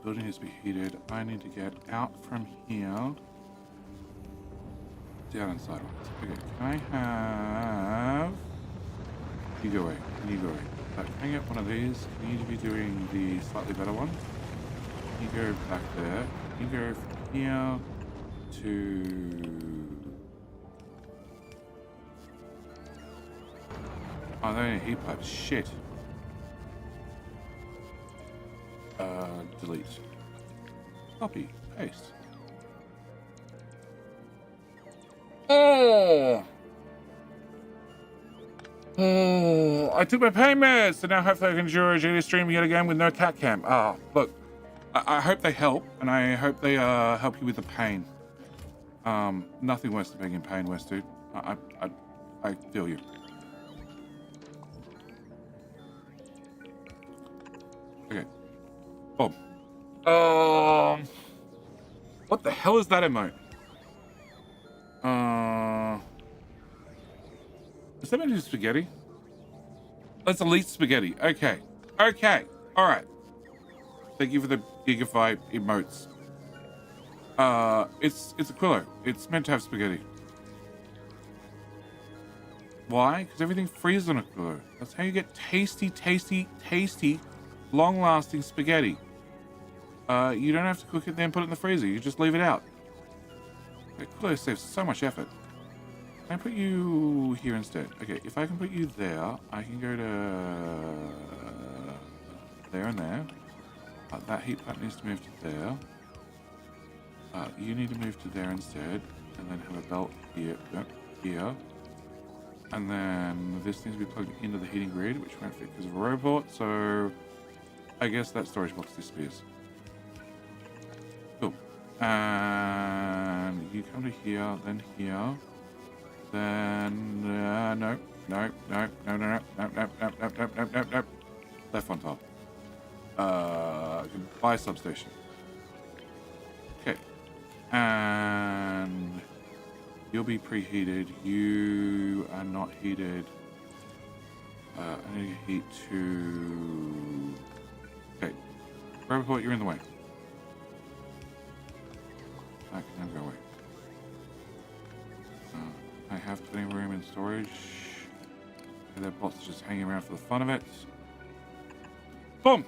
Building needs to be heated. I need to get out from here. Down and sideways. Okay, can I have... You go away. You go away. Can I get one of these? You need to be doing the slightly better one. You go back there. You go from here to... Oh, they're in heat pipes. Shit. Delete. Copy. Paste. Oh! Oh, I took my pain meds, so now hopefully I can endure a daily stream yet again with no cat cam. Ah, look, I hope they help, and I hope they help you with the pain. Nothing worse than being in pain, West dude. I feel you. Okay. Boom. What the hell is that emote? Is that meant to do spaghetti? Let's elite spaghetti. Okay. Okay. All right. Thank you for the gigabyte emotes. It's Aquilo. It's meant to have spaghetti. Why? Because everything freezes on Aquilo. That's how you get tasty, tasty, tasty, long-lasting spaghetti. You don't have to cook it then put it in the freezer. You just leave it out. Aquilo saves so much effort. Can I put you here instead? Okay, if I can put you there, I can go to there and there. That heat pipe needs to move to there. You need to move to there instead, and then have a belt here, here. And then this needs to be plugged into the heating grid, which won't fit because of a robot, so I guess that storage box disappears. Cool. And you come to here, then here. Then no. Left on top. Goodbye substation. Okay. And you'll be preheated. You are not heated. I need to heat to... Okay. Roboport, you're in the way. I can now go away. I have plenty of room in storage. That bot's just hanging around for the fun of it. Boom!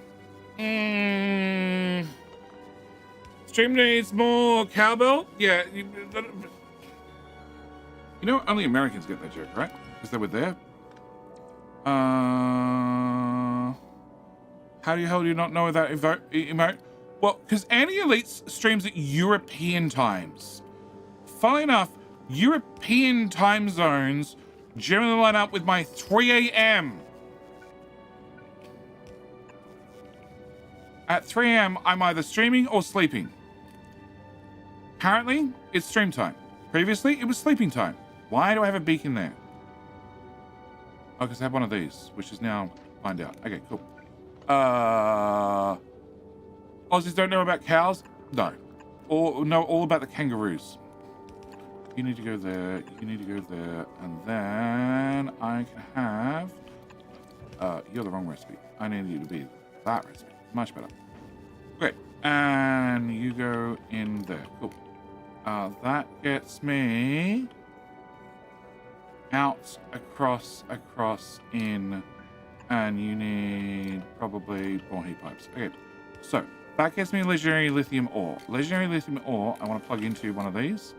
Stream needs more cowbell? Yeah. You know, only Americans get that joke, right? Because they were there. How do you not know that emote? Well, because Annie Elites streams at European times. Funnily enough, European time zones generally line up with my 3 a.m. At 3 a.m., I'm either streaming or sleeping. Currently, it's stream time. Previously, it was sleeping time. Why do I have a beacon there? Oh, because I have one of these, which is now find out. Okay, cool. Aussies don't know about cows? No. Or know all about the kangaroos. You need to go there, you need to go there, and then I can have... you're the wrong recipe. I need you to be that recipe. Much better. Great. And you go in there. Cool. That gets me... out, across, in, and you need probably more heat pipes. Okay, so that gets me legendary lithium ore. Legendary lithium ore, I want to plug into one of these.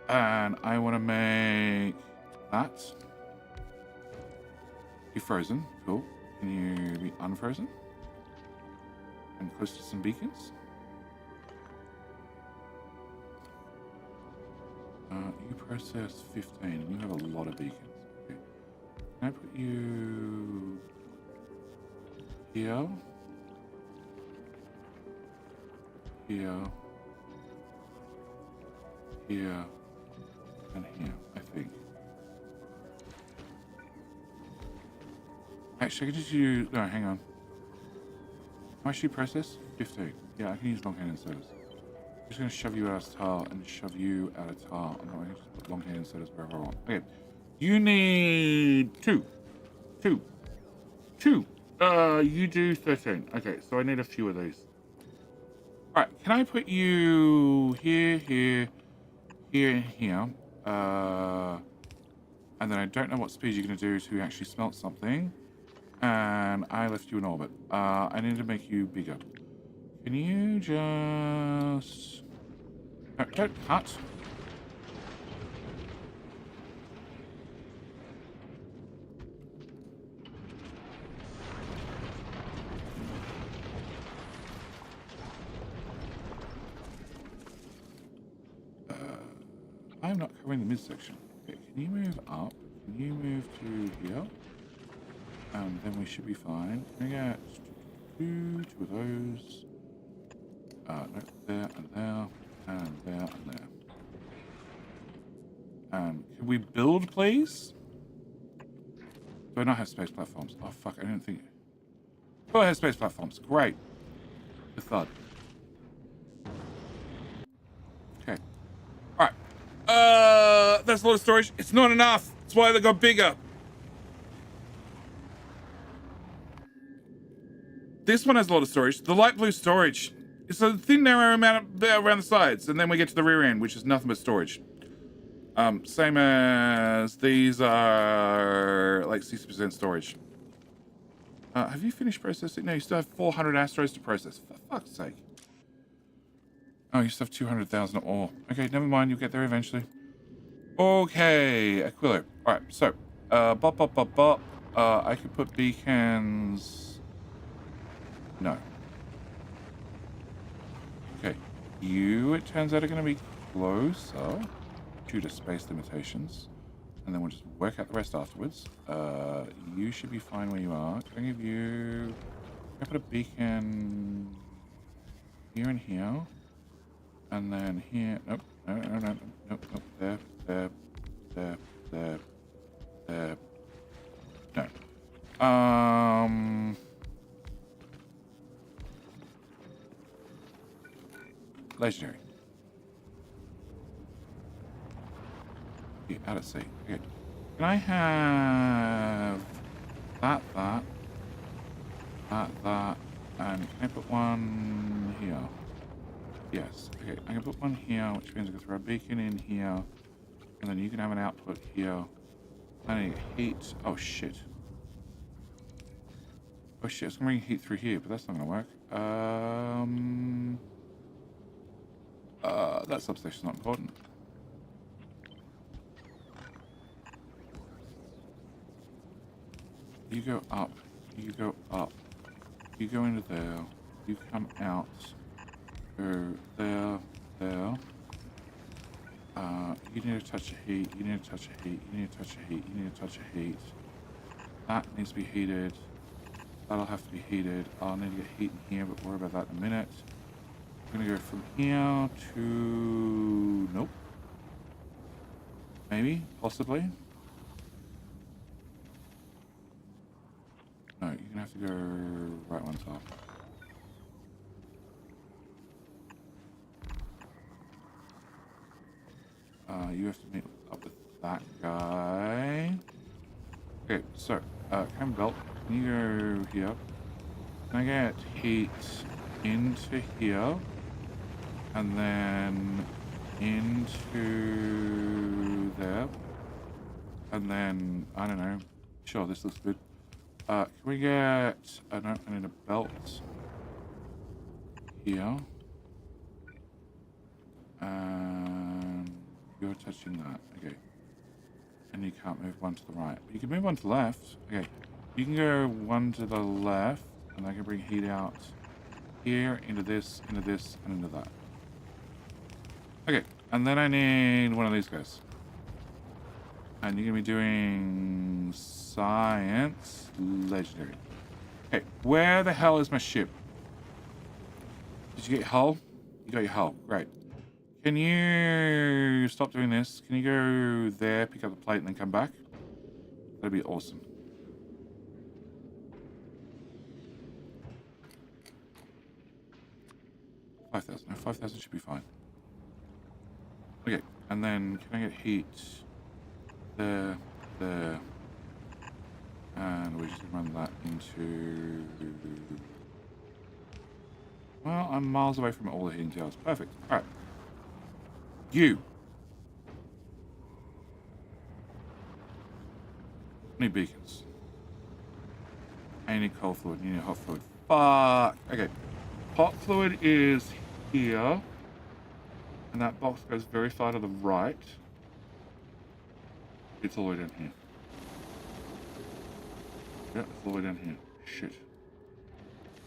And I want to make that. Be frozen. Cool. Can you be unfrozen? And close to some beacons. You process 15, and you have a lot of beacons. Okay. Can I put you here? Here. Here. And here, I think. Actually, I can just use... No, hang on. How much do you process? 15. Yeah, I can use long hand inserters. I'm just going to shove you out of tile and shove you out of tile. I'm not going to just put long hand inserters wherever I want. Okay. You need two. You do 13. Okay, so I need a few of these. All right, can I put you here, here, here, and here? And then I don't know what speed you're going to do to actually smelt something. And I left you in orbit. I need to make you bigger. Can you just... No, don't cut. I'm not covering the midsection. Okay, can you move up? Can you move to here? And then we should be fine. Can we get two of those? No, there and there, and there and there. Can we build, please? Do I not have space platforms? Oh, fuck, I didn't think... Oh, I have space platforms. Great. The thud. Okay. Alright. That's a lot of storage. It's not enough. That's why they got bigger. This one has a lot of storage. The light blue storage. It's a thin, narrow amount around the sides. And then we get to the rear end, which is nothing but storage. Same as these are like 60% storage. Have you finished processing? No, you still have 400 asteroids to process. For fuck's sake. Oh, you still have 200,000 ore. Okay, never mind. You'll get there eventually. Okay, Aquilo. Alright, so, I could put beacons... No. Okay, you, it turns out, are going to be closer due to space limitations. And then we'll just work out the rest afterwards. You should be fine where you are. Can I give you... Can I put a beacon here and here? And then here... Nope. Nope. There. No. Legendary. Out of sight. Okay. Can I have that, and can I put one here? Yes. Okay, I can put one here, which means I can throw a beacon in here, and then you can have an output here. I need heat. Oh shit. Oh shit, it's gonna bring heat through here, but that's not gonna work. That substation's not important. You go up, you go up, you go into there, you come out, go there. You need to touch of heat, you need to touch of heat, you need to touch of heat, you need to touch of heat. That needs to be heated. That'll have to be heated. I'll need to get heat in here, but worry about that in a minute. I'm gonna go from here to... Nope. Maybe, possibly. No, you're gonna have to go right on top. You have to meet up with that guy. Okay, so, cam belt, can you go here? Can I get heat into here? And then into there? And then, I don't know. Sure, this looks good. Can we get... I need a belt here. And you're touching that. Okay. And you can't move one to the right. But you can move one to the left. Okay. You can go one to the left. And I can bring heat out here, into this, and into that. Okay. And then I need one of these guys. And you're going to be doing science legendary. Okay, where the hell is my ship? Did you get your hull? You got your hull. Great. Can you stop doing this? Can you go there, pick up the plate, and then come back? That'd be awesome. $5,000. No, 5,000 should be fine. Okay, and then can I get heat? There, there. And we just run that into... Well, I'm miles away from all the heating towers. Perfect. All right. You. Need beacons. I need cold fluid. You need hot fluid. Fuck. Okay. Hot fluid is here. And that box goes very far to the right. It's all the way down here. Yeah, it's all the way down here. Shit.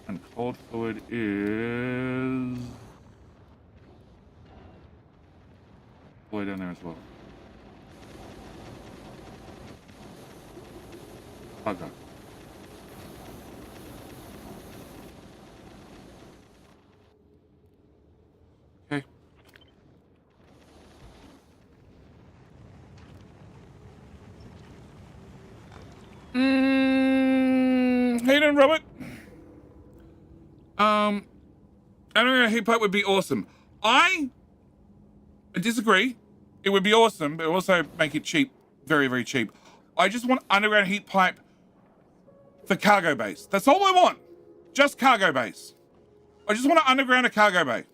And cold fluid is... all the way down there as well. Okay. Okay. How you doing, Robert? I don't know, heat pipe would be awesome. I disagree. It would be awesome, but also make it cheap. Very, very cheap. I just want underground heat pipe for cargo base. That's all I want. Just cargo base. I just want to underground a cargo bay.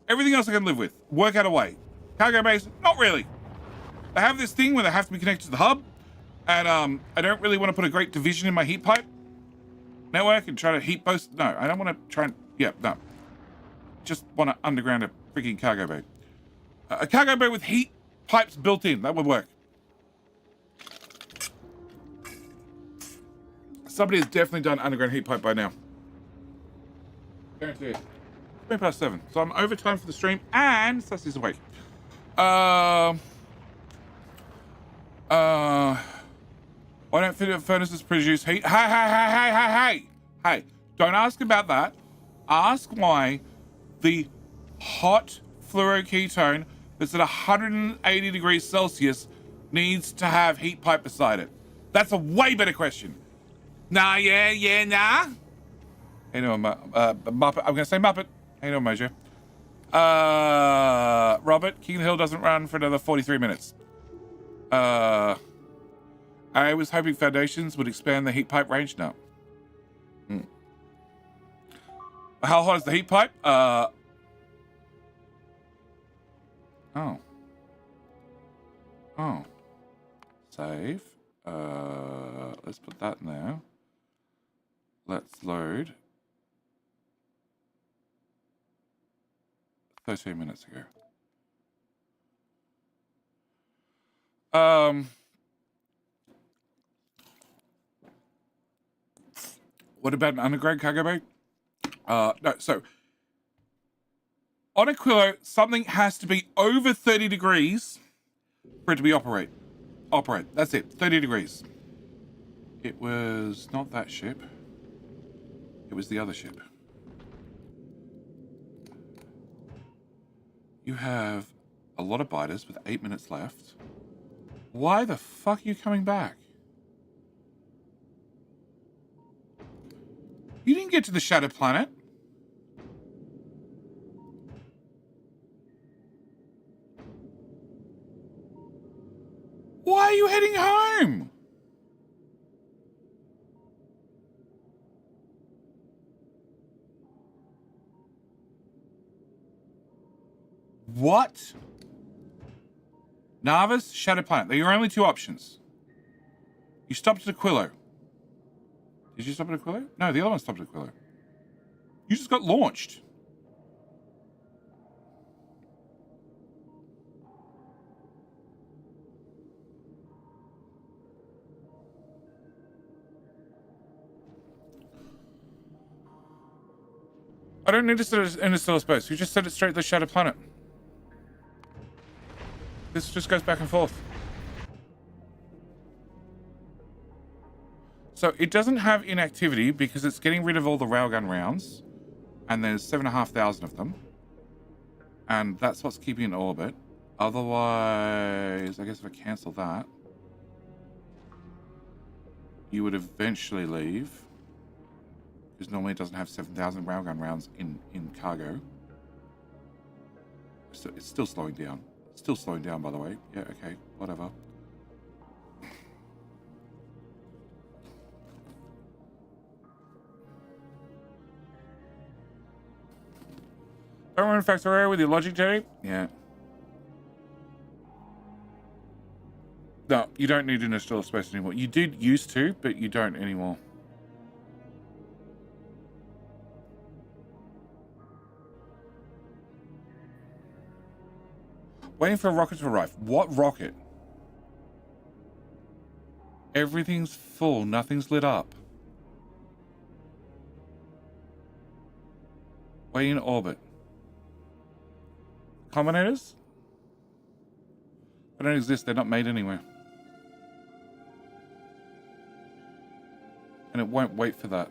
Everything else I can live with. Work out a way. Cargo base, not really. They have this thing where they have to be connected to the hub. And I don't really want to put a great division in my heat pipe network and try to heat boost. No, I don't want to try and... Yeah, no. Just want to underground a freaking cargo bay. A cargo bay with heat pipes built in. That would work. Somebody has definitely done underground heat pipe by now. Guaranteed. 7:20. So I'm over time for the stream and Sassy's awake. Why don't furnaces produce heat? Hey. Don't ask about that. Ask why the hot fluoroketone that's at 180 degrees Celsius needs to have heat pipe beside it. That's a way better question. Nah. Hey, no, Muppet. I'm gonna say Muppet. Hey, no, Mojo. Robert, King Hill doesn't run for another 43 minutes. I was hoping foundations would expand the heat pipe range. No. How hot is the heat pipe? Oh. Save. Let's put that in there. Let's load. 13 minutes ago. What about an underground cargo bay? No, so on Aquilo, something has to be over 30 degrees for it to be operate. That's it. 30 degrees. It was not that ship. It was the other ship. You have a lot of biters with 8 minutes left. Why the fuck are you coming back? You didn't get to the Shadow Planet. Why are you heading home? What? Nauvis, Shadow Planet. They're your only two options. You stopped at Aquilo. Did you stop at Aquilo? No, the other one stopped at Aquilo. You just got launched. I don't need to set it in interstellar space. You just set it straight to the Shadow Planet. This just goes back and forth. So it doesn't have inactivity because it's getting rid of all the railgun rounds. And there's 7,500 of them. And that's what's keeping it in orbit. Otherwise, I guess if I cancel that, you would eventually leave. Because normally it doesn't have 7,000 railgun rounds in cargo. So it's still slowing down. It's still slowing down, by the way. Yeah, okay, whatever. Don't run Factorio with your logic, Jerry? Yeah. No, you don't need interstellar space anymore. You did used to, but you don't anymore. Waiting for a rocket to arrive. What rocket? Everything's full. Nothing's lit up. Waiting in orbit. Combinators? They don't exist. They're not made anywhere. And it won't wait for that.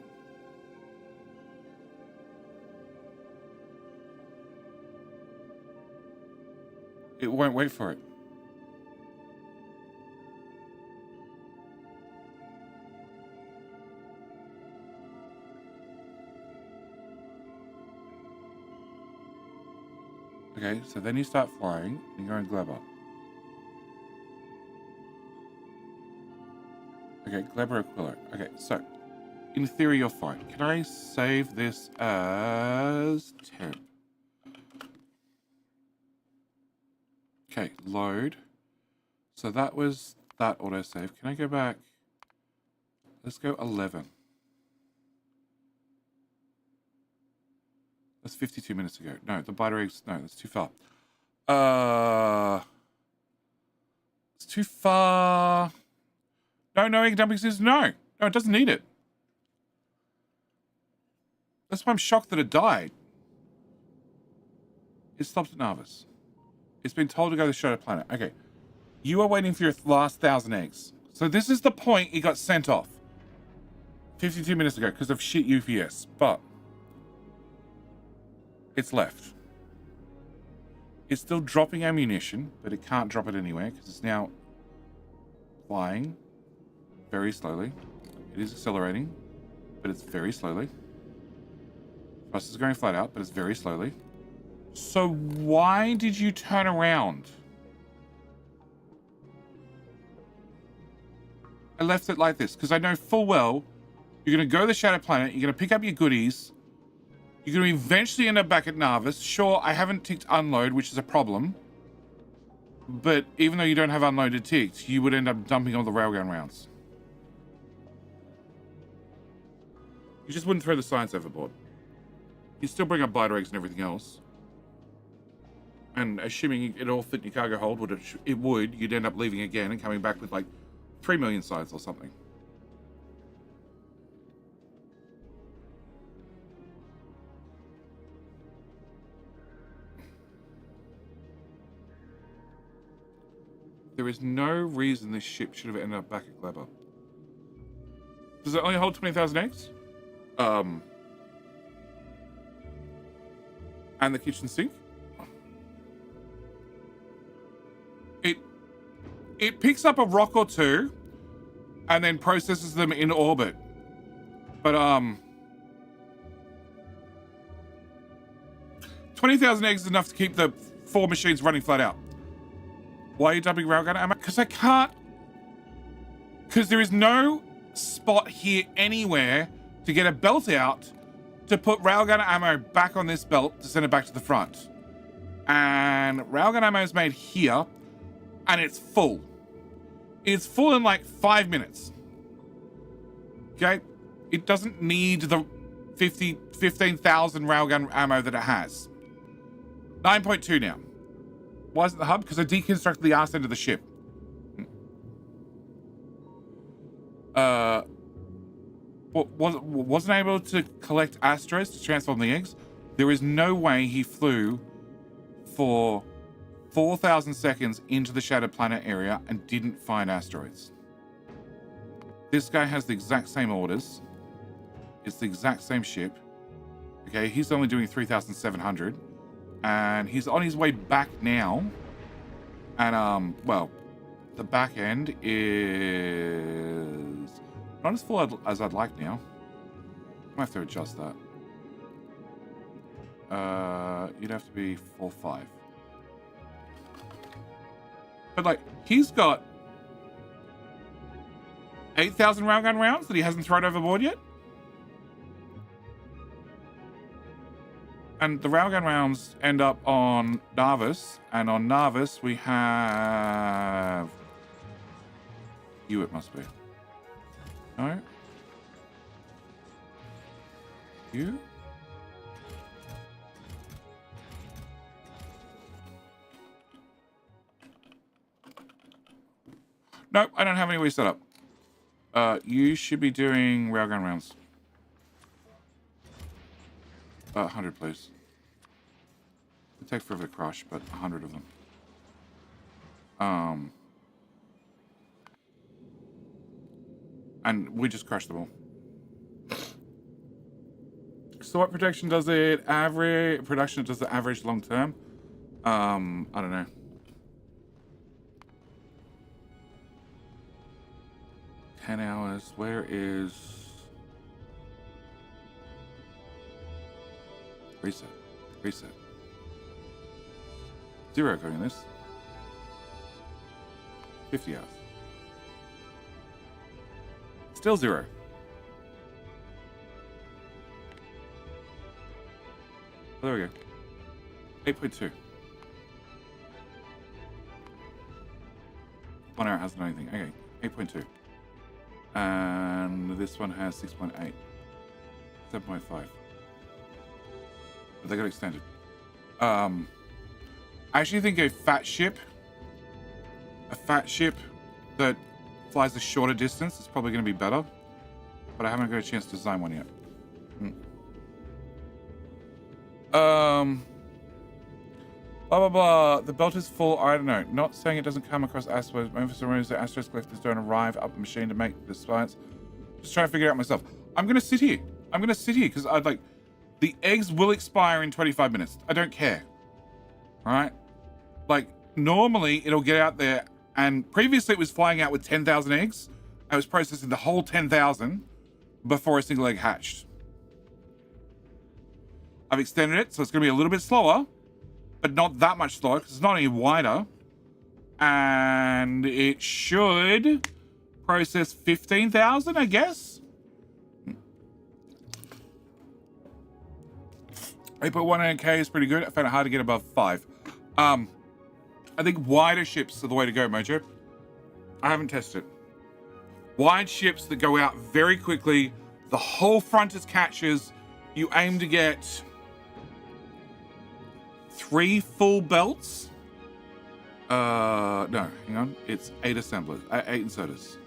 It won't wait for it. Okay, so then you start flying and you're in Gleber. Okay, Gleber Aquila. Okay, so in theory you're fine. Can I save this as temp? Okay, load. So that was that autosave. Can I go back? Let's go 11. That's 52 minutes ago. No, the biter eggs. No, that's too far. It's too far. No egg dumping says no. No, it doesn't need it. That's why I'm shocked that it died. It stopped at Nauvis. It's been told to go to the Shadow Planet. Okay. You are waiting for your last 1,000 eggs. So this is the point it got sent off. 52 minutes ago because of shit UPS. But it's left. It's still dropping ammunition, but it can't drop it anywhere because it's now flying very slowly. It is accelerating, but it's very slowly. Thrust is going flat out, but it's very slowly. So why did you turn around? I left it like this because I know full well you're going to go to the Shadow Planet, you're going to pick up your goodies, you're going to eventually end up back at Nauvis. Sure, I haven't ticked unload, which is a problem. But even though you don't have unloaded ticked, you would end up dumping all the railgun rounds. You just wouldn't throw the science overboard. You still bring up biter eggs and everything else. And assuming it all fit in your cargo hold, it would, you'd end up leaving again and coming back with like 3 million sides or something. There is no reason this ship should have ended up back at Gleber. Does it only hold 20,000 eggs? And the kitchen sink? It picks up a rock or two and then processes them in orbit. But 20,000 eggs is enough to keep the 4 machines running flat out. Why are you dumping railgun ammo? Because I can't. Because there is no spot here anywhere to get a belt out to put railgun ammo back on this belt to send it back to the front. And railgun ammo is made here, and it's full. It's full in like 5 minutes. Okay? It doesn't need the 15,000 railgun ammo that it has. 9.2 now. Why isn't the hub? Because I deconstructed the arse end of the ship. Wasn't able to collect asteroids to transform the eggs. There is no way he flew for 4,000 seconds into the Shadow Planet area and didn't find asteroids. This guy has the exact same orders. It's the exact same ship. Okay, he's only doing 3,700. And he's on his way back now. And, well, the back end is not as full as I'd like now. I have to adjust that. You'd have to be 4.5. But, like, he's got 8,000 railgun rounds that he hasn't thrown overboard yet. And the railgun rounds end up on Nauvis, and on Nauvis we have you. It must be. No. You. Nope, I don't have any way set up. You should be doing railgun rounds. 100, please. It takes forever to crush, but 100 of them. And we just crushed them all. So what protection does it average? Production does it average long term? I don't know. $10. Where is reset? Reset. 0 going in this. 50 hours. Still 0. Oh, there we go. 8.2. 1 hour hasn't done anything. Okay, 8.2. And this one has 6.8. 7.5. But they got extended. I actually think a fat ship that flies a shorter distance is probably going to be better. But I haven't got a chance to design one yet. Blah, blah, blah. The belt is full. I don't know. Not saying it doesn't come across asteroids. Maybe for some reason the asteroid collectors don't arrive up the machine to make the science. Just trying to figure it out myself. I'm going to sit here. Because I'd like... The eggs will expire in 25 minutes. I don't care. Alright? Like, normally it'll get out there, and previously it was flying out with 10,000 eggs. I was processing the whole 10,000 before a single egg hatched. I've extended it, so it's going to be a little bit slower, but not that much slower, because it's not any wider. And it should process 15,000, I guess. 8.1K is pretty good. I found it hard to get above 5. I think wider ships are the way to go, Mojo. I haven't tested it. Wide ships that go out very quickly. The whole front is catches. You aim to get 3 full belts. No, hang on. It's 8 assemblers. 8 inserters.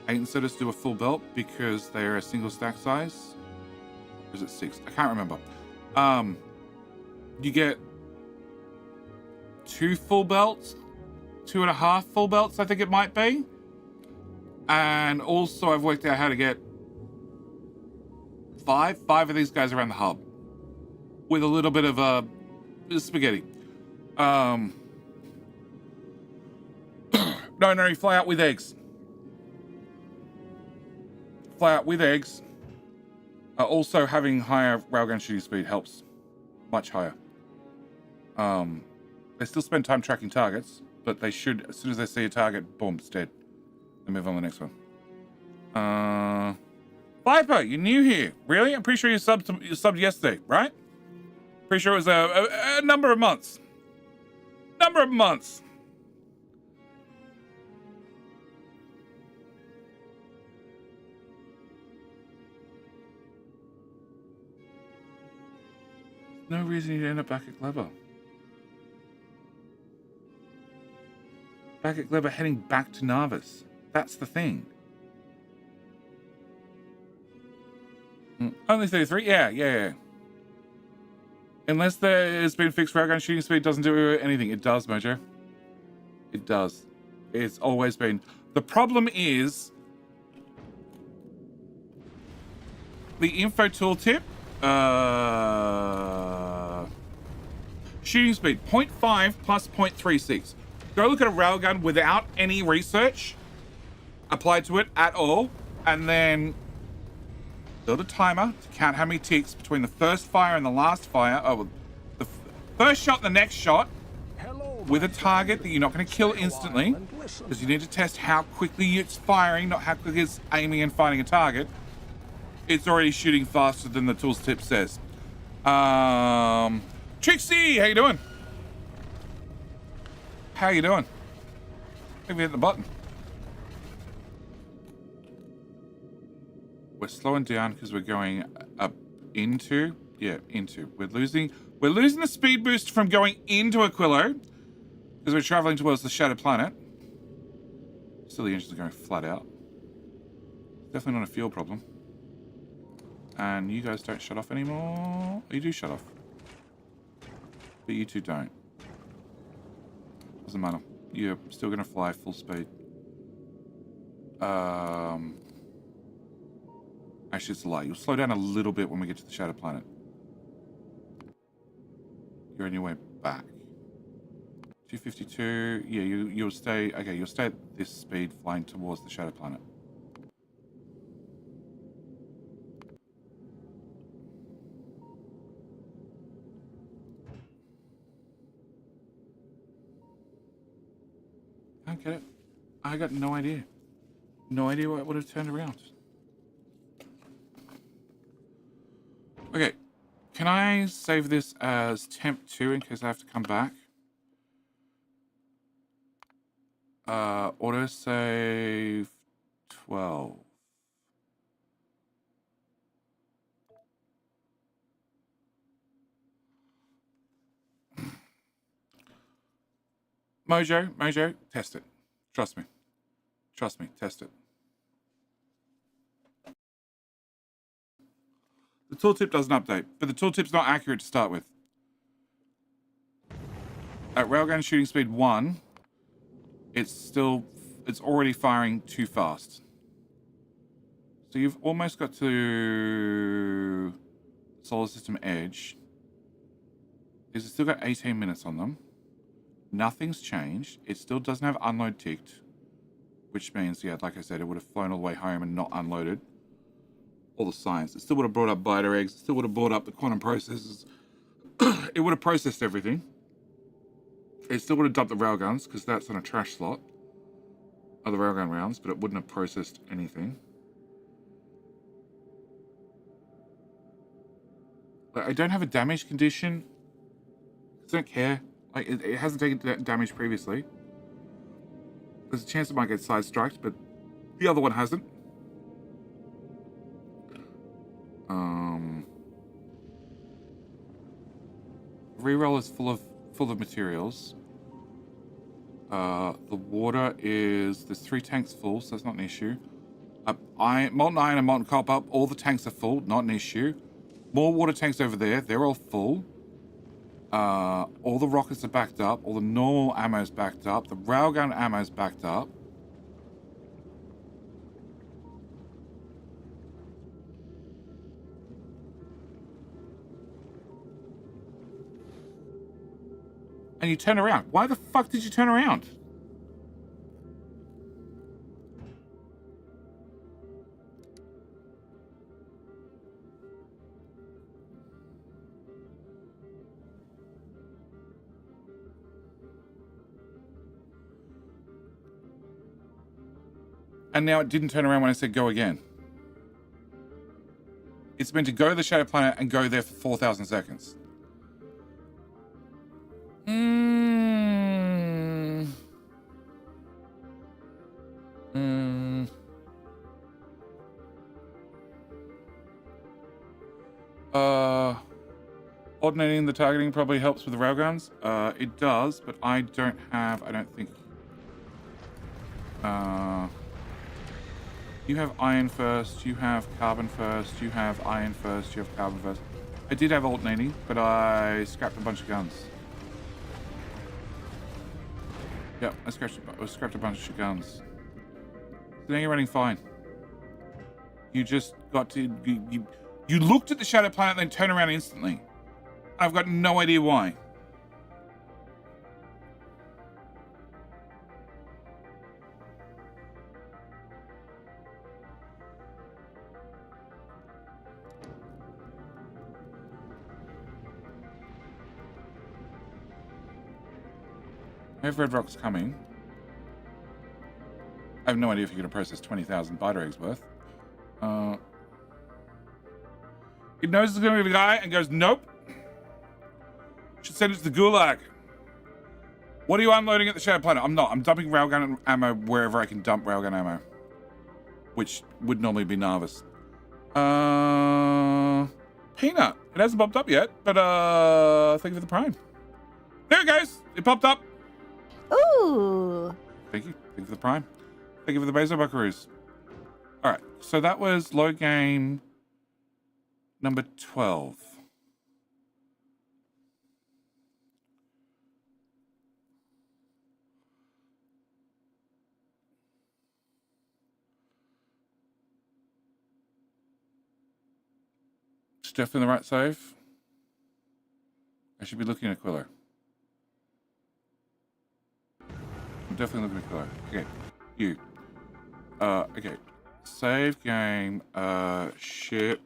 8 inserters do a full belt because they're a single stack size. Or is it 6? I can't remember. You get 2 full belts, 2.5 full belts, I think it might be. And also I've worked out how to get 5 of these guys around the hub with a little bit of spaghetti. No, you fly out with eggs. Fly out with eggs. Also, having higher railgun shooting speed helps. Much higher. They still spend time tracking targets, but they should, as soon as they see a target, boom, it's dead. They move on to the next one. Viper, you're new here. Really? I'm pretty sure you subbed yesterday, right? Pretty sure it was a number of months. No reason you'd end up back at Clever. Back at Clever heading back to Nauvis. That's the thing. Only 33? Yeah. Unless there's been fixed railgun shooting speed, doesn't do anything. It does, Mojo. It does. It's always been. The problem is the info tooltip. Shooting speed 0.5 plus 0.36. Go look at a railgun without any research applied to it at all, and then build a timer to count how many ticks between the first fire and the last fire. Oh, the first shot and the next shot with a target that you're not going to kill instantly, because you need to test how quickly it's firing, not how quickly it's aiming and finding a target. It's already shooting faster than the tools tip says. Trixie, how you doing? How you doing? Maybe hit the button. We're slowing down because we're going up into. Yeah, into. We're losing the speed boost from going into Aquilo because we're traveling towards the Shattered Planet. Still, the engines are going flat out. Definitely not a fuel problem. And you guys don't shut off anymore. You do shut off. But you two don't. Doesn't matter. You're still going to fly full speed. Actually, it's a lie. You'll slow down a little bit when we get to the Shattered Planet. You're on your way back. 252. Yeah, you'll stay. Okay, you'll stay at this speed flying towards the Shattered Planet. I don't get it. I got no idea. No idea what would have turned around. Okay. Can I save this as temp 2 in case I have to come back? Autosave 12. Mojo, test it. Trust me, test it. The tooltip doesn't update, but the tooltip's not accurate to start with. At railgun shooting speed 1, it's already firing too fast. So you've almost got to solar system edge. These have still got 18 minutes on them. Nothing's changed. It still doesn't have unload ticked, which means, yeah, like I said, it would have flown all the way home and not unloaded all the science. It still would have brought up biter eggs. It still would have brought up the quantum processes. It would have processed everything. It still would have dumped the railguns because that's on a trash slot of the railgun rounds, but it wouldn't have processed anything. But I don't have a damage condition. I don't care. Like, it hasn't taken damage previously. There's a chance it might get side-striked, but the other one hasn't. Reroll is full of materials. The water is... There's 3 tanks full, so that's not an issue. Molten iron and molten copper, all the tanks are full, not an issue. More water tanks over there, they're all full. All the rockets are backed up. All the normal ammo's backed up. The railgun ammo's backed up. And you turn around. Why the fuck did you turn around? And now it didn't turn around when I said go again. It's meant to go to the Shattered Planet and go there for 4,000 seconds. Alternating the targeting probably helps with the railguns. It does, but I don't think... You have iron first, you have carbon first, you have iron first, you have carbon first. I did have alternating, but I scrapped a bunch of guns. Yep, I scrapped a bunch of guns. So now you're running fine. You just got to... You looked at the Shattered Planet and then turned around instantly. I've got no idea why. I have red rocks coming. I have no idea if you're going to process 20,000 biter eggs worth. It knows it's going to be the guy and goes, nope. Send it to the gulag. What are you unloading at the Shadow Planet? I'm not. I'm dumping railgun ammo wherever I can dump railgun ammo. Which would normally be Nauvis. Peanut. It hasn't popped up yet, but thank you for the prime. There it goes. It popped up. Ooh. Thank you. Thank you for the prime. Thank you for the Bezo Buckaroos. All right. So that was low game number 12. It's definitely the right save. I should be looking at Aquila. I'm definitely looking at Aquila. Okay. You. Okay. Save game. Ship.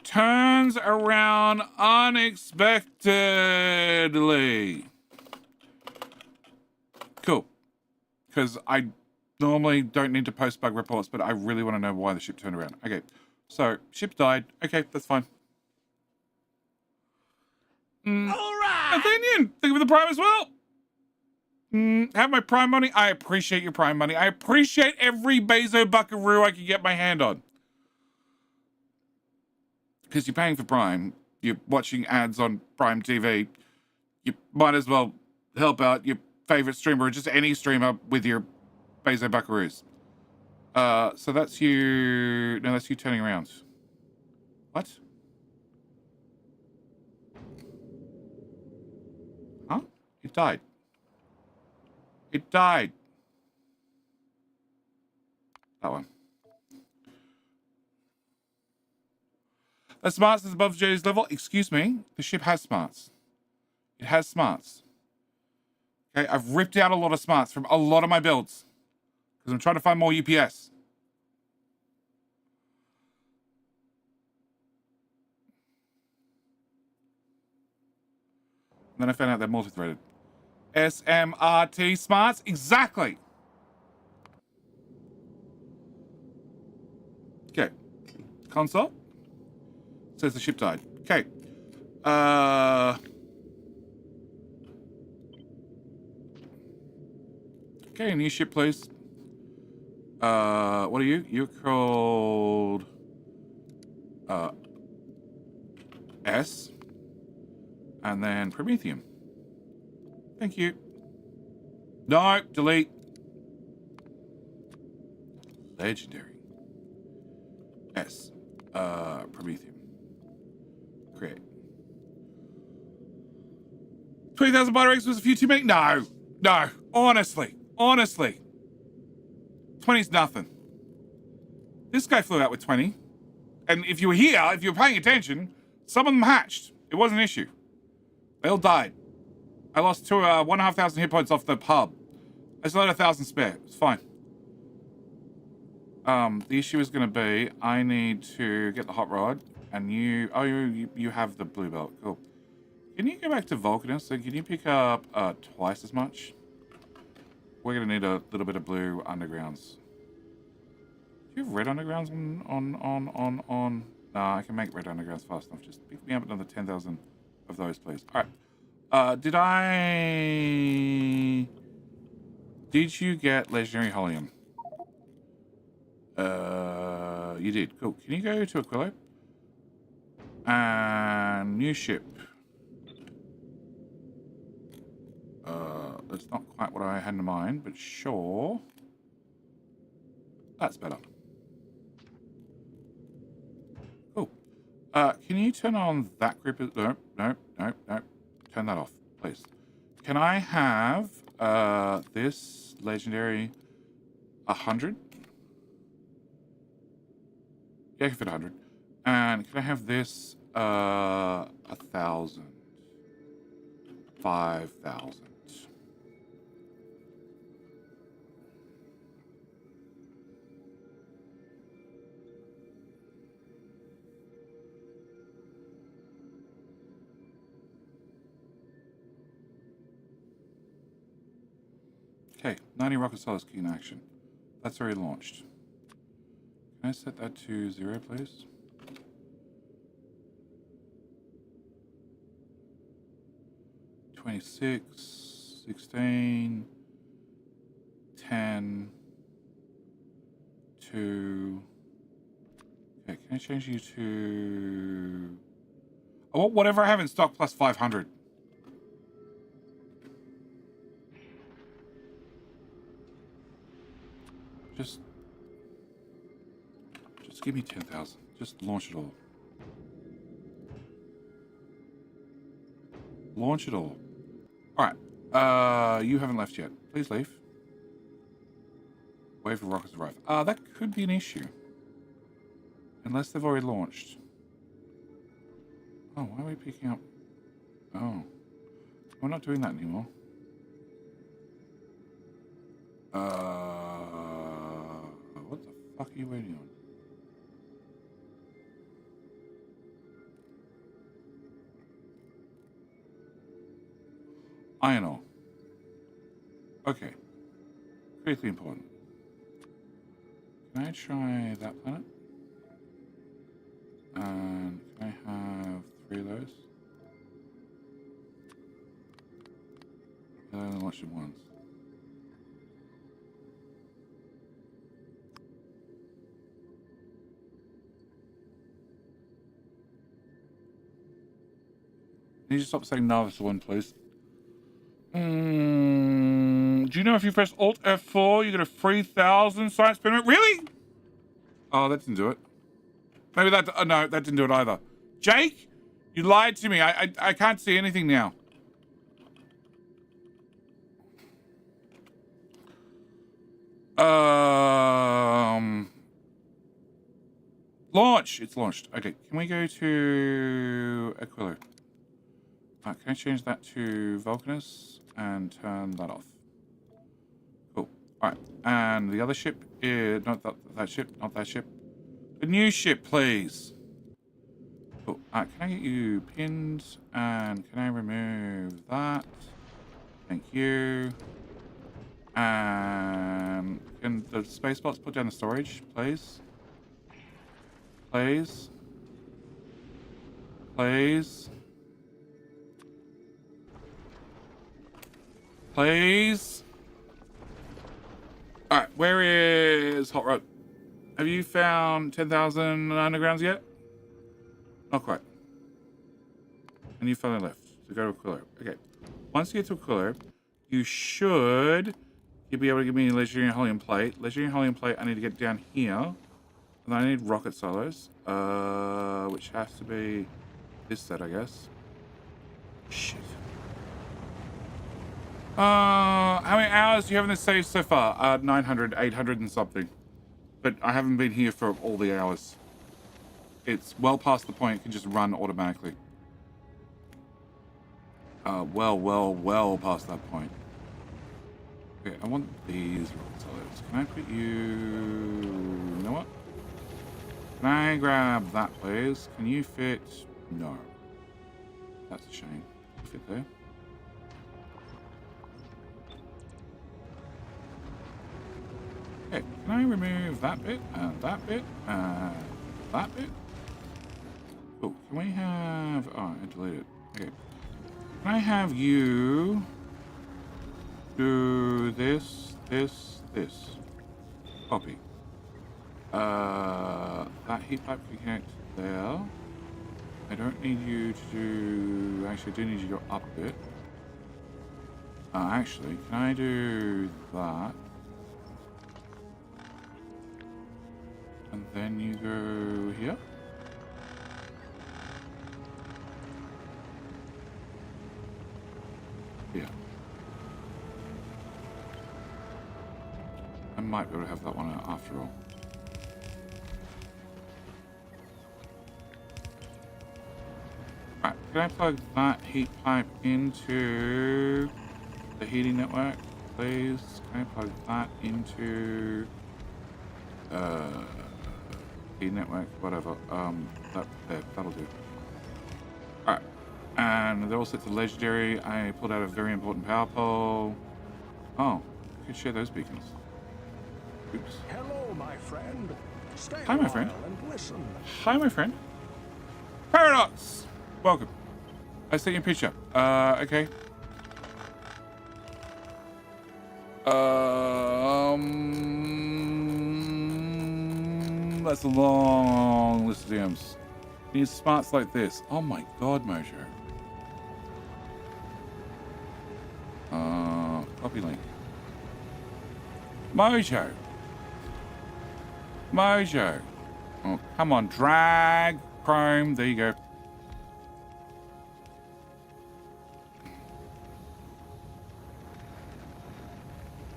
Turns around unexpectedly. Cool. Because I normally don't need to post bug reports, but I really want to know why the ship turned around. Okay. So, ship died. Okay, that's fine. All right. Athenian, thank you for the prime as well. Have my prime money. I appreciate your prime money. I appreciate every Bezo Buckaroo I can get my hand on. Because you're paying for prime. You're watching ads on Prime TV. You might as well help out your favorite streamer or just any streamer with your Bezo Buckaroos. So that's you. No, that's you turning around. What? Huh? It died. It died. That one. The smarts is above Jetty's level. Excuse me. The ship has smarts. It has smarts. Okay, I've ripped out a lot of smarts from a lot of my builds. Because I'm trying to find more UPS. And then I found out they're multi-threaded. SMRT smarts? Exactly. Okay. Console. Says the ship died. Okay. Okay, new ship, please. What are you? You're called... S. And then Promethium. Thank you. No, delete. Legendary. S. Promethium. Create. 20,000 body was a few too many. No. No. Honestly. 20's nothing. This guy flew out with 20. And if you were here, if you were paying attention, some of them hatched. It wasn't an issue. They all died. I lost 1,500 hit points off the hub. I still had 1,000 spare. It's fine. The issue is going to be I need to get the hot rod, and you have the blue belt. Cool. Can you go back to Vulcanus and can you pick up twice as much? We're going to need a little bit of blue undergrounds. Do you have red undergrounds on? Nah, I can make red undergrounds fast enough. Just pick me up another 10,000 of those, please. All right. Did you get legendary helium? You did. Cool. Can you go to Aquila? And new ship. That's not quite what I had in mind, but sure. That's better. Cool. Can you turn on that group? No. Turn that off, please. Can I have this legendary 100? Yeah, I can fit 100. And can I have this 1,000? 5,000. Okay, 90 rocket solars key in action. That's already launched. Can I set that to 0, please? 26, 16, 10, 2. Okay, can I change you to... I want whatever I have in stock plus 500. Just give me 10,000. Just launch it all. Launch it all. All right. You haven't left yet. Please leave. Wait for rockets to arrive. That could be an issue. Unless they've already launched. Oh, why are we picking up? Oh. We're not doing that anymore. What the fuck are you waiting on? Iron ore. Okay. Critically important. Can I try that planet? And can I have 3 of those? I only launched it once. Can you stop saying Nauvis one, please? Do you know if you press Alt F4, you get a 3,000 science experiment? Really? Oh, that didn't do it. Maybe that... Oh, no, that didn't do it either. Jake? You lied to me. I can't see anything now. Launch. It's launched. Okay, can we go to Aquila? Can I change that to Vulcanus and turn that off? Cool. All right, and the other ship is not that ship, not that ship. The new ship, please. Cool. Can I get you pinned? And can I remove that? Thank you. And can the space bots put down the storage, please? Please. Please. Please. All right, where is Hot Rod? Have you found 10,000 undergrounds yet? Not quite. And you finally left. So go to Aquila. Okay. Once you get to Aquila, you should you'll be able to give me a legendary helium plate. Legendary helium plate, I need to get down here. And then I need rocket silos. Which has to be this set, I guess. Shit. How many hours do you have in this save so far? 900, 800 and something. But I haven't been here for all the hours. It's well past the point it can just run automatically. Well past that point. Okay, I want these rocket silos. Can I put you... You know what? Can I grab that, please? Can you fit... No. That's a shame. You fit there. Okay, can I remove that bit, and that bit, and that bit? Cool. Can we have... Oh, I deleted it. Okay. Can I have you do this, this, this? Copy. That heat pipe can connect there. I don't need you to do... Actually, I do need you to go up a bit. Actually, can I do that? And then you go here. Here. I might be able to have that one after all. Right, can I plug that heat pipe into the heating network, please? Can I plug that into heat network, whatever. That'll do. Alright. And they're all set to legendary. I pulled out a very important power pole. Oh, I could share those beacons. Oops. Hello, my friend. Stay Hi, my friend. and listen. Hi, my friend. Paradox! Welcome. I sent you a picture. Okay. That's a long list of DMs. Need smarts like this. Oh my god, Mojo. Copy link. Mojo. Mojo. Oh, come on, drag Chrome. There you go.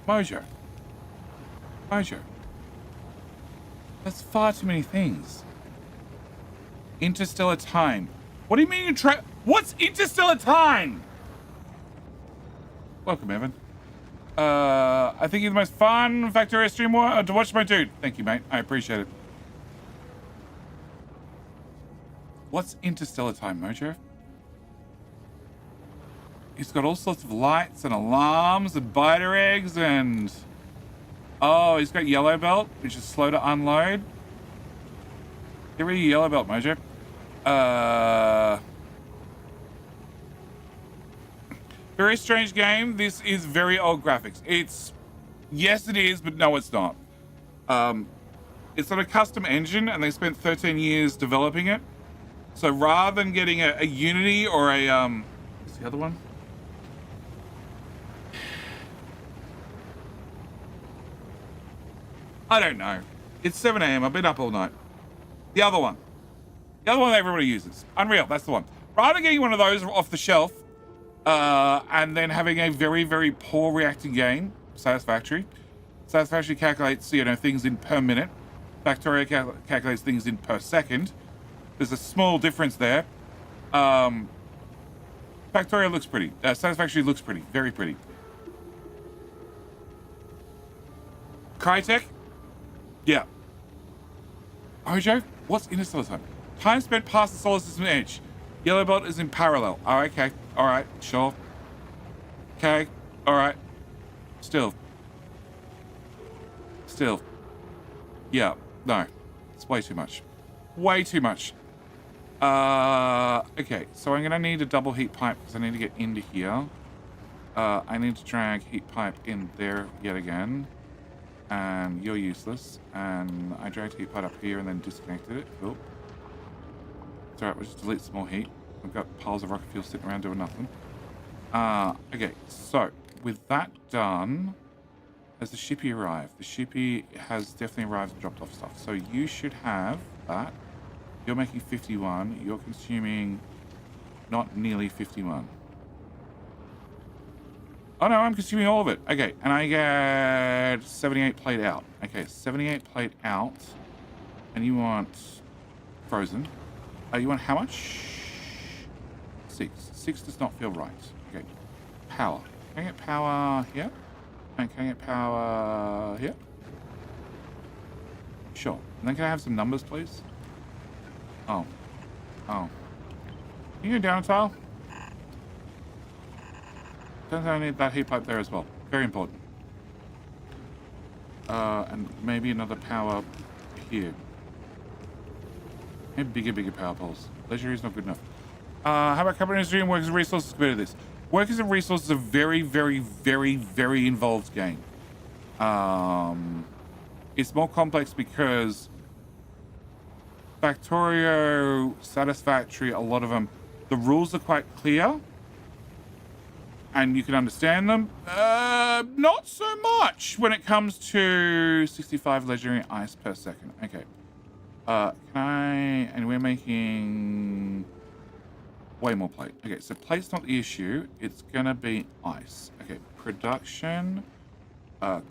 Mojo. Mojo. That's far too many things. Interstellar time. What do you mean you what's interstellar time? Welcome, Evan. I think you're the most fun Factorio stream to watch, my dude. Thank you, mate. I appreciate it. What's interstellar time, Mojo? He's got all sorts of lights and alarms and biter eggs and... Oh, he's got yellow belt, which is slow to unload. Get rid of your yellow belt, Mojo. Very strange game. This is very old graphics. It's... Yes, it is, but no, it's not. It's on a custom engine, and they spent 13 years developing it. So rather than getting a Unity or a... What's the other one? I don't know. It's 7 a.m. I've been up all night. The other one. The other one that everybody uses. Unreal, that's the one. Rather than getting one of those off the shelf, and then having a very, very poor reacting game, Satisfactory. Satisfactory calculates, you know, things in per minute. Factorio calculates things in per second. There's a small difference there. Factorio looks pretty. Satisfactory looks pretty. Very pretty. Crytek? Yeah. Ojo? What's interstellar time? Time spent past the solar system edge. Yellow belt is in parallel. Oh, okay. All right. Sure. Okay. All right. Still. Yeah. No. It's way too much. Way too much. Okay. So I'm going to need a double heat pipe because I need to get into here. I need to drag heat pipe in there yet again. And you're useless. And I dragged heat pipe up here and then disconnected it. Cool. It's alright, we'll just delete some more heat. I've got piles of rocket fuel sitting around doing nothing. Okay, so with that done, has the shippy arrived? The shippy has definitely arrived and dropped off stuff. So you should have that. You're making 51. You're consuming not nearly 51. Oh no, I'm consuming all of it. Okay, and I get 78 plate out. Okay, 78 plate out. And you want frozen. You want how much? 6. 6 does not feel right. Okay. Power. Can I get power here? And can I get power here? Sure. And then can I have some numbers, please? Oh. Oh. Can you go down a tile? Turns out I need that heat pipe there as well. Very important. And maybe another power here. Maybe bigger power poles. Leisure is not good enough. How about company industry and workers and resources compared to this? Workers and resources are very, very, very, very involved game. It's more complex because Factorio, Satisfactory, a lot of them, the rules are quite clear. And you can understand them. Not so much when it comes to 65 legendary ice per second. Okay. And we're making way more plate. Okay, so plate's not the issue. It's gonna be ice. Okay, production,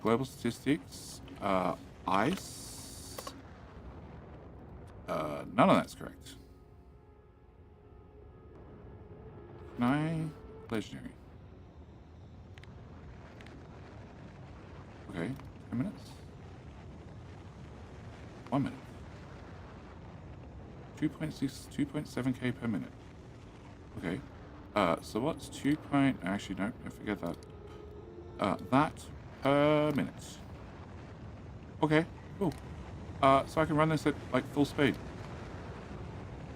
global statistics, ice. None of that's correct. Legendary. Okay, 10 minutes. 1 minute. 2.7k per minute. Okay. So what's actually, no, I forget that. That per minute. Okay, cool. So I can run this at, like, full speed.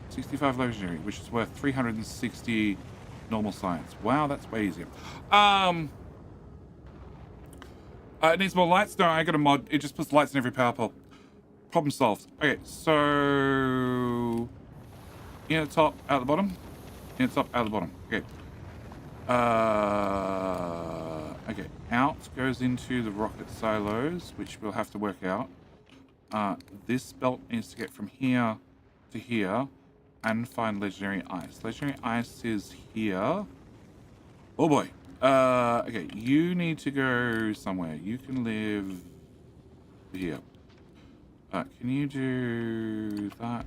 65 legendary, which is worth 360 normal science. Wow, that's way easier. It needs more lights. No, I got a mod. It just puts lights in every power pole. Problem solved. Okay, so in at the top, out the bottom. In at the top, out the bottom. Okay. Okay. Out goes into the rocket silos, which we'll have to work out. This belt needs to get from here to here and find legendary ice. Legendary ice is here. Oh boy. Okay, you need to go somewhere. You can live here. Can you do that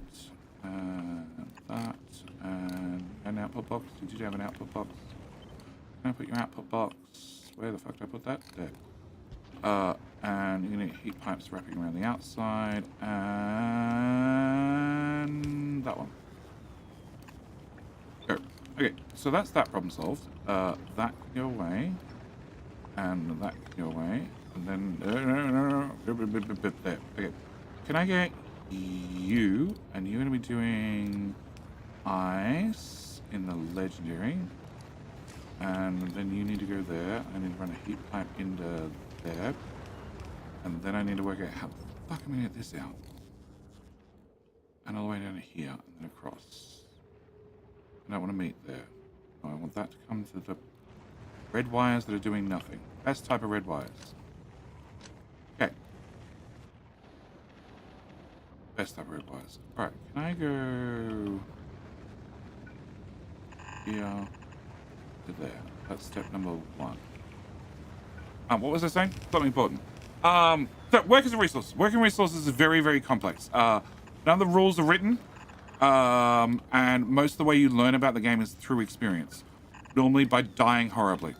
and that and an output box? Did you have an output box? Can I put your output box? Where the fuck did I put that? There. And you're gonna need heat pipes wrapping around the outside and that one. Go. Okay, so that's that problem solved. That can go away, and that can go away, and then there. Okay, can I get you? And you're gonna be doing ice in the legendary, and then you need to go there. I need to run a heat pipe into there, and then I need to work out how the fuck am I gonna get this out, and all the way down to here, and then across. I don't want to meet there. I want that to come to the red wires that are doing nothing. Best type of red wires. Okay. Best type of red wires. Alright, can I go here to there? That's step number 1. What was I saying? Something important. So work as a resource. Working resources is very, very complex. None of the rules are written. And most of the way you learn about the game is through experience, normally by dying horribly.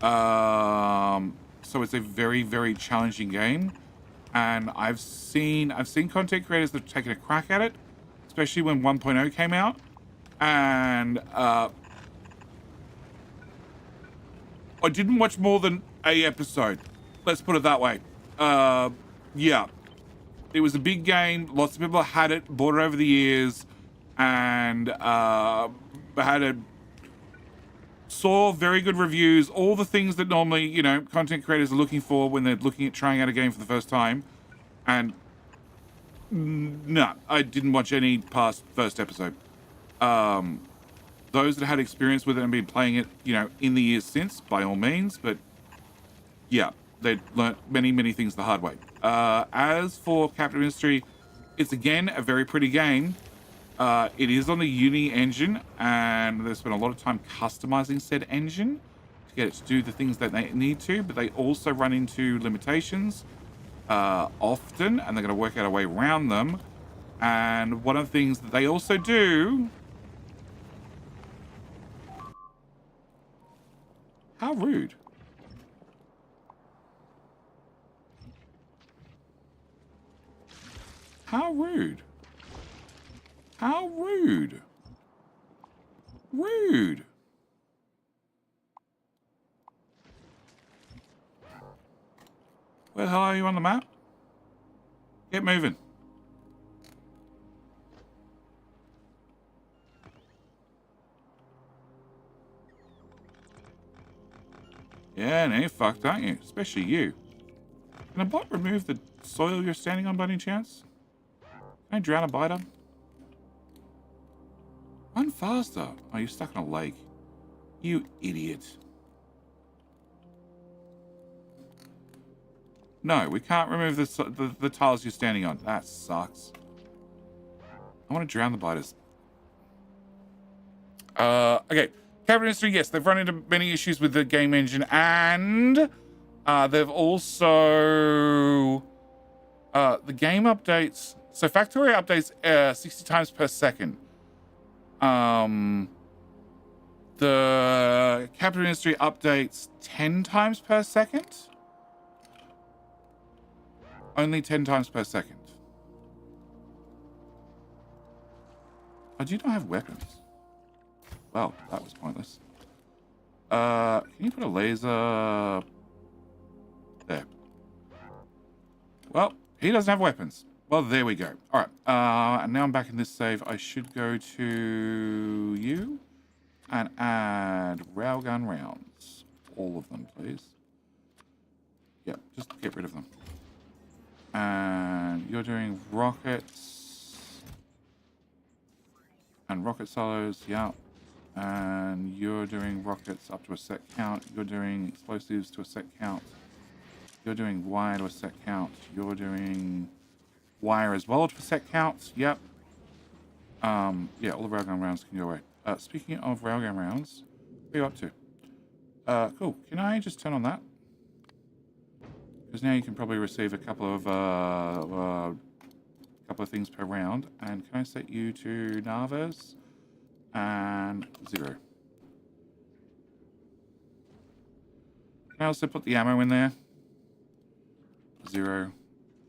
So it's a very, very challenging game, and I've seen content creators that have taken a crack at it, especially when 1.0 came out, and I didn't watch more than a episode. Let's put it that way. Yeah. It was a big game. Lots of people had it, bought it over the years, and saw very good reviews, all the things that normally, you know, content creators are looking for when they're looking at trying out a game for the first time. And no, I didn't watch any past first episode. Those that had experience with it and been playing it, you know, in the years since, by all means, but yeah, they learnt many, many things the hard way. As for Captain Mystery, it's again a very pretty game. It is on the Uni engine, and they've spent a lot of time customizing said engine to get it to do the things that they need to, but they also run into limitations often, and they're going to work out a way around them. And one of the things that they also do... How rude. How rude. How rude. Rude. Where the hell are you on the map? Get moving. Yeah, no, you're fucked, aren't you? Especially you. Can a bot remove the soil you're standing on by any chance? Can I drown a biter? Run faster. Oh, you're stuck in a lake. You idiot. No, we can't remove the tiles you're standing on. That sucks. I want to drown the biters. Okay. Captain Mystery, yes, they've run into many issues with the game engine, and they've also... the game updates... So Factorio updates 60 times per second. The Captain Mystery updates 10 times per second. Only 10 times per second. Oh, do you not have weapons? Well, that was pointless. Can you put a laser there? Well, he doesn't have weapons. Well, there we go. All right. And now I'm back in this save. I should go to you and add railgun rounds. All of them, please. Yeah, just get rid of them. And you're doing rockets and rocket silos, yeah. And you're doing rockets up to a set count. You're doing explosives to a set count. You're doing wire to a set count. You're doing wire as well to a set count. Yep. Yeah, all the railgun rounds can go away. Speaking of railgun rounds, what are you up to? Cool. Can I just turn on that? Because now you can probably receive a couple of things per round. And can I set you to Nauvis and 0? Can I also put the ammo in there? 0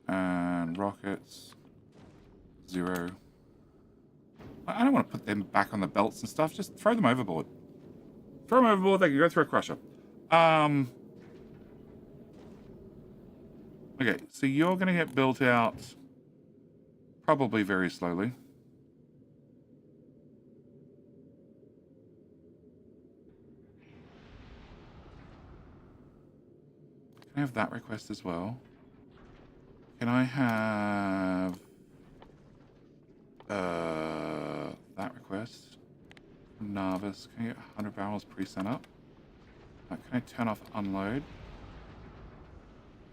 and rockets 0. I don't want to put them back on the belts and stuff. Just throw them overboard. Throw them overboard. They can go through a crusher. Okay, so you're going to get built out probably very slowly. Can I have that request as well? Can I have that request? Nauvis, can I get 100 barrels pre-sent up? Can I turn off unload?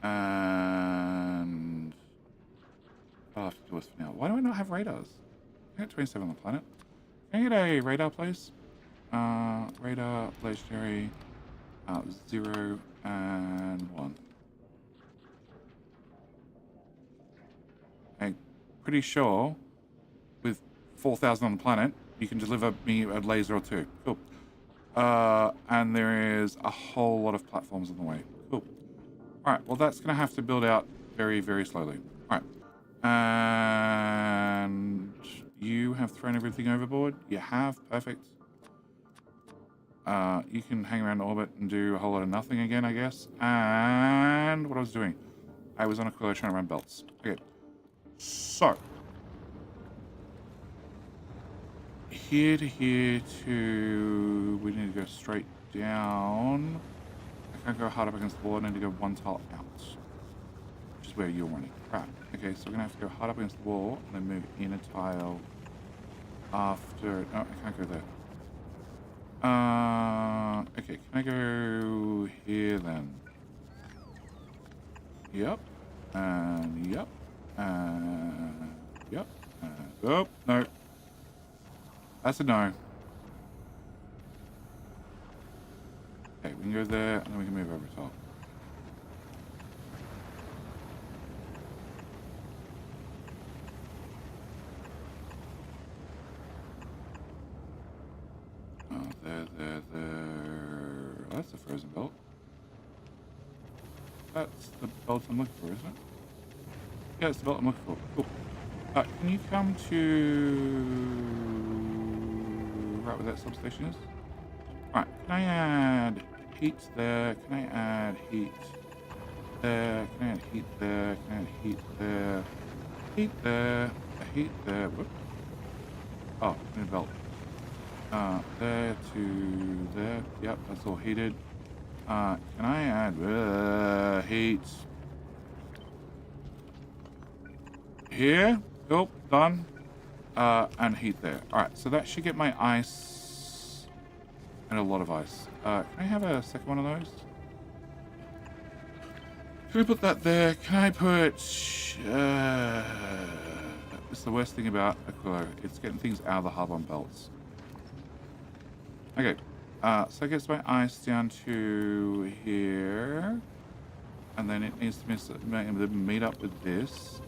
And I'll have to do this for now. Why do I not have radars? I got 27 on the planet. Can I get a radar, please? Radar, legendary, 0 and 1. I'm pretty sure with 4,000 on the planet, you can deliver me a laser or 2. Cool. And there is a whole lot of platforms on the way. Cool. Alright, well that's going to have to build out very, very slowly. Alright. And you have thrown everything overboard? You have? Perfect. You can hang around orbit and do a whole lot of nothing again, I guess. And what I was doing? I was on a coiler trying to run belts. Okay. So. Here to here to... We need to go straight down. I can't go hard up against the wall. I need to go one tile out. Which is where you're running. Crap. Okay, so we're going to have to go hard up against the wall and then move in a tile after... No, I can't go there. Okay, can I go here then? Yep. And yep. And yep. And, oh, no. That's a no. Okay, we can go there and then we can move over top. There. That's the frozen belt. That's the belt I'm looking for, isn't it? Yeah, it's the belt I'm looking for. Cool. Can you come to right where that substation is? Alright, can I add heat there? Can I add heat there? Can I add heat there? Can I add heat there? Heat there. Heat there. Whoop. Oh, new belt. There to there. Yep, that's all heated. Can I add heat here? Cool, done. And heat there. Alright, so that should get my ice and a lot of ice. Can I have a second one of those? Can I put that there? Can I put... it's the worst thing about Aquila. It's getting things out of the hub on belts. Okay, so it gets my ice down to here. And then it needs to meet up with this.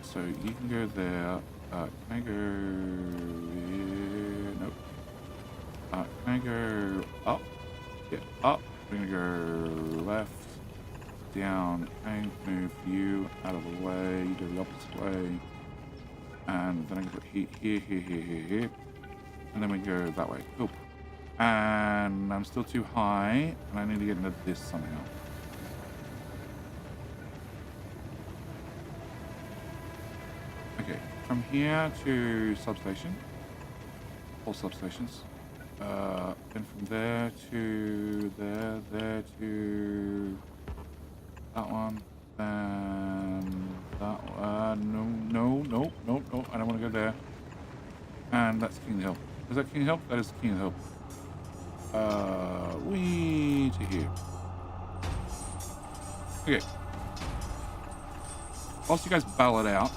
So you can go there. Can I go here? Nope. Can I go up? Yeah, up. We're gonna go left, down. Can I move you out of the way? You go the opposite way. And then I can put heat here, here, here, here, here. And then we go that way. Cool. And I'm still too high, and I need to get into this somehow. Okay, from here to substation, all substations. Then from there to there to That one. And that one. No. I don't want to go there. And that's King Hill. Is that King Hill? That is King Hill. We to here. Okay. Whilst you guys ball it out,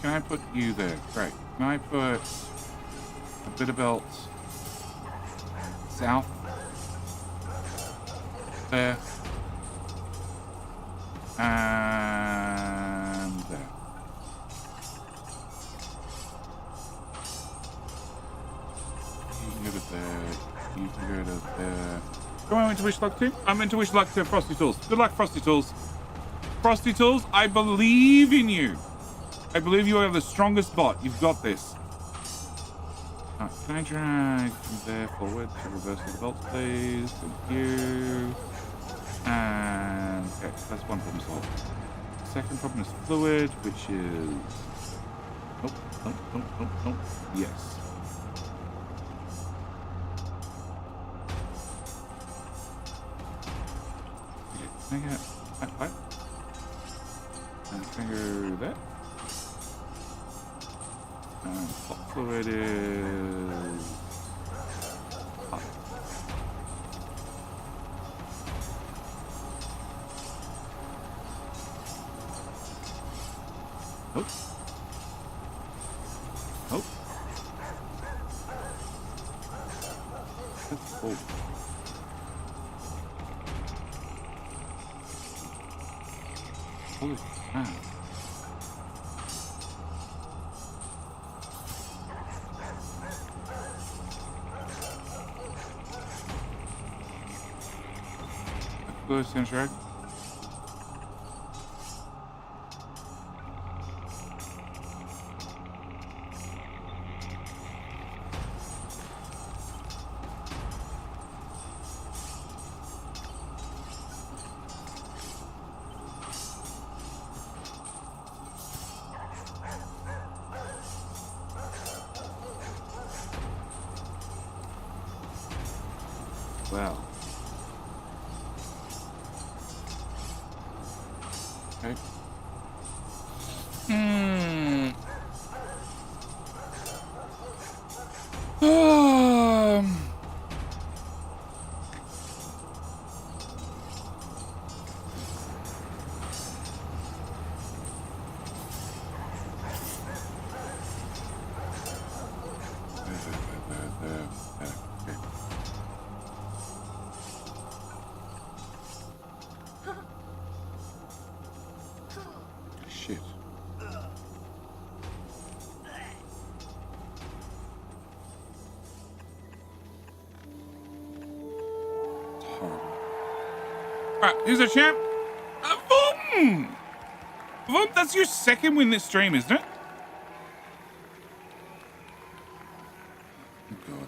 can I put you there? Great. Can I put a bit of belt south there and there? You can go to there. You can go to there. Who am I meant to wish luck to? I'm meant to wish luck to Frosty Tools. Good luck, Frosty Tools. Frosty Tools, I believe in you. I believe you are the strongest bot. You've got this. Right, can I drag from there forward to reverse the belt, please? Thank you. And okay, that's one problem solved. Second problem is fluid, which is nope. Yes. Okay, can I get that pipe? And can I go there? And top fluid is up. Nope. That's cool. Holy crap. Blue soundtrack. Well. Okay. Shit. Alright, here's a champ. Boom! Boom, that's your second win this stream, isn't it? Oh, God.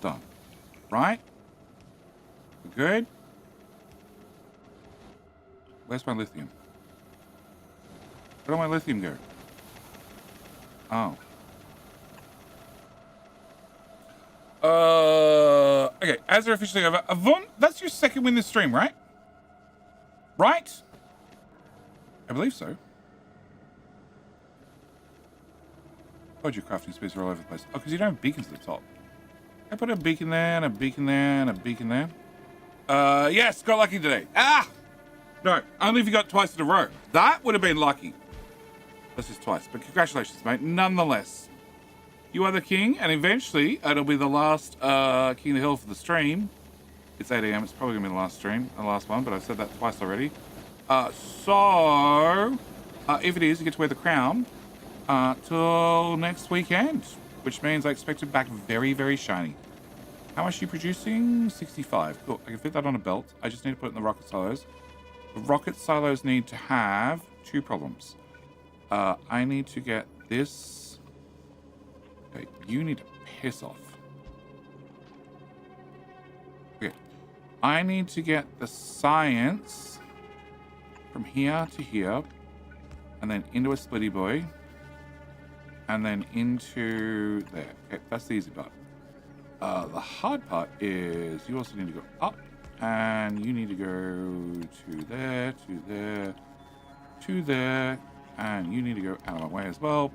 Done. Right? Good? Where's my lithium? Where did my lithium go? Oh. Okay, as they're officially over. Avon, that's your second win this stream, right? Right? I believe so. God, your crafting speeds are all over the place. Oh, because you don't have beacons at the top. I put a beacon there, and a beacon there, and a beacon there. Yes, got lucky today. Ah! No, only if you got twice in a row. That would have been lucky. That's just twice, but congratulations, mate. Nonetheless, you are the king, and eventually it'll be the last King of the Hill for the stream. It's 8 AM. It's probably gonna be the last stream, the last one, but I've said that twice already. So if it is, you get to wear the crown till next weekend, which means I expect it back very, very shiny. How much are you producing? 65. Cool. I can fit that on a belt. I just need to put it in the rocket silos. The rocket silos need to have two problems. I need to get this. Okay, you need to piss off. Okay, I need to get the science from here to here, and then into a splitty boy, and then into there. Okay, that's the easy part. The hard part is you also need to go up, and you need to go to there, to there, to there, and you need to go out of my way as well.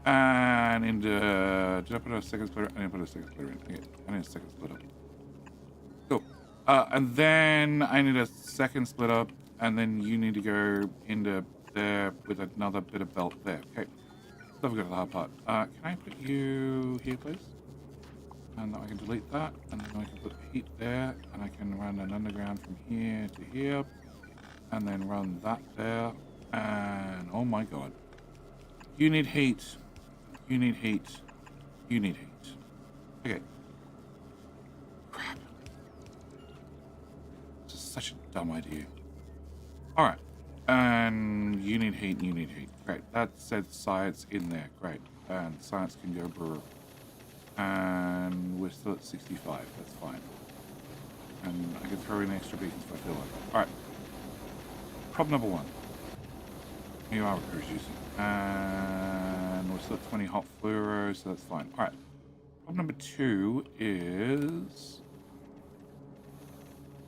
And into, did I put a second splitter? I didn't put a second splitter in. Okay, I need a second splitter. Cool. And then I need a second split up, and then you need to go into there with another bit of belt there. Okay. So we've got the hard part. Can I put you here, please? And then I can delete that, and then I can put heat there, and I can run an underground from here to here, and then run that there, and oh my god. You need heat. You need heat. You need heat. Okay. Crap. This is such a dumb idea. Alright. And you need heat, and you need heat. Great. That said science in there. Great. And science can go brr. And we're still at 65. That's fine. And I can throw in extra beacons if I feel like it. Alright. Problem number 1. You are reducing. And we're still at 20 hot fluoro, so that's fine. Alright. Problem number 2 is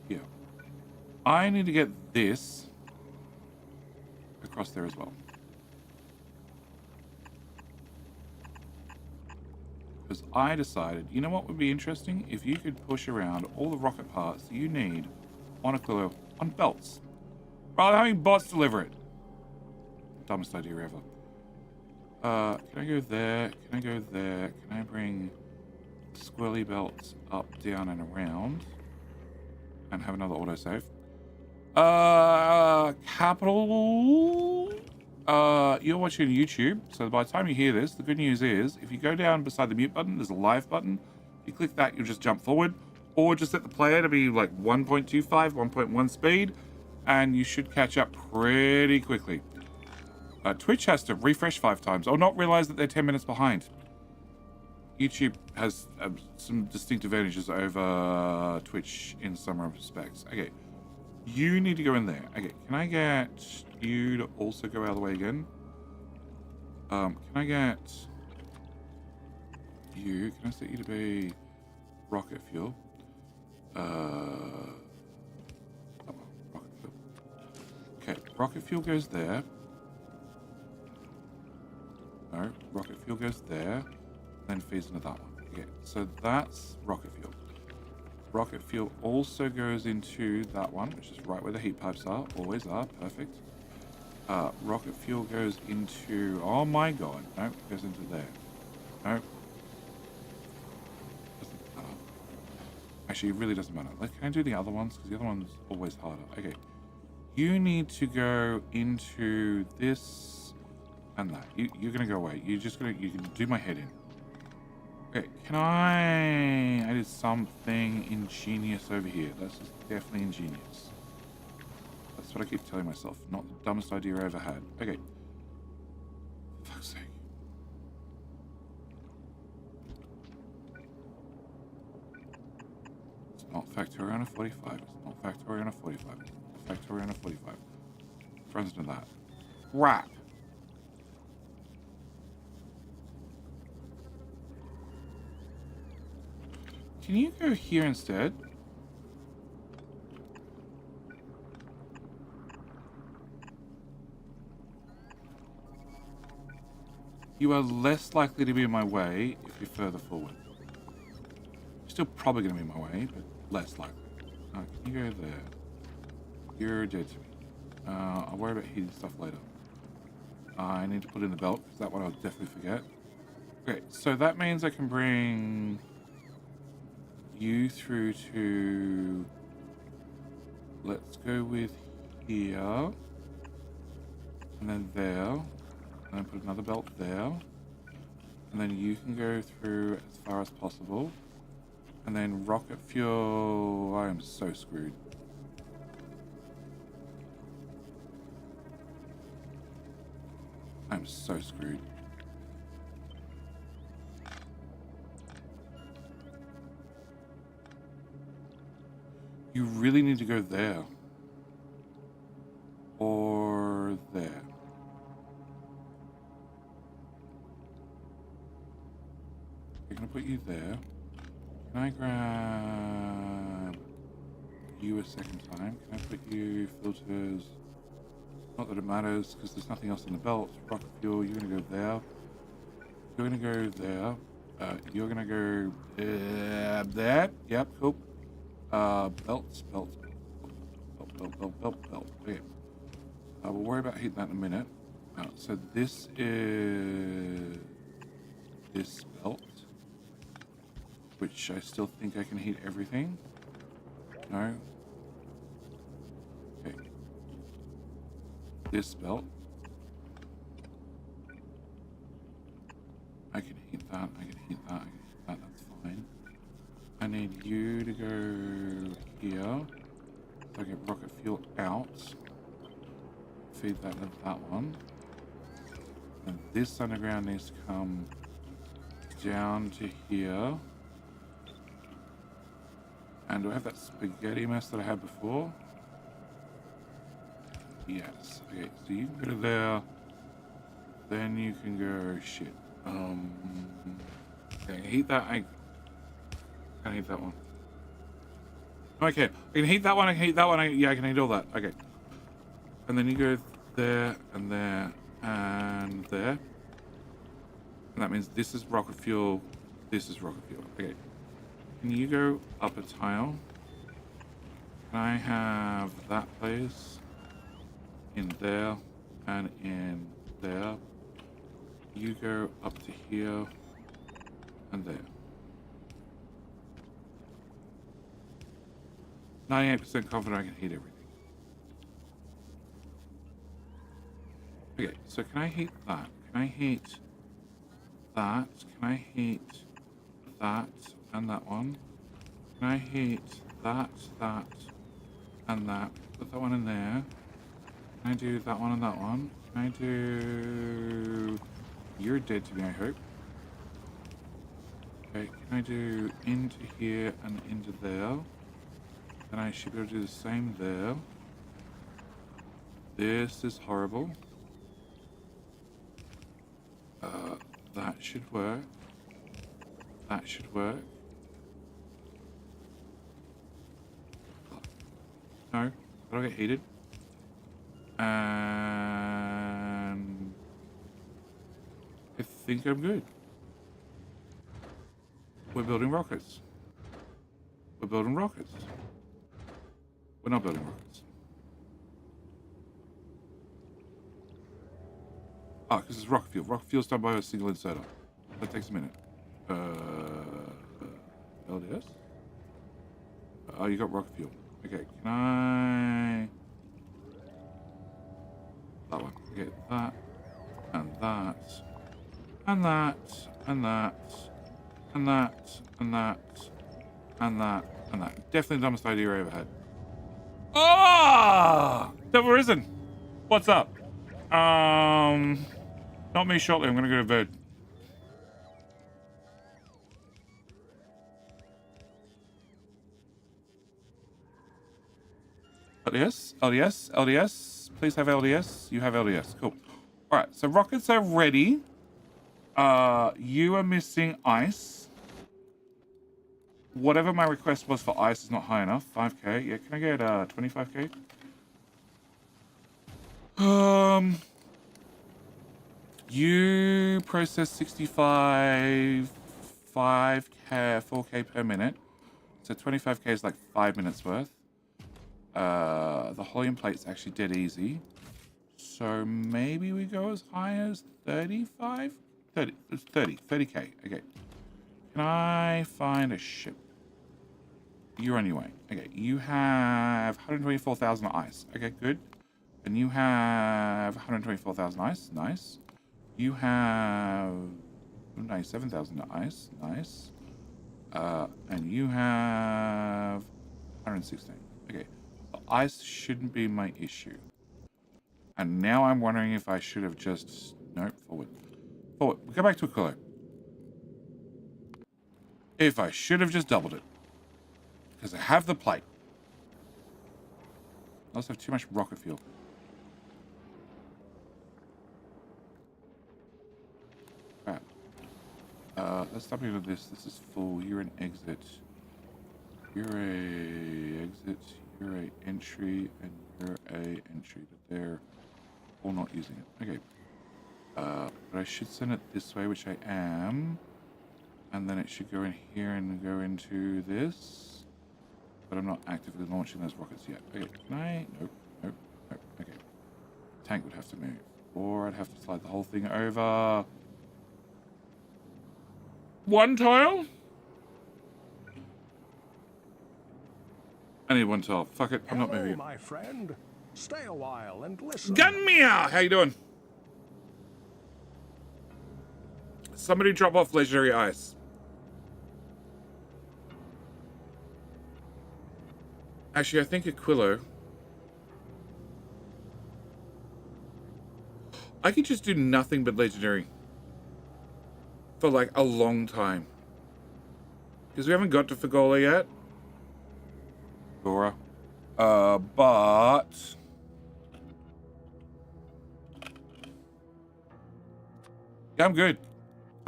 here. I need to get this across there as well. Because I decided, you know what would be interesting? If you could push around all the rocket parts that you need on a kilo on belts. Rather than having bots deliver it. Dumbest idea ever. Can I go there? Can I go there? Can I bring squirrely belts up, down, and around? And have another autosave. Capital. You're watching YouTube, so by the time you hear this, the good news is, if you go down beside the mute button, there's a live button. If you click that, you'll just jump forward. Or just set the player to be like 1.25, 1.1 speed, and you should catch up pretty quickly. Twitch has to refresh 5 times, or not realize that they're 10 minutes behind. YouTube has some distinct advantages over Twitch in some respects. Okay, you need to go in there. Okay, can I get you to also go out of the way again? Can I get you? Can I set you to be rocket fuel? Rocket fuel. Okay, rocket fuel goes there. No, rocket fuel goes there, then feeds into that one. Okay, so that's rocket fuel. Rocket fuel also goes into that one, which is right where the heat pipes are, always are, perfect. Rocket fuel goes into, oh my god, no, it goes into there. No. Doesn't matter. Actually, it really doesn't matter. Like, can I do the other ones? Because the other one's always harder. Okay. You need to go into this and that. You're gonna go away. You can do my head in. Okay, can I did something ingenious over here. That's just definitely ingenious. That's what I keep telling myself. Not the dumbest idea I ever had. Okay. For fuck's sake. It's not Factorio on a 45. It's not Factorio on a 45. It's not Factorio on a 45. It runs into that. Crap. Can you go here instead? You are less likely to be in my way if you're further forward. You're still probably going to be in my way, but less likely. Can you go there? You're dead to me. I'll worry about heating stuff later. I need to put in the belt, because that one I'll definitely forget. Okay, so that means I can bring you through to, let's go with here, and then there, and then put another belt there, and then you can go through as far as possible, and then rocket fuel. I am so screwed. I'm so screwed. You really need to go there. there. Can I grab you a second time? Can I put you filters? Not that it matters because there's nothing else in the belt. Rocket fuel, you're going to go there. You're going to go there. You're going to go there. Yep, cool. Belts. Belt. Okay. We'll worry about heating that in a minute. So this is this belt, which I still think I can heat everything. No. Okay. This belt. I can heat that. I can heat that. I can heat that. That's fine. I need you to go here. So I get rocket fuel out. Feed that to that one. And this underground needs to come down to here. And do I have that spaghetti mess that I had before? Yes. Okay, so you can go to there. Then you can go shit. Okay, heat that. I can heat that one. Okay, I can heat that one. I can heat that one. Yeah, I can heat all that. Okay. And then you go there and there and there. And that means this is rocket fuel. This is rocket fuel. Okay. Can you go up a tile? Can I have that place in there and in there? You go up to here and there. 98% confident I can heat everything. Okay, so can I heat that? Can I heat that? Can I heat that and that one? Can I heat that, that, and that? Put that one in there. Can I do that one and that one? Can I do... You're dead to me, I hope. Okay, can I do into here and into there? Then I should be able to do the same there. This is horrible. That should work. That should work. No, that'll get heated. And I think I'm good. We're building rockets. We're building rockets. We're not building rockets. Ah, because it's rocket fuel. Rocket fuel's done by a single inserter. That takes a minute. LDS? Oh, you got rocket fuel. Okay, can I... That one. Okay, that. And that. And that. And that. And that. And that. And that. And that. Definitely the dumbest idea I ever had. Ah! Devil Risen! What's up? Not me shortly. I'm gonna go to bed. LDS? LDS? LDS? Please have LDS. You have LDS. Cool. Alright, so rockets are ready. You are missing ice. Whatever my request was for ice is not high enough. 5k. Yeah, can I get 25k? You process 65, 5k, 4k per minute. So 25k is like 5 minutes worth. The helium plate's actually dead easy. So maybe we go as high as 35? 30, it's 30k. Okay. Can I find a ship? You're on your way. Okay, you have 124,000 ice. Okay, good. And you have 124,000 ice. Nice. You have 97,000 ice. Nice. And you have 116. Okay. The ice shouldn't be my issue. And now I'm wondering if I should have just... Nope, forward. Forward. Go back to a cooler. If I should have just doubled it. Because I have the plate. I also have too much rocket fuel. Right. let's stop here with this. This is full. You're an exit. You're a exit. You're a entry, and you're a entry. But they're all not using it. Okay. But I should send it this way, which I am. And then it should go in here and go into this. But I'm not actively launching those rockets yet. Okay, can I? Nope, nope, nope. Okay. Tank would have to move. Or I'd have to slide the whole thing over. One tile? I need one tile. Fuck it, I'm not moving it. My friend. Stay a while and listen. Gunmeow! How you doing? Somebody drop off legendary ice. Actually, I think Aquilo. I could just do nothing but legendary. For like a long time. Because we haven't got to Fagola yet. Dora. But... yeah, I'm good.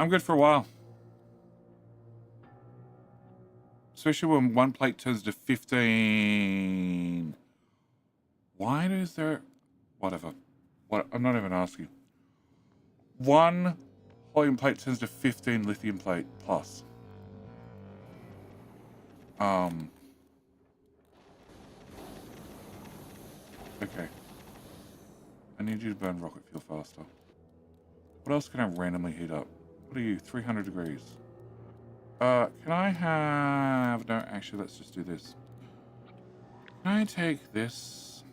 I'm good for a while. Especially when one plate turns to 15. Why is there... whatever. What? I'm not even asking. One helium plate turns to 15 lithium plate plus. Okay. I need you to burn rocket fuel faster. What else can I randomly heat up? What are you? 300 degrees. Can I have... no, actually, let's just do this. Can I take this?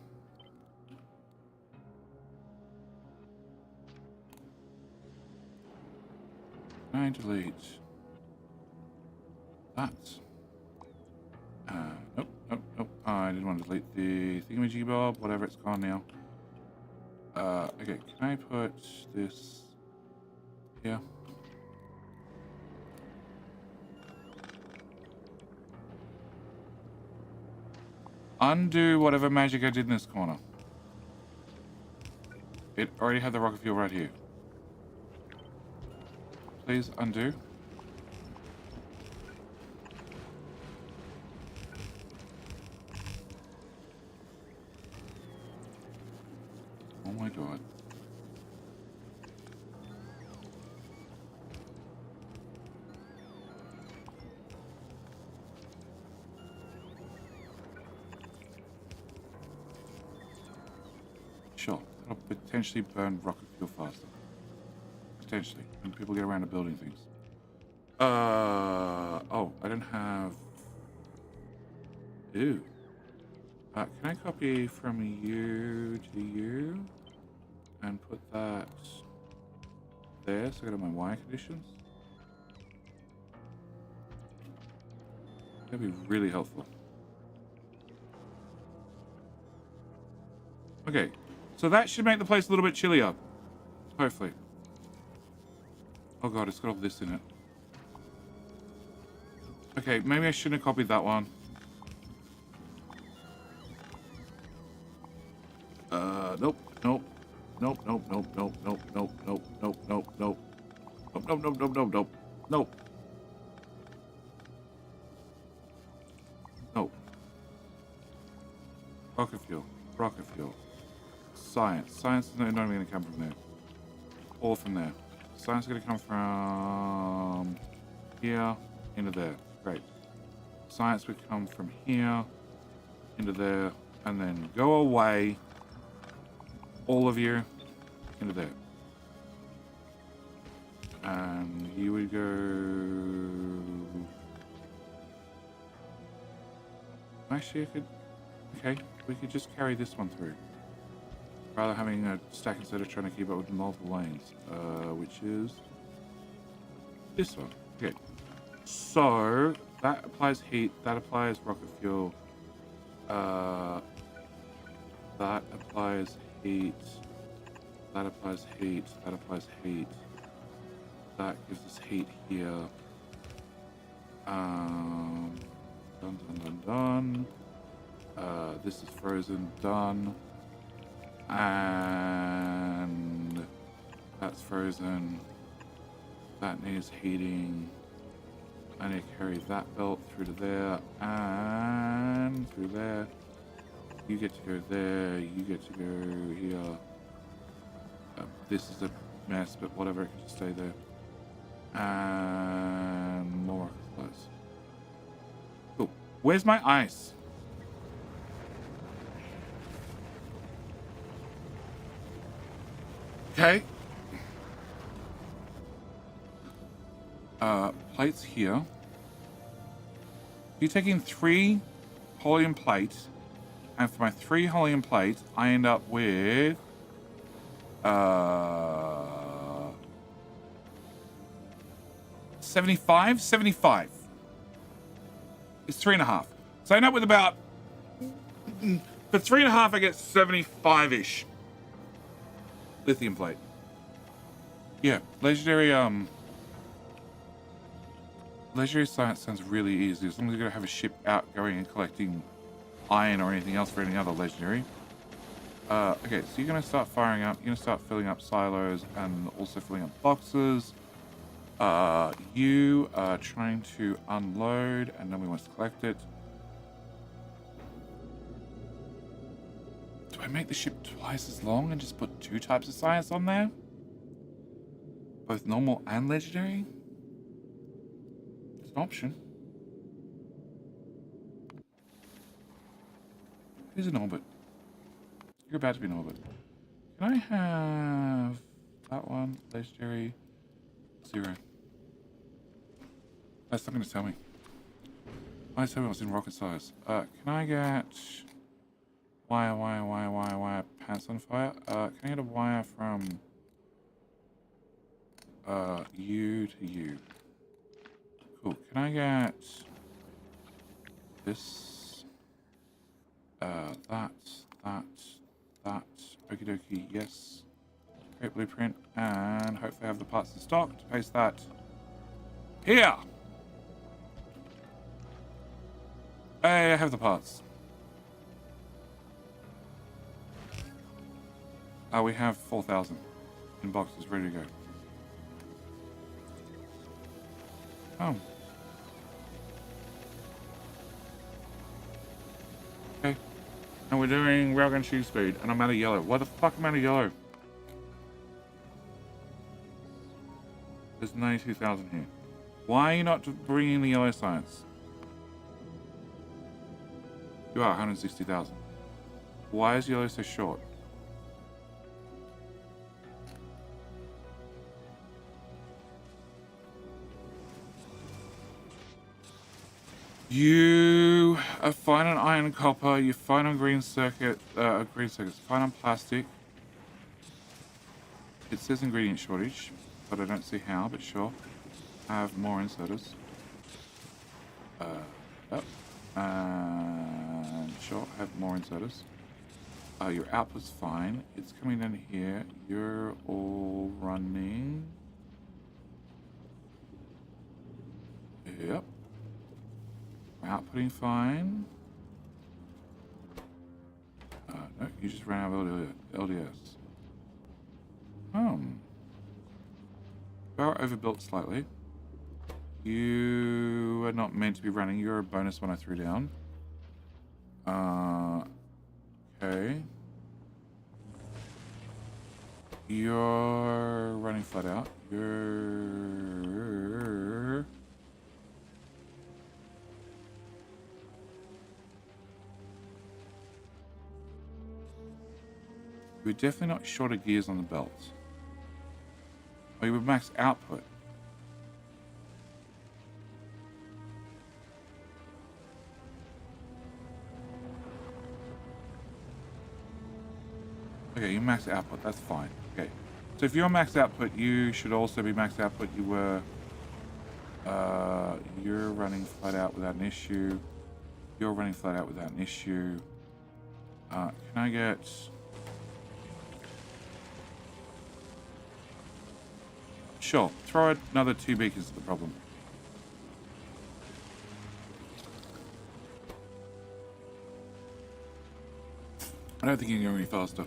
Can I delete that? Nope, nope, nope. I didn't want to delete the thingamajigbob, whatever, it's gone now. Okay, can I put this here? Undo whatever magic I did in this corner. It already had the rocket fuel right here. Please undo. Oh my god. Sure, that'll potentially burn rocket fuel faster. Potentially, when people get around to building things. Oh, I don't have... ew. Can I copy from you to you? And put that there, so I got my wire conditions. That'd be really helpful. Okay, so that should make the place a little bit chillier. Hopefully. Oh god, it's got all this in it. Okay, maybe I shouldn't have copied that one. Nope, nope. Nope, nope, nope, nope, nope, nope, nope, nope, nope, nope. Nope, nope, nope, nope, nope, nope. Nope. Nope. Rocket fuel. Rocket fuel. Science. Science is not even going to come from there. Or from there. Science is going to come from here into there. Great. Science would come from here into there and then go away. All of you into there. And you would go... actually, I could... okay, we could just carry this one through. Rather having a stack instead of trying to keep up with multiple lanes. Which is... this one. Okay. So, that applies heat, that applies rocket fuel. That applies heat. That applies heat. That applies heat. That gives us heat here. Done, done, done, done. This is frozen. Done. And that's frozen. That needs heating. I need to carry that belt through to there and through there. You get to go there. You get to go here. This is a mess, but whatever, it can just stay there. And more rocket supplies. Cool. Where's my ice? Okay. Plates here. You're taking 3 helium plates, and for my 3 helium plates, I end up with 75. It's 3.5. So I end up with about, for 3.5, I get 75-ish lithium plate. Yeah, legendary science sounds really easy, as long as you're gonna have a ship out going and collecting iron or anything else for any other legendary. Okay, so you're gonna start firing up, you're gonna start filling up silos and also filling up boxes. You are trying to unload and nobody wants to collect it. Do I make the ship twice as long and just put 2 types of science on there? Both normal and legendary? It's an option. Who's in orbit? You're about to be in orbit. Can I have that one? Legendary 0. That's not going to tell me. I tell me what's in rocket size. Can I get wire, pants on fire? Can I get a wire from you to you? Cool. Can I get this? That. Okie dokie, yes. Great blueprint, and hopefully I have the parts in stock to paste that here. Hey, I have the parts. We have 4,000 in boxes ready to go. Oh. Okay. And we're doing railgun shoe speed, and I'm out of yellow. Why the fuck am I out of yellow? There's 92,000 here. Why are you not bringing the yellow science? You are 160,000. Why is yellow so short? You are fine on iron and copper. You're fine on green circuits, fine on plastic. It says ingredient shortage, but I don't see how, but sure. I have more inserters. Yep. And sure, I have more inserters. Your output's fine. It's coming down here. You're all running. Yep. Outputting fine. No, you just ran out of LDS. Power overbuilt slightly. You are not meant to be running. You're a bonus one I threw down. Okay. You're running flat out. You're... We're definitely not short of gears on the belt. Oh, you would max output. Okay, you max output, that's fine. Okay. So if you're max output, you should also be max output. You were... you're running flat out without an issue. You're running flat out without an issue. Can I get... Sure, throw another 2 beacons at the problem. I don't think you can go any faster.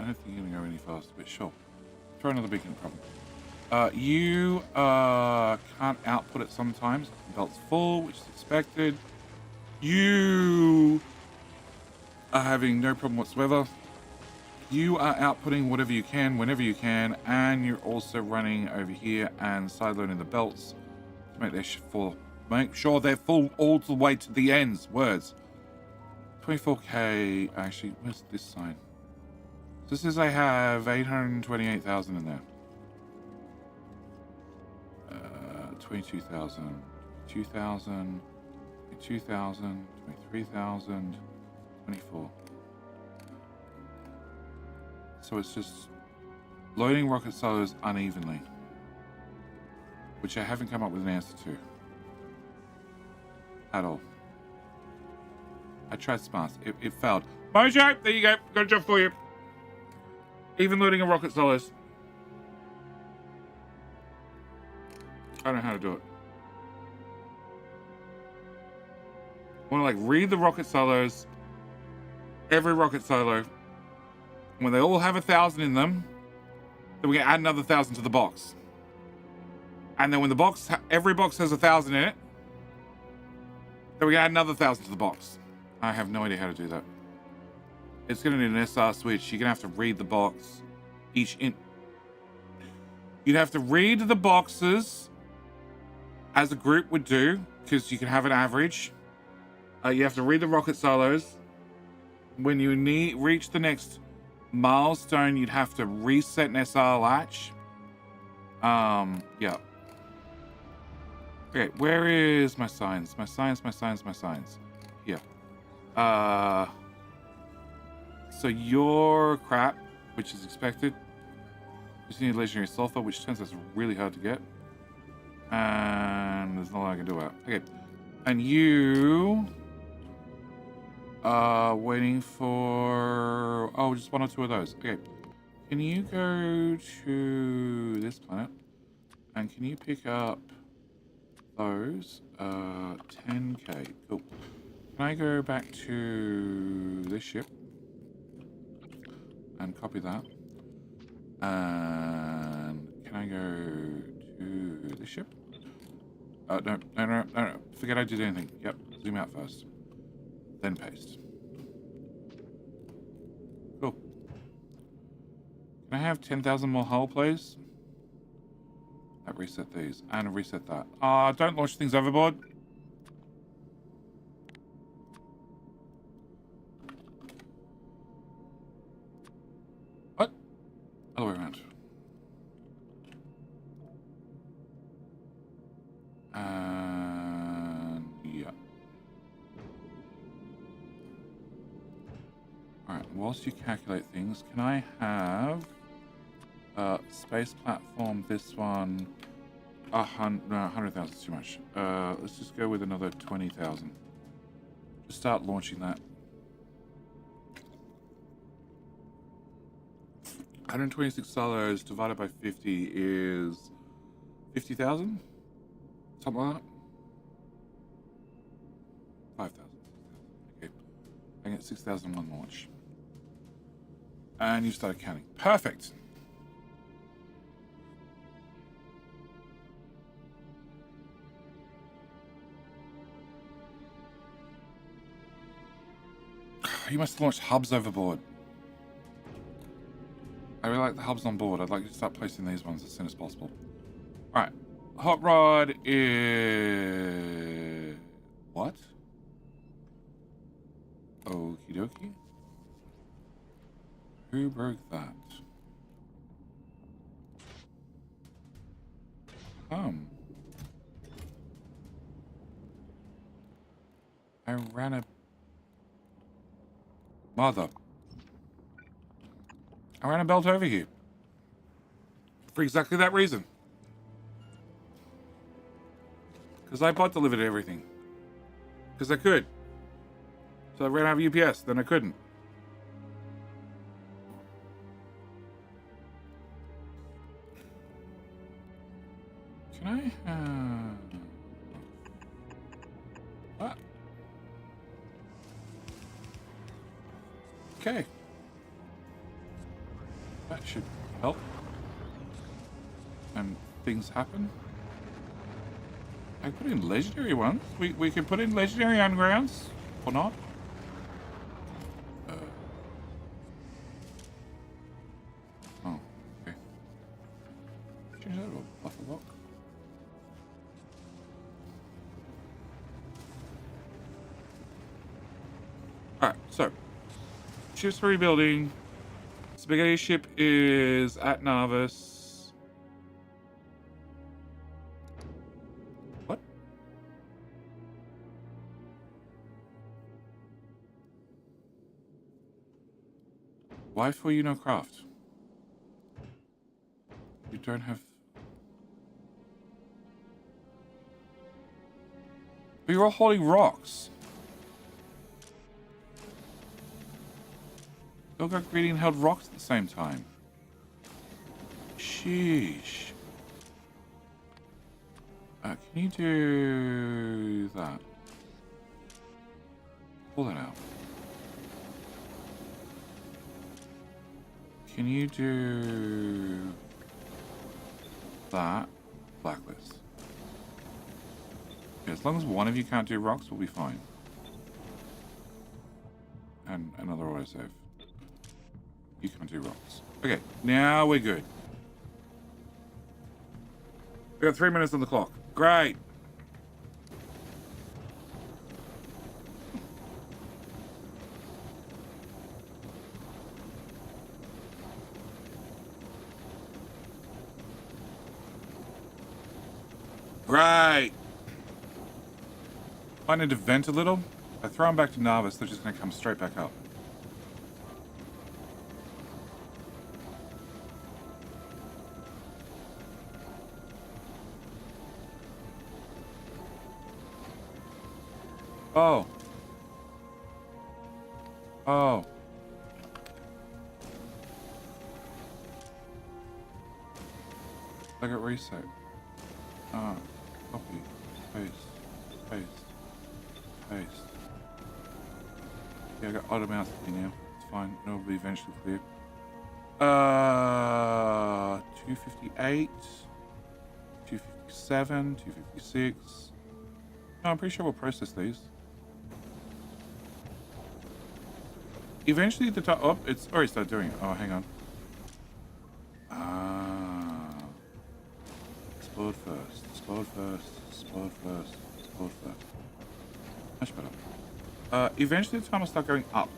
don't think you're gonna go any faster, but sure. Throw another beacon, problem. You can't output it sometimes. The belt's full, which is expected. You are having no problem whatsoever. You are outputting whatever you can, whenever you can, and you're also running over here and sideloading the belts to make make sure they're full all the way to the ends. Words. 24k. Actually, where's this sign? So this is I have 828,000 in there. 22,000, 2,000, 2,000, 23,000, 24. So it's just loading rocket silos unevenly, which I haven't come up with an answer to at all. I tried smarts. It failed. Mojo, there you go. Got a job for you. Even loading a rocket silos. I don't know how to do it. I want to like read the rocket silos. Every rocket silo. When they all have 1,000 in them, then we can add another 1,000 to the box. And then when the box, every box has 1,000 in it, then we can add another 1,000 to the box. I have no idea how to do that. It's going to need an SR switch. You're going to have to read the box. You'd have to read the boxes as a group would do, because you can have an average. You have to read the rocket silos. When you reach the next milestone, you'd have to reset an SR latch. Yeah. Okay, where is my signs? My signs. Here. So your crap, which is expected. Just need legendary sulfur, which turns out really hard to get. And there's nothing I can do about it. Okay. And you waiting for just one or two of those. Okay. Can you go to this planet? And can you pick up those? 10k. Cool. Can I go back to this ship? And copy that. And can I go to this ship? No. Forget I did anything. Yep. Zoom out first. Then paste. Cool. Can I have 10,000 more hull, please? Reset these. And reset that. Don't launch things overboard. What? Other way around. And yeah. Alright, whilst you calculate things, can I have space platform, this one, 100,000 is too much. Let's just go with another 20,000. Just start launching that. 126 silos divided by 50 is 50,000? Something like that? 5,000. Okay. I get 6,001 launch. And you start counting. Perfect. You must launch hubs overboard. I really like the hubs on board. I'd like you to start placing these ones as soon as possible. Alright. Hot rod is... What? Okie dokie. Who broke that? I ran a... Mother. I ran a belt over here. For exactly that reason. Because I bot delivered everything. Because I could. So I ran out of UPS, then I couldn't. Can I have... What? should help. And things happen. I put in legendary ones. We can put in legendary undergrounds or not. Oh, okay. Change that to a buffer block. Alright, so ship's rebuilding. Spaghetti ship is at Nauvis. What? Why for you no craft? You don't have. But you're all holding rocks. Ilga Greeting held rocks at the same time. Sheesh. Can you do that? Pull that out. Can you do that? Blacklist. Yeah, as long as one of you can't do rocks, we'll be fine. And another autosave. You can't do rocks. Okay, now we're good. We got 3 minutes on the clock. Great. Great. I need to vent a little. I throw them back to Nauvis, they're just going to come straight back up. Oh. Oh. I got reset. Copy. Paste. Paste. Paste. Yeah, I got automatically now. It's fine. It'll be eventually clear. 258. 257. 256. No, I'm pretty sure we'll process these. Eventually the top. Oh, it's already started doing it. Oh, hang on. Explode first. Explode first. Explode first. Explode first. Much better. Eventually the time will start going up.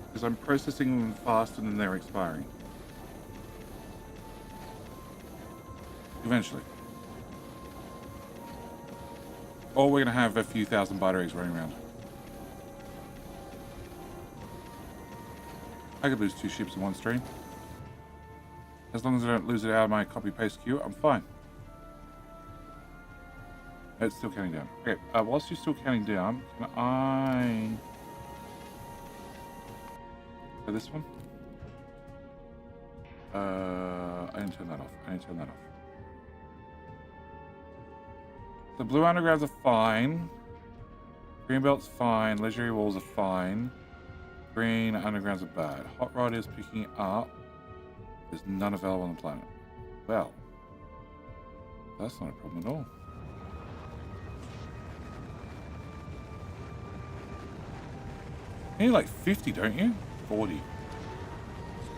Because I'm processing them faster than they're expiring. Eventually. Or we're going to have a few thousand batteries running around. I could lose 2 ships in one stream. As long as I don't lose it out of my copy-paste queue, I'm fine. It's still counting down. Okay, whilst you're still counting down, can I... this one? I didn't turn that off. I didn't turn that off. The blue undergrounds are fine. Green belt's fine. Legendary walls are fine. Green undergrounds are bad. Hot rod is picking up. There's none available on the planet. Well, that's not a problem at all. You need like 50, don't you? 40.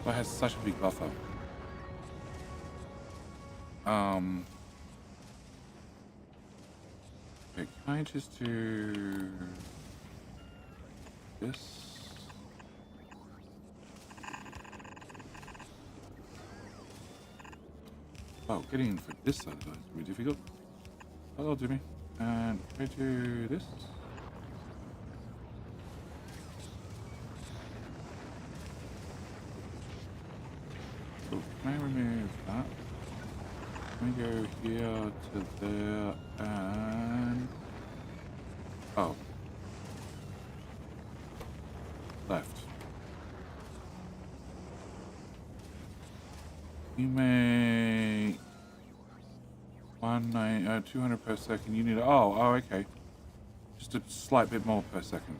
That has such a big buffer. Okay, can I just do this? Oh, getting in for this side of that is really difficult. That'll do me. And try to do this. So can I remove that? Can we go here to there and... oh. Left. You make 200 per second. You need oh, okay. Just a slight bit more per second.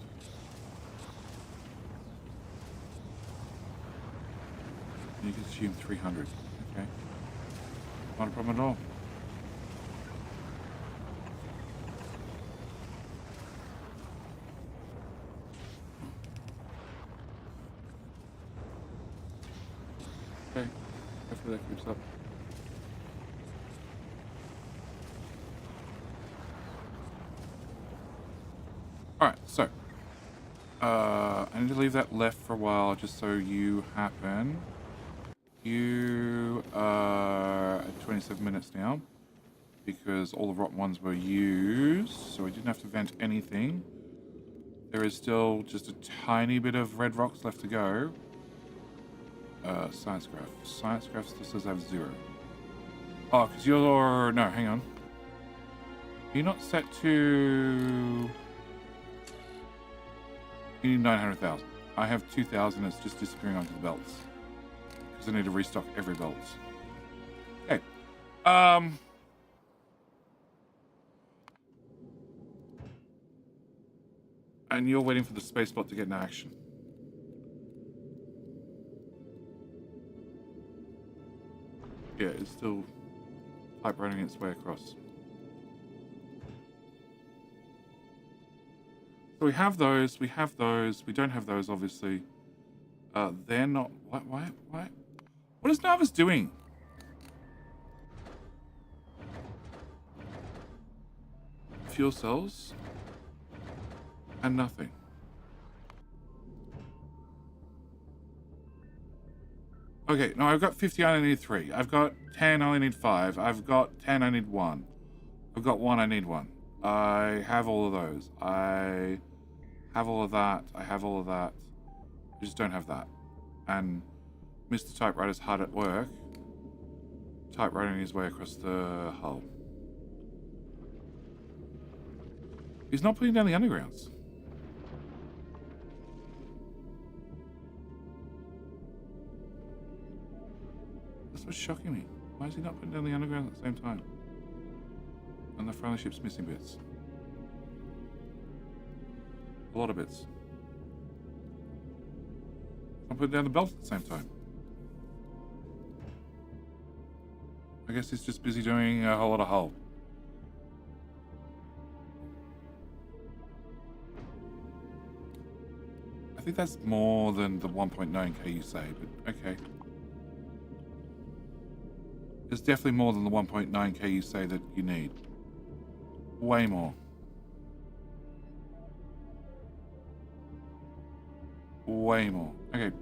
You can assume 300. Okay. Not a problem at all. Okay. Hopefully that keeps up. Alright, so. I need to leave that left for a while just so you happen. You are at 27 minutes now because all the rotten ones were used, so I didn't have to vent anything. There is still just a tiny bit of red rocks left to go. Science graph. Science graph still says I have 0. Oh, because you're... No, hang on. You're not set to... You need 900,000. I have 2,000. It's just disappearing onto the belts. Because I need to restock every belt. Okay. And you're waiting for the space bot to get in action. Yeah, it's still type running its way across. So we have those, we don't have those, obviously. They're not... Why? What is Nauvis doing? Fuel cells? And nothing. Okay, no, I've got 50, I only need 3. I've got 10, I only need 5. I've got 10, I need 1. I've got 1, I need 1. I have all of those. I have all of that. I have all of that. I just don't have that. And Mr. Typewriter's hard at work, typewriting his way across the hull. He's not putting down the undergrounds. That's what's shocking me. Why is he not putting down the underground at the same time? And the friendly ship's missing bits. A lot of bits. I'm putting down the belt at the same time. I guess he's just busy doing a whole lot of hull. I think that's more than the 1.9k you say, but okay. It's definitely more than the 1.9k you say that you need. Way more. Way more. Okay.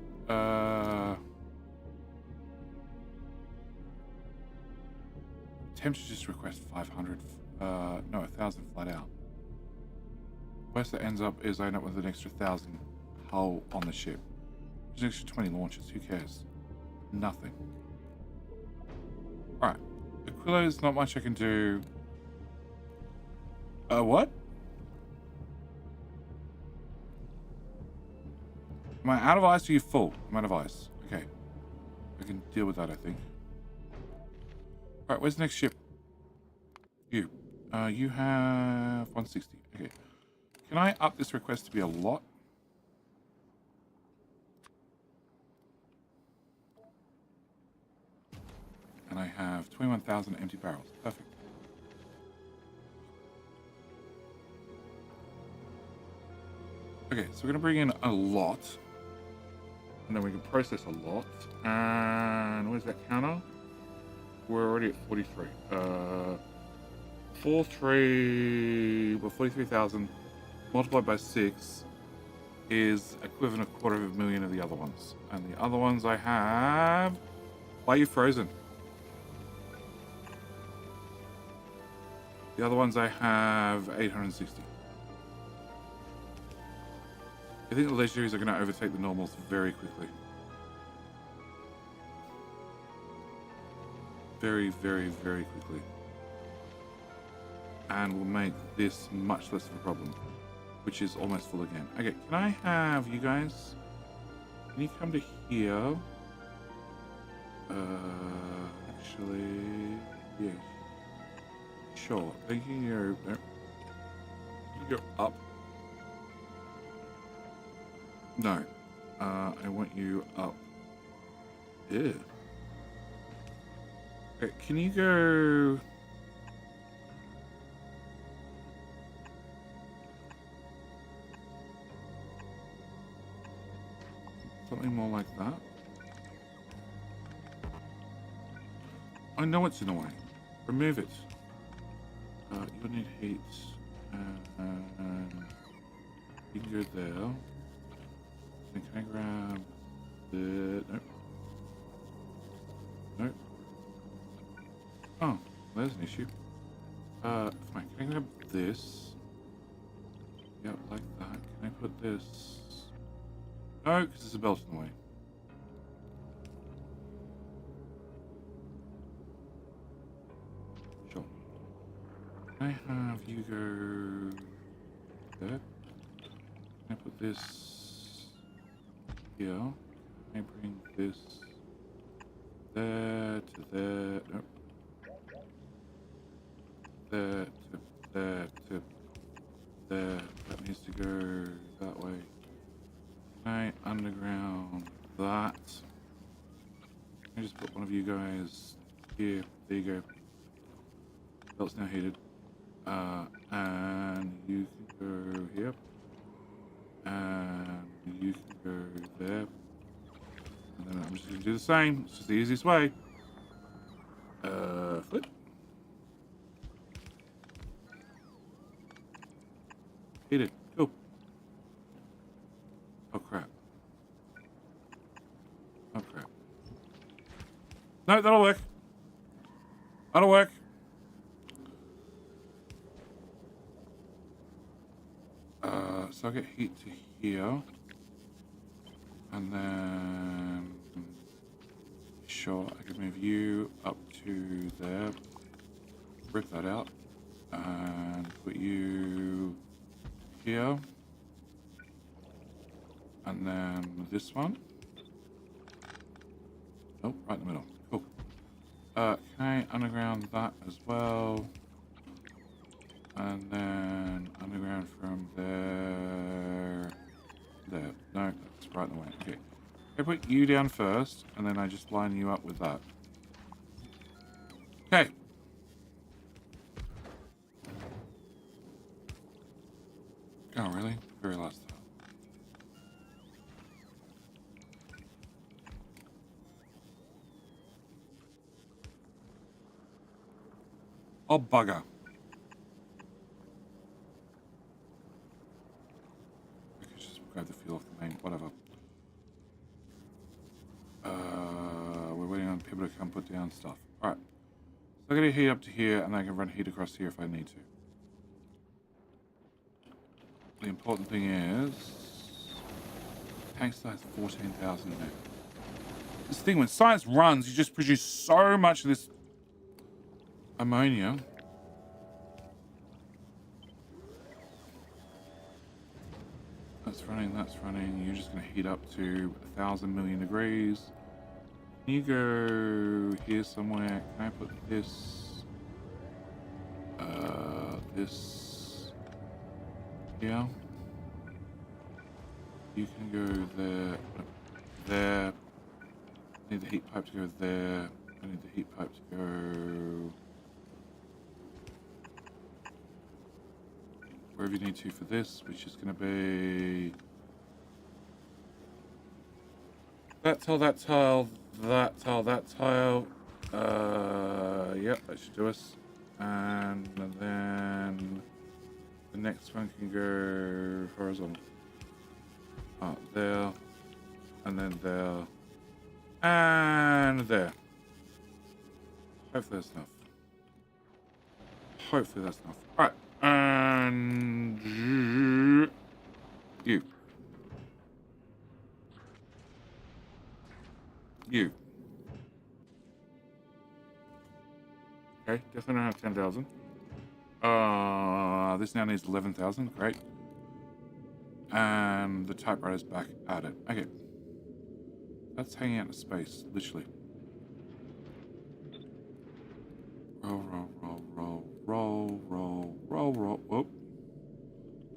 Attempt to just request 500. No, 1,000 flat out. Worst that ends up is I end up with an extra 1,000 hull on the ship. There's an extra 20 launches. Who cares? Nothing. Alright. Aquila is not much I can do. What? Am I out of ice or are you full? I'm out of ice. Okay. I can deal with that, I think. Alright, where's the next ship? You. You have 160. Okay. Can I up this request to be a lot? And I have 21,000 empty barrels. Perfect. Okay, so we're going to bring in a lot. And then we can process a lot. And where's that counter? We're already at 43. 43,000 multiplied by 6 is equivalent of 250,000 of the other ones. And the other ones I have... Why are you frozen? The other ones I have 860. I think the legendaries are going to overtake the normals very quickly. Very, very, very quickly. And will make this much less of a problem, which is almost full again. Okay, can I have you guys? Can you come to here? Actually, yes. Sure. Thank you. You're up. No. I want you up Ew. Okay, can you go... Something more like that? I know it's in the way. Remove it. You'll need heat. You can go there. Then can I grab the... Nope. Nope. Oh, there's an issue. Fine. Can I grab this? Yep, like that. Can I put this? No, because there's a belt in the way. Sure. Can I have you go there? Can I put this here? Can I bring this there to there? Nope. There to there to there. That needs to go that way. Can I underground that? Can I just put one of you guys here? There you go. Belt's now heated. And you can go here. And you can go there. And then I'm just going to do the same. It's just the easiest way. Flip. Heated. Cool. Oh crap. Oh crap. No, that'll work. That'll work. So I'll get heat to here. And then... Sure, I can move you up to there. Rip that out. And put you here. And then this one. Oh, right in the middle. Cool. Can I underground that as well? And then underground from there. There. No, that's right in the way. Okay. I put you down first, and then I just line you up with that. Okay. Oh, really? Very last time. Oh, bugger. I could just grab the fuel off the main, whatever. We're waiting on people to come put down stuff. Alright. So I'm going to heat up to here, and I can run heat across here if I need to. The important thing is... Tank size 14,000 in there. This thing, when science runs, you just produce so much of this ammonia. That's running. You're just going to heat up to 1,000 million degrees. Can you go here somewhere? Can I put this? This here. You can go there. There. I need the heat pipe to go there. I need the heat pipe to go wherever you need to for this, which is going to be that tile, that tile, that tile, that tile. Yep, that should do us. And then the next one can go horizontal. There, and then there, and there. Hopefully that's enough. Hopefully that's enough. Alright, and you. Okay, definitely don't have 10,000. This now needs 11,000. Great. And the typewriter's back at it. Okay. That's hanging out in space, literally. Roll, roll, roll, roll, roll, roll, roll, roll. Whoop.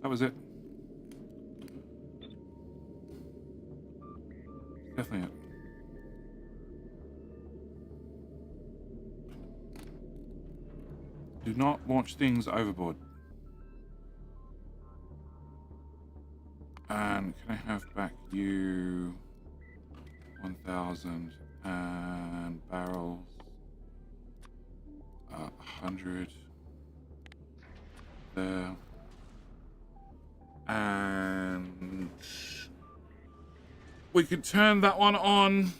That was it. Definitely it. Do not launch things overboard. And can I have back you 1,000 and barrels 100 there. And we could turn that one on.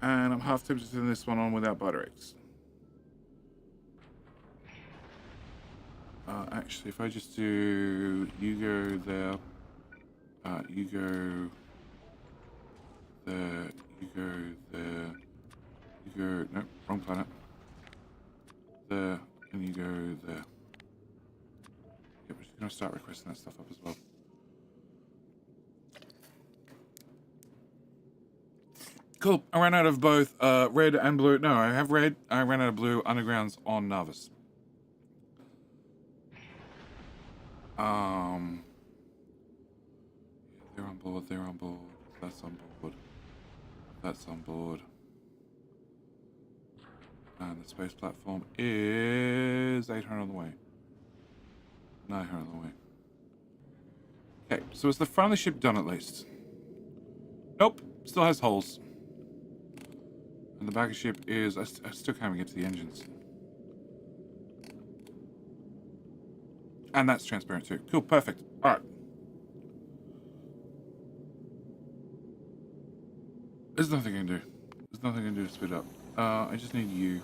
And I'm half tempted to turn this one on without batteries. Actually, if I just do, you go there, you go there, you go there, you go, no, wrong planet, there, and you go there. Yeah, we're just going to start requesting that stuff up as well. Cool. I ran out of both red and blue. No, I have red. I ran out of blue undergrounds on Nauvis. They're on board. They're on board. That's on board. That's on board. And the space platform is 800 on the way. 900 on the way. Okay, so is the front of the ship done at least? Nope, still has holes. And the back of the ship is... I still can't even get to the engines. And that's transparent too. Cool, perfect. Alright. There's nothing I can do. There's nothing I can do to speed up. I just need you.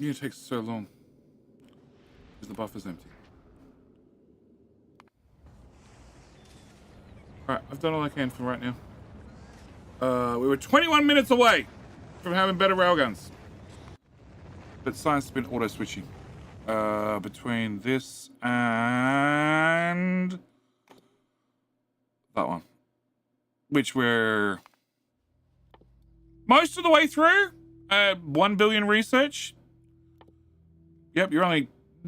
It takes so long. Because the buffer's empty. Alright, I've done all I can for right now. We were 21 minutes away from having better railguns. But science has been auto-switching. Between this and... that one. Which we're... most of the way through. 1 billion research. Yep, you're only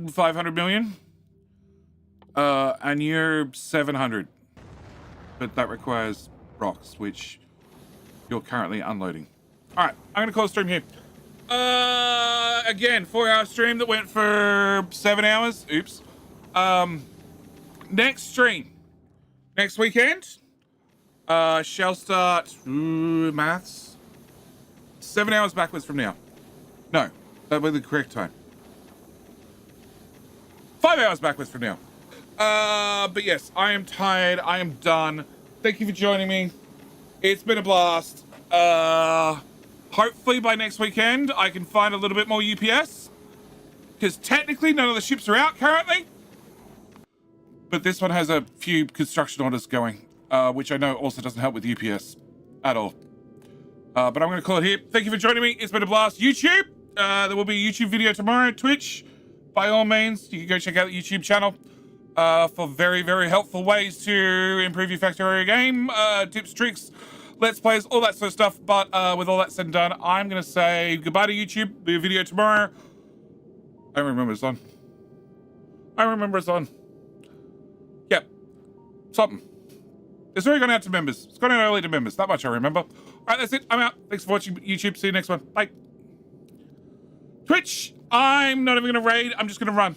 500 million. And you're 700. But that requires rocks, which you're currently unloading. Alright, I'm going to call the stream here. Again, 4-hour stream that went for 7 hours. Oops. Next stream. Next weekend. Shall start... maths. 7 hours backwards from now. No, that would be the correct time. 5 hours backwards from now. But yes, I am tired. I am done. Thank you for joining me. It's been a blast. Hopefully by next weekend, I can find a little bit more UPS. Because technically, none of the ships are out currently. But this one has a few construction orders going, which I know also doesn't help with UPS at all. But I'm going to call it here. Thank you for joining me. It's been a blast. YouTube, there will be a YouTube video tomorrow. Twitch, by all means, you can go check out the YouTube channel for very, very helpful ways to improve your Factorio game. Tips, tricks, let's plays, all that sort of stuff. But with all that said and done, I'm going to say goodbye to YouTube. Be a video tomorrow. I don't remember it's on. I remember it's on. Yep. Something. It's already gone out to members. It's gone out early to members. That much I remember. All right, that's it. I'm out. Thanks for watching YouTube. See you next one. Bye. Twitch, I'm not even going to raid. I'm just going to run.